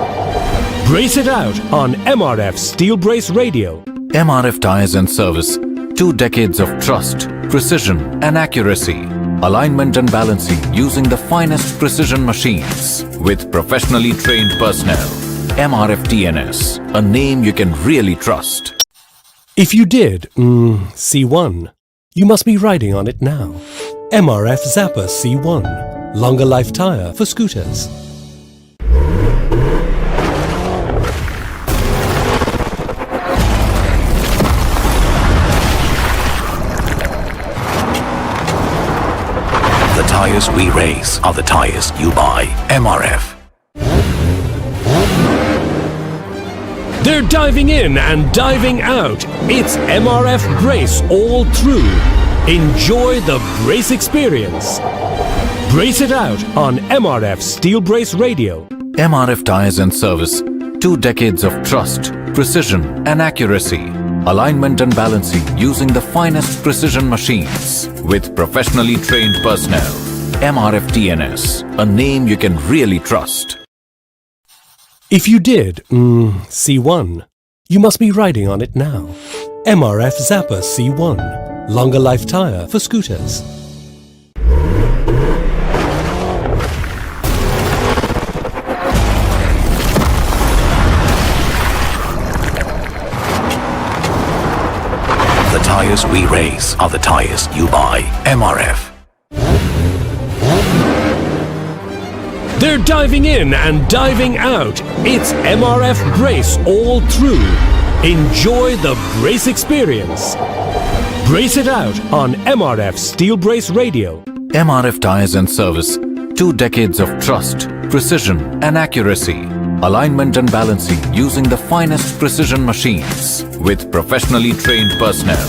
Brace it out on MRF Steel Brace Radio. MRF Tires and Service. 2 decades of trust, precision and accuracy. Alignment and balancing using the finest precision machines with professionally trained personnel. MRF TNS, a name you can really trust. If you did, see one, you must be riding on it now. MRF Zapper C1, longer life tire for scooters. The tires we race are the tires you buy. MRF. They're diving in and diving out. It's MRF Brace all through. Enjoy the brace experience. Brace it out on MRF Steel Brace Radio. MRF Tires and Service. 2 decades of trust, precision and accuracy. Alignment and balancing using the finest precision machines with professionally trained personnel. MRF TNS, a name you can really trust. If you did, see one, you must be riding on it now. MRF Zapper C1, longer life tire for scooters. The tires we race are the tires you buy. MRF. They're diving in and diving out. It's MRF Brace all through. Enjoy the brace experience. Brace it out on MRF Steel Brace Radio. MRF Tires and Service. 2 decades of trust, precision and accuracy. Alignment and balancing using the finest precision machines with professionally trained personnel.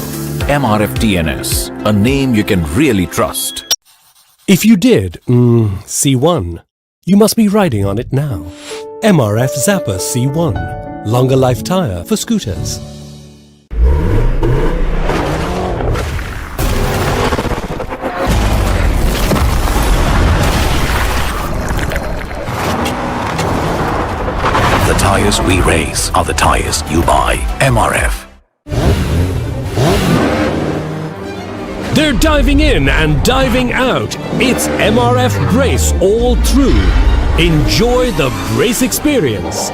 MRF TNS, a name you can really trust. If you did, see one, you must be riding on it now. MRF Zapper C1, longer life tire for scooters. The tires we race are the tires you buy. MRF. They're diving in and diving out. It's MRF Brace all through. Enjoy the brace experience.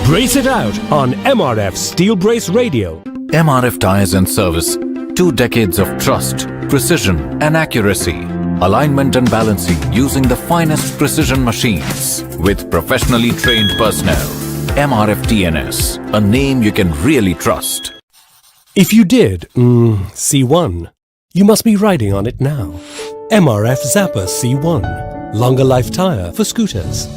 Brace it out on MRF Steel Brace Radio. MRF Tires and Service. 2 decades of trust, precision and accuracy. Alignment and balancing using the finest precision machines with professionally trained personnel. MRF TNS, a name you can really trust. If you did, see one, you must be riding on it now. MRF Zapper C1, longer life tire for scooters.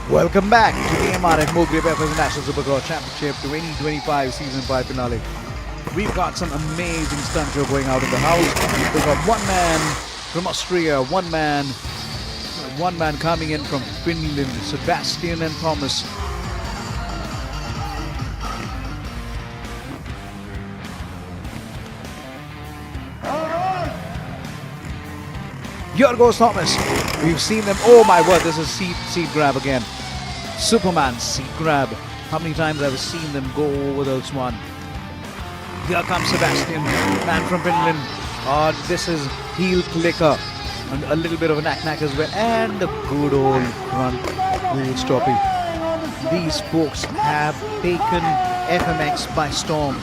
Welcome back to the MRF Mogrip FS National Supercross Championship 2025 Season 5 finale. We've got some amazing stunt show going out in the house. We've got one man from Austria, one man coming in from Finland, Sebastian and Thomas. Here goes Thomas. We've seen them. Oh my word, this is seat grab again. Superman seat grab. How many times have I seen them go over this one? Here comes Sebastian, man from Finland. This is heel clicker. And a little bit of a knack as well. And the good old front wheel stoppie. These folks have taken FMX by storm.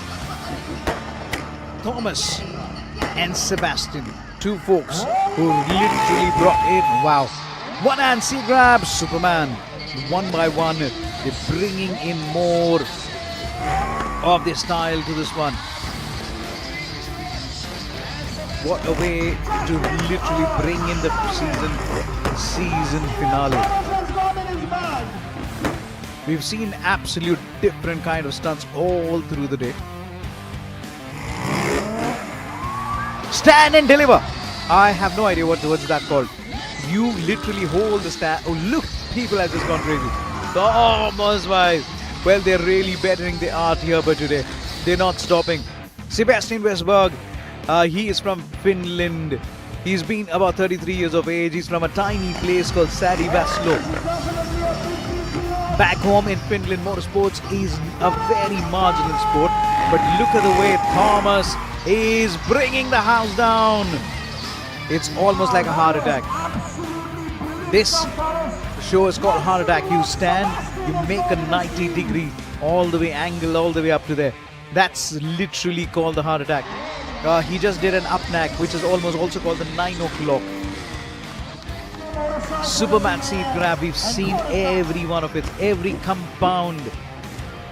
Thomas and Sebastian, two folks who literally brought in, wow. One hand seat grab, Superman. One by one, they're bringing in more of their style to this one. What a way to literally bring in the season finale. We've seen absolute different kind of stunts all through the day. Stand and deliver. I have no idea what's that called. You literally hold the stand. Oh look, people have just gone crazy. Thomas, wise. Well, they're really bettering the art here, but today they're not stopping. Sebastian Westberg. He is from Finland. He's been about 33 years of age. He's from a tiny place called Saari-Vaaslo. Back home in Finland, motorsports is a very marginal sport. But look at the way Thomas is bringing the house down. It's almost like a heart attack. This show is called Heart Attack. You stand, you make a 90-degree all the way angle, all the way up to there. That's literally called the heart attack. He just did an up knack, which is almost also called the 9 o'clock. Superman seat grab, we've seen every one of it. Every compound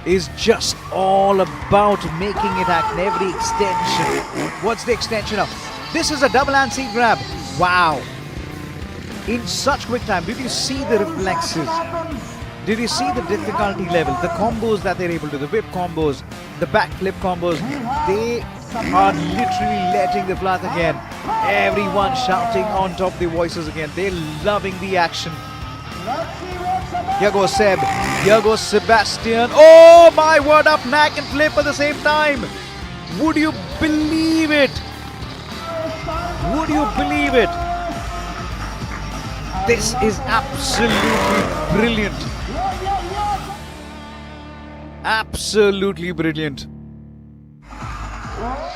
is just all about making it act. Every extension. What's the extension of? This is a double hand seat grab. Wow. In such quick time, did you see the reflexes? Did you see the difficulty level? The combos that they're able to do, the whip combos, the backflip combos, they are literally letting the flat again. Everyone shouting on top of their voices again. They're loving the action. Here goes Seb. Here goes Sebastian. Oh my word, up knack and flip at the same time. Would you believe it? Would you believe it? This is absolutely brilliant. Absolutely brilliant.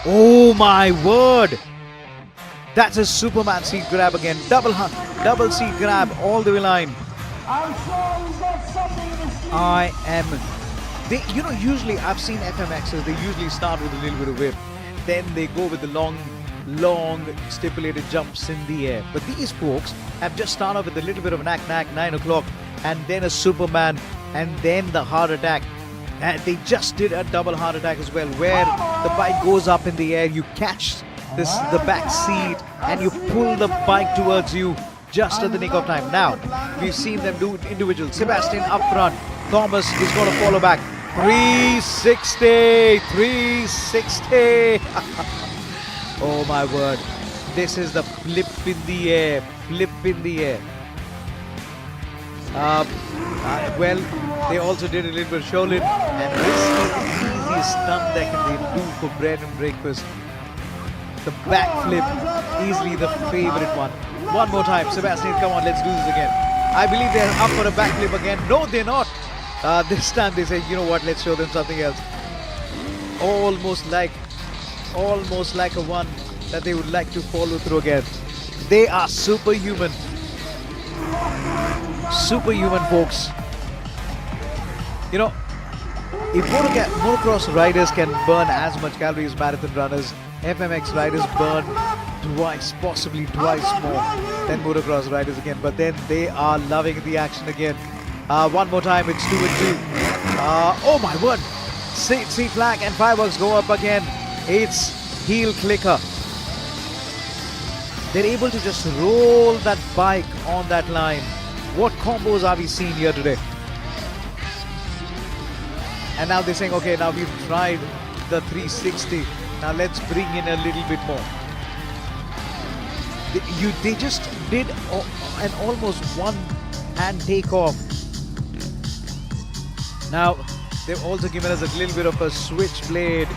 Oh my word. That's a Superman seat grab again. Double seat grab all the way line. Usually I've seen FMXs, they usually start with a little bit of whip. Then they go with the long stipulated jumps in the air. But these folks have just started with a little bit of an knack, 9 o'clock, and then a Superman, and then the heart attack. And they just did a double heart attack as well, where the bike goes up in the air, you catch the back seat, and you pull the bike towards you just at the nick of time. Now, we've seen them do individual. Sebastian up front. Thomas is going to follow back. 360. Oh my word. This is the flip in the air. Flip in the air. Well, they also did a little bit of Shaolin, and this is the easiest stunt that they do for bread and breakfast. The backflip, easily the favorite one. One more time, Sebastian, come on, let's do this again. I believe they're up for a backflip again. No, they're not. This time they say, you know what, let's show them something else. Almost like a one that they would like to follow through again. They are superhuman. Superhuman, folks. You know, if motocross riders can burn as much calories as marathon runners, FMX riders burn possibly twice more than motocross riders again. But then they are loving the action again. One more time, it's 2 and 2. Oh my word! Seat flag and fireworks go up again. It's heel clicker. They're able to just roll that bike on that line. What combos are we seeing here today? And now they're saying, okay, now we've tried the 360. Now let's bring in a little bit more. They just did an almost one-hand takeoff. Now they've also given us a little bit of a switchblade,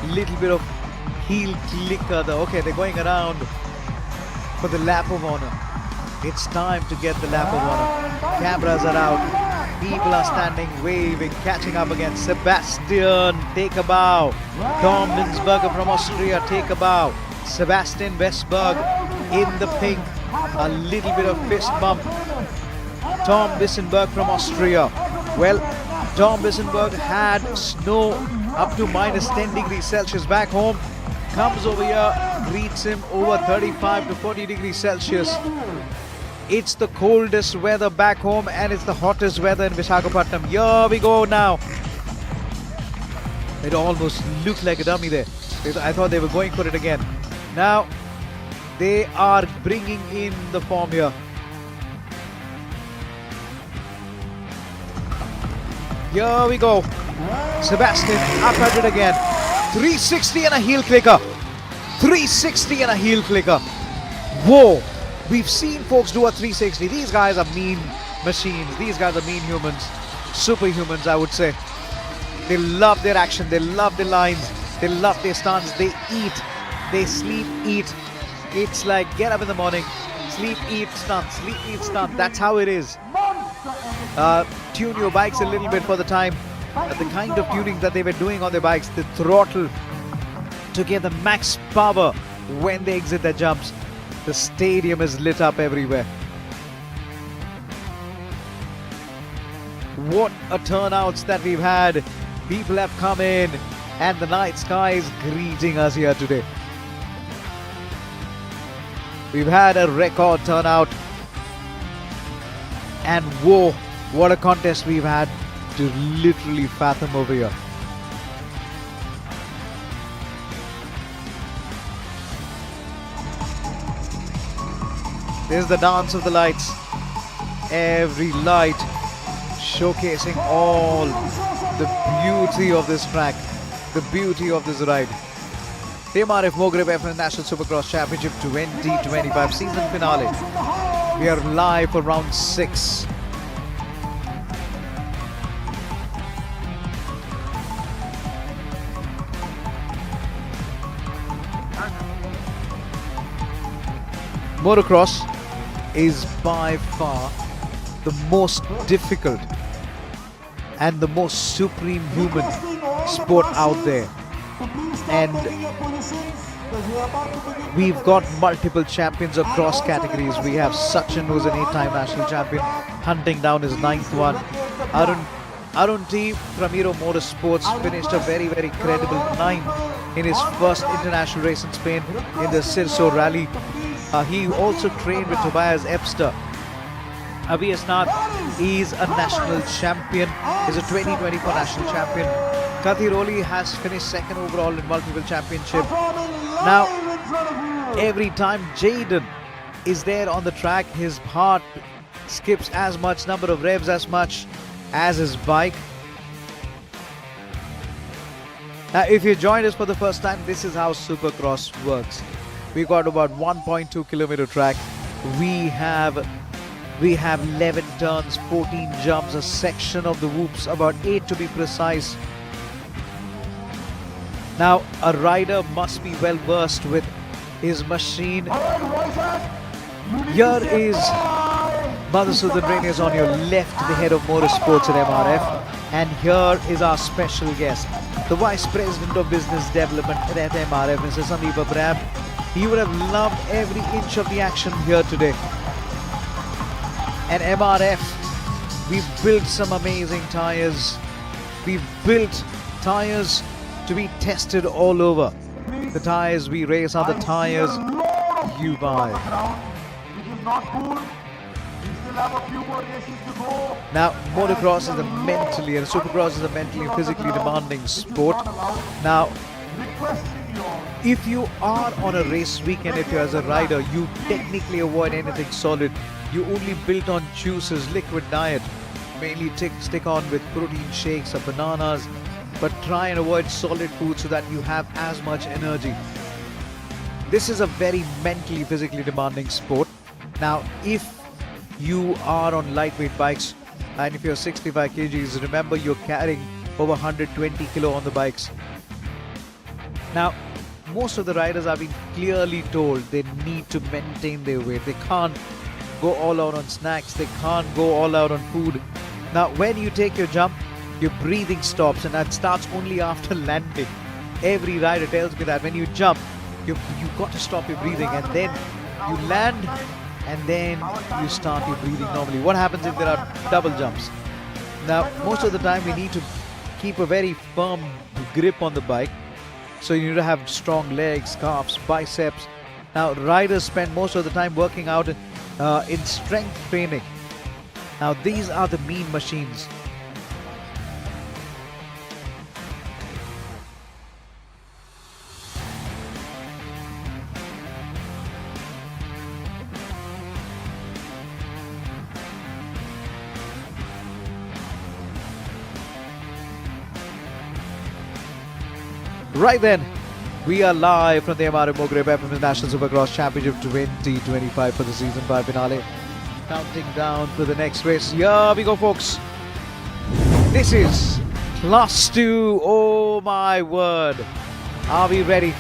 little bit of heel clicker. Okay, they're going around. for the lap of honor. It's time to get the lap of honor. Cameras are out. People are standing, waving, catching up again. Sebastian, take a bow. Tom Linsberger from Austria, take a bow. Sebastian Westberg in the pink. A little bit of fist bump. Tom Wissenberg from Austria. Well, Tom Wissenberg had snow up to minus 10 degrees Celsius back home. Comes over here, greets him over 35 to 40 degrees Celsius. It's the coldest weather back home and it's the hottest weather in Visakhapatnam. Here we go now. It almost looked like a dummy there. I thought they were going for it again. Now, they are bringing in the form here. Here we go. Sebastian up at it again. 360 and a heel clicker. 360 and a heel clicker. Whoa. We've seen folks do a 360. These guys are mean machines. These guys are mean humans. Superhumans, I would say. They love their action. They love their lines. They love their stunts. They eat. They sleep, eat. It's like get up in the morning, sleep, eat, stunt. Sleep, eat, stunt. That's how it is. Tune your bikes a little bit for the time. The kind of tuning that they were doing on their bikes. The throttle to get the max power when they exit their jumps. The stadium is lit up everywhere. What a turnouts that we've had. People have come in and the night sky is greeting us here today. We've had a record turnout. And whoa, what a contest we've had to literally fathom over here. There's the dance of the lights. Every light showcasing all the beauty of this track, the beauty of this ride. The MRF Mogrip FM National Supercross Championship 2025 season finale. We are live for round 6. Motocross is by far the most difficult and the most supreme human sport out there. And we've got multiple champions across categories. We have Sachin, who's an 8-time national champion, hunting down his 9th one. Arun T from Hero Motorsports finished a very, very credible 9th in his first international race in Spain in the Sirso Rally. He also trained with Tobias Epster. Avi Asnath is a national champion. He's a 2024 national champion. Kathi Roli has finished 2nd overall in multiple championship. Now, every time Jaden is there on the track, his heart skips as much, number of revs as much as his bike. Now, if you joined us for the first time, this is how Supercross works. We've got about 1.2 kilometer track. We have 11 turns, 14 jumps, a section of the whoops, about 8 to be precise. Now, a rider must be well versed with his machine. Here is Madhusudan Renius on your left, the head of motorsports at MRF. And here is our special guest, the Vice President of Business Development at MRF, Mr. Sandeep Abraham. He would have loved every inch of the action here today. And MRF, we've built some amazing tires. We've built tires to be tested all over. The tires we race are the tires you buy. Now, motocross is a mentally, and supercross is a mentally and physically demanding sport. Now, if you are on a race weekend, if you're as a rider, you technically avoid anything solid. You only built on juices, liquid diet. Mainly stick on with protein shakes or bananas, but try and avoid solid food so that you have as much energy. This is a very mentally, physically demanding sport. Now, if you are on lightweight bikes and if you're 65 kgs, remember you're carrying over 120 kilo on the bikes. Now, most of the riders have been clearly told they need to maintain their weight. They can't go all out on snacks. They can't go all out on food. Now, when you take your jump, your breathing stops, and that starts only after landing. Every rider tells me that when you jump, you've got to stop your breathing, and then you land, and then you start your breathing normally. What happens if there are double jumps? Now, most of the time we need to keep a very firm grip on the bike. So you need to have strong legs, calves, biceps. Now, riders spend most of the time working out in strength training. Now, these are the mean machines. Right then, we are live from the MRF Mogrip FM National Supercross Championship 2025 for the season 5 finale. Counting down to the next race. Here we go, folks. This is Class 2. Oh my word. Are we ready?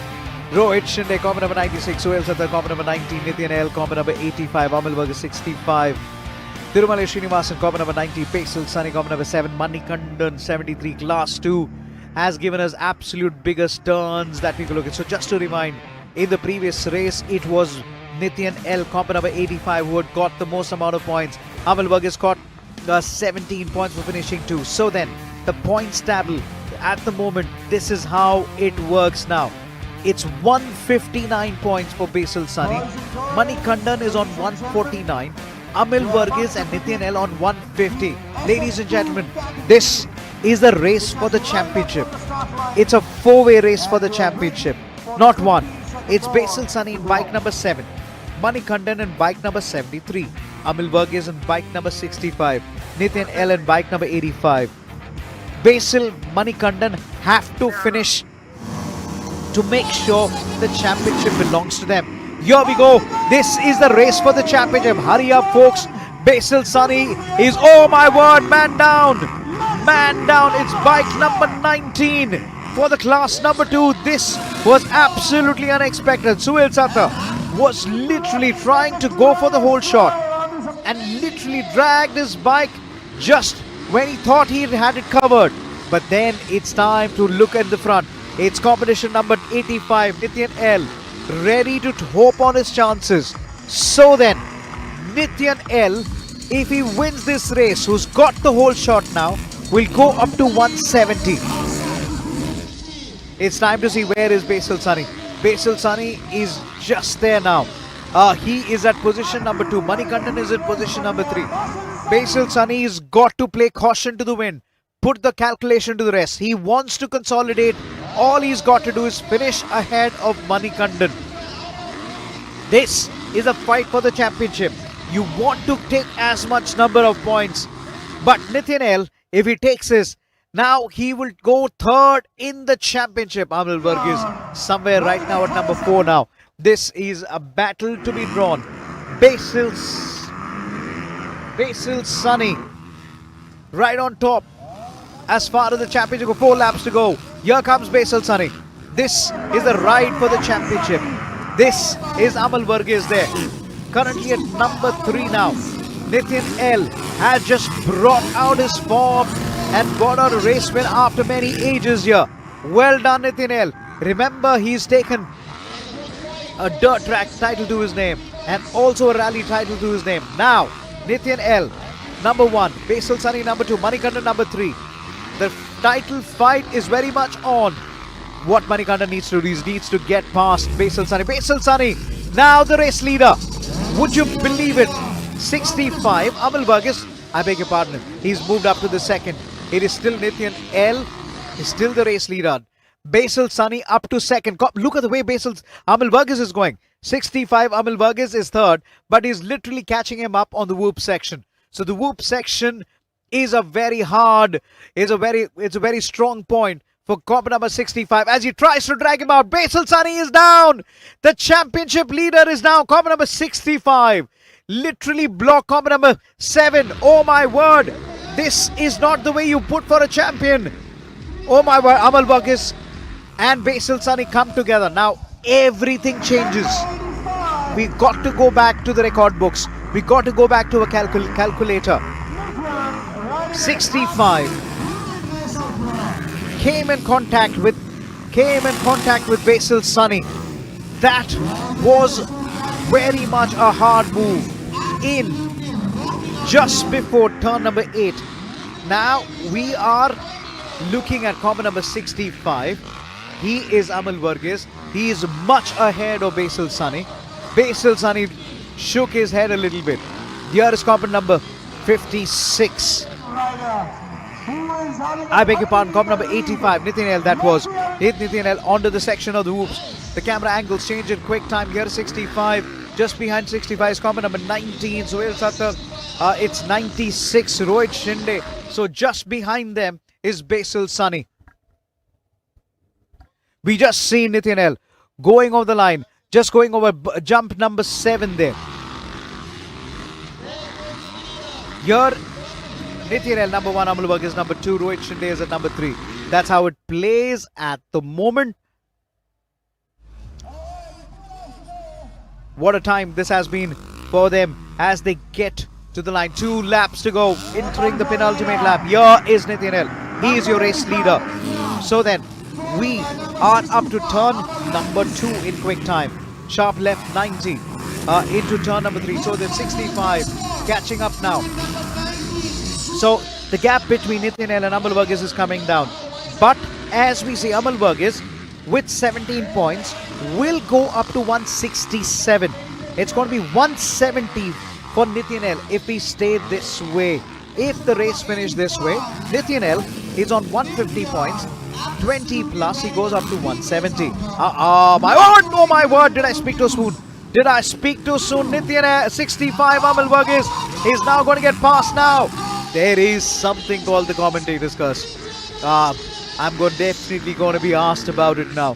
Rohit Shinde, comment number 96. Suhail Sattar, comment number 19. Nityan L, comment number 85. Amil Berger, 65. Tirumale Srinivasan, comment number 90. Basil Sunny, comment number 7. Manikandan, 73. Class 2 has given us absolute biggest turns that we could look at. So just to remind, in the previous race, it was Nityan L, comp number 85, who had got the most amount of points. Amil Berger has got 17 points for finishing 2. So then, the points table, at the moment, this is how it works now. It's 159 points for Basil Sunny. Manikandan is on 149. Amil Berger and Nityan L on 150. Ladies and gentlemen, this is the race for the championship. It's a 4-way race for the championship, not one. It's Basil Sunny in bike number 7, Manikandan in bike number 73, Amil Berger in bike number 65, Nityan L in bike number 85. Basil, Manikandan have to finish to make sure the championship belongs to them. Here we go. This is the race for the championship. Hurry up, folks. Basil Sunny is, oh my word, man down. Man down. It's bike number 19 for the class number 2. This was absolutely unexpected. Suhail Sattar was literally trying to go for the whole shot and literally dragged his bike just when he thought he had it covered. But then it's time to look at the front. It's competition number 85, Nityan L, ready to hope on his chances. So then, Nityan L, if he wins this race, who's got the whole shot now, will go up to 170. It's time to see where is Basil Sunny. Basil Sunny is just there now. He is at position number 2. Manikandan is in position number 3. Basil Sunny has got to play caution to the wind. Put the calculation to the rest. He wants to consolidate. All he's got to do is finish ahead of Manikandan. This is a fight for the championship. You want to take as much number of points. But Nityan L, if he takes this, now he will go 3rd in the championship. Amil Berger is somewhere right now at number 4 now. This is a battle to be drawn. Basil Sunny right on top. As far as the championship, 4 laps to go. Here comes Basil Sunny. This is the ride for the championship. This is Amil Berger there. Currently at number 3 now. Nityan L has just brought out his form and got out a race win after many ages here. Well done, Nityan L. Remember, he's taken a dirt track title to his name and also a rally title to his name. Now, Nityan L, number 1. Basil Sunny, number 2. Manikandan, number 3. The title fight is very much on. What Manikandan needs to do is needs to get past Basil Sunny. Basil Sunny, now the race leader. Would you believe it? 65. Amil Berger, I beg your pardon, he's moved up to the 2nd. It is still Nityan L, is still the race leader. Basil Sunny up to 2nd. Look at the way Amil Berger is going. 65, Amil Berger is 3rd, but he's literally catching him up on the whoop section. So the whoop section is a very hard, it's a very strong point for comp number 65 as he tries to drag him out. Basil Sunny is down. The championship leader is now comp number 65. Literally block comp number 7. Oh my word. This is not the way you put for a champion. Oh my word. Amil Berger and Basil Sunny come together. Now everything changes. We got to go back to the record books. We got to go back to a calculator. 65 came in contact with Basil Sunny. That was very much a hard move in just before turn number 8. Now we are looking at common number 65. He is Amal Varghese. He is much ahead of Basil Sunny. Basil Sunny shook his head a little bit. Here is common number 56. I beg your pardon, common number 85. Nitin L, that was. Hit Nitin L onto the section of the whoops. The camera angles change in quick time. Here is 65. Just behind 65 is common number 19. Sohail Sattar. It's 96. Rohit Shinde. So just behind them is Basil Sunny. We just see Nitin L going over the line. Just going over jump number 7 there. Here, Nitin L number 1, Amal Varghese number 2, Rohit Shinde is at number 3. That's how it plays at the moment. What a time this has been for them as they get to the line. 2 laps to go, entering the penultimate lap. Here is Nitin L. He is your race leader. So then, we are up to turn number 2 in quick time. Sharp left 90 into turn number 3. So then 65 catching up now. So the gap between Nitin L and Amal Varghese is coming down. But as we see, Amal Varghese with 17 points will go up to 167. It's going to be 170 for Nitin L if he stayed this way. If the race finished this way, Nitin L is on 150 points. 20 plus, he goes up to 170. My word, did I speak too soon? Did I speak too soon? Nitin L, 65, Amal Varghese is now going to get past now. There is something called the commentators curse. I'm definitely going to be asked about it now.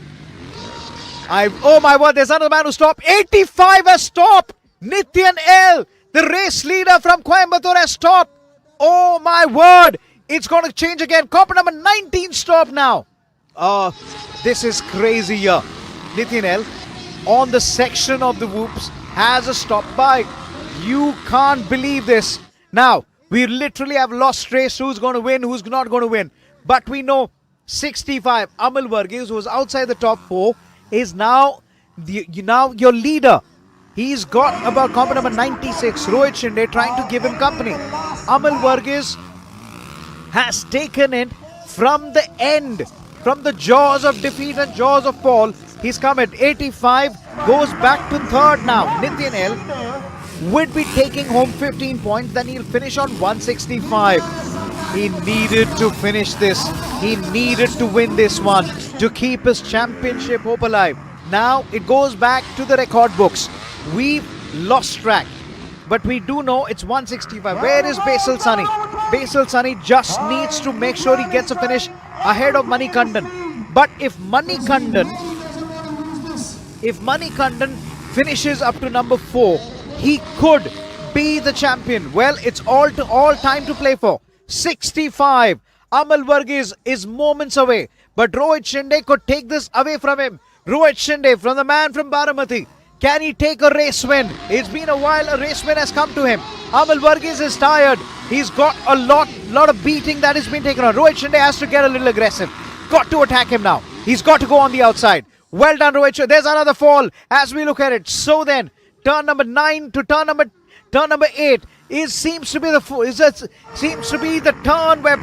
Oh my word, there's another man who stopped. 85 has stopped. Nitin L, the race leader from Coimbatore, has stopped. Oh my word. It's going to change again. Copper number 19 stop now. This is crazy here. Nitin L on the section of the whoops has a stop by. You can't believe this. Now, we literally have lost race. Who's going to win, who's not going to win. But we know 65, Amal Varghese, who was outside the top 4, is now your leader. He's got about comp number 96, Rohit Shinde, trying to give him company. Amal Varghese has taken it from the end, from the jaws of defeat and jaws of fall. He's come at 85, goes back to 3rd now. Nitin L would be taking home 15 points, then he'll finish on 165. He needed to finish this. He needed to win this one to keep his championship hope alive. Now it goes back to the record books. We've lost track, but we do know it's 165. Where is Basil Sunny? Basil Sunny just needs to make sure he gets a finish ahead of Manikandan. But if Manikandan finishes up to number 4, he could be the champion. Well, it's all time to play for. 65. Amal Varghese is moments away, but Rohit Shinde could take this away from him. Rohit Shinde, from the man from Baramati. Can he take a race win? It's been a while a race win has come to him. Amal Varghese is tired. He's got a lot of beating that has been taken on. Rohit Shinde has to get a little aggressive. Got to attack him now. He's got to go on the outside. Well done, Rohit Shinde. There's another fall as we look at it. So then, turn number 9 to turn number 8 seems to be the turn where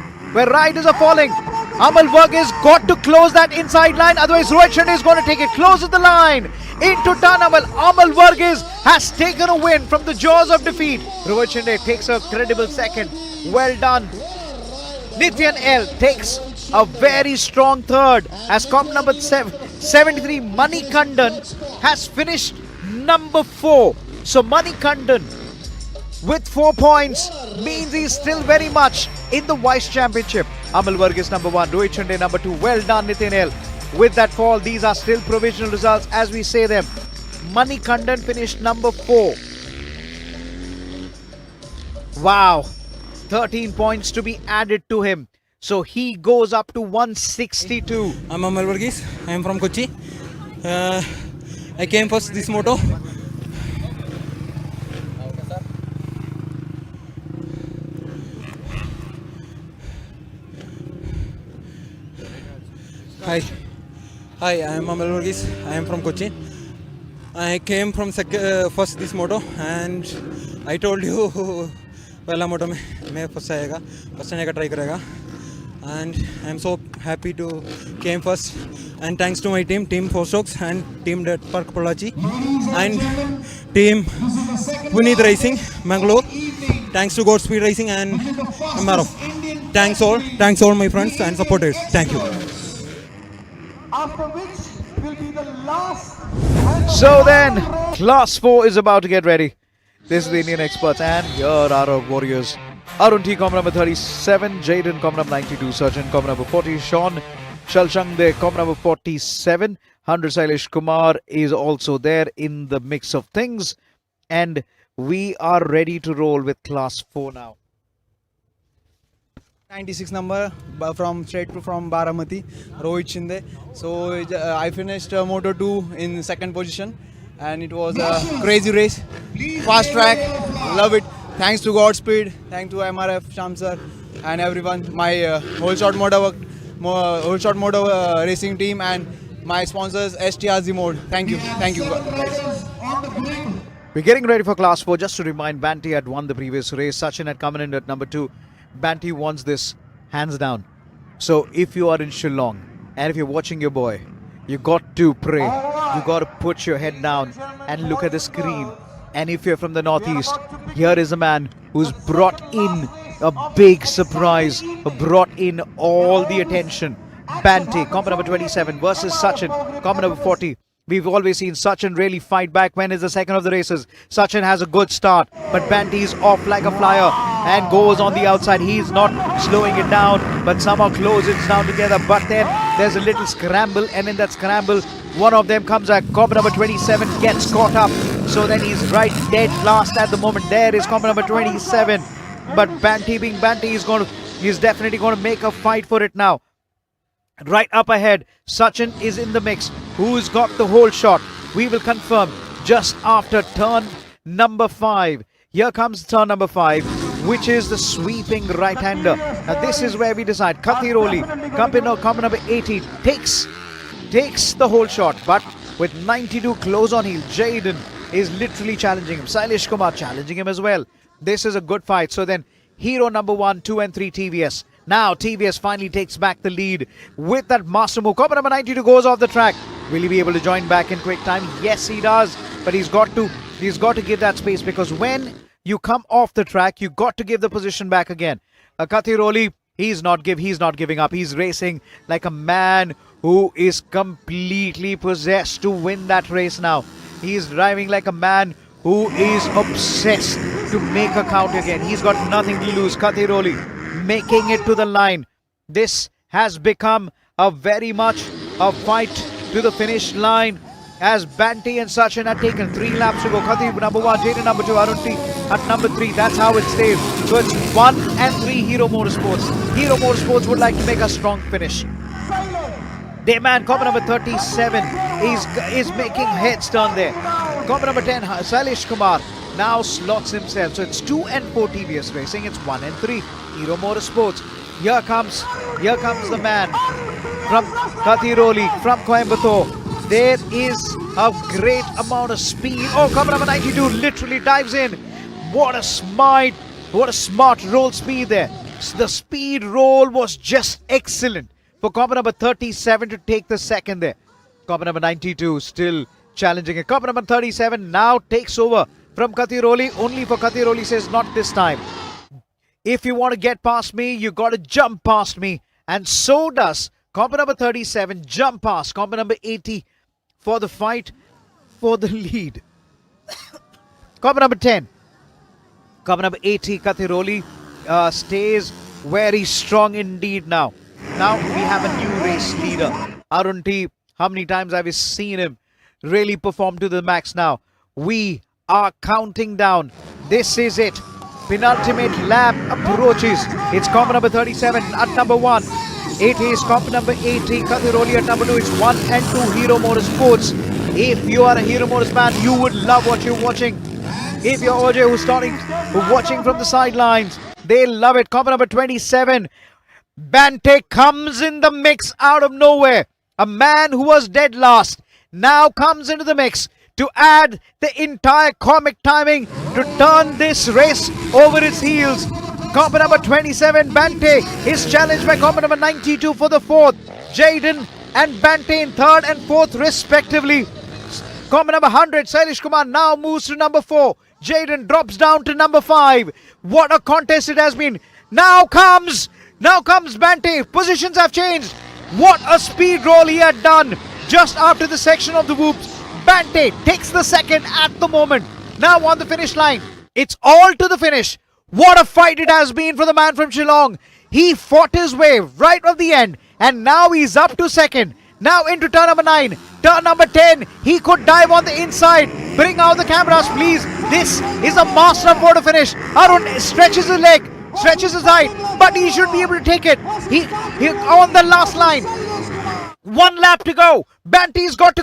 riders are falling. Amal Varghese got to close that inside line, otherwise Rohit Shinde is going to take it. Closes the line into turn number. Amal Varghese has taken a win from the jaws of defeat. Rohit Shinde takes a credible second. Well done. Nitin L takes a very strong third as comp number 73 Manikandan has finished number 4. So Manikandan with 4 points means he's still very much in the Vice Championship. Amal Varghese number 1, Rohit Shinde number 2. Well done, Nitin L. With that fall, these are still provisional results as we say them. Manikandan finished number 4. Wow. 13 points to be added to him. So he goes up to 162. I'm Amal Varghese. I am from Kochi. I came first this moto. Hi, I am Amal Varghese. I am from Kochi. I came from first this moto, and I told you पहला मोटो में मैं first आएगा, first आने का try करेगा. And I am so happy to came first, and thanks to my team 4 Strokes and team that Park Polachi and team Puneeth Racing Mangalore. Thanks to Godspeed Racing and Amarov. Thanks all my friends and supporters. Thank you. After which will be the last. So then, Class 4 is about to get ready. This is the Indian experts, and here are our warriors. Arun T, comp number 37, Jaden, comp number 92, Sachin, comp number 40, Sean Shalchangde, comp number 47, 100 Sailesh Kumar is also there in the mix of things, and we are ready to roll with Class 4 now. 96 number from Baramati, Rohit Shinde. So I finished Moto 2 in second position, and it was a crazy race, fast track, love it. Thanks to Godspeed, thanks to MRF, Shamsar, and everyone, my whole shot motor racing team, and my sponsors STRZ Mode. Thank you guys. We're getting ready for Class 4. Just to remind, Banty had won the previous race. Sachin had come in at number 2. Banty wants this hands down. So if you are in Shillong and if you're watching your boy, you got to pray. You got to put your head down and look at the screen. And if you're from the Northeast, here is a man who's brought in a big surprise, brought in all the attention. Banty, comp number 27 versus Sachin, comp number 40. We've always seen Sachin really fight back when it's the second of the races. Sachin has a good start, but Banty is off like a flyer and goes on the outside. He's not slowing it down, but somehow closes it down together. But then there's a little scramble, and in that scramble, one of them comes at comp number 27, gets caught up. So then he's right dead last at the moment. There is comp number 27. But Banty being Banty, he's definitely going to make a fight for it now. Right up ahead, Sachin is in the mix. Who's got the whole shot? We will confirm just after turn number 5. Here comes turn number 5, which is the sweeping right-hander. Now this is where we decide. Kathiroli, comp number 80, takes the whole shot, but with 92 close on heel, Jaden is literally challenging him. Sailesh Kumar challenging him as well. This is a good fight. So then, hero number 1, 2 and 3 TVS. Now TVS finally takes back the lead with that master move. Comp number 92 goes off the track. Will he be able to join back in quick time? Yes, he does. But he's got to give that space, because when you come off the track, you got to give the position back again. Kathiroli, he's not giving up. He's racing like a man who is completely possessed to win that race now. He's driving like a man who is obsessed to make a count again. He's got nothing to lose. Kathiroli making it to the line. This has become a very much a fight to the finish line, as Banty and Sachin are taken 3 laps to go. Kathir number 1, Jaden number 2, Arun T at number 3. That's how it stays. So it's 1 and 3 Hero Motorsports. Hero Motorsports would like to make a strong finish. Dayman, comp number 37, is making heads turn there. Comp number 10, Sailesh Kumar now slots himself. So it's 2 and 4 TVS Racing. It's 1 and 3 Hero Motorsports. Here comes the man from Kathiroli, from Coimbatore. There is a great amount of speed. Oh, comp number 92 literally dives in. What a smart roll speed there. The speed roll was just excellent for comp number 37 to take the second there. Comp number 92 still challenging it. Comp number 37 now takes over from Kathiroli, only for Kathiroli says not this time. If you want to get past me, you got to jump past me. And so does comp number 37 jump past comp number 80 for the fight for the lead. Comp number 10. Comp number 80, Kathiroli stays very strong indeed now. Now we have a new race leader. Arun T, how many times have we seen him really perform to the max now? We are counting down. This is it. penultimate lap approaches. It's comp number 37 at number 1. It is comp number 80, Kathiroli at number 2. It's 1 and 2 Hero Motorsports. If you are a Hero Motors fan, you would love what you're watching. If you're OJ who's watching from the sidelines, they love it. Comp number 27. Bante comes in the mix out of nowhere. A man who was dead last now comes into the mix to add the entire comic timing to turn this race over its heels. Comp number 27, Bante, is challenged by comp number 92 for the 4th. Jaden and Bante in 3rd and 4th respectively. Comp number 100, Sailesh Kumar now moves to number 4. Jaden drops down to number 5. What a contest it has been. Now comes Bante. Positions have changed. What a speed roll he had done just after the section of the whoops. Bante takes the second at the moment. Now on the finish line. It's all to the finish. What a fight it has been for the man from Shillong. He fought his way right from the end and now he's up to second. Now into turn number 9. Turn number 10. He could dive on the inside. Bring out the cameras, please. This is a master photo finish. Arun stretches his leg, stretches his height, but he should be able to take it. He on the last line. 1 lap to go. Bante has got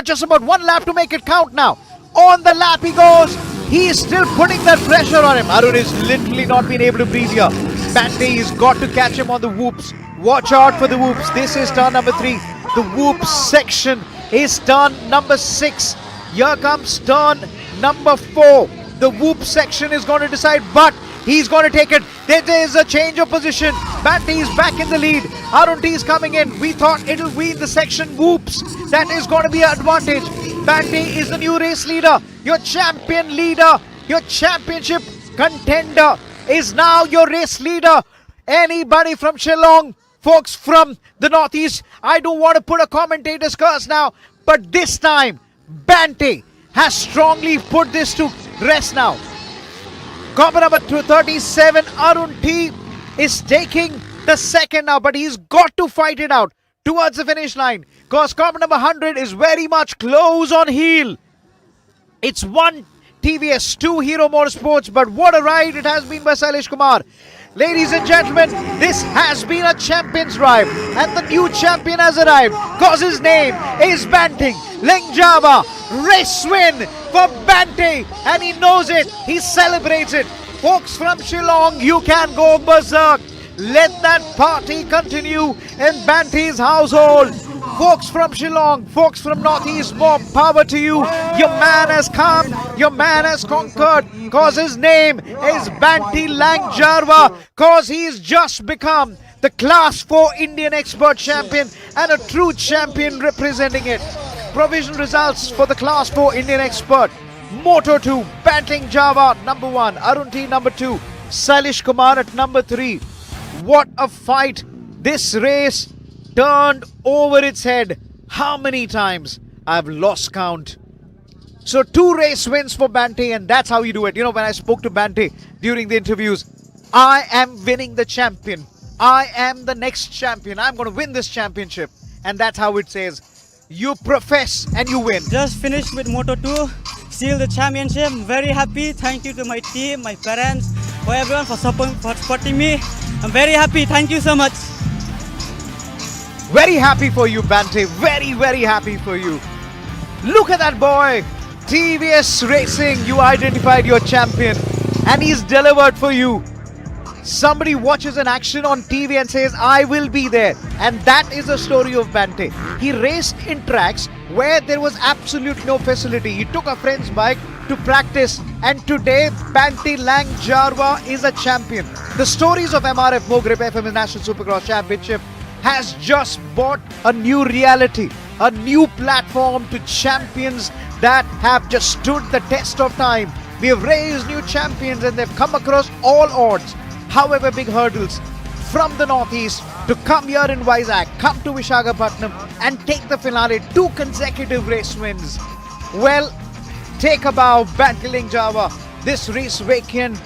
just about 1 lap to make it count now. On the lap he goes. He is still putting that pressure on him. Arun is literally not been able to breathe here. Bante has got to catch him on the whoops. Watch out for the whoops. This is turn number 3. The whoops section is turn number 6. Here comes turn number 4. The whoop section is going to decide, but he's going to take it. There is a change of position. Bante is back in the lead. Arun T is coming in. We thought it'll be in the section whoops. That is going to be an advantage. Bante is the new race leader. Your champion leader, your championship contender is now your race leader. Anybody from Shillong, folks from the northeast, I don't want to put a commentator's curse now, but this time Bante has strongly put this to rest now. Comp number 37, Arun T is taking the second now, but he's got to fight it out towards the finish line because comp number 100 is very much close on heel. It's 1 TVS, 2 Hero Motorsports, but what a ride it has been by Sailesh Kumar. Ladies and gentlemen, this has been a champion's drive and the new champion has arrived because his name is Bante Lengjava. Race win for Bante and he knows it, he celebrates it. Folks from Shillong, you can go berserk. Let that party continue in Bante's household. Folks from Shillong, folks from Northeast, more power to you. Your man has come, your man has conquered, cause his name is Bante Langjarwa, cause he's just become the Class 4 Indian Expert Champion and a true champion representing it. Provisional results for the Class 4 Indian Expert. Moto 2, Bante Langjarwa number 1, Arun T number 2, Sailesh Kumar at number 3. What a fight. This race turned over its head. How many times? I've lost count. So 2 race wins for Bante and that's how you do it. You know, when I spoke to Bante during the interviews, I am winning the champion. I am the next champion. I'm going to win this championship. And that's how it says. You profess and you win. Just finished with Moto 2. Seal the championship. I'm very happy. Thank you to my team, my parents, for everyone for supporting me. I'm very happy. Thank you so much. Very happy for you, Bante. Very, very happy for you. Look at that boy. TVS Racing, you identified your champion and he's delivered for you. Somebody watches an action on TV and says, I will be there. And that is the story of Bante. He raced in tracks where there was absolutely no facility. He took a friend's bike to practice and today Bante Langjarwa is a champion. The stories of MRF Mogrip FM National Supercross Championship has just bought a new reality, a new platform to champions that have just stood the test of time. We have raised new champions and they've come across all odds, however big hurdles, from the northeast to come here in Vizag, come to Visakhapatnam and take the finale. 2 consecutive race wins. Well, take a bow, Bante Langjarwa. This race weekend,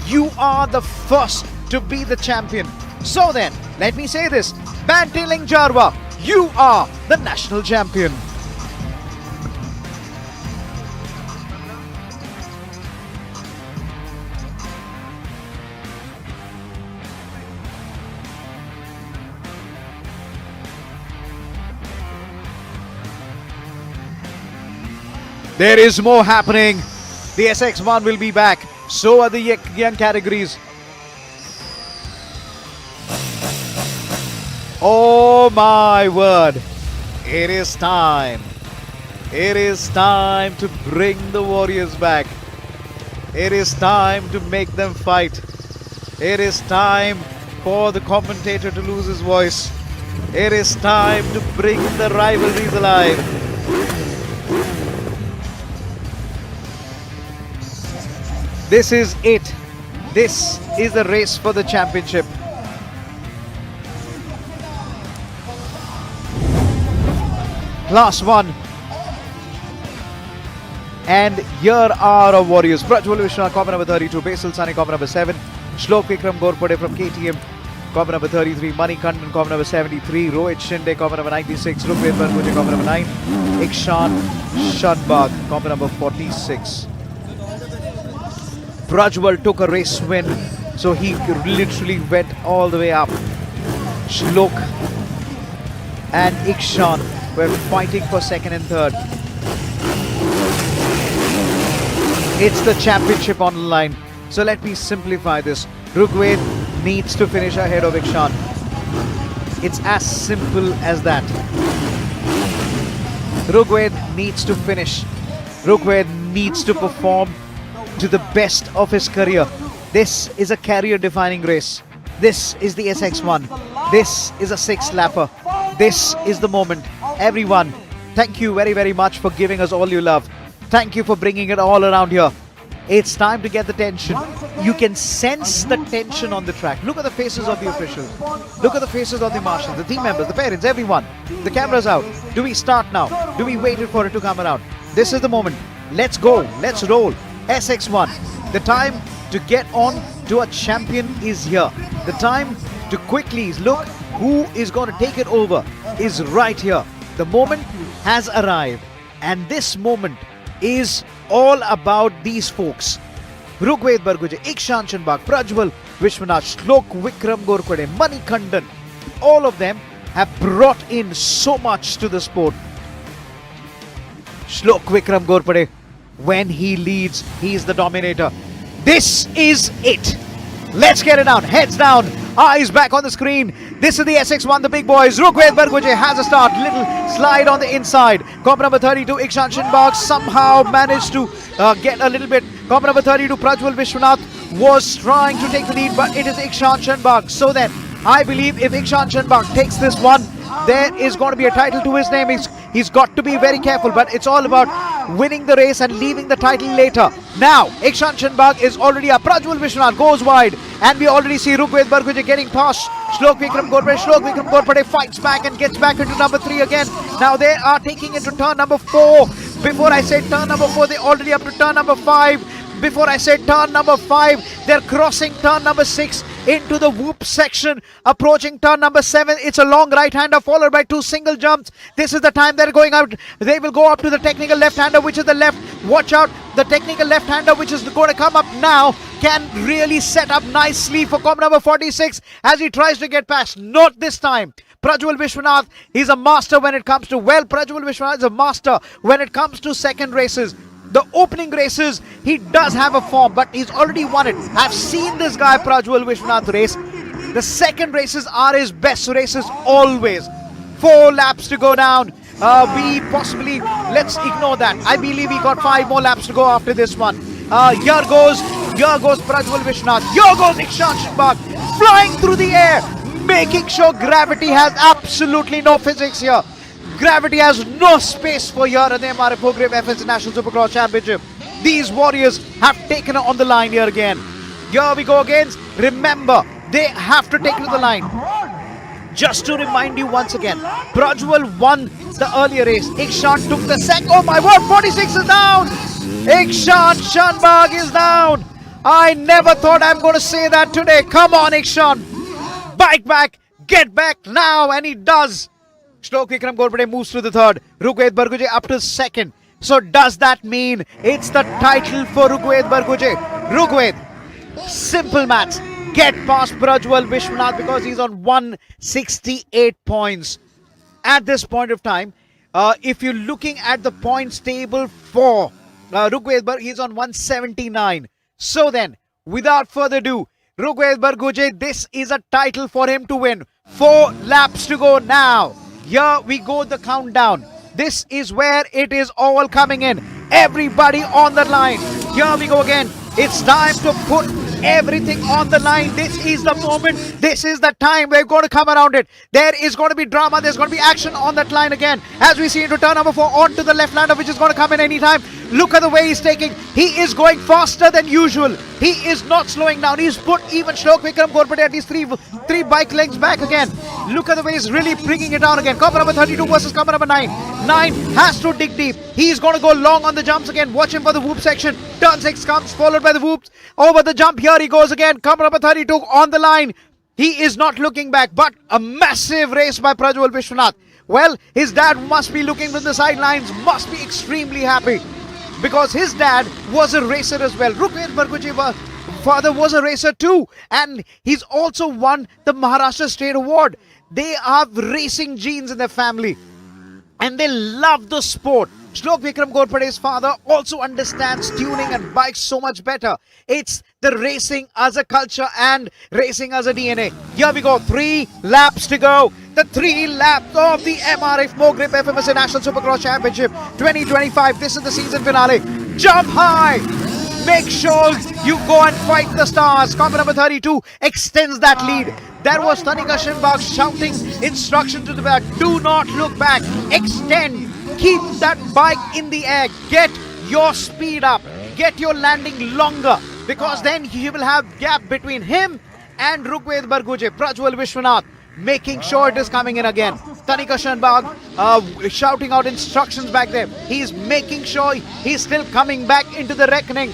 you are the first to be the champion. So then, let me say this, Bante Langjarwa, you are the national champion. There is more happening. The SX1 will be back. So are the young categories. Oh my word. It is time. It is time to bring the warriors back. It is time to make them fight. It is time for the commentator to lose his voice. It is time to bring the rivalries alive. This is it. This is the race for the championship. Class 1. And here are our warriors. Prajwal Vishnu, copper number 32. Basil Sani, copper number 7. Shlok Vikram Gorpade from KTM, copper number 33. Mani Kandan, copper number 73. Rohit Shinde, copper number 96. Rukved Barguje, copper number 9. Ikshan Shanbag, copper number 46. Prajwal took a race win, so he literally went all the way up. Shlok and Ikshan were fighting for second and third. It's the championship on the line. So let me simplify this. Rukved needs to finish ahead of Ikshan. It's as simple as that. Rukved needs to finish. Rukved needs to perform to the best of his career. This is a career-defining race. This is the SX1. This is a six-lapper. This is the moment. Everyone, thank you very, very much for giving us all your love. Thank you for bringing it all around here. It's time to get the tension. You can sense the tension on the track. Look at the faces of the officials. Look at the faces of the marshals, the team members, the parents, everyone. The camera's out. Do we start now? Do we wait for it to come around? This is the moment. Let's go. Let's roll. SX1. The time to get on to a champion is here. The time to quickly look who is going to take it over is right here. The moment has arrived. And this moment is all about these folks. Rukved Barguje, Ikshan Shanbag, Prajwal Vishwanath, Shlok Vikram Gorpade, Mani Kandan. All of them have brought in so much to the sport. Shlok Vikram Gorpade, when he leads, he is the dominator. This is it. Let's get it down. Heads down. Eyes back on the screen. This is the SX1, the big boys. Rukved Barguje has a start. Little slide on the inside. Copper number 32, Ikshan Shanbag somehow managed to get a little bit. Copper number 32, Prajwal Vishwanath was trying to take the lead, but it is Ikshan Shanbag. So then, I believe if Ikshan Shanbag takes this one, there is going to be a title to his name. He's got to be very careful, but it's all about winning the race and leaving the title later. Now, Ikshan Shanbag is already up. Prajwal Vishwanath goes wide, and we already see Rukved Barguje getting past Shlok Vikram Gorpade. Shlok Vikram Gorpade fights back and gets back into number 3 again. Now they are taking into turn number 4. Before I said turn number 4, they're already up to turn number 5. Before I said turn number 5, they're crossing turn number 6 into the whoop section, approaching turn number 7. It's a long right-hander followed by 2 single jumps. This is the time they're going out. They will go up to the technical left-hander, which is the left. Watch out, the technical left-hander, which is going to come up now, can really set up nicely for cop number 46 as he tries to get past. Not this time. Prajwal Vishwanath, he's a master when it comes to, Prajwal Vishwanath is a master when it comes to second races. The opening races, he does have a form, but he's already won it. I've seen this guy, Prajwal Vishwanath, race. The second races are his best races always. 4 laps to go down. Let's ignore that. I believe he got 5 more laps to go after this one. Here goes Prajwal Vishwanath. Here goes Ikshan Shanbag, flying through the air, making sure gravity has absolutely no physics here. Gravity has no space for here at the MRF Mogrip FS National Supercross Championship. These warriors have taken it on the line here again. Here we go again. Remember, they have to take it to the line. Just to remind you once again, Prajwal won the earlier race. Ikshan took the second. Oh my word, 46 is down. Ikshan Shanbag is down. I never thought I'm going to say that today. Come on, Ikshan. Bike back. Get back now. And he does. Shlok Vikram Gorpade moves to the third. Rukved Barguje up to second. So does that mean it's the title for Rukved Barguje? Rukved, simple maths. Get past Prajwal Vishwanath because he's on 168 points. At this point of time, If you're looking at the points table for Rugved Barguje, he's on 179. So then, without further ado, Rugved Barguje, this is a title for him to win. 4 laps to go now. Here we go, the countdown. This is where it is all coming in. Everybody on the line. Here we go again. It's time to put everything on the line. This is the moment. This is the time we're going to come around it. There is going to be drama. There's going to be action on that line again. As we see into turn number 4 onto the left lander, which is going to come in anytime. Look at the way he's taking. He is going faster than usual. He is not slowing down. He's put even Shlok Vikram Ghorpade at least three bike lengths back again. Look at the way he's really bringing it down again. Cover number 32 versus cover number 9. 9 has to dig deep. He's going to go long on the jumps again. Watch him for the whoop section. Turn 6 comes followed by the whoops. Over the jump. Here he goes again. Cover number 32 on the line. He is not looking back, but a massive race by Prajwal Vishwanath. Well, his dad must be looking from the sidelines, must be extremely happy, because his dad was a racer as well. Rugved Barguje's father was a racer too, and he's also won the Maharashtra State Award. They have racing genes in their family, and they love the sport. Shlok Vikram Ghorpade's father also understands tuning and bikes so much better. It's the racing as a culture and racing as a DNA. Here we go, 3 laps to go. The 3 laps of the MRF Mogrip FMSA National Supercross Championship 2025. This is the season finale. Jump high. Make sure you go and fight the stars. Cover number 32 extends that lead. There was Tanika Shimbag shouting instruction to the back. Do not look back. Extend. Keep that bike in the air. Get your speed up. Get your landing longer, because then you will have gap between him and Rugved Barguje. Prajwal Vishwanath making sure it is coming in again. Tanika Shimbag shouting out instructions back there. He's making sure he's still coming back into the reckoning.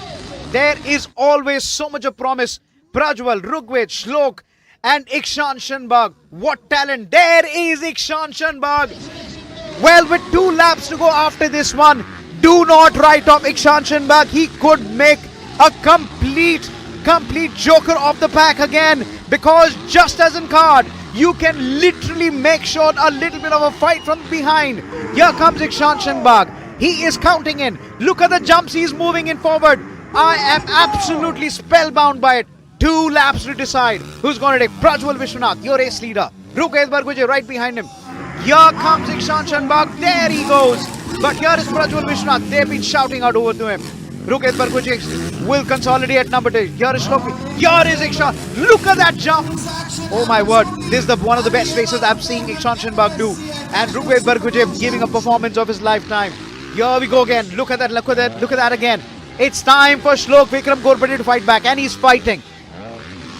There is always so much of promise. Prajwal, Rugved, Shlok and Ikshan Shimbag. What talent. There is Ikshan Shimbag. Well, with 2 laps to go after this one, do not write off Ikshan Shimbag. He could make a complete joker of the pack again, because just as in card, you can literally make sure a little bit of a fight from behind. Here comes Ikshan Shimbag. He is counting in. Look at the jumps he's moving in forward. I am absolutely spellbound by it. 2 laps to decide who's going to take. Prajwal Vishwanath, your race leader. Rugved Barguje right behind him. Here comes Ikshan Shimbag. There he goes. But here is Prajwal Vishwanath. They've been shouting out over to him. Rugved Barguje will consolidate number 2. Here is Shloki. Here is Ikshan. Look at that jump. Oh my word. This is one of the best races I've seen Ikshan Shimbag do. And Rugved Barguje giving a performance of his lifetime. Here we go again. Look at that. Look at that. Look at that again. It's time for Shlok Vikram Ghorpade to fight back. And he's fighting.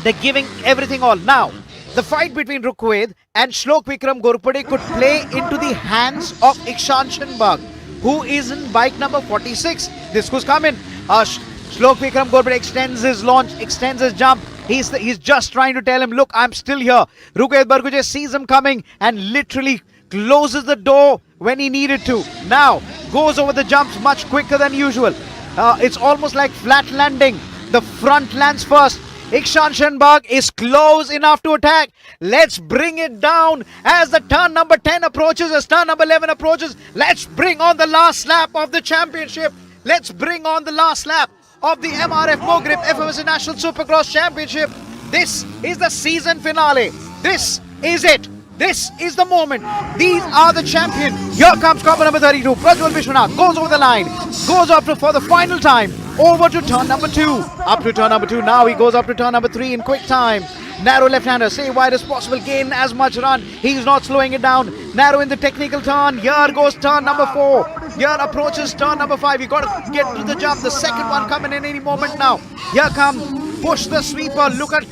They're giving everything all. Now, the fight between Rugved and Shlok Vikram Ghorpade could play into the hands of Ikshan Shimbag, who is in bike number 46. This could come in. Shlok Vikram Ghorpade extends his launch, extends his jump. He's just trying to tell him, look, I'm still here. Rugved Barguje sees him coming and literally closes the door when he needed to. Now, goes over the jumps much quicker than usual. It's almost like flat landing. The front lands first. Ikshan Shimbag is close enough to attack. Let's bring it down as the turn number 10 approaches, as turn number 11 approaches. Let's bring on the last lap of the championship. Let's bring on the last lap of the MRF Mogrip FMSA National Supercross Championship. This is the season finale. This is it. This is the moment. These are the champions. Here comes cover number 32. Prajwal Vishwanath goes over the line. Goes up for the final time. Over to turn number 2. Up to turn number 2. Now he goes up to turn number 3 in quick time. Narrow left-hander. Stay wide as possible. Gain as much run. He's not slowing it down. Narrow in the technical turn. Here goes turn number 4. Here approaches turn number 5. You got to get to the jump. The second one coming in any moment now. Here come. Push the sweeper. Look at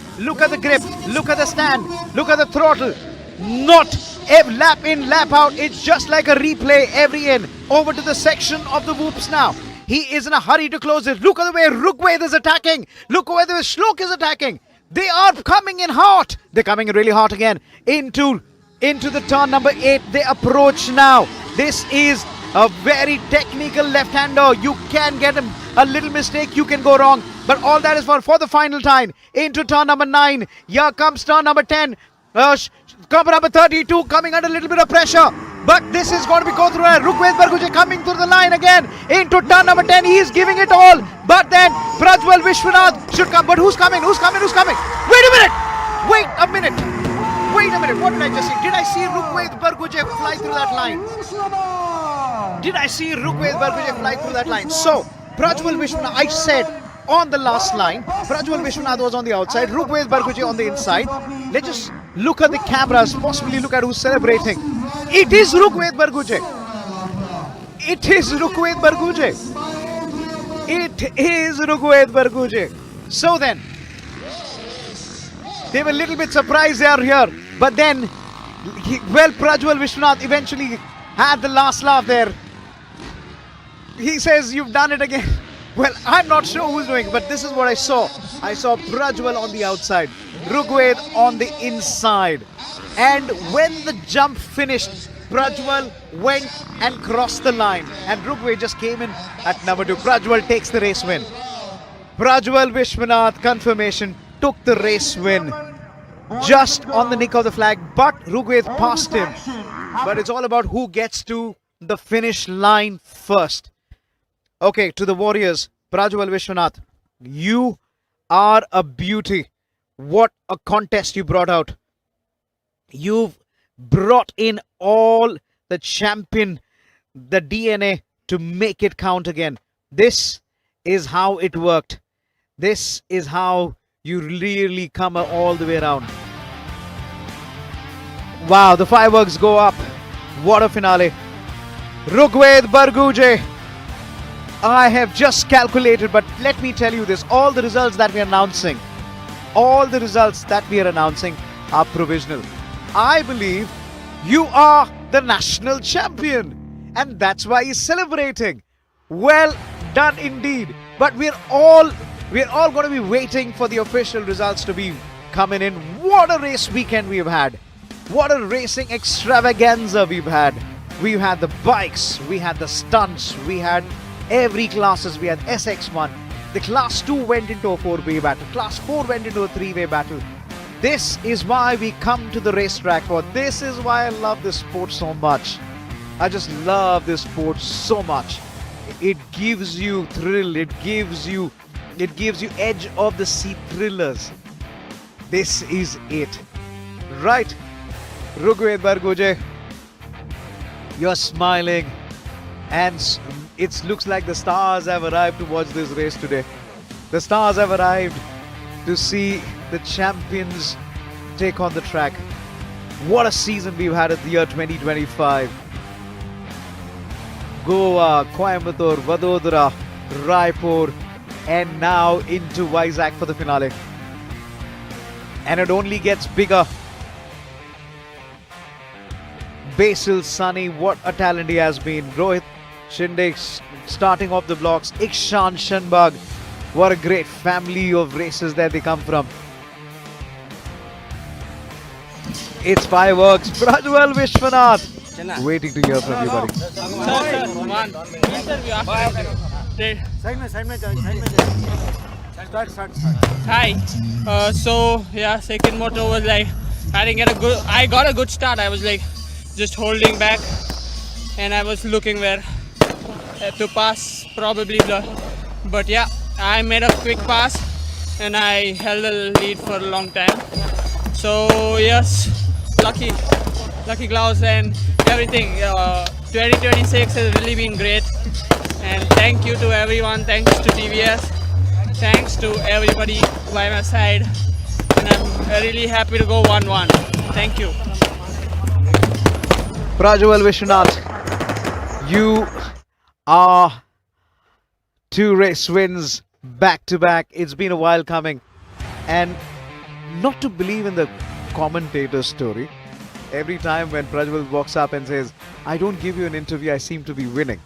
the grip. Look at the stand. Look at the throttle. Not a lap in, lap out. It's just like a replay every in. Over to the section of the whoops now. He is in a hurry to close it. Look at the way Rugved is attacking. Look at the way Shlok is attacking. They are coming in hot. They're coming in really hot again. Into the turn number 8. They approach now. This is a very technical left-hander. You can get him a little mistake. You can go wrong. But all that is for the final time. Into turn number 9. Here comes turn number 10. Cover number 32 coming under a little bit of pressure. But this is going to be go through. Rugved Barguje coming through the line again into turn number 10. He is giving it all. But then Prajwal Vishwanath should come. But who's coming? Who's coming? Who's coming? Wait a minute. Wait a minute. Wait a minute. What did I just see? Did I see Rugved Barguje fly through that line? Did I see Rugved Barguje fly through that line? So Prajwal Vishwanath, I said on the last line, Prajwal Vishwanath was on the outside, Rugved Barguje on the inside. Let's just look at the cameras, possibly look at who's celebrating. It is Rugved Barguje. It is Rugved Barguje. It is Rugved Barguje. So then, they were a little bit surprised they are here. But then, Prajwal Vishwanath eventually had the last laugh there. He says, you've done it again. Well, I'm not sure who's doing it, but this is what I saw. I saw Prajwal on the outside, Rugved on the inside. And when the jump finished, Prajwal went and crossed the line. And Rugved just came in at number 2. Prajwal takes the race win. Prajwal Vishwanath, confirmation, took the race win. Just on the nick of the flag, but Rugved passed him. But it's all about who gets to the finish line first. Okay, to the Warriors, Prajwal Vishwanath, you are a beauty. What a contest you brought out. You've brought in all the champion, the DNA to make it count again. This is how it worked. This is how you really come all the way around. Wow, the fireworks go up. What a finale. Rugved Barguje. I have just calculated, but let me tell you this. All the results that we are announcing, are provisional. I believe you are the national champion. And that's why he's celebrating. Well done indeed. But we're all going to be waiting for the official results to be coming in. What a race weekend we've had. What a racing extravaganza we've had. We've had the bikes, we had the stunts, we had every classes. We had SX1. The class 2 went into a 4-way battle. Class 4 went into a 3-way battle. This is why we come to the racetrack for. This is why I love this sport so much. I just love this sport so much. It gives you thrill. It gives you edge of the seat thrillers. This is it. Right. Rugved Barguje, you're smiling, and it looks like the stars have arrived to watch this race today. The stars have arrived to see the champions take on the track. What a season we've had at the year 2025. Goa, Coimbatore, Vadodara, Raipur, and now into Vizag for the finale. And it only gets bigger. Basil Sunny, what a talent he has been. Rohit Shinde starting off the blocks. Ikshan Shanbag, what a great family of races that they come from. It's fireworks. Prajwal Vishwanath, waiting to hear from you, buddy. Hi. So yeah, second moto was like I got a good start. I was like just holding back, and I was looking where to pass probably but yeah, I made a quick pass and I held the lead for a long time. So yes, lucky gloves and everything. 2026 has really been great, and thank you to everyone. Thanks to TVS, thanks to everybody by my side, and I'm really happy to go 1-1. Thank you. Prajwal Vishwanath, you are 2 race wins back to back. It's been a while coming, and not to believe in the commentator's story. Every time when Prajwal walks up and says, I don't give you an interview, I seem to be winning.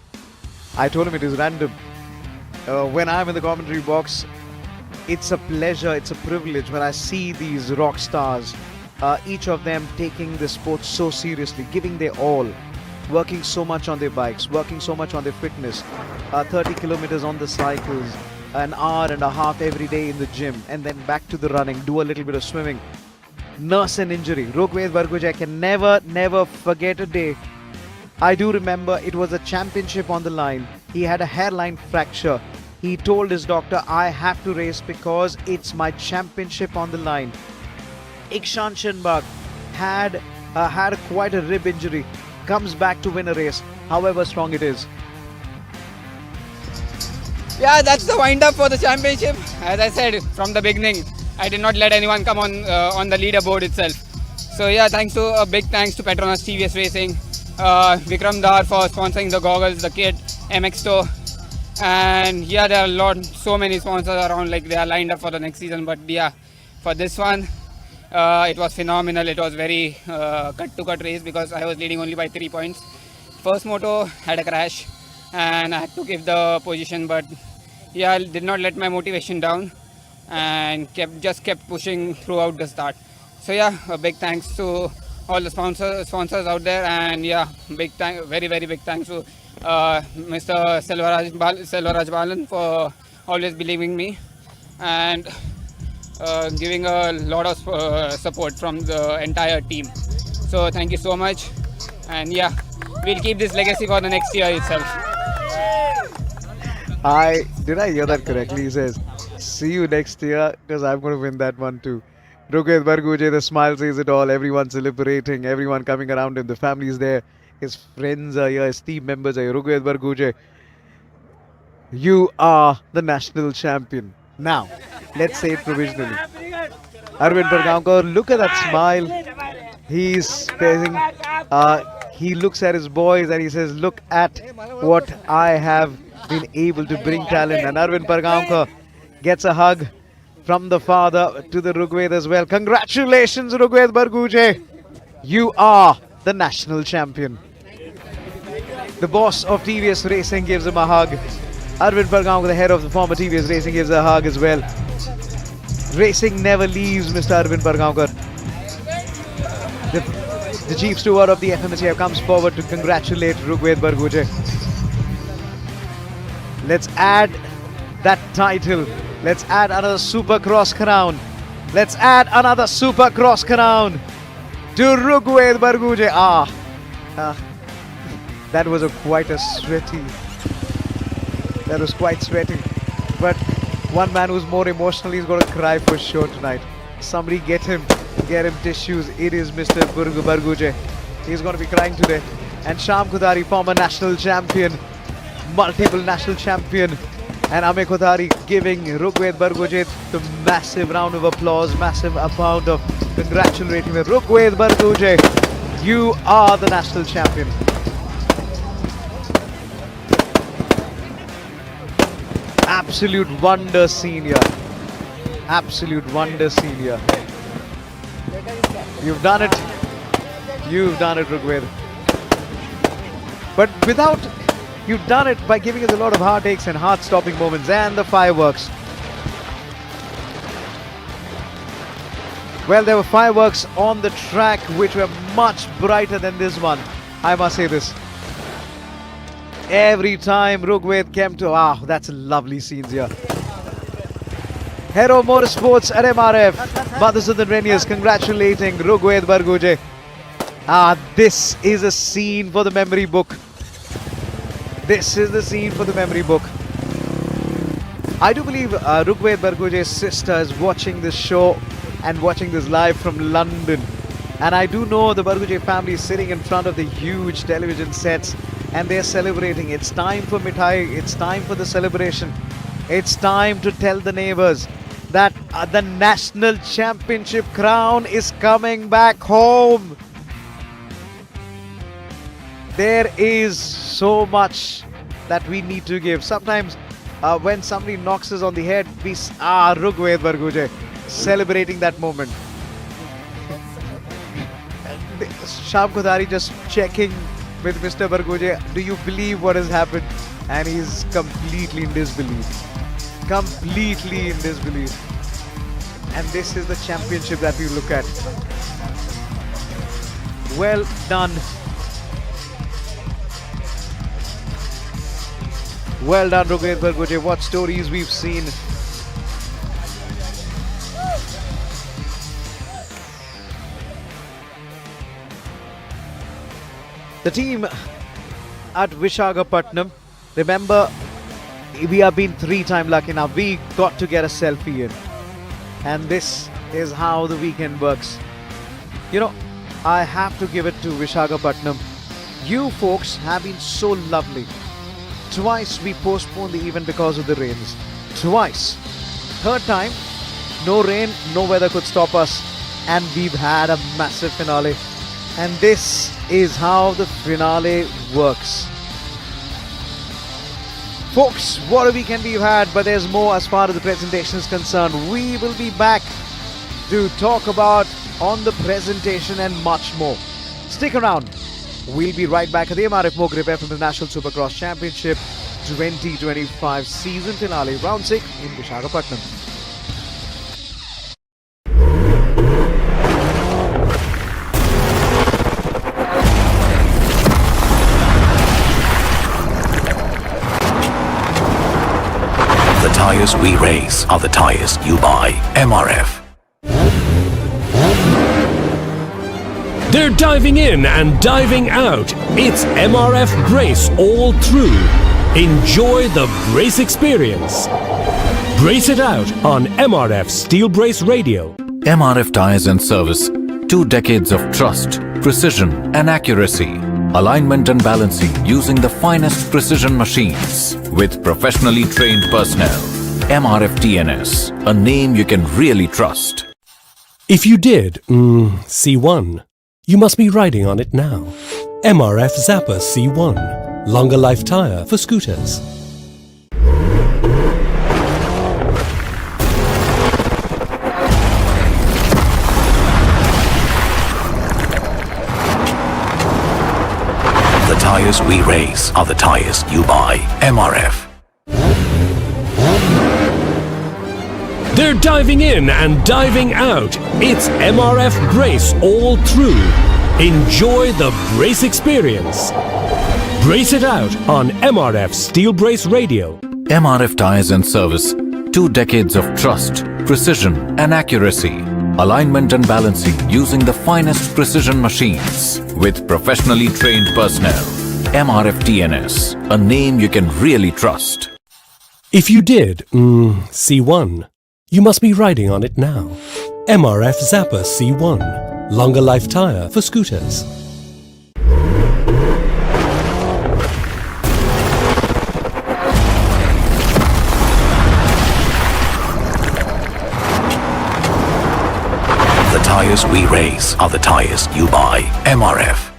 I told him it is random. When I'm in the commentary box, it's a pleasure, it's a privilege when I see these rock stars, each of them taking the sport so seriously, giving their all, working so much on their bikes, working so much on their fitness, 30 kilometers on the cycles, an hour and a half every day in the gym, and then back to the running, do a little bit of swimming, nurse an injury. Rugved Barguje can never forget a day I do remember it was a championship on the line. He had a hairline fracture. He told his doctor, I have to race because it's my championship on the line. Ikshan Shinbag had quite a rib injury. Comes back to win a race, however strong it is. Yeah, that's the wind-up for the championship. As I said from the beginning, I did not let anyone come on the leaderboard itself. So yeah, a big thanks to Petronas TVS Racing, Vikram Dar for sponsoring the goggles, the kit, MX Store, and yeah, there are so many sponsors around, like they are lined up for the next season. But yeah, for this one, it was phenomenal. It was very cut-to-cut race because I was leading only by 3 points. First moto had a crash and I had to give the position, but yeah, I did not let my motivation down and kept pushing throughout the start. So yeah, a big thanks to all the sponsors out there, and yeah, very big thanks to Mr. Selvaraj Balan for always believing me and giving a lot of support from the entire team. So thank you so much, and yeah, we'll keep this legacy for the next year itself. Did I hear that correctly? He says, see you next year because I'm going to win that one too. Rugved Barguje, the smile says it all. Everyone's celebrating, everyone coming around him. The family's there, his friends are here, his team members are here. Rugved Barguje, you are the national champion. Now, let's say it provisionally. Arvind Pargaonkar, look at that smile. He's facing, he looks at his boys and he says, look at what I have been able to bring talent. And Arvind Pargaonkar gets a hug from the father to the Rugved as well. Congratulations, Rugved Barguje. You are the national champion. The boss of TVS Racing gives him a hug. Arvind Pargaonkar, the head of the former TVS Racing, gives a hug as well. Racing never leaves Mr. Arvind Pargaonkar. The chief steward of the FMSCI comes forward to congratulate Rugved Barguje. Let's add that title. Let's add another Supercross crown. Let's add another Supercross crown to Rugved Barguje. That was quite sweaty. That was quite sweaty. But one man who's more emotional, he's going to cry for sure tonight. Somebody get him tissues. It is Mr. Barguje. He's going to be crying today. And Sham Kothari, former national champion, multiple national champion, and Ame Kothari giving Rugved Barguje the massive round of applause, massive amount of congratulating him. Rugved Barguje, you are the national champion. Absolute wonder scene here. Absolute wonder scene here. You've done it. You've done it, Rugved. But you've done it by giving us a lot of heartaches and heart-stopping moments and the fireworks. Well, there were fireworks on the track which were much brighter than this one. I must say this. Every time Rugved came to... that's lovely scenes here. Hero Motorsports at MRF. Madhusudan Renius congratulating Rugved Barguje. This is a scene for the memory book. This is the scene for the memory book. I do believe Rugved Barguje's sister is watching this show and watching this live from London. And I do know the Barguje family is sitting in front of the huge television sets and they're celebrating. It's time for mithai. It's time for the celebration. It's time to tell the neighbors that the national championship crown is coming back home. There is so much that we need to give. Sometimes when somebody knocks us on the head, we Rugved Barguje celebrating that moment. Sham Kothari just checking with Mr. Barguje, do you believe what has happened? And he's completely in disbelief. Completely in disbelief. And this is the championship that we look at. Well done. Well done, Rugved Barguje. What stories we've seen. The team at Visakhapatnam. Remember, we have been 3-time lucky now. We got to get a selfie in. And this is how the weekend works. You know, I have to give it to Visakhapatnam. You folks have been so lovely. Twice we postponed the event because of the rains. Twice. Third time, no rain, no weather could stop us. And we've had a massive finale. And this is how the finale works. Folks, what a weekend we've had, but there's more as far as the presentation is concerned. We will be back to talk about on the presentation and much more. Stick around. We'll be right back at the MRF Mogrip FM National Supercross Championship 2025 season finale, round 6 in Visakhapatnam. The tires we race are the tires you buy. MRF. They're diving in and diving out. It's MRF Brace all through. Enjoy the brace experience. Brace it out on MRF Steel Brace Radio. MRF Tires and Service. 2 decades of trust, precision and accuracy. Alignment and balancing using the finest precision machines with professionally trained personnel. MRF TNS, a name you can really trust. If you did, C1, you must be riding on it now. MRF Zappa C1, longer life tire for scooters. The tires we race are the tires you buy. MRF. They're diving in and diving out. It's MRF Brace all through. Enjoy the brace experience. Brace it out on MRF Steel Brace Radio. MRF Tires and Service. 2 decades of trust, precision and accuracy. Alignment and balancing using the finest precision machines with professionally trained personnel. MRF TNS, a name you can really trust. If you did, C1, you must be riding on it now. MRF Zappa C1, longer life tire for scooters. The tires we race are the tires you buy. MRF.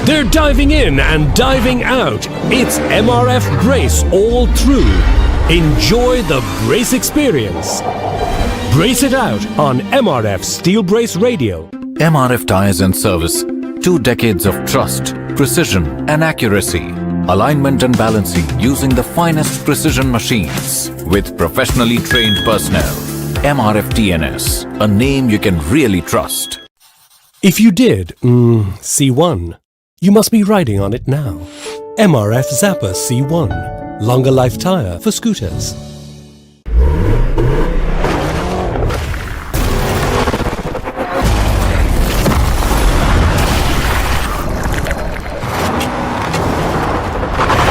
They're diving in and diving out. It's MRF Brace all through. Enjoy the brace experience. Brace it out on MRF Steel Brace Radio. MRF Tires and Service. 2 decades of trust, precision and accuracy. Alignment and balancing using the finest precision machines with professionally trained personnel. MRF TNS, a name you can really trust. If you did, C1, you must be riding on it now. MRF Zappa C1, longer life tire for scooters.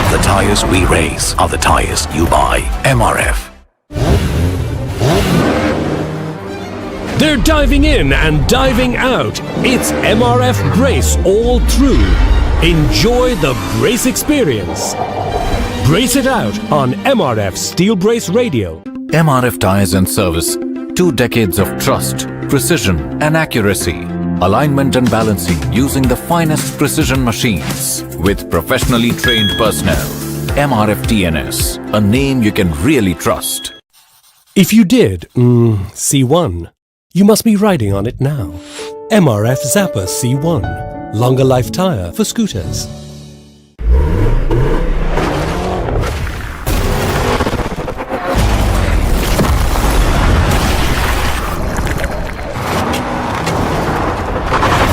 The tires we race are the tires you buy. MRF. They're diving in and diving out. It's MRF Brace all through. Enjoy the brace experience. Brace it out on MRF Steel Brace Radio. MRF Tires and Service. 2 decades of trust, precision and accuracy. Alignment and balancing using the finest precision machines with professionally trained personnel. MRF TNS, a name you can really trust. If you did, C1, you must be riding on it now. MRF Zappa C1, longer life tire for scooters.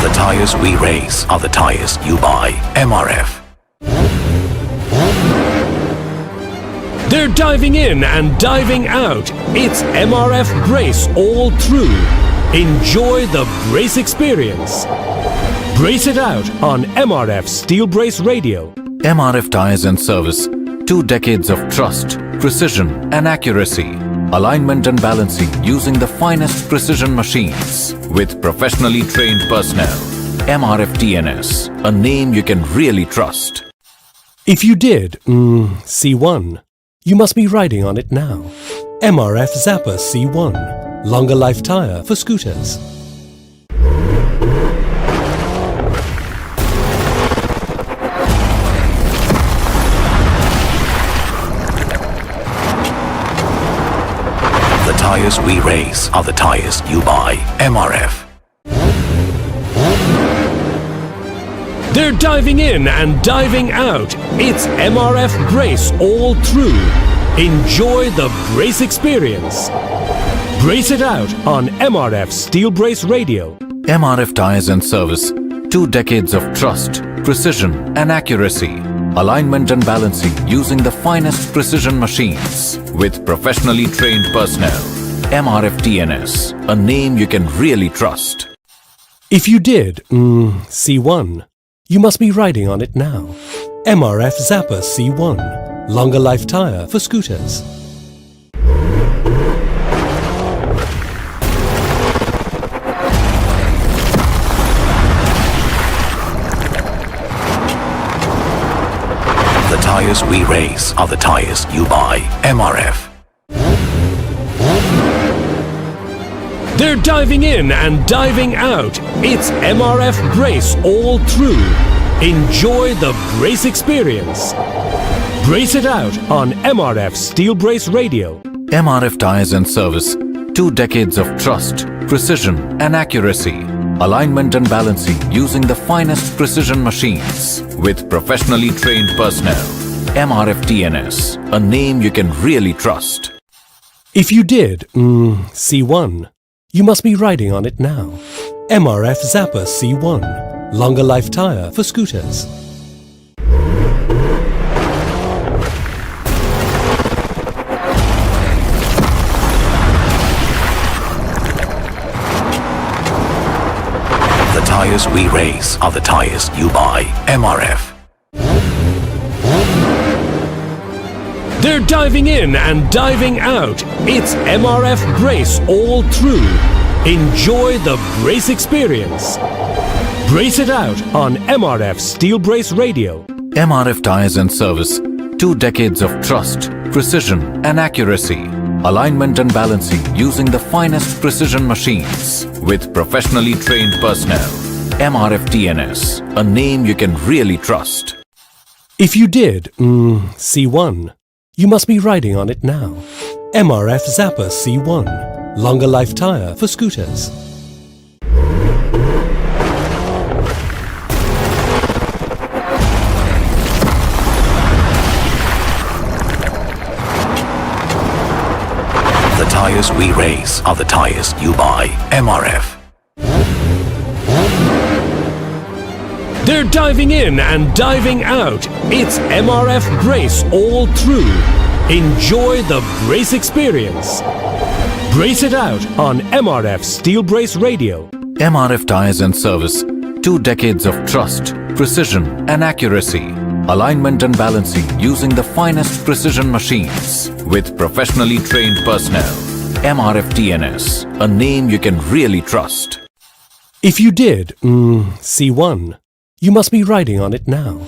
The tires we race are the tires you buy. MRF. They're diving in and diving out. It's MRF Brace all through. Enjoy the brace experience. Brace it out on MRF Steel Brace Radio. MRF Tires and Service. 2 decades of trust, precision and accuracy. Alignment and balancing using the finest precision machines with professionally trained personnel. MRF TNS, a name you can really trust. If you did, see one, you must be riding on it now. MRF Zappa C1, longer life tire for scooters. The tires we race are the tires you buy. MRF. They're diving in and diving out. It's MRF Brace all through. Enjoy the brace experience. Brace it out on MRF Steel Brace Radio. MRF Tires and Service. 2 decades of trust, precision and accuracy. Alignment and balancing using the finest precision machines with professionally trained personnel. MRF TNS, a name you can really trust. If you did, see one, you must be riding on it now. MRF Zappa C1, longer life tire for scooters. The tires we race are the tires you buy. MRF. They're diving in and diving out. It's MRF Brace all through. Enjoy the brace experience. Brace it out on MRF Steel Brace Radio. MRF Tires and Service. 2 decades of trust, precision and accuracy. Alignment and balancing using the finest precision machines with professionally trained personnel. MRF TNS, a name you can really trust. If you did, see one, you must be riding on it now. MRF Zappa C1, longer life tire for scooters. The tires we race are the tires you buy. MRF. They're diving in and diving out. It's MRF Brace all through. Enjoy the brace experience. Brace it out on MRF Steel Brace Radio. MRF Tires and Service. 2 decades of trust, precision and accuracy. Alignment and balancing using the finest precision machines with professionally trained personnel. MRF TNS, a name you can really trust. If you did, see one, you must be riding on it now. MRF Zappa C1, longer life tire for scooters. The tires we race are the tires you buy. MRF. They're diving in and diving out. It's MRF Brace all through. Enjoy the brace experience. Brace it out on MRF Steel Brace Radio. MRF Tires and Service. 2 decades of trust, precision and accuracy. Alignment and balancing using the finest precision machines with professionally trained personnel. MRF TNS, a name you can really trust. If you did, see one, you must be riding on it now.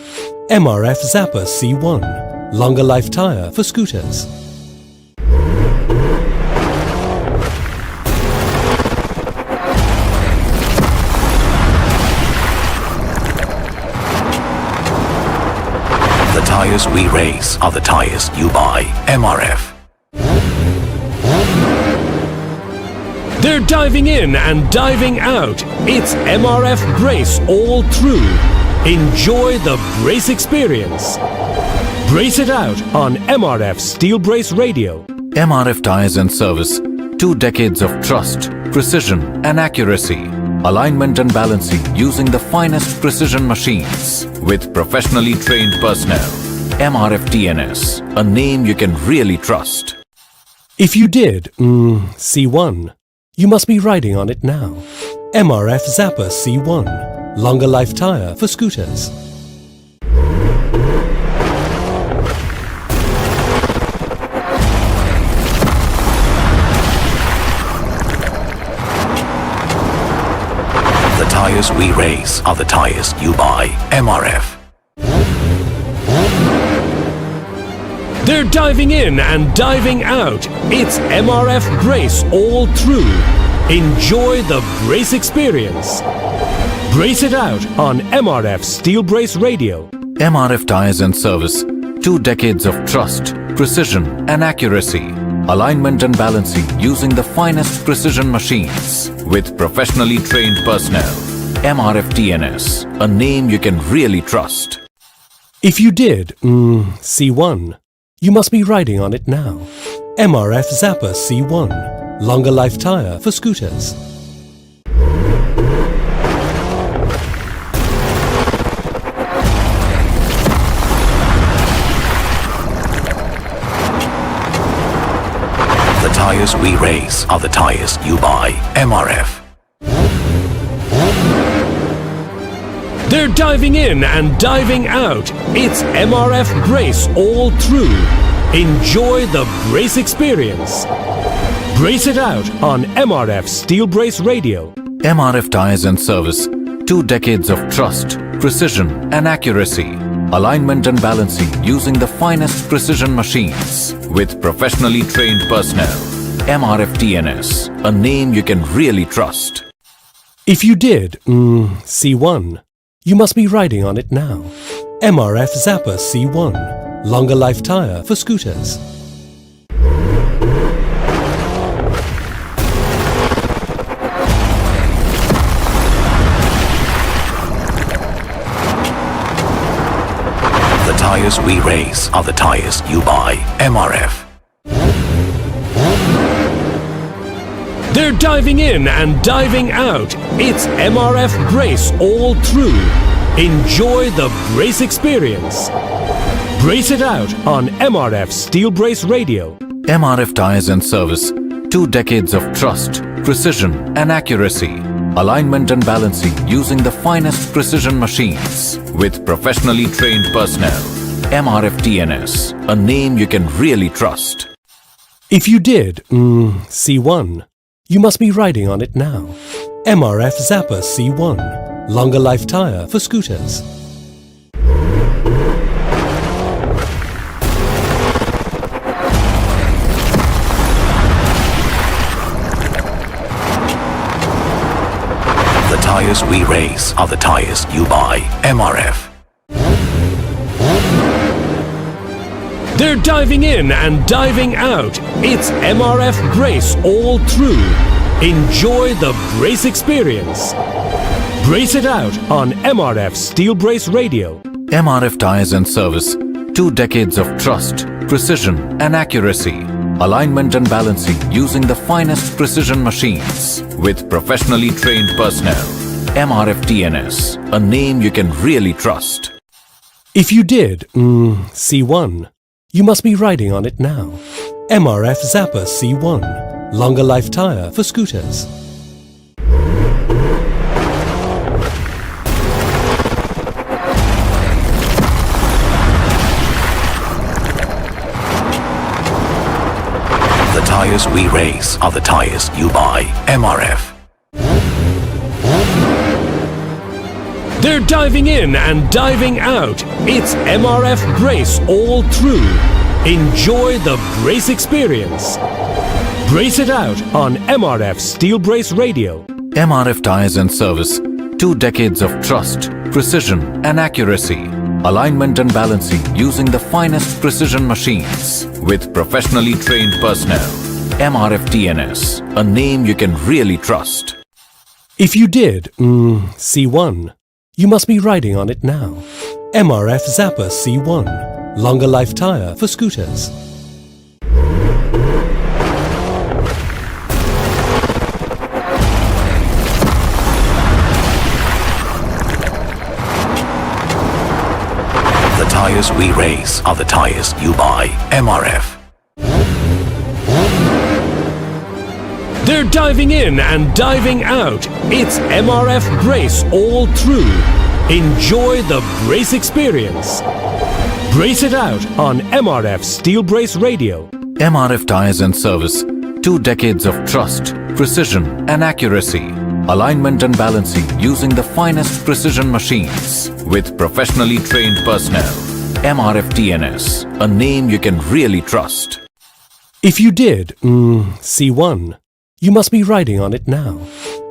MRF Zappa C1, longer life tire for scooters. The tires we race are the tires you buy. MRF. They're diving in and diving out. It's MRF Brace all through. Enjoy the brace experience. Brace it out on MRF Steel Brace Radio. MRF Tires and Service. 2 decades of trust, precision and accuracy. Alignment and balancing using the finest precision machines with professionally trained personnel. MRF TNS, a name you can really trust. If you did, see one, you must be riding on it now. MRF Zappa C1, Longer life tire for scooters. The tires we race are the tires you buy. MRF. They're diving in and diving out. It's MRF Brace all through. Enjoy the brace experience. Brace it out on MRF Steel Brace Radio. MRF Tires and Service. 2 decades of trust, precision and accuracy. Alignment and balancing using the finest precision machines with professionally trained personnel. MRF TNS, a name you can really trust. If you did, C1, you must be riding on it now. MRF Zapper C1, longer life tire for scooters. The tires we race are the tires you buy. MRF. They're diving in and diving out. It's MRF Brace all through. Enjoy the brace experience. Brace it out on MRF Steel Brace Radio. MRF Tires and Service. 2 decades of trust, precision and accuracy. Alignment and balancing using the finest precision machines with professionally trained personnel. MRF TNS, a name you can really trust. If you did, C1, you must be riding on it now. MRF Zapper C1, longer life tire for scooters. The tires we race are the tires you buy. MRF. They're diving in and diving out. It's MRF Brace all through. Enjoy the brace experience. Brace it out on MRF Steel Brace Radio. MRF Tires and Service. 2 decades of trust, precision and accuracy. Alignment and balancing using the finest precision machines with professionally trained personnel. MRF TNS, a name you can really trust. If you did, C1, you must be riding on it now. MRF Zapper C1, longer life tire for scooters. The tires we race are the tires you buy. MRF. They're diving in and diving out. It's MRF Brace all through. Enjoy the brace experience. Brace it out on MRF Steel Brace Radio. MRF Tires and Service. 2 decades of trust, precision and accuracy. Alignment and balancing using the finest precision machines with professionally trained personnel. MRF TNS, a name you can really trust. If you did, C1, you must be riding on it now. MRF Zapper C1, longer life tire for scooters. The tires we race are the tires you buy. MRF. They're diving in and diving out. It's MRF Brace all through. Enjoy the brace experience. Brace it out on MRF Steel Brace Radio. MRF Tires and Service. 2 decades of trust, precision and accuracy. Alignment and balancing using the finest precision machines with professionally trained personnel. MRF TNS, a name you can really trust. If you did, C1, you must be riding on it now. MRF Zapper C1, longer life tire for scooters. The tires we race are the tires you buy. MRF. They're diving in and diving out. It's MRF Brace all through. Enjoy the brace experience. Brace it out on MRF Steel Brace Radio. MRF Tires and Service. 2 decades of trust, precision and accuracy. Alignment and balancing using the finest precision machines with professionally trained personnel. MRF TNS, a name you can really trust. If you did, C1, you must be riding on it now.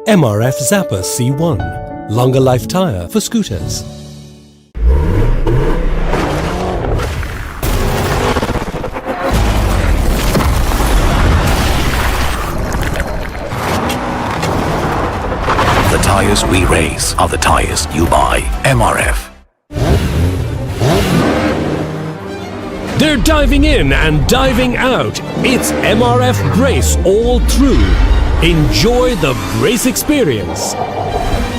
MRF Zappa C1, longer life tire for scooters. The tires we race are the tires you buy. MRF. They're diving in and diving out. It's MRF Brace all through. Enjoy the brace experience.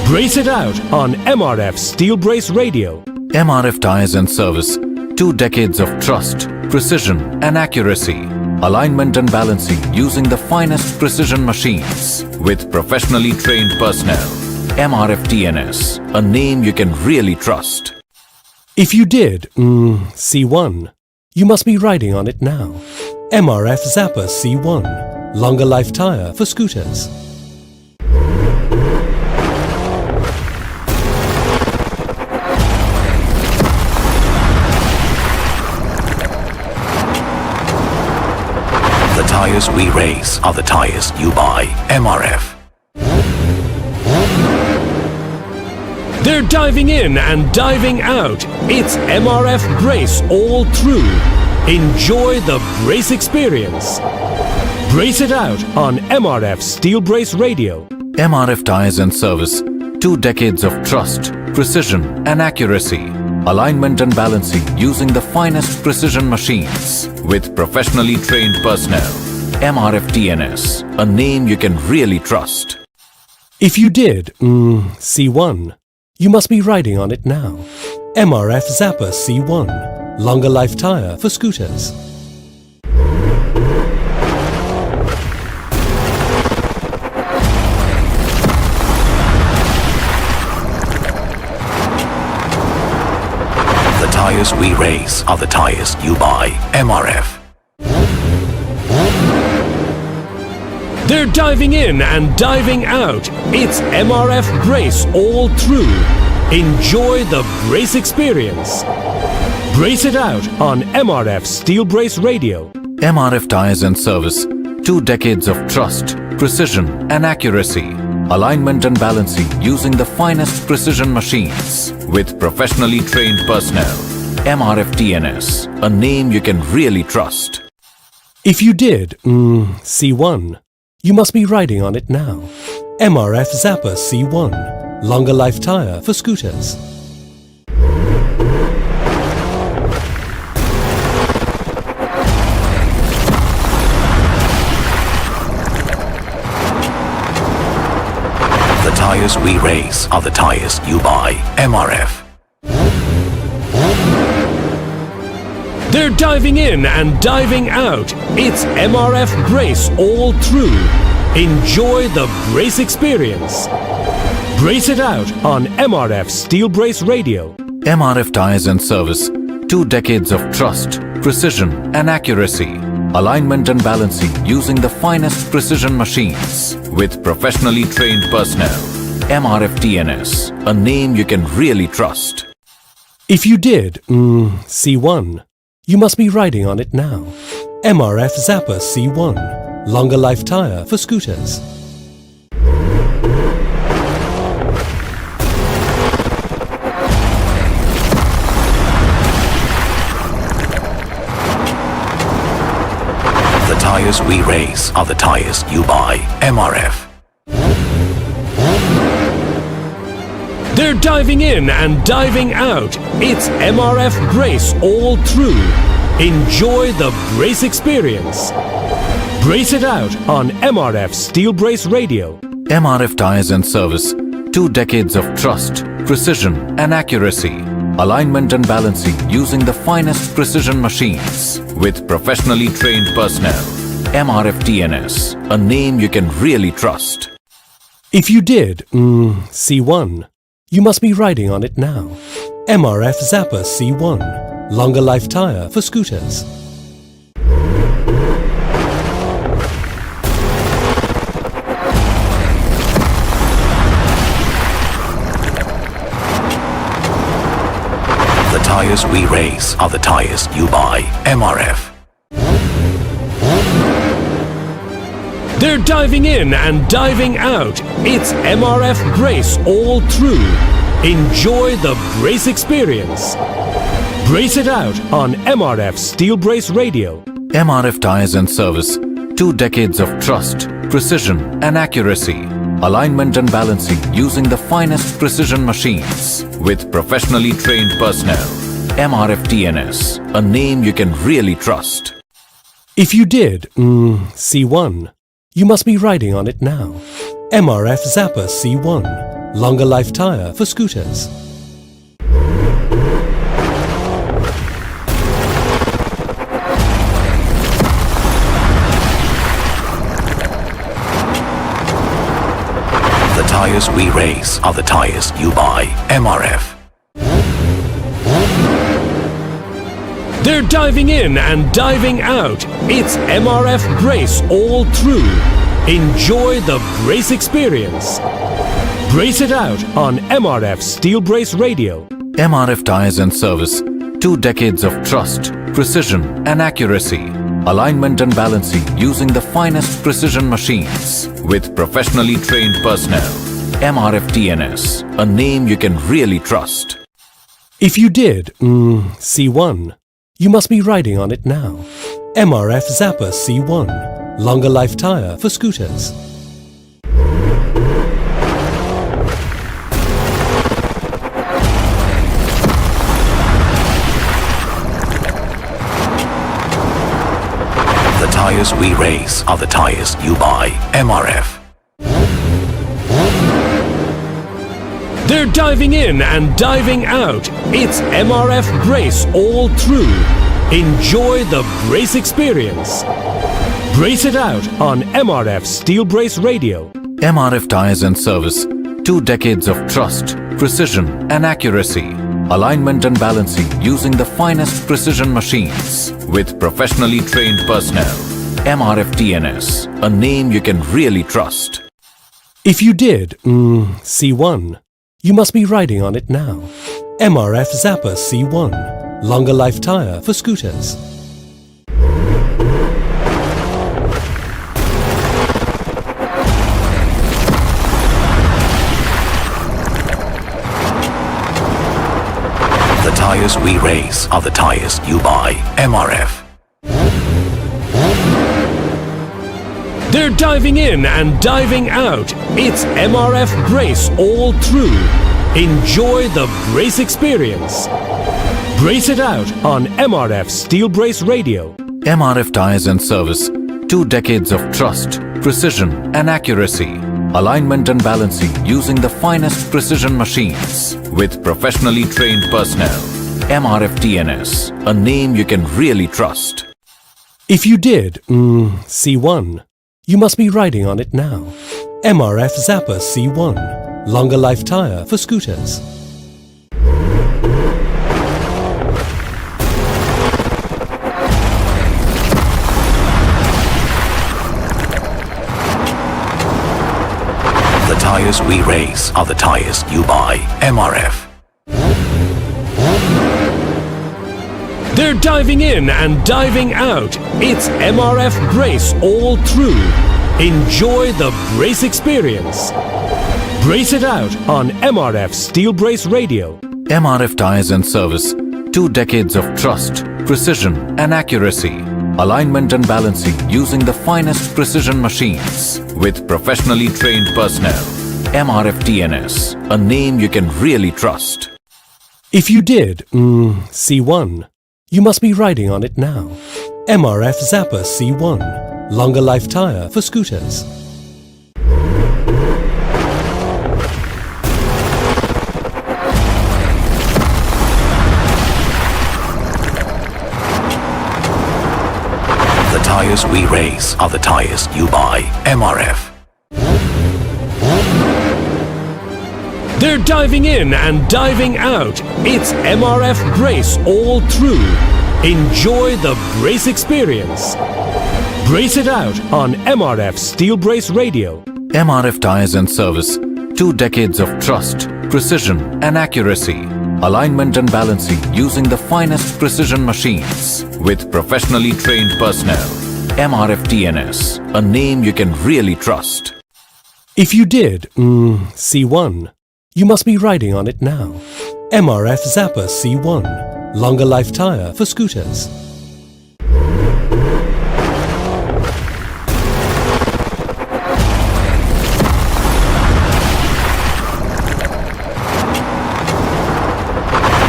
Brace it out on MRF Steel Brace Radio. MRF Tires and Service. 2 decades of trust, precision and accuracy. Alignment and balancing using the finest precision machines with professionally trained personnel. MRF TNS, a name you can really trust. If you did, C1, you must be riding on it now. MRF Zappa C1, longer life tire for scooters. The tires we race are the tires you buy. MRF. They're diving in and diving out. It's MRF Brace all through. Enjoy the brace experience. Brace it out on MRF Steel Brace Radio. MRF Tires and Service. 2 decades of trust, precision and accuracy. Alignment and balancing using the finest precision machines with professionally trained personnel. MRF TNS, a name you can really trust. If you did, C1, you must be riding on it now. MRF Zappa C1, longer life tire for scooters. The tires we race are the tires you buy. MRF. They're diving in and diving out. It's MRF Brace all through. Enjoy the brace experience. Brace it out on MRF Steel Brace Radio. MRF Tires and Service. 2 decades of trust, precision and accuracy. Alignment and balancing using the finest precision machines with professionally trained personnel. MRF TNS, a name you can really trust. If you did, C1, you must be riding on it now. MRF Zappa C1, longer life tire for scooters. The tires we race are the tires you buy. MRF. They're diving in and diving out. It's MRF Brace all through. Enjoy the brace experience. Brace it out on MRF Steel Brace Radio. MRF Tires and Service. 2 decades of trust, precision and accuracy. Alignment and balancing using the finest precision machines with professionally trained personnel. MRF TNS, a name you can really trust. If you did, C1, you must be riding on it now. MRF Zappa C1, longer life tire for scooters. The tires we race are the tires you buy. MRF. They're diving in and diving out. It's MRF Brace all through. Enjoy the brace experience. Brace it out on MRF Steel Brace Radio. MRF Tires and Service. 2 decades of trust, precision and accuracy. Alignment and balancing using the finest precision machines with professionally trained personnel. MRF TNS, a name you can really trust. If you did, C1, you must be riding on it now. MRF Zapper C1, longer life tire for scooters. The tires we race are the tires you buy. MRF. They're diving in and diving out. It's MRF Brace all through. Enjoy the brace experience. Brace it out on MRF Steel Brace Radio. MRF Tires and Service, 2 decades of trust, precision and accuracy. Alignment and balancing using the finest precision machines with professionally trained personnel. MRF TNS, a name you can really trust. If you did, C1, you must be riding on it now. MRF Zapper C1, longer life tire for scooters. The tires we race are the tires you buy. MRF. They're diving in and diving out. It's MRF Brace all through. Enjoy the brace experience. Brace it out on MRF Steel Brace Radio. MRF Tires and Service, 2 decades of trust, precision and accuracy. Alignment and balancing using the finest precision machines with professionally trained personnel. MRF TNS, a name you can really trust. If you did, C1, you must be riding on it now. MRF Zapper C1, longer life tire for scooters. The tires we race are the tires you buy. MRF. They're diving in and diving out. It's MRF Brace all through. Enjoy the brace experience. Brace it out on MRF Steel Brace Radio. MRF Tires and Service, 2 decades of trust, precision and accuracy. Alignment and balancing using the finest precision machines with professionally trained personnel. MRF TNS, a name you can really trust. If you did, C1, you must be riding on it now. MRF Zapper C1, longer life tire for scooters. The tires we race are the tires you buy. MRF. They're diving in and diving out. It's MRF Brace all through. Enjoy the brace experience. Brace it out on MRF Steel Brace Radio. MRF Tires and Service, 2 decades of trust, precision and accuracy. Alignment and balancing using the finest precision machines with professionally trained personnel. MRF TNS, a name you can really trust. If you did, C1, you must be riding on it now. MRF Zapper C1, longer life tire for scooters. The tires we race are the tires you buy. MRF. They're diving in and diving out. It's MRF Brace all through. Enjoy the brace experience. Brace it out on MRF Steel Brace Radio. MRF Tires and Service, 2 decades of trust, precision and accuracy. Alignment and balancing using the finest precision machines with professionally trained personnel. MRF TNS, a name you can really trust. If you did, C1, you must be riding on it now. MRF Zapper C1, longer life tire for scooters. The tires we race are the tires you buy. MRF. They're diving in and diving out. It's MRF Brace all through. Enjoy the brace experience. Brace it out on MRF Steel Brace Radio. MRF Tires and Service. 2 decades of trust, precision and accuracy. Alignment and balancing using the finest precision machines with professionally trained personnel. MRF TNS, a name you can really trust. If you did, C1, you must be riding on it now. MRF Zappa C1, longer life tire for scooters.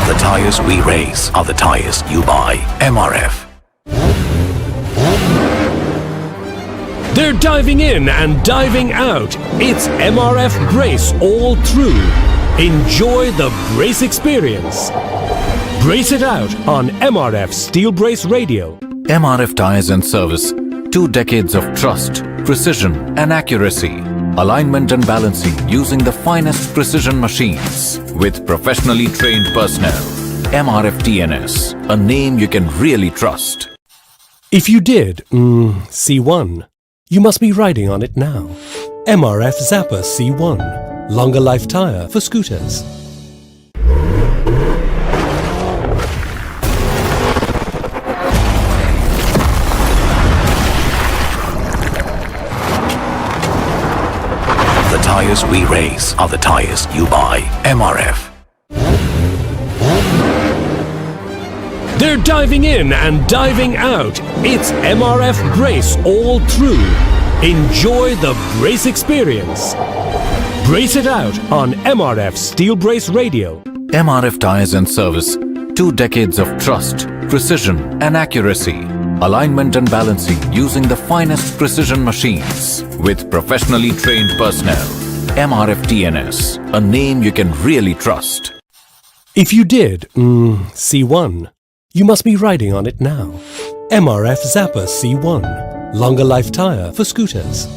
The tires we race are the tires you buy. MRF. They're diving in and diving out. It's MRF Brace all through. Enjoy the brace experience. Brace it out on MRF Steel Brace Radio. MRF Tires and Service. 2 decades of trust, precision and accuracy. Alignment and balancing using the finest precision machines with professionally trained personnel. MRF TNS, a name you can really trust. If you did, C1, you must be riding on it now. MRF Zappa C1, longer life tire for scooters. The tires we race are the tires you buy. MRF. They're diving in and diving out. It's MRF Brace all through. Enjoy the brace experience. Brace it out on MRF Steel Brace Radio. MRF Tires and Service. 2 decades of trust, precision and accuracy. Alignment and balancing using the finest precision machines with professionally trained personnel. MRF TNS, a name you can really trust. If you did, C1, you must be riding on it now. MRF Zappa C1, longer life tire for scooters.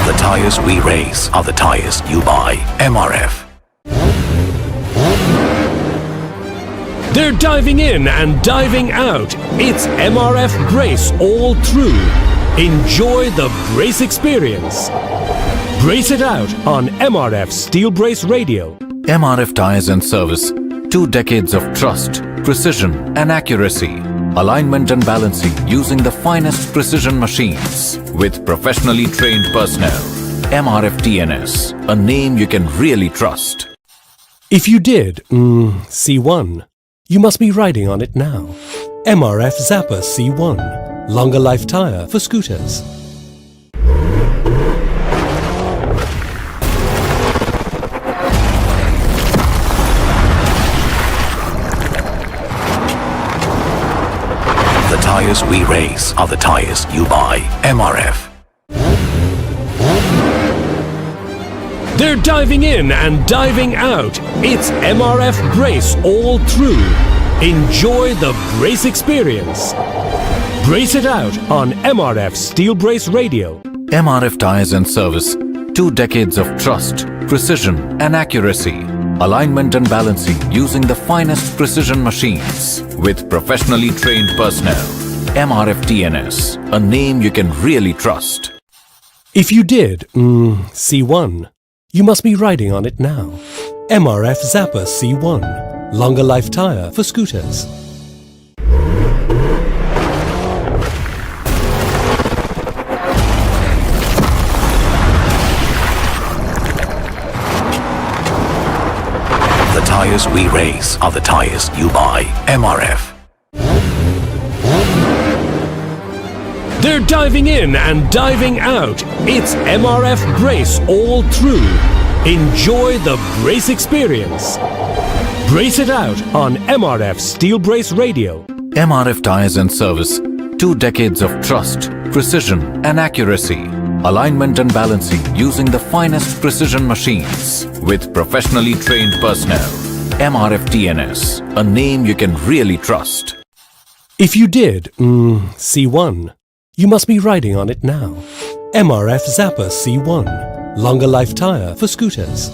The tires we race are the tires you buy. MRF. They're diving in and diving out. It's MRF Brace all through. Enjoy the brace experience. Brace it out on MRF Steel Brace Radio. MRF Tires and Service. 2 decades of trust, precision and accuracy. Alignment and balancing using the finest precision machines with professionally trained personnel. MRF TNS, a name you can really trust. If you did, C1, you must be riding on it now. MRF Zappa C1, longer life tire for scooters. The tires we race are the tires you buy. MRF. They're diving in and diving out. It's MRF Brace all through. Enjoy the brace experience. Brace it out on MRF Steel Brace Radio. MRF Tires and Service. 2 decades of trust, precision and accuracy. Alignment and balancing using the finest precision machines with professionally trained personnel. MRF TNS, a name you can really trust. If you did, C1, you must be riding on it now. MRF Zappa C1, longer life tire for scooters. The tires we race are the tires you buy. MRF. They're diving in and diving out. It's MRF Brace all through. Enjoy the brace experience. Brace it out on MRF Steel Brace Radio. MRF Tires and Service. 2 decades of trust, precision and accuracy. alignment and balancing using the finest precision machines with professionally trained personnel. MRF TNS, a name you can really trust. If you did, C1, you must be riding on it now. MRF Zapper C1, longer life tire for scooters.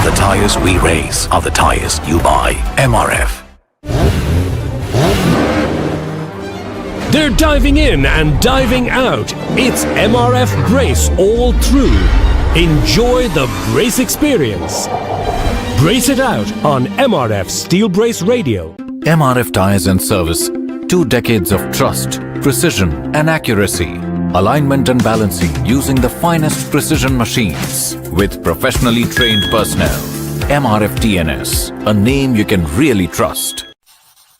The tires we race are the tires you buy. MRF. They're diving in and diving out. It's MRF Brace all through. Enjoy the brace experience. Brace it out on MRF Steel Brace Radio. MRF Tires and Service, 2 decades of trust, precision and accuracy. Alignment and balancing using the finest precision machines with professionally trained personnel. MRF TNS, a name you can really trust.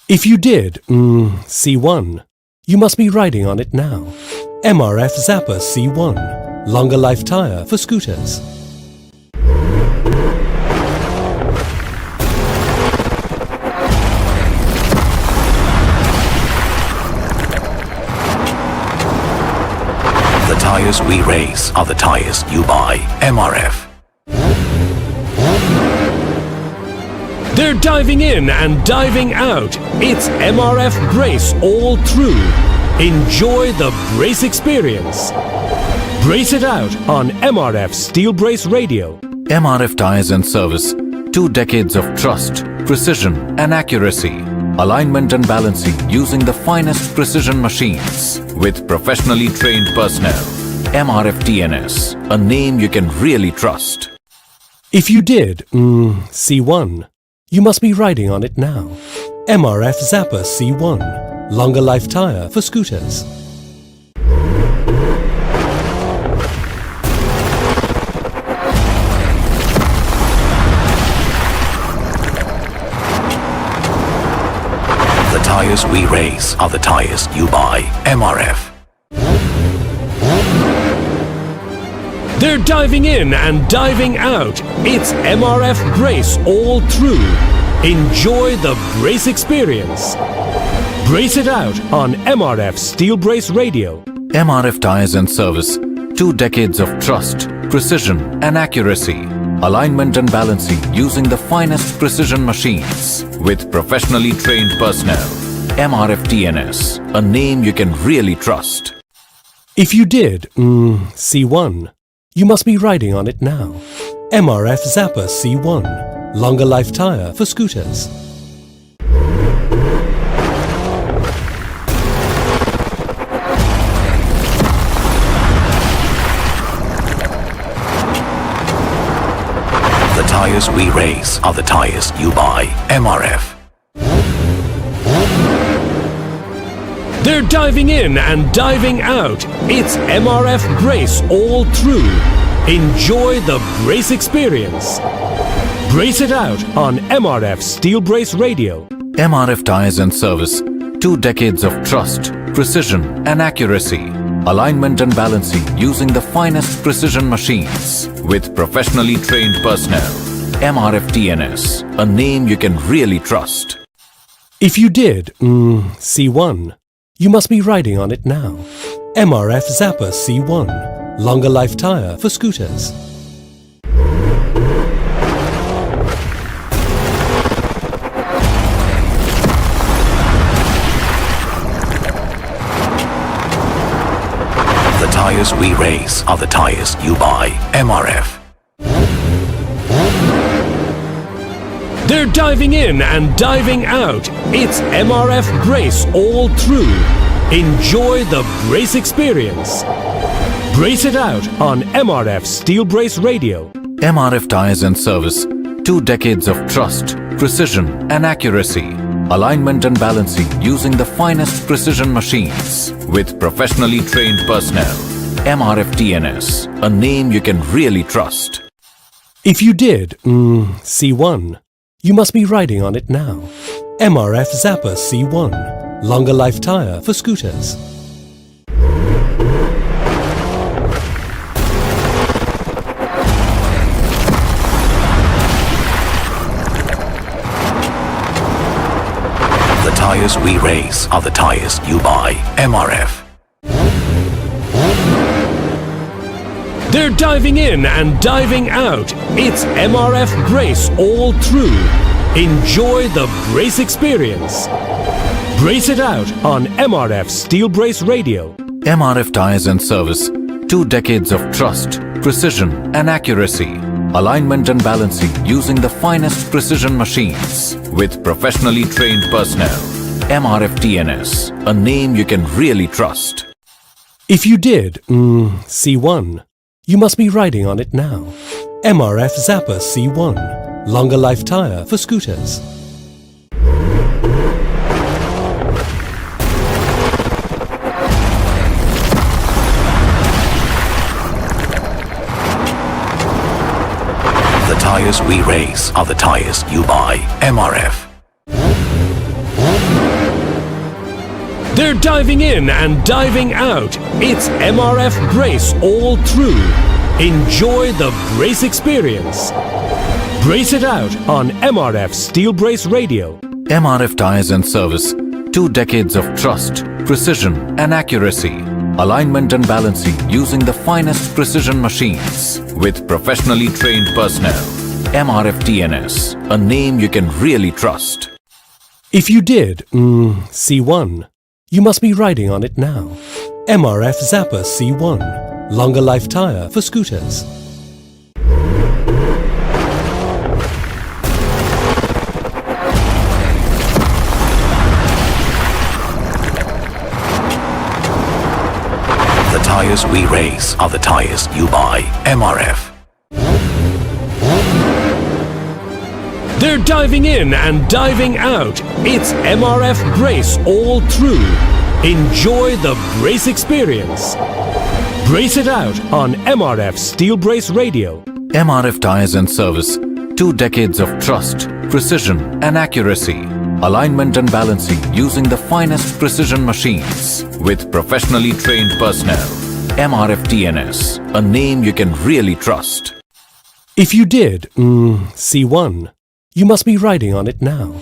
If you did, C1, you must be riding on it now. MRF Zapper C1, longer life tire for scooters. The tires we race are the tires you buy. MRF. They're diving in and diving out. It's MRF Brace all through. Enjoy the brace experience. Brace it out on MRF Steel Brace Radio. MRF Tires and Service, 2 decades of trust, precision and accuracy. Alignment and balancing using the finest precision machines with professionally trained personnel. MRF TNS, a name you can really trust. If you did, C1, you must be riding on it now. MRF Zapper C1, longer life tire for scooters. The tires we race are the tires you buy. MRF. They're diving in and diving out. It's MRF Brace all through. Enjoy the brace experience. Brace it out on MRF Steel Brace Radio. MRF Tires and Service, 2 decades of trust, precision and accuracy. Alignment and balancing using the finest precision machines with professionally trained personnel. MRF TNS, a name you can really trust. If you did, C1, you must be riding on it now. MRF Zapper C1, longer life tire for scooters. The tires we race are the tires you buy. MRF. They're diving in and diving out. It's MRF Brace all through. Enjoy the brace experience. Brace it out on MRF Steel Brace Radio. MRF Tires and Service, 2 decades of trust, precision and accuracy. Alignment and balancing using the finest precision machines with professionally trained personnel. MRF TNS, a name you can really trust. If you did, C1, you must be riding on it now. MRF Zapper C1, longer life tire for scooters. The tires we race are the tires you buy. MRF. They're diving in and diving out. It's MRF Brace all through. Enjoy the brace experience. Brace it out on MRF Steel Brace Radio. MRF Tires and Service, 2 decades of trust, precision and accuracy. Alignment and balancing using the finest precision machines with professionally trained personnel. MRF TNS, a name you can really trust. If you did, C1, you must be riding on it now. MRF Zapper C1, longer life tire for scooters. tires we race are the tires you buy. MRF. They're diving in and diving out. It's MRF Brace all through. Enjoy the brace experience. Brace it out on MRF Steel Brace Radio. MRF Tires and Service. 2 decades of trust, precision and accuracy. Alignment and balancing using the finest precision machines with professionally trained personnel. MRF TNS, a name you can really trust. If you did, C1, you must be riding on it now. MRF Zappa C1, longer life tire for scooters. The tires we race are the tires you buy. MRF. They're diving in and diving out. It's MRF Brace all through. Enjoy the brace experience. Brace it out on MRF Steel Brace Radio. MRF Tires and Service. 2 decades of trust, precision and accuracy. Alignment and balancing using the finest precision machines with professionally trained personnel. MRF TNS, a name you can really trust. If you did, C1, you must be riding on it now. MRF Zappa C1, longer life tire for scooters. The tires we race are the tires you buy. MRF. They're diving in and diving out. It's MRF Brace all through. Enjoy the brace experience. Brace it out on MRF Steel Brace Radio. MRF Tires and Service. 2 decades of trust, precision and accuracy. Alignment and balancing using the finest precision machines with professionally trained personnel. MRF TNS, a name you can really trust. If you did, C1, you must be riding on it now.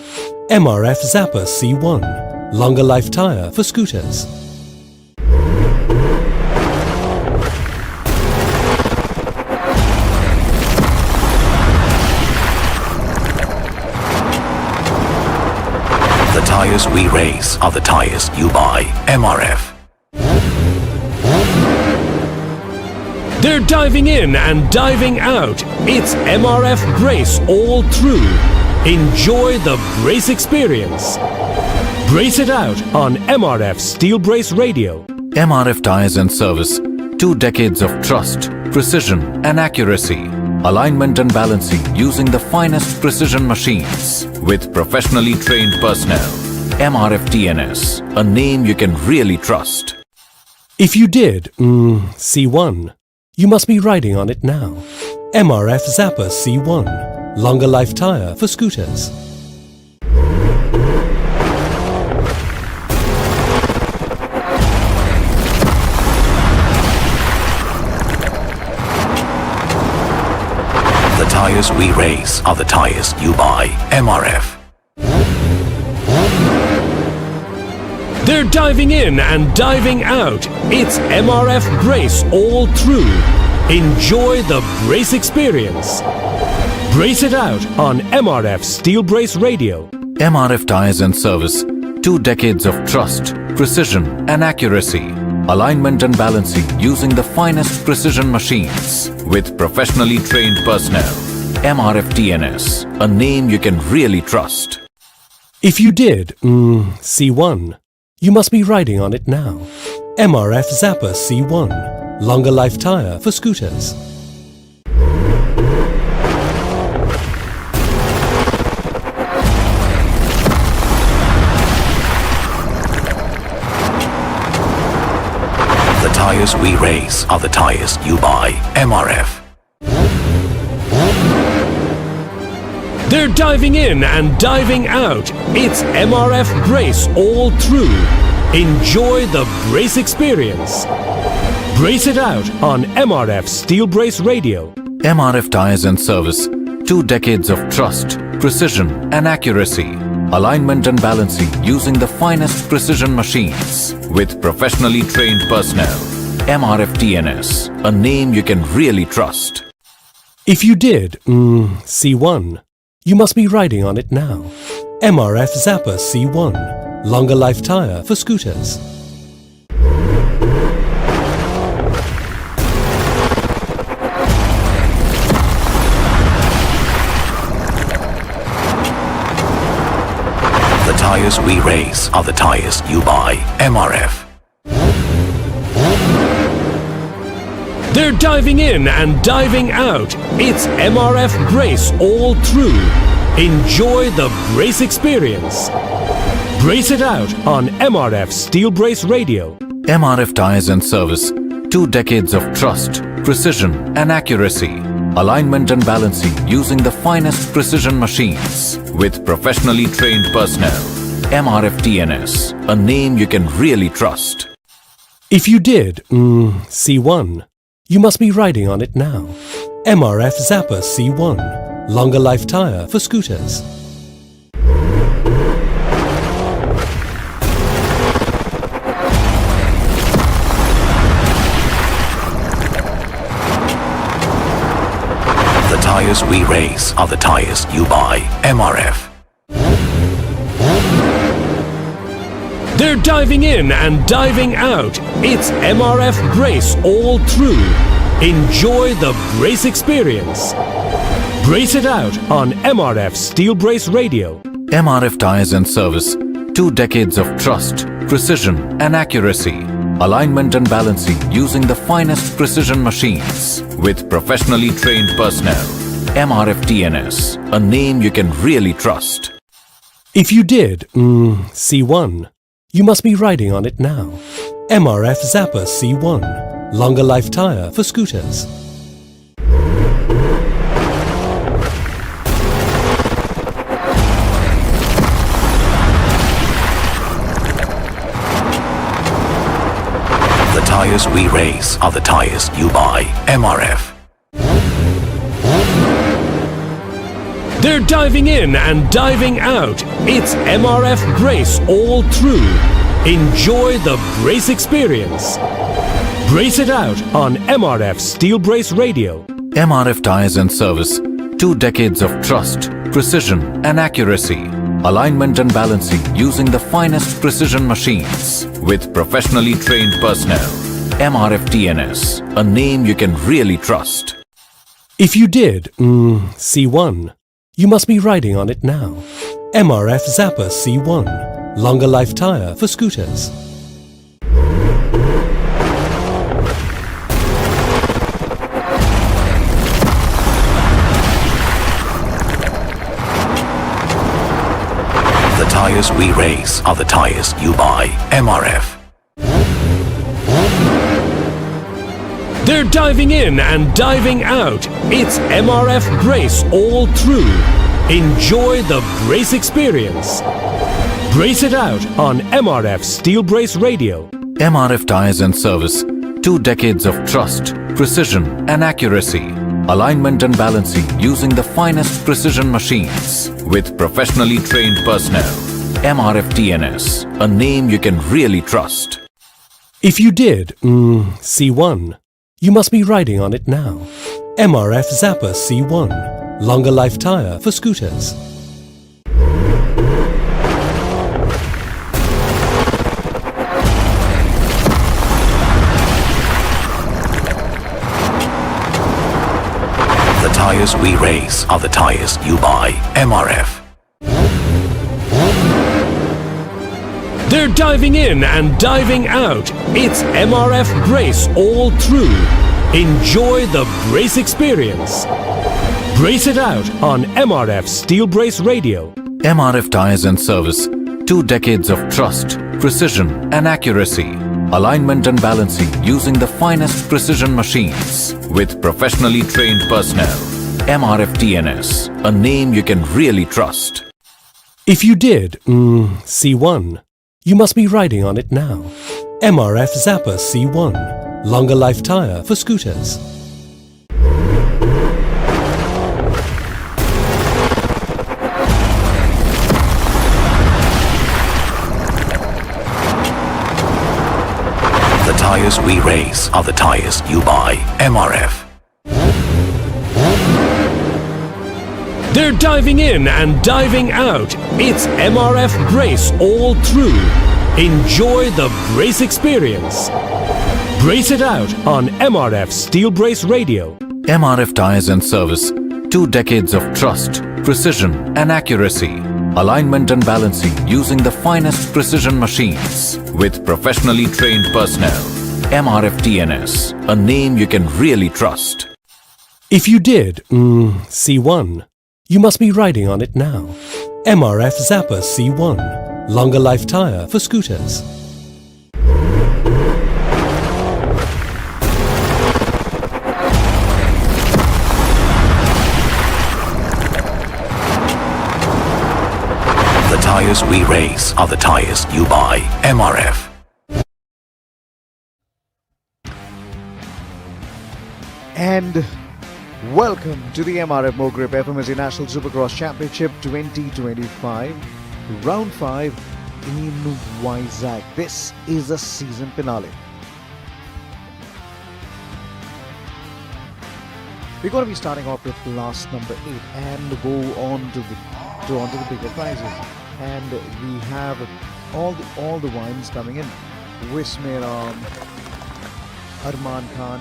MRF Zappa C1, longer life tire for scooters. The tires we race are the tires you buy. MRF. They're diving in and diving out. It's MRF Brace all through. Enjoy the brace experience. Brace it out on MRF Steel Brace Radio. MRF Tires and Service. 2 decades of trust, precision and accuracy. Alignment and balancing using the finest precision machines with professionally trained personnel. MRF TNS, a name you can really trust. If you did, C1, you must be riding on it now. MRF Zappa C1, longer life tire for scooters. The tires we race are the tires you buy. MRF. They're diving in and diving out. It's MRF Brace all through. Enjoy the brace experience. Brace it out on MRF Steel Brace Radio. MRF Tires and Service. 2 decades of trust, precision and accuracy. Alignment and balancing using the finest precision machines with professionally trained personnel. MRF TNS, a name you can really trust. If you did, C1, you must be riding on it now. MRF Zappa C1, longer life tire for scooters. The tires we race are the tires you buy. MRF. They're diving in and diving out. It's MRF Brace all through. Enjoy the brace experience. Brace it out on MRF Steel Brace Radio. MRF Tires and Service. 2 decades of trust, precision and accuracy. alignment and balancing using the finest precision machines with professionally trained personnel. MRF TNS, a name you can really trust. If you did C1, you must be riding on it now. MRF Zapper C1, longer life tire for scooters. The tires we race are the tires you buy. MRF. They're diving in and diving out. It's MRF Brace all through. Enjoy the brace experience. Brace it out on MRF Steel Brace Radio. MRF Tires and Service, 2 decades of trust, precision and accuracy. Alignment and balancing using the finest precision machines with professionally trained personnel. MRF TNS, a name you can really trust. If you did C1, you must be riding on it now. MRF Zapper C1, longer life tire for scooters. The tires we race are the tires you buy. MRF. They're diving in and diving out. It's MRF Brace all through. Enjoy the brace experience. Brace it out on MRF Steel Brace Radio. MRF Tires and Service, 2 decades of trust, precision and accuracy. Alignment and balancing using the finest precision machines with professionally trained personnel. MRF TNS, a name you can really trust. If you did C1, you must be riding on it now. MRF Zapper C1, longer life tire for scooters. The tires we race are the tires you buy. MRF. They're diving in and diving out. It's MRF Brace all through. Enjoy the brace experience. Brace it out on MRF Steel Brace Radio. MRF Tires and Service, 2 decades of trust, precision and accuracy. Alignment and balancing using the finest precision machines with professionally trained personnel. MRF TNS, a name you can really trust. If you did C1, you must be riding on it now. MRF Zapper C1, longer life tire for scooters. The tires we race are the tires you buy. MRF. They're diving in and diving out. It's MRF Brace all through. Enjoy the brace experience. Brace it out on MRF Steel Brace Radio. MRF Tires and Service, 2 decades of trust, precision and accuracy. Alignment and balancing using the finest precision machines with professionally trained personnel. MRF TNS, a name you can really trust. If you did C1, you must be riding on it now. MRF Zapper C1, longer life tire for scooters. The tires we race are the tires you buy. MRF. They're diving in and diving out. It's MRF Brace all through. Enjoy the brace experience. Brace it out on MRF Steel Brace Radio. MRF Tires and Service, 2 decades of trust, precision and accuracy. Alignment and balancing using the finest precision machines with professionally trained personnel. MRF TNS, a name you can really trust. If you did C1, you must be riding on it now. MRF Zapper C1, longer life tire for scooters. tires we race are the tires you buy. MRF. They're diving in and diving out. It's MRF Brace all through. Enjoy the brace experience. Brace it out on MRF Steel Brace Radio. MRF Tires and Service. 2 decades of trust, precision and accuracy. Alignment and balancing using the finest precision machines. With professionally trained personnel. MRF TNS. A name you can really trust. If you did, C1, you must be riding on it now. MRF Zappa C1. Longer life tire for scooters. The tires we race are the tires you buy. MRF. And welcome to the MRF Mogrip FMSA National Supercross Championship 2025, Round 5 in Vizag. This is a season finale. We're going to be starting off with class number 8 and go on to the bigger prizes. And we have all the wines coming in. Wismeram, Arman Khan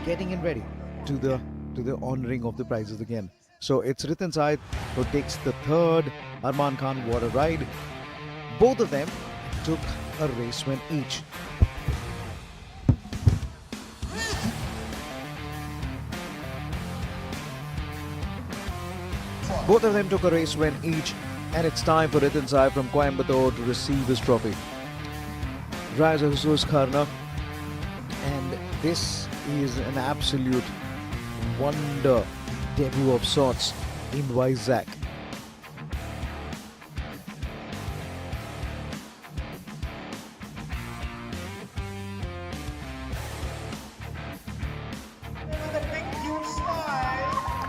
getting in ready to the honoring of the prizes again. So it's Ritin Said who takes the third. Arman Khan water ride. Both of them took a race win each. Both of them took a race win each, and it's time for Ritin Said from Coimbatore to receive his trophy. Raja Jesus Kharna, and this is an absolute wonder debut of sorts in Vizag.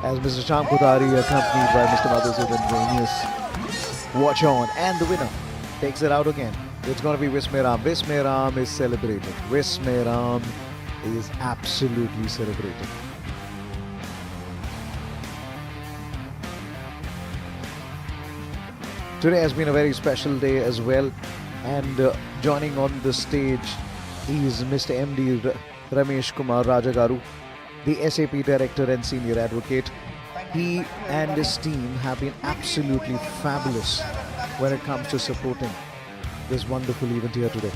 As Mr. Sham Kotari accompanied by Mr. Madhusudan Genius watch on, and the winner takes it out again. It's going to be Wismeram. Wismeram is celebrated. Wismeram is absolutely celebrated. Today has been a very special day as well, and joining on the stage is Mr. MD Ramesh Kumar Rajagaru, the SAP Director and Senior Advocate. He and his team have been absolutely fabulous when it comes to supporting this wonderful event here today.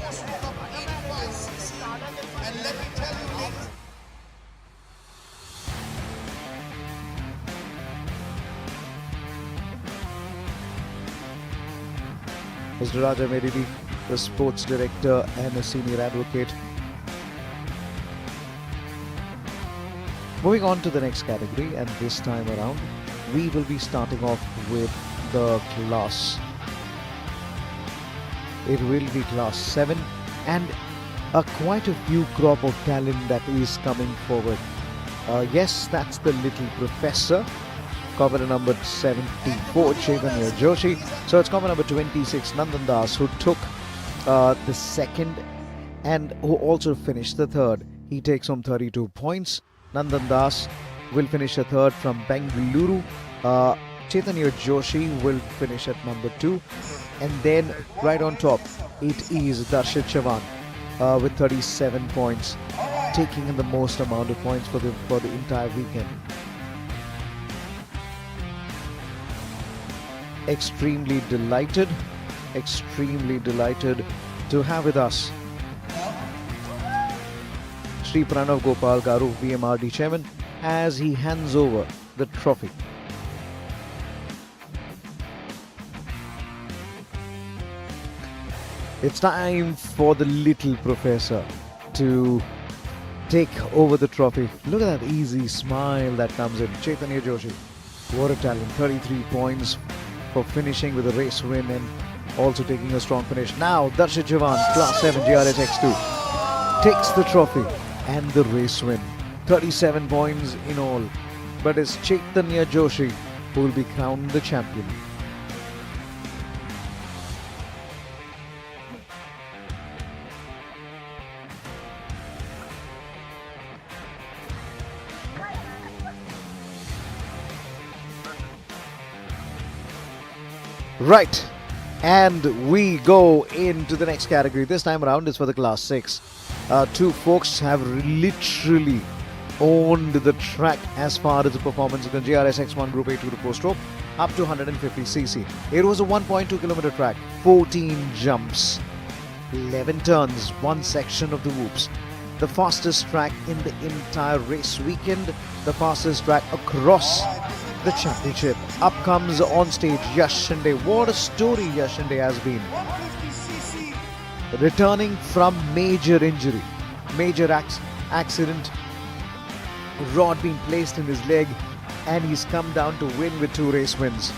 Mr. Raja Medidi, the Sports Director and a Senior Advocate. Moving on to the next category, and this time around we will be starting off with the class. It will be class 7, and quite a few crop of talent that is coming forward. Yes, that's the little professor, cover number 74, Chaitanya Joshi. So it's cover number 26, Nandan Das, who took the second and who also finished the third. He takes home 32 points. Nandan Das will finish a third from Bengaluru. Chaitanya Joshi will finish at number 2. And then right on top, it is Darshit Chavan with 37 points, taking in the most amount of points for the entire weekend. Extremely delighted to have with us Sri Pranav Gopal Garu, VMRD Chairman, as he hands over the trophy. It's time for the little professor to take over the trophy. Look at that easy smile that comes in. Chaitanya Joshi, what a talent. 33 points for finishing with a race win and also taking a strong finish. Now Darshit Jawan, Class 7 GRH X2, takes the trophy and the race win. 37 points in all. But it's Chaitanya Joshi who will be crowned the champion. Right. And we go into the next category. This time around is for the Class 6. Two folks have literally owned the track as far as the performance of the GRS X1 Group A 2-4 stroke up to 150cc. It was a 1.2 kilometer track, 14 jumps, 11 turns, one section of the whoops. The fastest track in the entire race weekend, the fastest track across the championship. Up comes on stage Yash Shinde. What a story Yash Shinde has been. Returning from major injury, major accident, rod being placed in his leg, and he's come down to win with 2 race wins.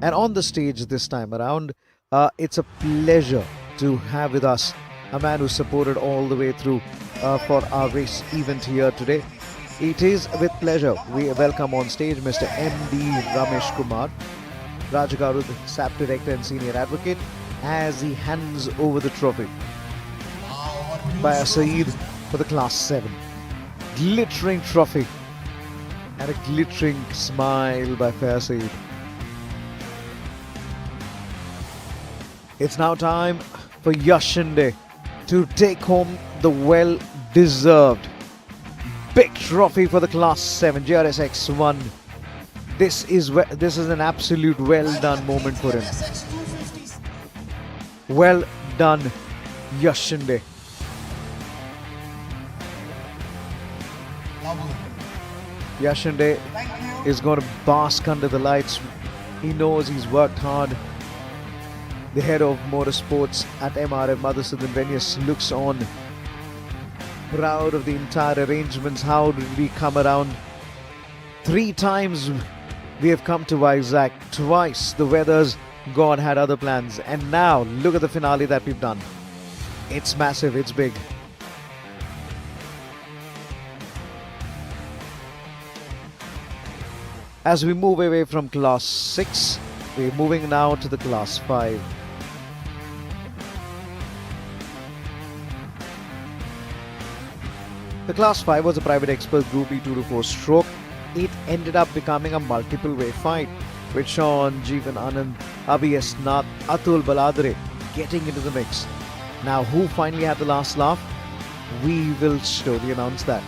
And on the stage this time around, it's a pleasure to have with us a man who supported all the way through for our race event here today. It is with pleasure we welcome on stage Mr. M.D. Ramesh Kumar, Rajagaru, the SAP Director and Senior Advocate, as he hands over the trophy by Saeed for the Class 7. Glittering trophy and a glittering smile by Fair Saeed. It's now time for Yash Shinde to take home the well-deserved big trophy for the Class 7 GRS X1. This is an absolute well-done moment for him. Well done, Yash Shinde. Yash Shinde is going to bask under the lights. He knows he's worked hard. The head of motorsports at MRF, Madhusudan Venyas, looks on, proud of the entire arrangements. How did we come around? 3 times we have come to Vizag. Twice the weather's God had other plans. And now look at the finale that we've done. It's massive, it's big. As we move away from Class 6, we're moving now to the Class 5. The Class 5 was a private expert Group E 2-4 stroke. It ended up becoming a multiple way fight with Sean, Jeevan Anand, Abhi S. Nath, Atul Baladre getting into the mix. Now, who finally had the last laugh? We will slowly announce that.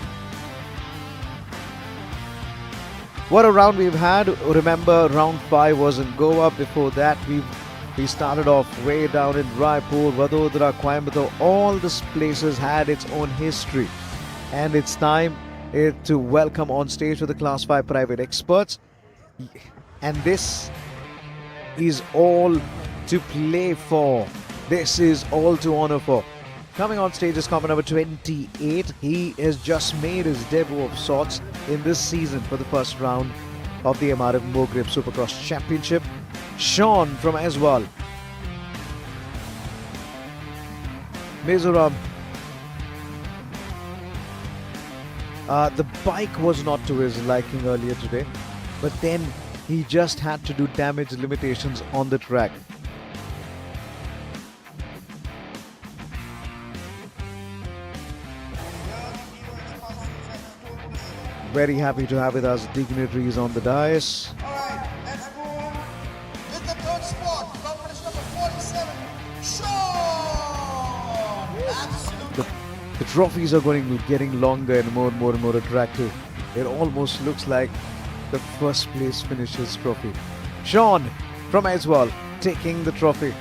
What a round we've had. Remember, round 5 was in Goa. Before that, we started off way down in Raipur, Vadodara, Coimbatore. All these places had its own history. And it's time to welcome on stage with the Class 5 private experts. And this is all to play for. This is all to honor for. Coming on stage is comer number 28. He has just made his debut of sorts in this season for the first round of the MRF Mogrip Supercross Championship. Sean from Aswal, Mizoram. The bike was not to his liking earlier today, but then he just had to do damage limitations on the track. Very happy to have with us dignitaries on the dais. Alright, let's move with the third spot. Competition number 47, Sean! The trophies are getting longer and more attractive. It almost looks like the first place finisher's trophy. Sean from Aswal taking the trophy.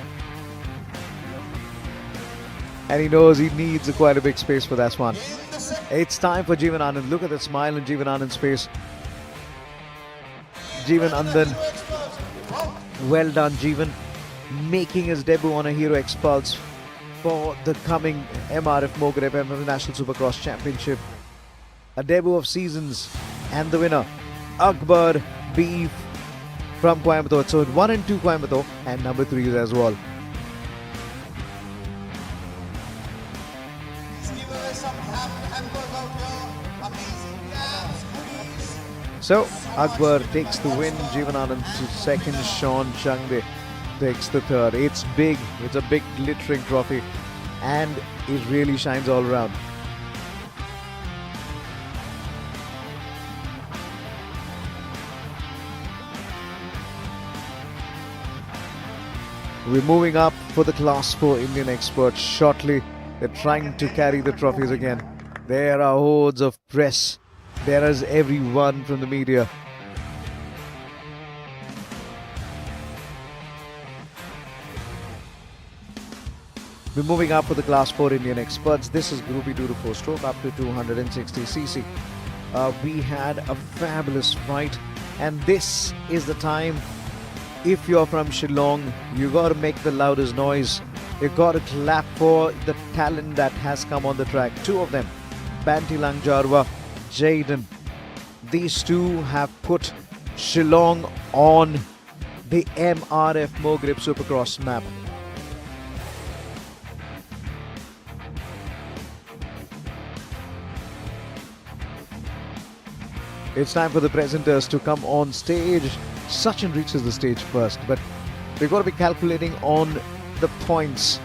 And he knows he needs quite a big space for that one. It's time for Jeevan Anand. Look at the smile on Jeevan Anand's face. Jeevan Anand. Well done, Jeevan. Making his debut on a Hero X Pulse for the coming MRF Mogrip National Supercross Championship. A debut of seasons. And the winner, Akbar Beef from Coimbatore. So 1 and 2 Coimbatore and number 3 is as well. So Akbar takes the win, Jeevan Anand to second, Sean Changde takes the third. It's big, it's a big glittering trophy and it really shines all around. We're moving up for the Class 4 Indian experts shortly. They're trying to carry the trophies again. There are hordes of press. There is everyone from the media. We're moving up for the Class 4 Indian experts. This is Group E2 to 4-stroke up to 260cc. We had a fabulous fight, and this is the time. If you're from Shillong, you got to make the loudest noise. You got to clap for the talent that has come on the track. Two of them, Banti Langjarwa, Jaden. These two have put Shillong on the MRF Mogrip Supercross map. It's time for the presenters to come on stage. Sachin reaches the stage first, but we've got to be calculating on the points.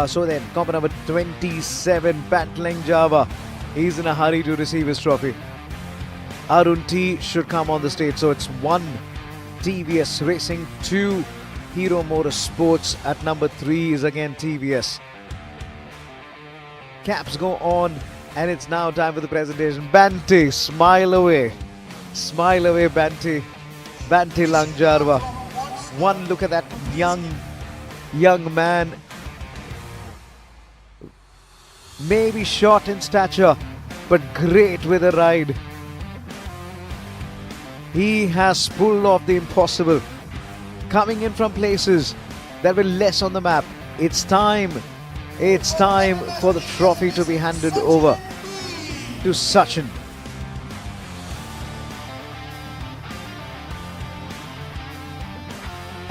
So then, comp number 27, Bantleng Java. He's in a hurry to receive his trophy. Arun T should come on the stage. So it's 1 TVS Racing, 2 Hero Motorsports. At number 3 is again TVS. Caps go on, and it's now time for the presentation. Banti, smile away. Smile away, Banti. Banti Langjarwa. One look at that young man. Maybe short in stature, but great with a ride. He has pulled off the impossible. Coming in from places that were less on the map. It's time. It's time for the trophy to be handed over to Sachin.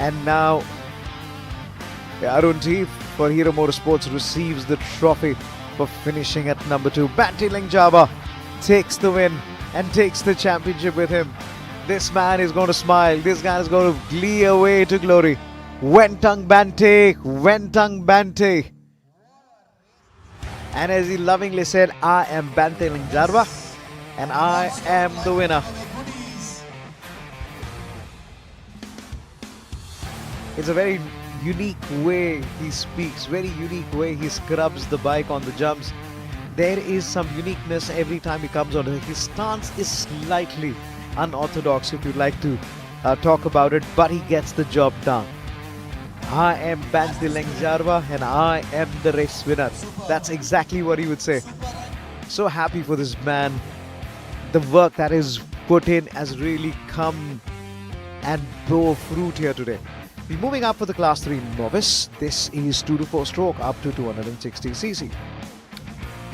And now Arun T for Hero Motorsports receives the trophy for finishing at number 2. Banti Langjarwa takes the win and takes the championship with him. This man is going to smile. This guy is going to glee away to glory. Wentang Banti, Wentang Banti. And as he lovingly said, I am Banti Langjarwa and I am the winner. It's a very unique way he speaks, very unique way he scrubs the bike on the jumps. There is some uniqueness every time he comes on. His stance is slightly unorthodox, if you'd like to talk about it, but he gets the job done. I am Banti Langjarwa and I am the race winner. That's exactly what he would say. So happy for this man. The work that is put in has really come and bore fruit here today. We're moving up for the Class 3 Novice. This is 2 to 4 stroke up to 260cc.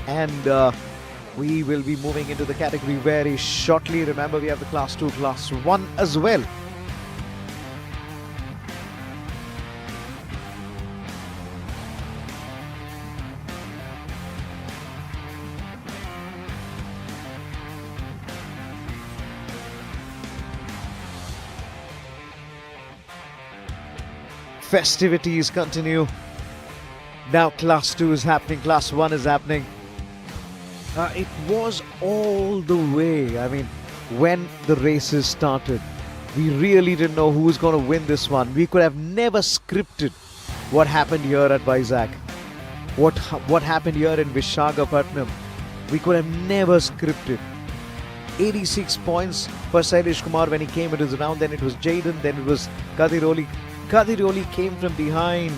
And we will be moving into the category very shortly. Remember, we have the Class 2, Class 1 as well. Festivities continue. Now Class 2 is happening, Class 1 is happening. It was all the way. I mean, when the races started, we really didn't know who was going to win this one. We could have never scripted what happened here at Vizag. What happened here in Visakhapatnam. We could have never scripted. 86 points for Sailesh Kumar when he came into the round. Then it was Jaden, then it was Kadiroli. Kadiroli came from behind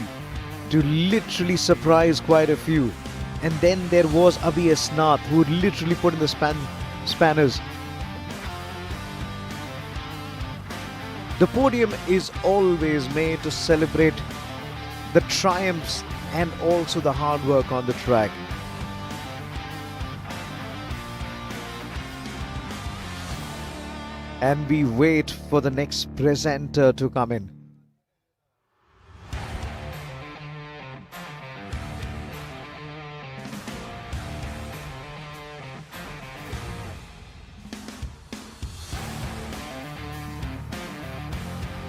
to literally surprise quite a few. And then there was Abhi Asnath, who literally put in the spanners. The podium is always made to celebrate the triumphs and also the hard work on the track. And we wait for the next presenter to come in.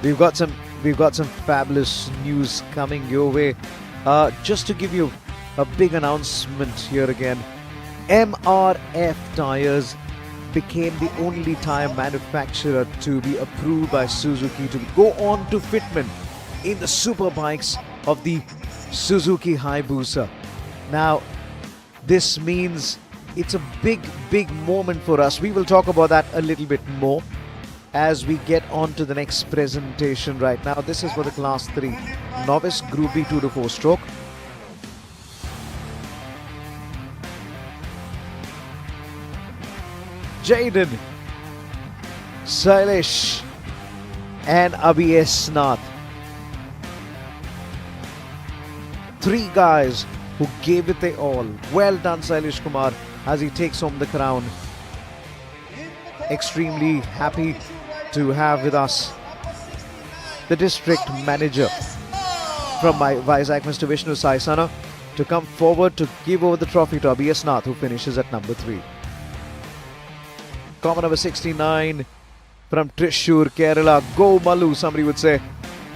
We've got some fabulous news coming your way. Just to give you a big announcement here again, MRF Tires became the only tire manufacturer to be approved by Suzuki to go on to fitment in the super bikes of the Suzuki Hayabusa. Now, this means it's a big moment for us. We will talk about that a little bit more as we get on to the next presentation right now. This is for the Class 3 Novice Group B 2 to 4 stroke. Jaden, Sailesh and Abhiyes Nath. Three guys who gave it their all. Well done, Sailesh Kumar, as he takes home the crown. Extremely happy to have with us the district manager from Vizag, Mr. Vishnu Sai Sana, to come forward to give over the trophy to Abhiyes Nath, who finishes at number 3. Common number 69 from Trishur, Kerala. Go Malu, somebody would say.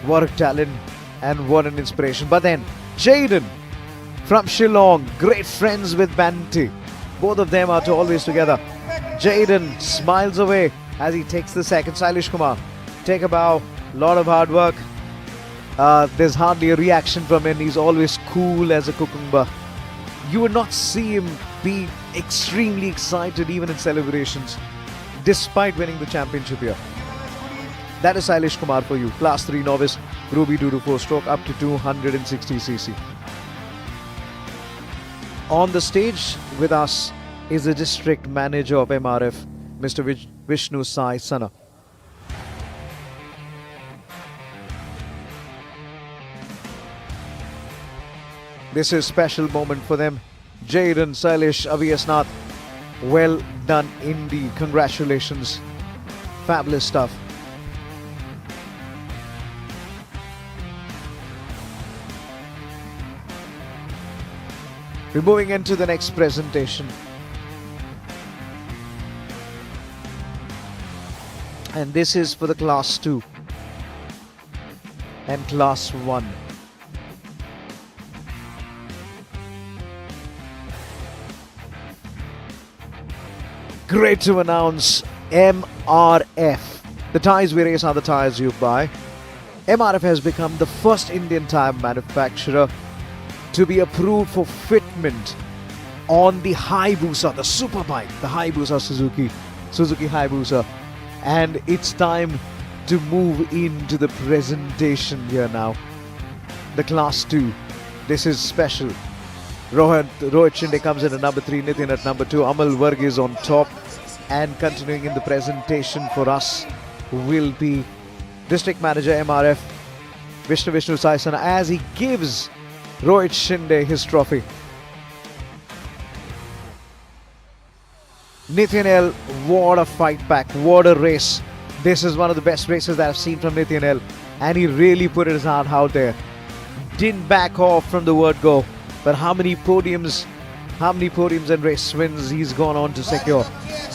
What a talent and what an inspiration. But then Jaden from Shillong, great friends with Banti. Both of them are always together. Jaden smiles away as he takes the second. Sailesh Kumar, take a bow. Lot of hard work. There's hardly a reaction from him. He's always cool as a cucumber. You would not see him be extremely excited even in celebrations, despite winning the championship here. That is Sailesh Kumar for you. Class 3 Novice, Group B 2 to 4 stroke up to 260cc. On the stage with us is the district manager of MRF, Mr. Vishnu Sai Sana. This is a special moment for them. Jaden, Sailesh, Abhiyes Nath, well done indeed. Congratulations. Fabulous stuff. We're moving into the next presentation. And this is for the Class 2 and Class 1. Great to announce MRF. The tyres we race are the tyres you buy. MRF has become the first Indian tyre manufacturer to be approved for fitment on the Hayabusa, the superbike, the Hayabusa Suzuki Hayabusa. And it's time to move into the presentation here now. The Class 2. This is special. Rohit Shinde comes in at number 3, Nitin at number 2, Amal Varghese on top. And continuing in the presentation for us will be District Manager MRF, Vishnu Sai Sana, as he gives Rohit Shinde his trophy. Nitin L, what a fight back, what a race. This is one of the best races that I've seen from Nitin L. And he really put his heart out there. Didn't back off from the word go. But how many podiums and race wins he's gone on to secure.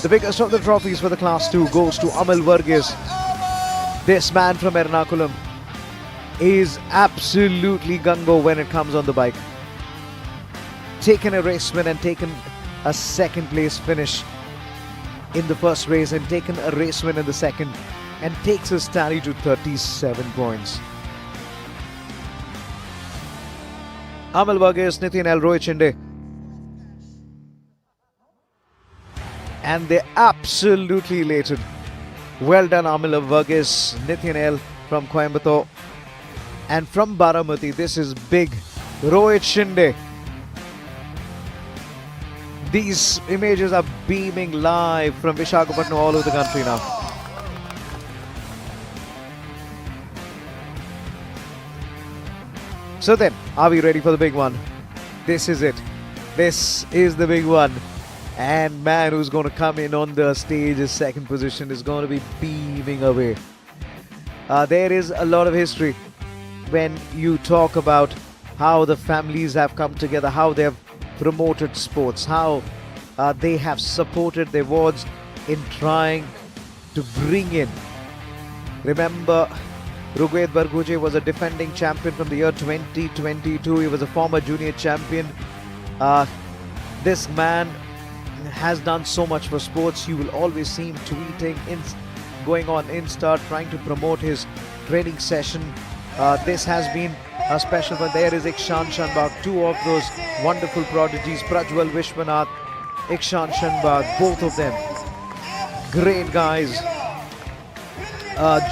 The biggest of the trophies for the Class 2 goes to Amal Varghese. This man from Ernakulam is absolutely gungo when it comes on the bike. Taken a race win and taken a second place finish in the first race and taken a race win in the second and takes his tally to 37 points. Amal Varghese, Nitin L, Rohit Shinde. And they're absolutely elated. Well done, Amal Varghese, Nitin L from Coimbatore. And from Baramati, this is big. Rohit Shinde. These images are beaming live from Visakhapatnam all over the country now. So then, are we ready for the big one? This is it. This is the big one. And man who's going to come in on the stage as second position is going to be beaming away. There is a lot of history when you talk about how the families have come together, how they have promoted sports, how they have supported their wards in trying to bring in. Remember, Rugved Barguje was a defending champion from the year 2022. He was a former junior champion. This man has done so much for sports. You will always see him tweeting, going on Insta, trying to promote his training session This has been a special one. There is Ikshan Shanbag, two of those wonderful prodigies, Prajwal Vishwanath, Ikshan Shanbag, both of them great guys.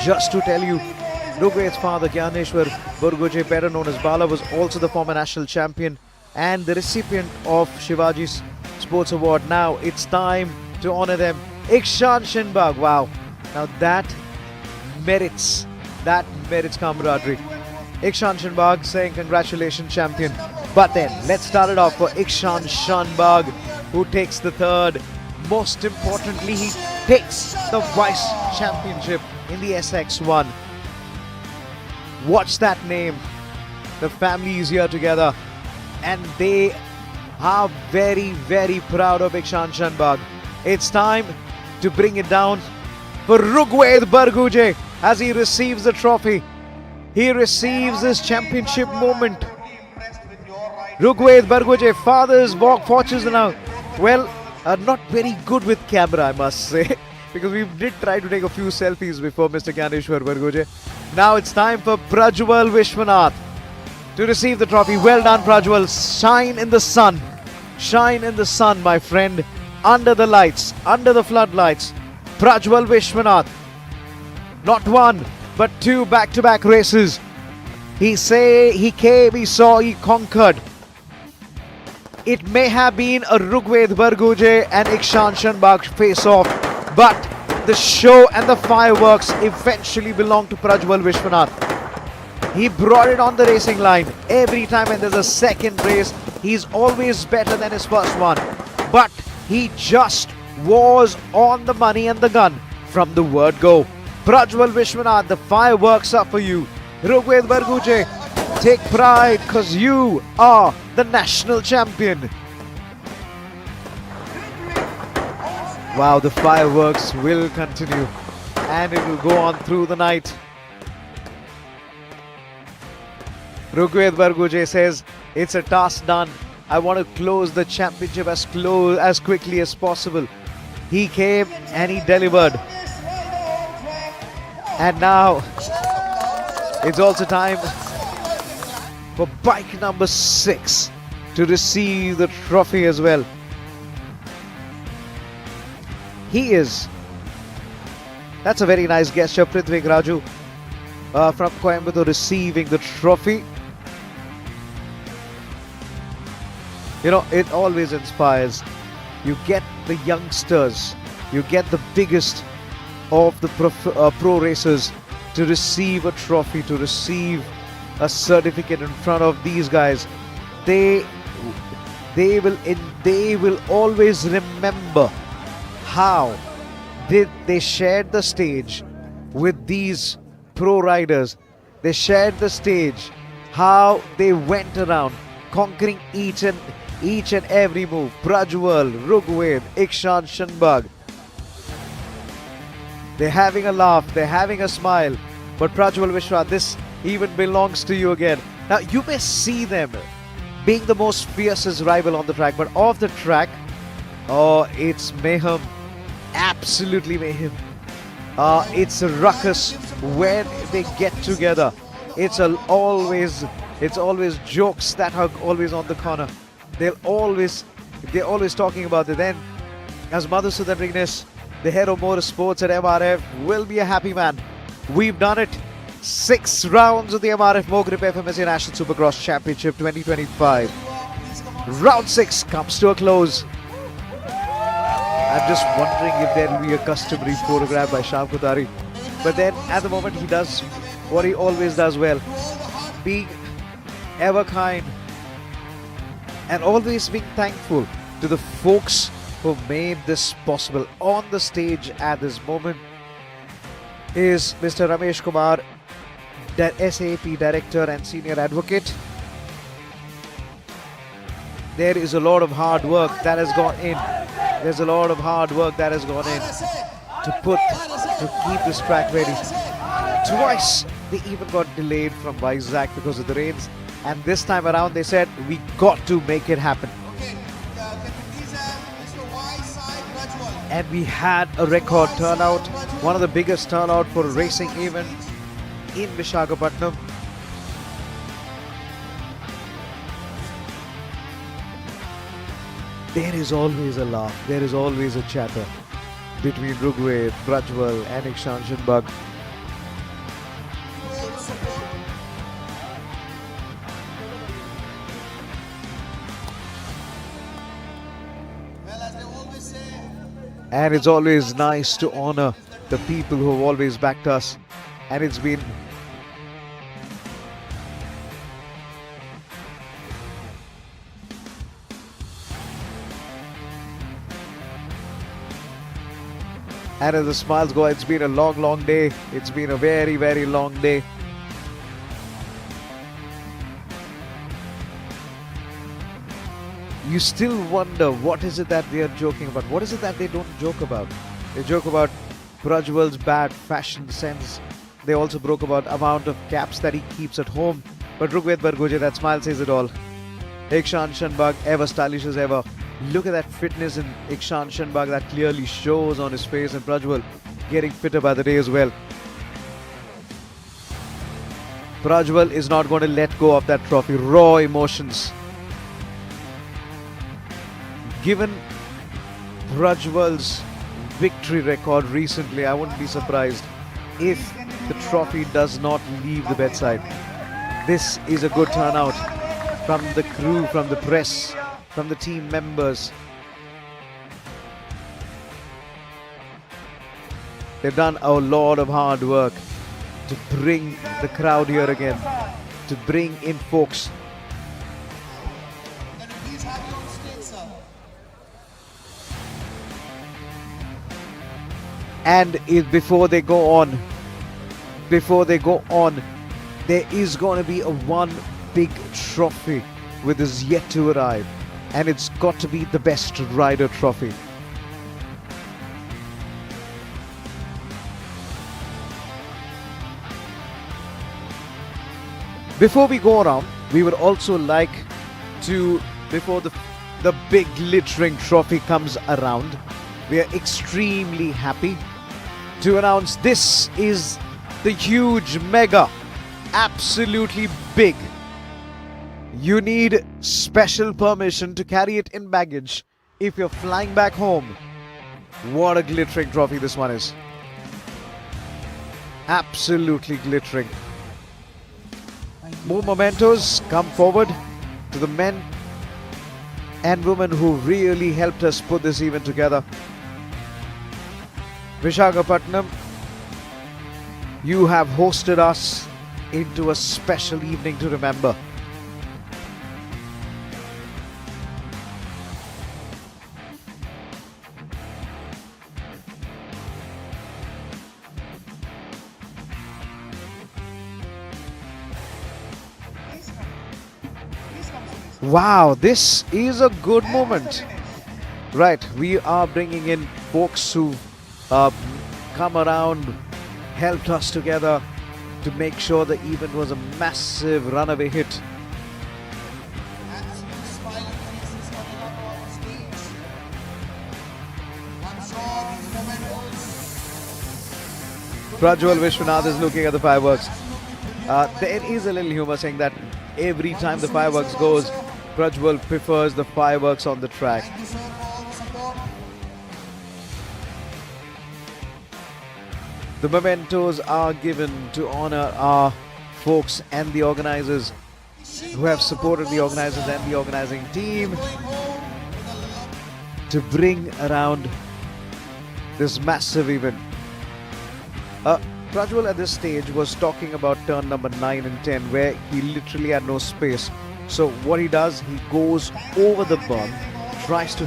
Just to tell you, Rugved's father Gyaneshwar Burguje, better known as Bala, was also the former national champion and the recipient of Shivaji's Sports Award. Now it's time to honor them. Ikshan Shanbag, wow, now that merits camaraderie. Ikshan Shanbag saying congratulations, champion. But then let's start it off for Ikshan Shanbag, who takes the third. Most importantly, he takes the vice championship in the SX1. Watch that name. The family is here together and they are very, very proud of Ikshan Shanbag. It's time to bring it down for Rugved Burguje as he receives the trophy. He receives his championship moment. Rugved Burguje, father's walk fortunes now. Well, not very good with camera, I must say, because we did try to take a few selfies before Mr. Gyaneshwar Burguje. Now it's time for Prajwal Vishwanath to receive the trophy. Well done, Prajwal. Shine in the sun. Shine in the sun, my friend. Under the lights, under the floodlights. Prajwal Vishwanath. Not one, but two back-to-back races. He came, he saw, he conquered. It may have been a Rugved Burguje and Ikshan Shanbag face-off, but the show and the fireworks eventually belong to Prajwal Vishwanath. He brought it on the racing line. Every time when there's a second race, he's always better than his first one. But he just was on the money and the gun from the word go. Prajwal Vishwanath, the fireworks are for you. Rugved Burguje, take pride because you are the national champion. Wow, the fireworks will continue and it will go on through the night. Rugved Burguje says, it's a task done. I want to close the championship as quickly as possible. He came and he delivered. And now it's also time for bike number 6 to receive the trophy as well. That's a very nice gesture, Prithvik Raju from Coimbatore receiving the trophy. You know, it always inspires. You get the youngsters, you get the biggest of the pro racers to receive a trophy, to receive a certificate in front of these guys. They will always remember how they shared the stage with these pro riders. They shared the stage, how they went around conquering each and every move. Prajwal, Rugved, Ikshan Shanbag. They're having a laugh, they're having a smile. But Prajwal Vishwa, this even belongs to you again. Now you may see them being the most fiercest rival on the track, but off the track, oh, it's mayhem. Absolutely mayhem. It's a ruckus when they get together. It's always jokes that are always on the corner. They're always talking about it. Then, as Madhusudan Rignesh, the head of motorsports at MRF, will be a happy man. We've done it. 6 rounds of the MRF Mogrip FMSA National Supercross Championship 2025. Round 6 comes to a close. I'm just wondering if there will be a customary photograph by Shyam Kothari. But then at the moment he does what he always does well. Being ever kind and always being thankful to the folks who made this possible. On the stage at this moment is Mr. Ramesh Kumar, SAP Director and Senior Advocate. There is a lot of hard work that has gone in. There's a lot of hard work that has gone in to keep this track ready. Twice they even got delayed from Vizag because of the rains, and this time around they said we got to make it happen. And we had a record turnout, one of the biggest turnout for a racing event in Visakhapatnam. there is always a laugh, there is always a chatter between Rugved, Prajwal and Ikshan Shinbag. And it's always nice to honor the people who have always backed us. And it's been and as the smiles go, it's been a long day. It's been a very long day. You still wonder what is it that they are joking about? What is it that they don't joke about? They joke about Prajwal's bad fashion sense. They also broke about amount of caps that he keeps at home. But Rugved Bargoje, that smile says it all. Ikshan Shinbag, ever stylish as ever. Look at that fitness in Ikshan Shinbag that clearly shows on his face, and Prajwal getting fitter by the day as well. Prajwal is not going to let go of that trophy. Raw emotions. Given Prajwal's victory record recently, I wouldn't be surprised if the trophy does not leave the bedside. This is a good turnout from the crew, from the press, from the team members. They've done a lot of hard work to bring the crowd here again, to bring in folks. And before they go on, there is going to be one big trophy which is yet to arrive, and it's got to be the best rider trophy. Before we go around, we would also like to, before the big glittering trophy comes around, we are extremely happy to announce this is the huge, mega, absolutely big. You need special permission to carry it in baggage if you're flying back home. What a glittering trophy this one is. Absolutely glittering. More mementos come forward to the men and women who really helped us put this event together. Visakhapatnam, you have hosted us into a special evening to remember. Wow, this is a good moment. Right, we are bringing in folks who come around, helped us together to make sure the event was a massive runaway hit. Prajwal Vishwanath is looking at the fireworks. There is a little humor saying that every time the fireworks goes, Prajwal prefers the fireworks on the track. The mementos are given to honor our folks and the organizers who have supported the organizers and the organizing team to bring around this massive event. Prajwal at this stage was talking about turn number 9 and 10 where he literally had no space. So what he does, he goes over the berm, tries to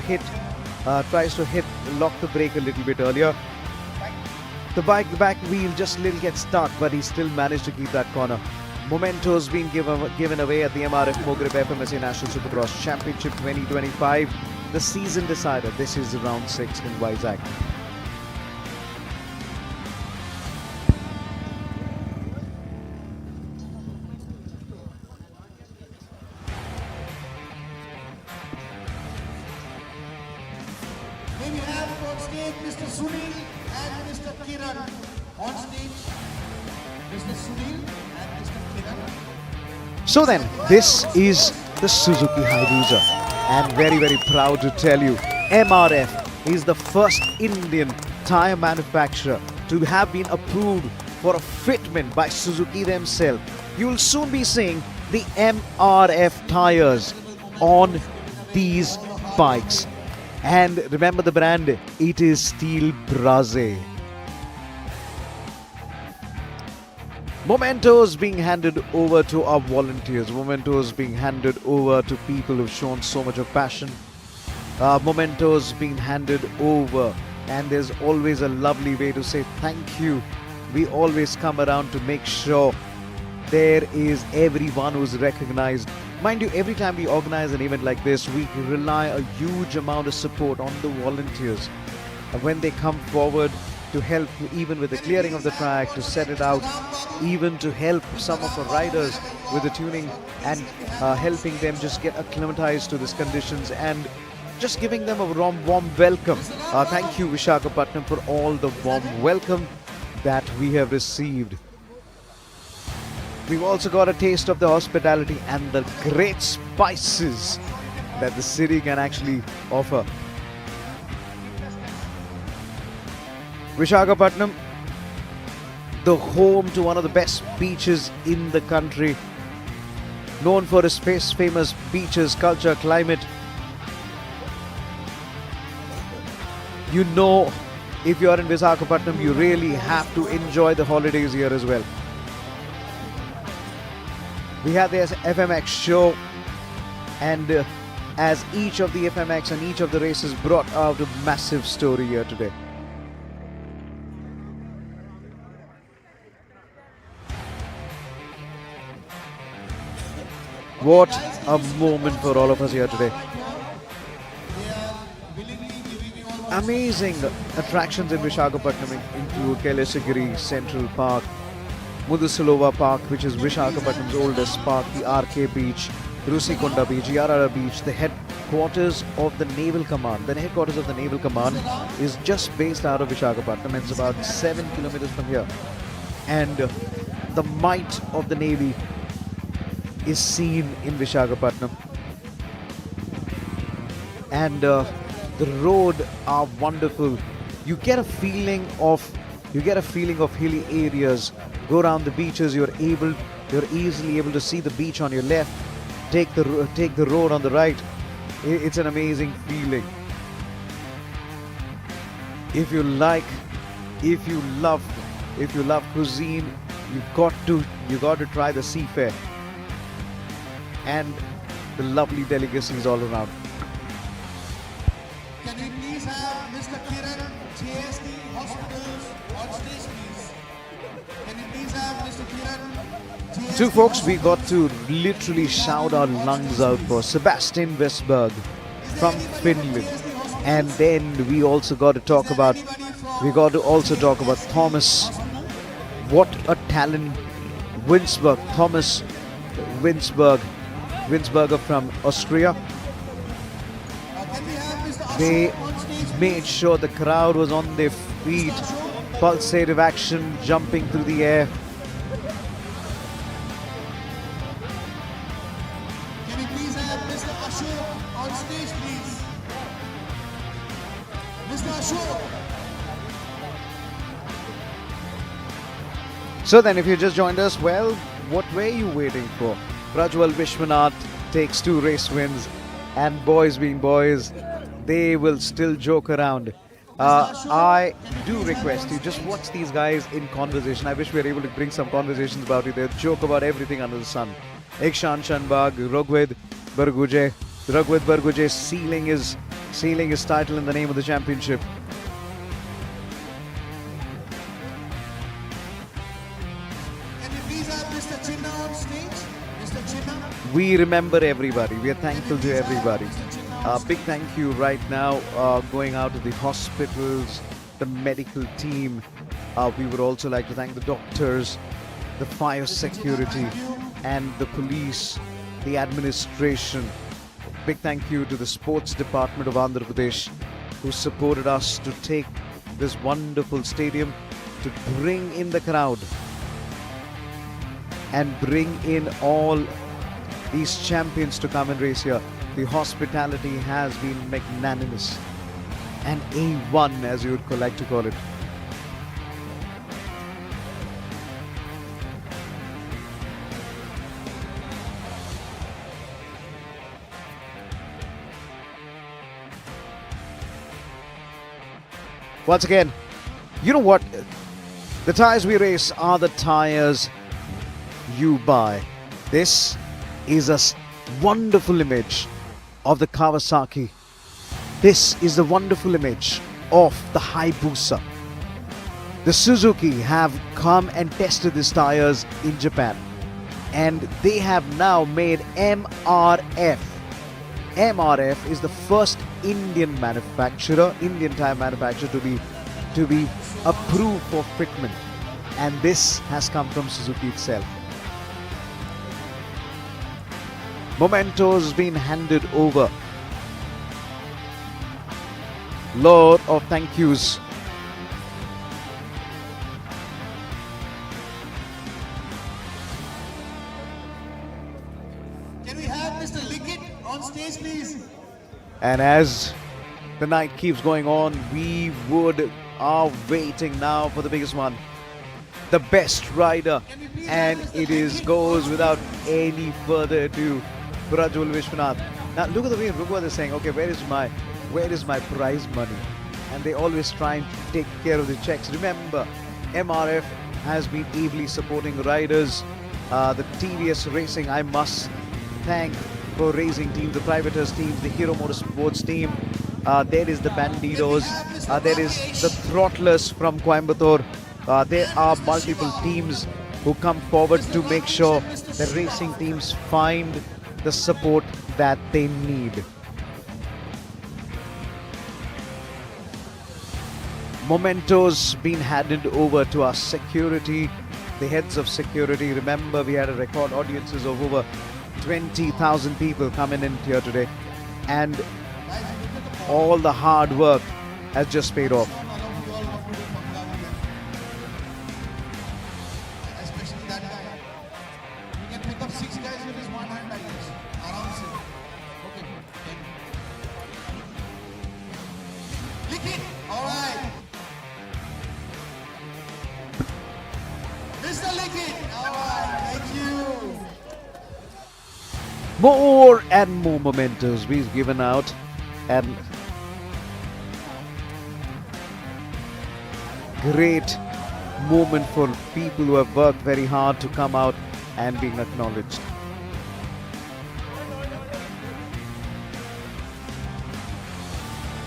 lock the brake a little bit earlier. The back wheel just a little gets stuck, but he still managed to keep that corner. Mementos being given away at the MRF Mogrip FMSA National Supercross Championship 2025. The season decider. This is round 6 in Vizag. May we have on stage Mr. Sunil and Mr. Kiran. On stage, Mr. Sunil and Mr. Kiran. So then, this is the Suzuki Hayabusa. and very, very proud to tell you, MRF is the first Indian tyre manufacturer to have been approved for a fitment by Suzuki themselves. You will soon be seeing the MRF tyres on these bikes. And remember the brand, it is Steel Braze. Mementos being handed over to our volunteers. Mementos being handed over to people who've shown so much of passion. Mementos being handed over, and there's always a lovely way to say thank you. We always come around to make sure there is everyone who's recognized. Mind you, every time we organize an event like this, we rely a huge amount of support on the volunteers. When they come forward to help even with the clearing of the track, to set it out, even to help some of the riders with the tuning and helping them just get acclimatized to these conditions and just giving them a warm welcome. Thank you, Visakhapatnam, for all the warm welcome that we have received. We've also got a taste of the hospitality and the great spices that the city can actually offer. Visakhapatnam, the home to one of the best beaches in the country, known for its famous beaches, culture, climate. You know, if you're in Visakhapatnam, you really have to enjoy the holidays here as well. We had the FMX show, and as each of the FMX and each of the races brought out a massive story here today. What a moment for all of us here today. Amazing attractions in Visakhapatnam include Kailasagiri Central Park, Mudusulova Park, which is Visakhapatnam's oldest park, the RK Beach, Rusikonda Beach, Yarara Beach, the headquarters of the Naval Command. The headquarters of the Naval Command is just based out of Visakhapatnam. It's about 7 kilometers from here. And the might of the Navy is seen in Visakhapatnam. And the road are wonderful. You get a feeling of hilly areas. Go around the beaches. You're easily able to see the beach on your left. Take the road on the right. It's an amazing feeling. If you love cuisine, you got to try the seafare and the lovely delicacies all around. Can we please have Mr. Kiran, JST Hospitals on stage, please? Can we please have Mr. Kiran? Two folks we got to literally shout our lungs out for. Sebastian Westberg from Finland. And then we also got to talk about Thomas. What a talent. Thomas Winsberger from Austria. They made sure the crowd was on their feet, pulsative action, jumping through the air. Can we please have Mr. Ashok on stage, please? Mr. Ashok. So then, if you just joined us, well, what were you waiting for? Prajwal Vishwanath takes 2 race wins, and boys being boys, they will still joke around. I do request you, just watch these guys in conversation. I wish we were able to bring some conversations about it. They joke about everything under the sun. Ikshan Shanbag, Raghuvad Barguje sealing his title in the name of the championship. We remember everybody. We are thankful to everybody. Big thank you right now going out to the hospitals, the medical team. We would also like to thank the doctors, the fire security, and the police, the administration. Big thank you to the sports department of Andhra Pradesh, who supported us to take this wonderful stadium, to bring in the crowd and bring in all these champions to come and race here. The hospitality has been magnanimous and A1, as you would like to call it. Once again, you know what? The tires we race are the tires you buy. This is a wonderful image of the Kawasaki. This is the wonderful image of the Hayabusa. The Suzuki have come and tested these tires in Japan, and they have now made MRF. MRF is the first Indian manufacturer, Indian tire manufacturer to be approved for fitment, and this has come from Suzuki itself. Mementos been handed over. Lot of thank yous. Can we have Mr. Lickett on stage, please? And as the night keeps going on, we are waiting now for the biggest one, the best rider, and it goes without any further ado, Prajwal Vishwanath. Now look at the way Rugwa is saying, okay, where is my prize money? And they always try and take care of the checks. Remember, MRF has been ably supporting riders. The TVS Racing, I must thank for racing teams, the Privateers teams, the Hero Motorsports team. There is the Bandidos. There is the Throttlers from Coimbatore. There are multiple teams who come forward to make sure the racing teams find the support that they need. Mementos been handed over to our security, the heads of security. Remember, we had a record audiences of over 20,000 people coming in here today, and all the hard work has just paid off. Especially that guy. He can pick up 6 guys with his one hand like this. Aram se. Okay. Lick it. All right. Mr. Lickett. All right. Thank you. More and more mementos we've given out, and great moment for people who have worked very hard to come out and being acknowledged.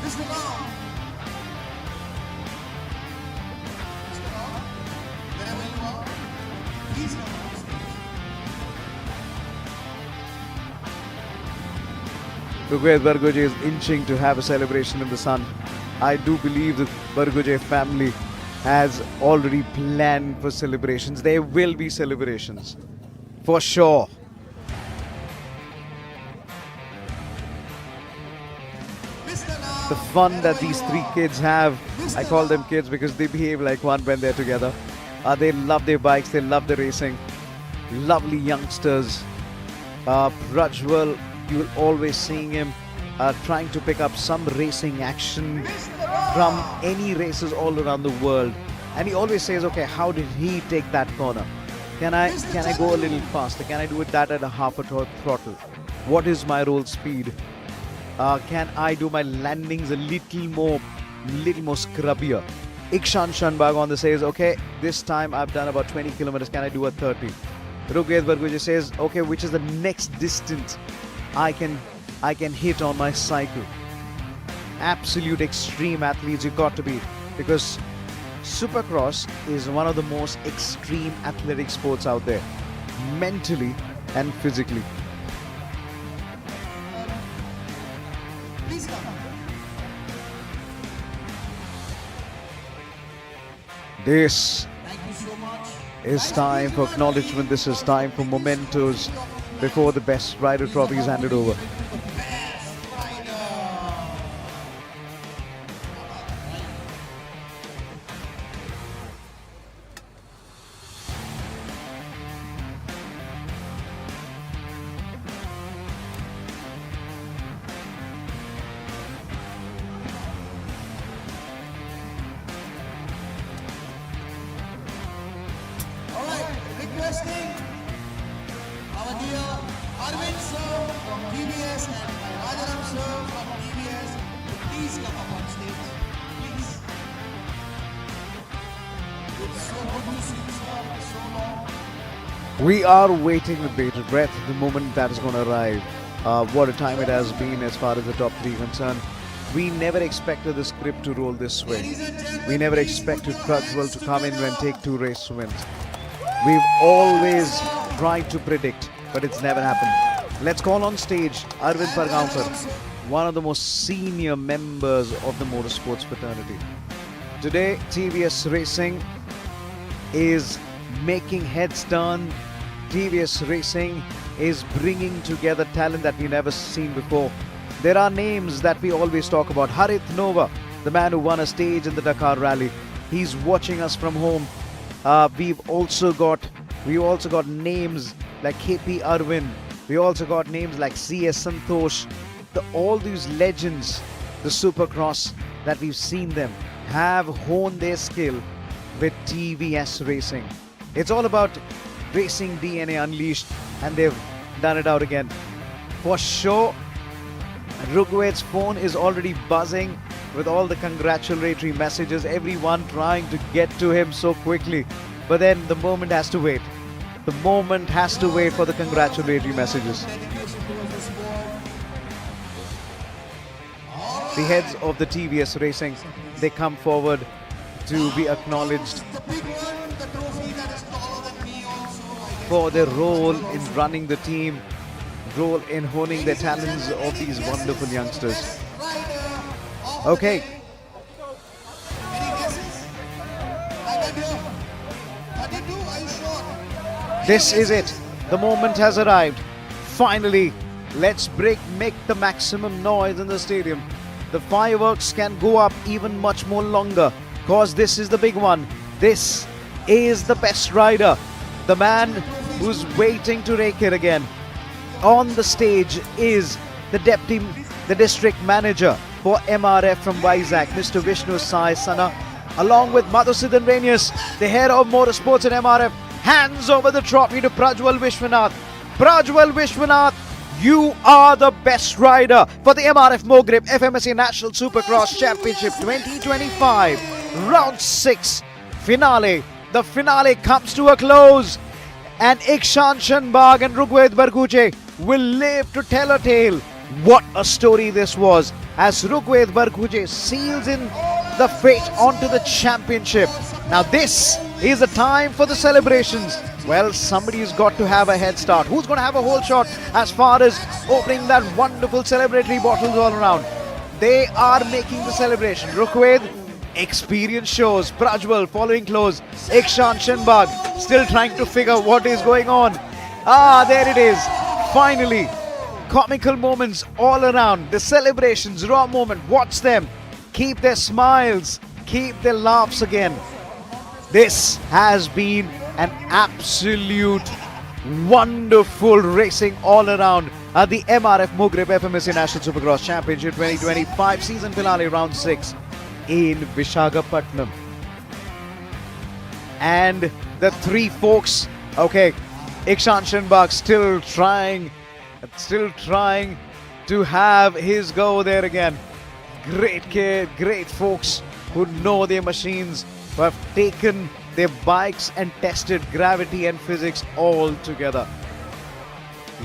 Mr. Ram. Mr. Ram, wherever you are, please come on stage. Rugved Bargoje is inching to have a celebration in the sun. I do believe the Bargoje family has already planned for celebrations. There will be celebrations, for sure. The fun that these 3 kids have, I call them kids because they behave like one when they're together. They love their bikes, they love the racing. Lovely youngsters. Prajwal, you will always seeing him trying to pick up some racing action from any races all around the world, and he always says, okay, how did he take that corner? Can I go a little faster? Can I do it that at a half a throttle? What is my roll speed? Can I do my landings a little more scrubbier? Ikshan Shanbag on the says, okay, this time I've done about 20 kilometers. Can I do a 30? Rugved Bargoje says, okay, which is the next distance I can hit on my cycle? Absolute extreme athletes you got to be, because Supercross is one of the most extreme athletic sports out there, mentally and physically. Please come. This Thank you so much. is time for acknowledgement. This is time for mementos before the best rider trophy is handed over. Arvind sir from TVS and my Rajaram sir from TVS. Please come up on stage. Please. It's so good to see you sir after so long. We are waiting with bated breath the moment that is going to arrive. What a time it has been as far as the top 3 concerned. We never expected the script to roll this way. We never expected Prajwal to come in and take 2 race wins. We've always tried to predict, but it's never happened. Let's call on stage Arvind Pargaonkar, one of the most senior members of the motorsports fraternity. Today, TVS Racing is making heads turn. TVS Racing is bringing together talent that we've never seen before. There are names that we always talk about. Harit Nova, the man who won a stage in the Dakar Rally. He's watching us from home. We've also got names like KP Arvind. We also got names like CS Santosh. All these legends, the Supercross that we've seen them have honed their skill with TVS Racing. It's all about racing DNA unleashed, and they've done it out again. For sure, Rugved's phone is already buzzing with all the congratulatory messages, everyone trying to get to him so quickly. But then the moment has to wait. The moment has to wait for the congratulatory messages. The heads of the TVS Racing, they come forward to be acknowledged for their role in running the team, role in honing the talents of these wonderful youngsters. Okay. This is it. The moment has arrived. Finally, let's make the maximum noise in the stadium. The fireworks can go up even much more longer, because this is the big one. This is the best rider. The man who's waiting to rake it again. On the stage is the district manager for MRF from Vizag, Mr. Vishnu Sai Sana, along with Madhusudan Renius, the head of motorsports at MRF, hands over the trophy to Prajwal Vishwanath. Prajwal Vishwanath, you are the best rider for the MRF Mogrip FMSA National Supercross Championship 2025. Round 6 finale. The finale comes to a close, and Ikshan Shanbag and Rugved Barguche will live to tell a tale. What a story this was, as Rugved Barguche seals in the fate onto the championship. Now this is the time for the celebrations. Well, somebody's got to have a head start. Who's going to have a whole shot as far as opening that wonderful celebratory bottles all around? They are making the celebration. Rugved, experience shows. Prajwal following close. Ikshan Shanbag still trying to figure what is going on. There it is. Finally, comical moments all around. The celebrations, raw moment. Watch them. Keep their smiles. Keep their laughs again. This has been an absolute wonderful racing all around at the MRF Mogrip FMSA National Supercross Championship 2025 season finale round 6 in Visakhapatnam. And the 3 folks, okay, Ikshan Shanbag still trying to have his go there again. Great kid, great folks who know their machines, who have taken their bikes and tested gravity and physics all together.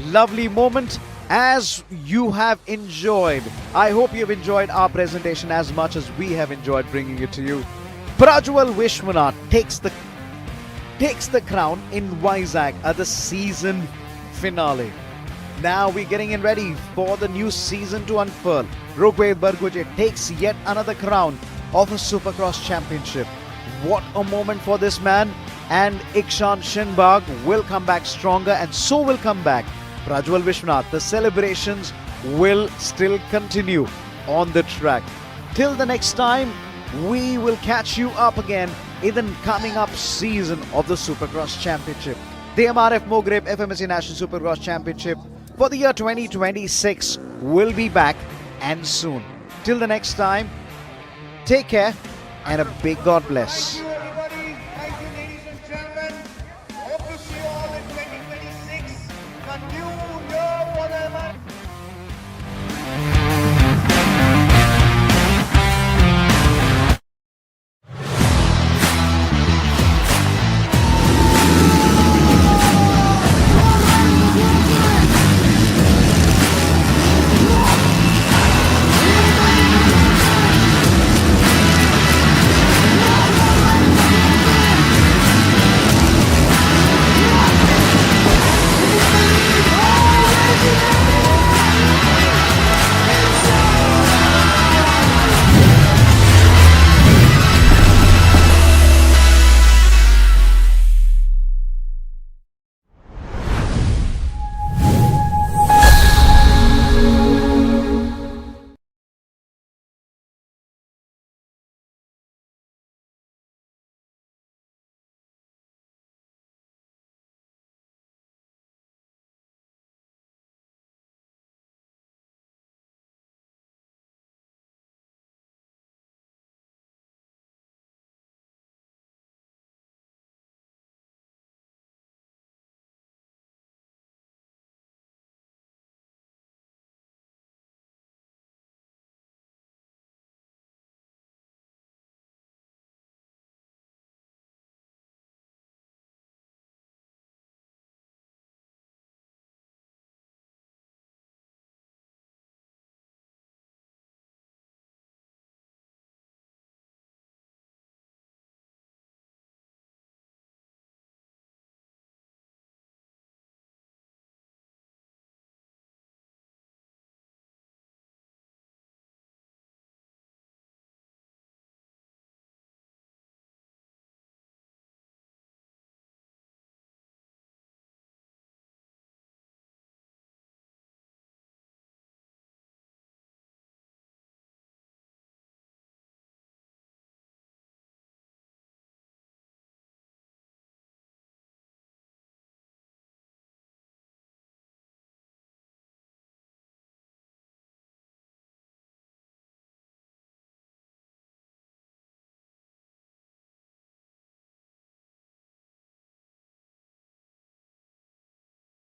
Lovely moment as you have enjoyed. I hope you've enjoyed our presentation as much as we have enjoyed bringing it to you. Prajwal Vishwanath takes the crown in Vizag at the season finale. Now we're getting in ready for the new season to unfurl. Rugved Barguche takes yet another crown of a Supercross Championship. What a moment for this man, and Ikshan Shanbag will come back stronger, and so will come back Prajwal Vishwanath. The celebrations will still continue on the track. Till the next time, we will catch you up again in the coming up season of the Supercross Championship. The MRF Mogrip FMSA National Supercross Championship for the year 2026 will be back, and soon. Till the next time, take care and a big God bless. Thank you everybody. Thank you ladies and gentlemen. Hope to see you all in 2026. The new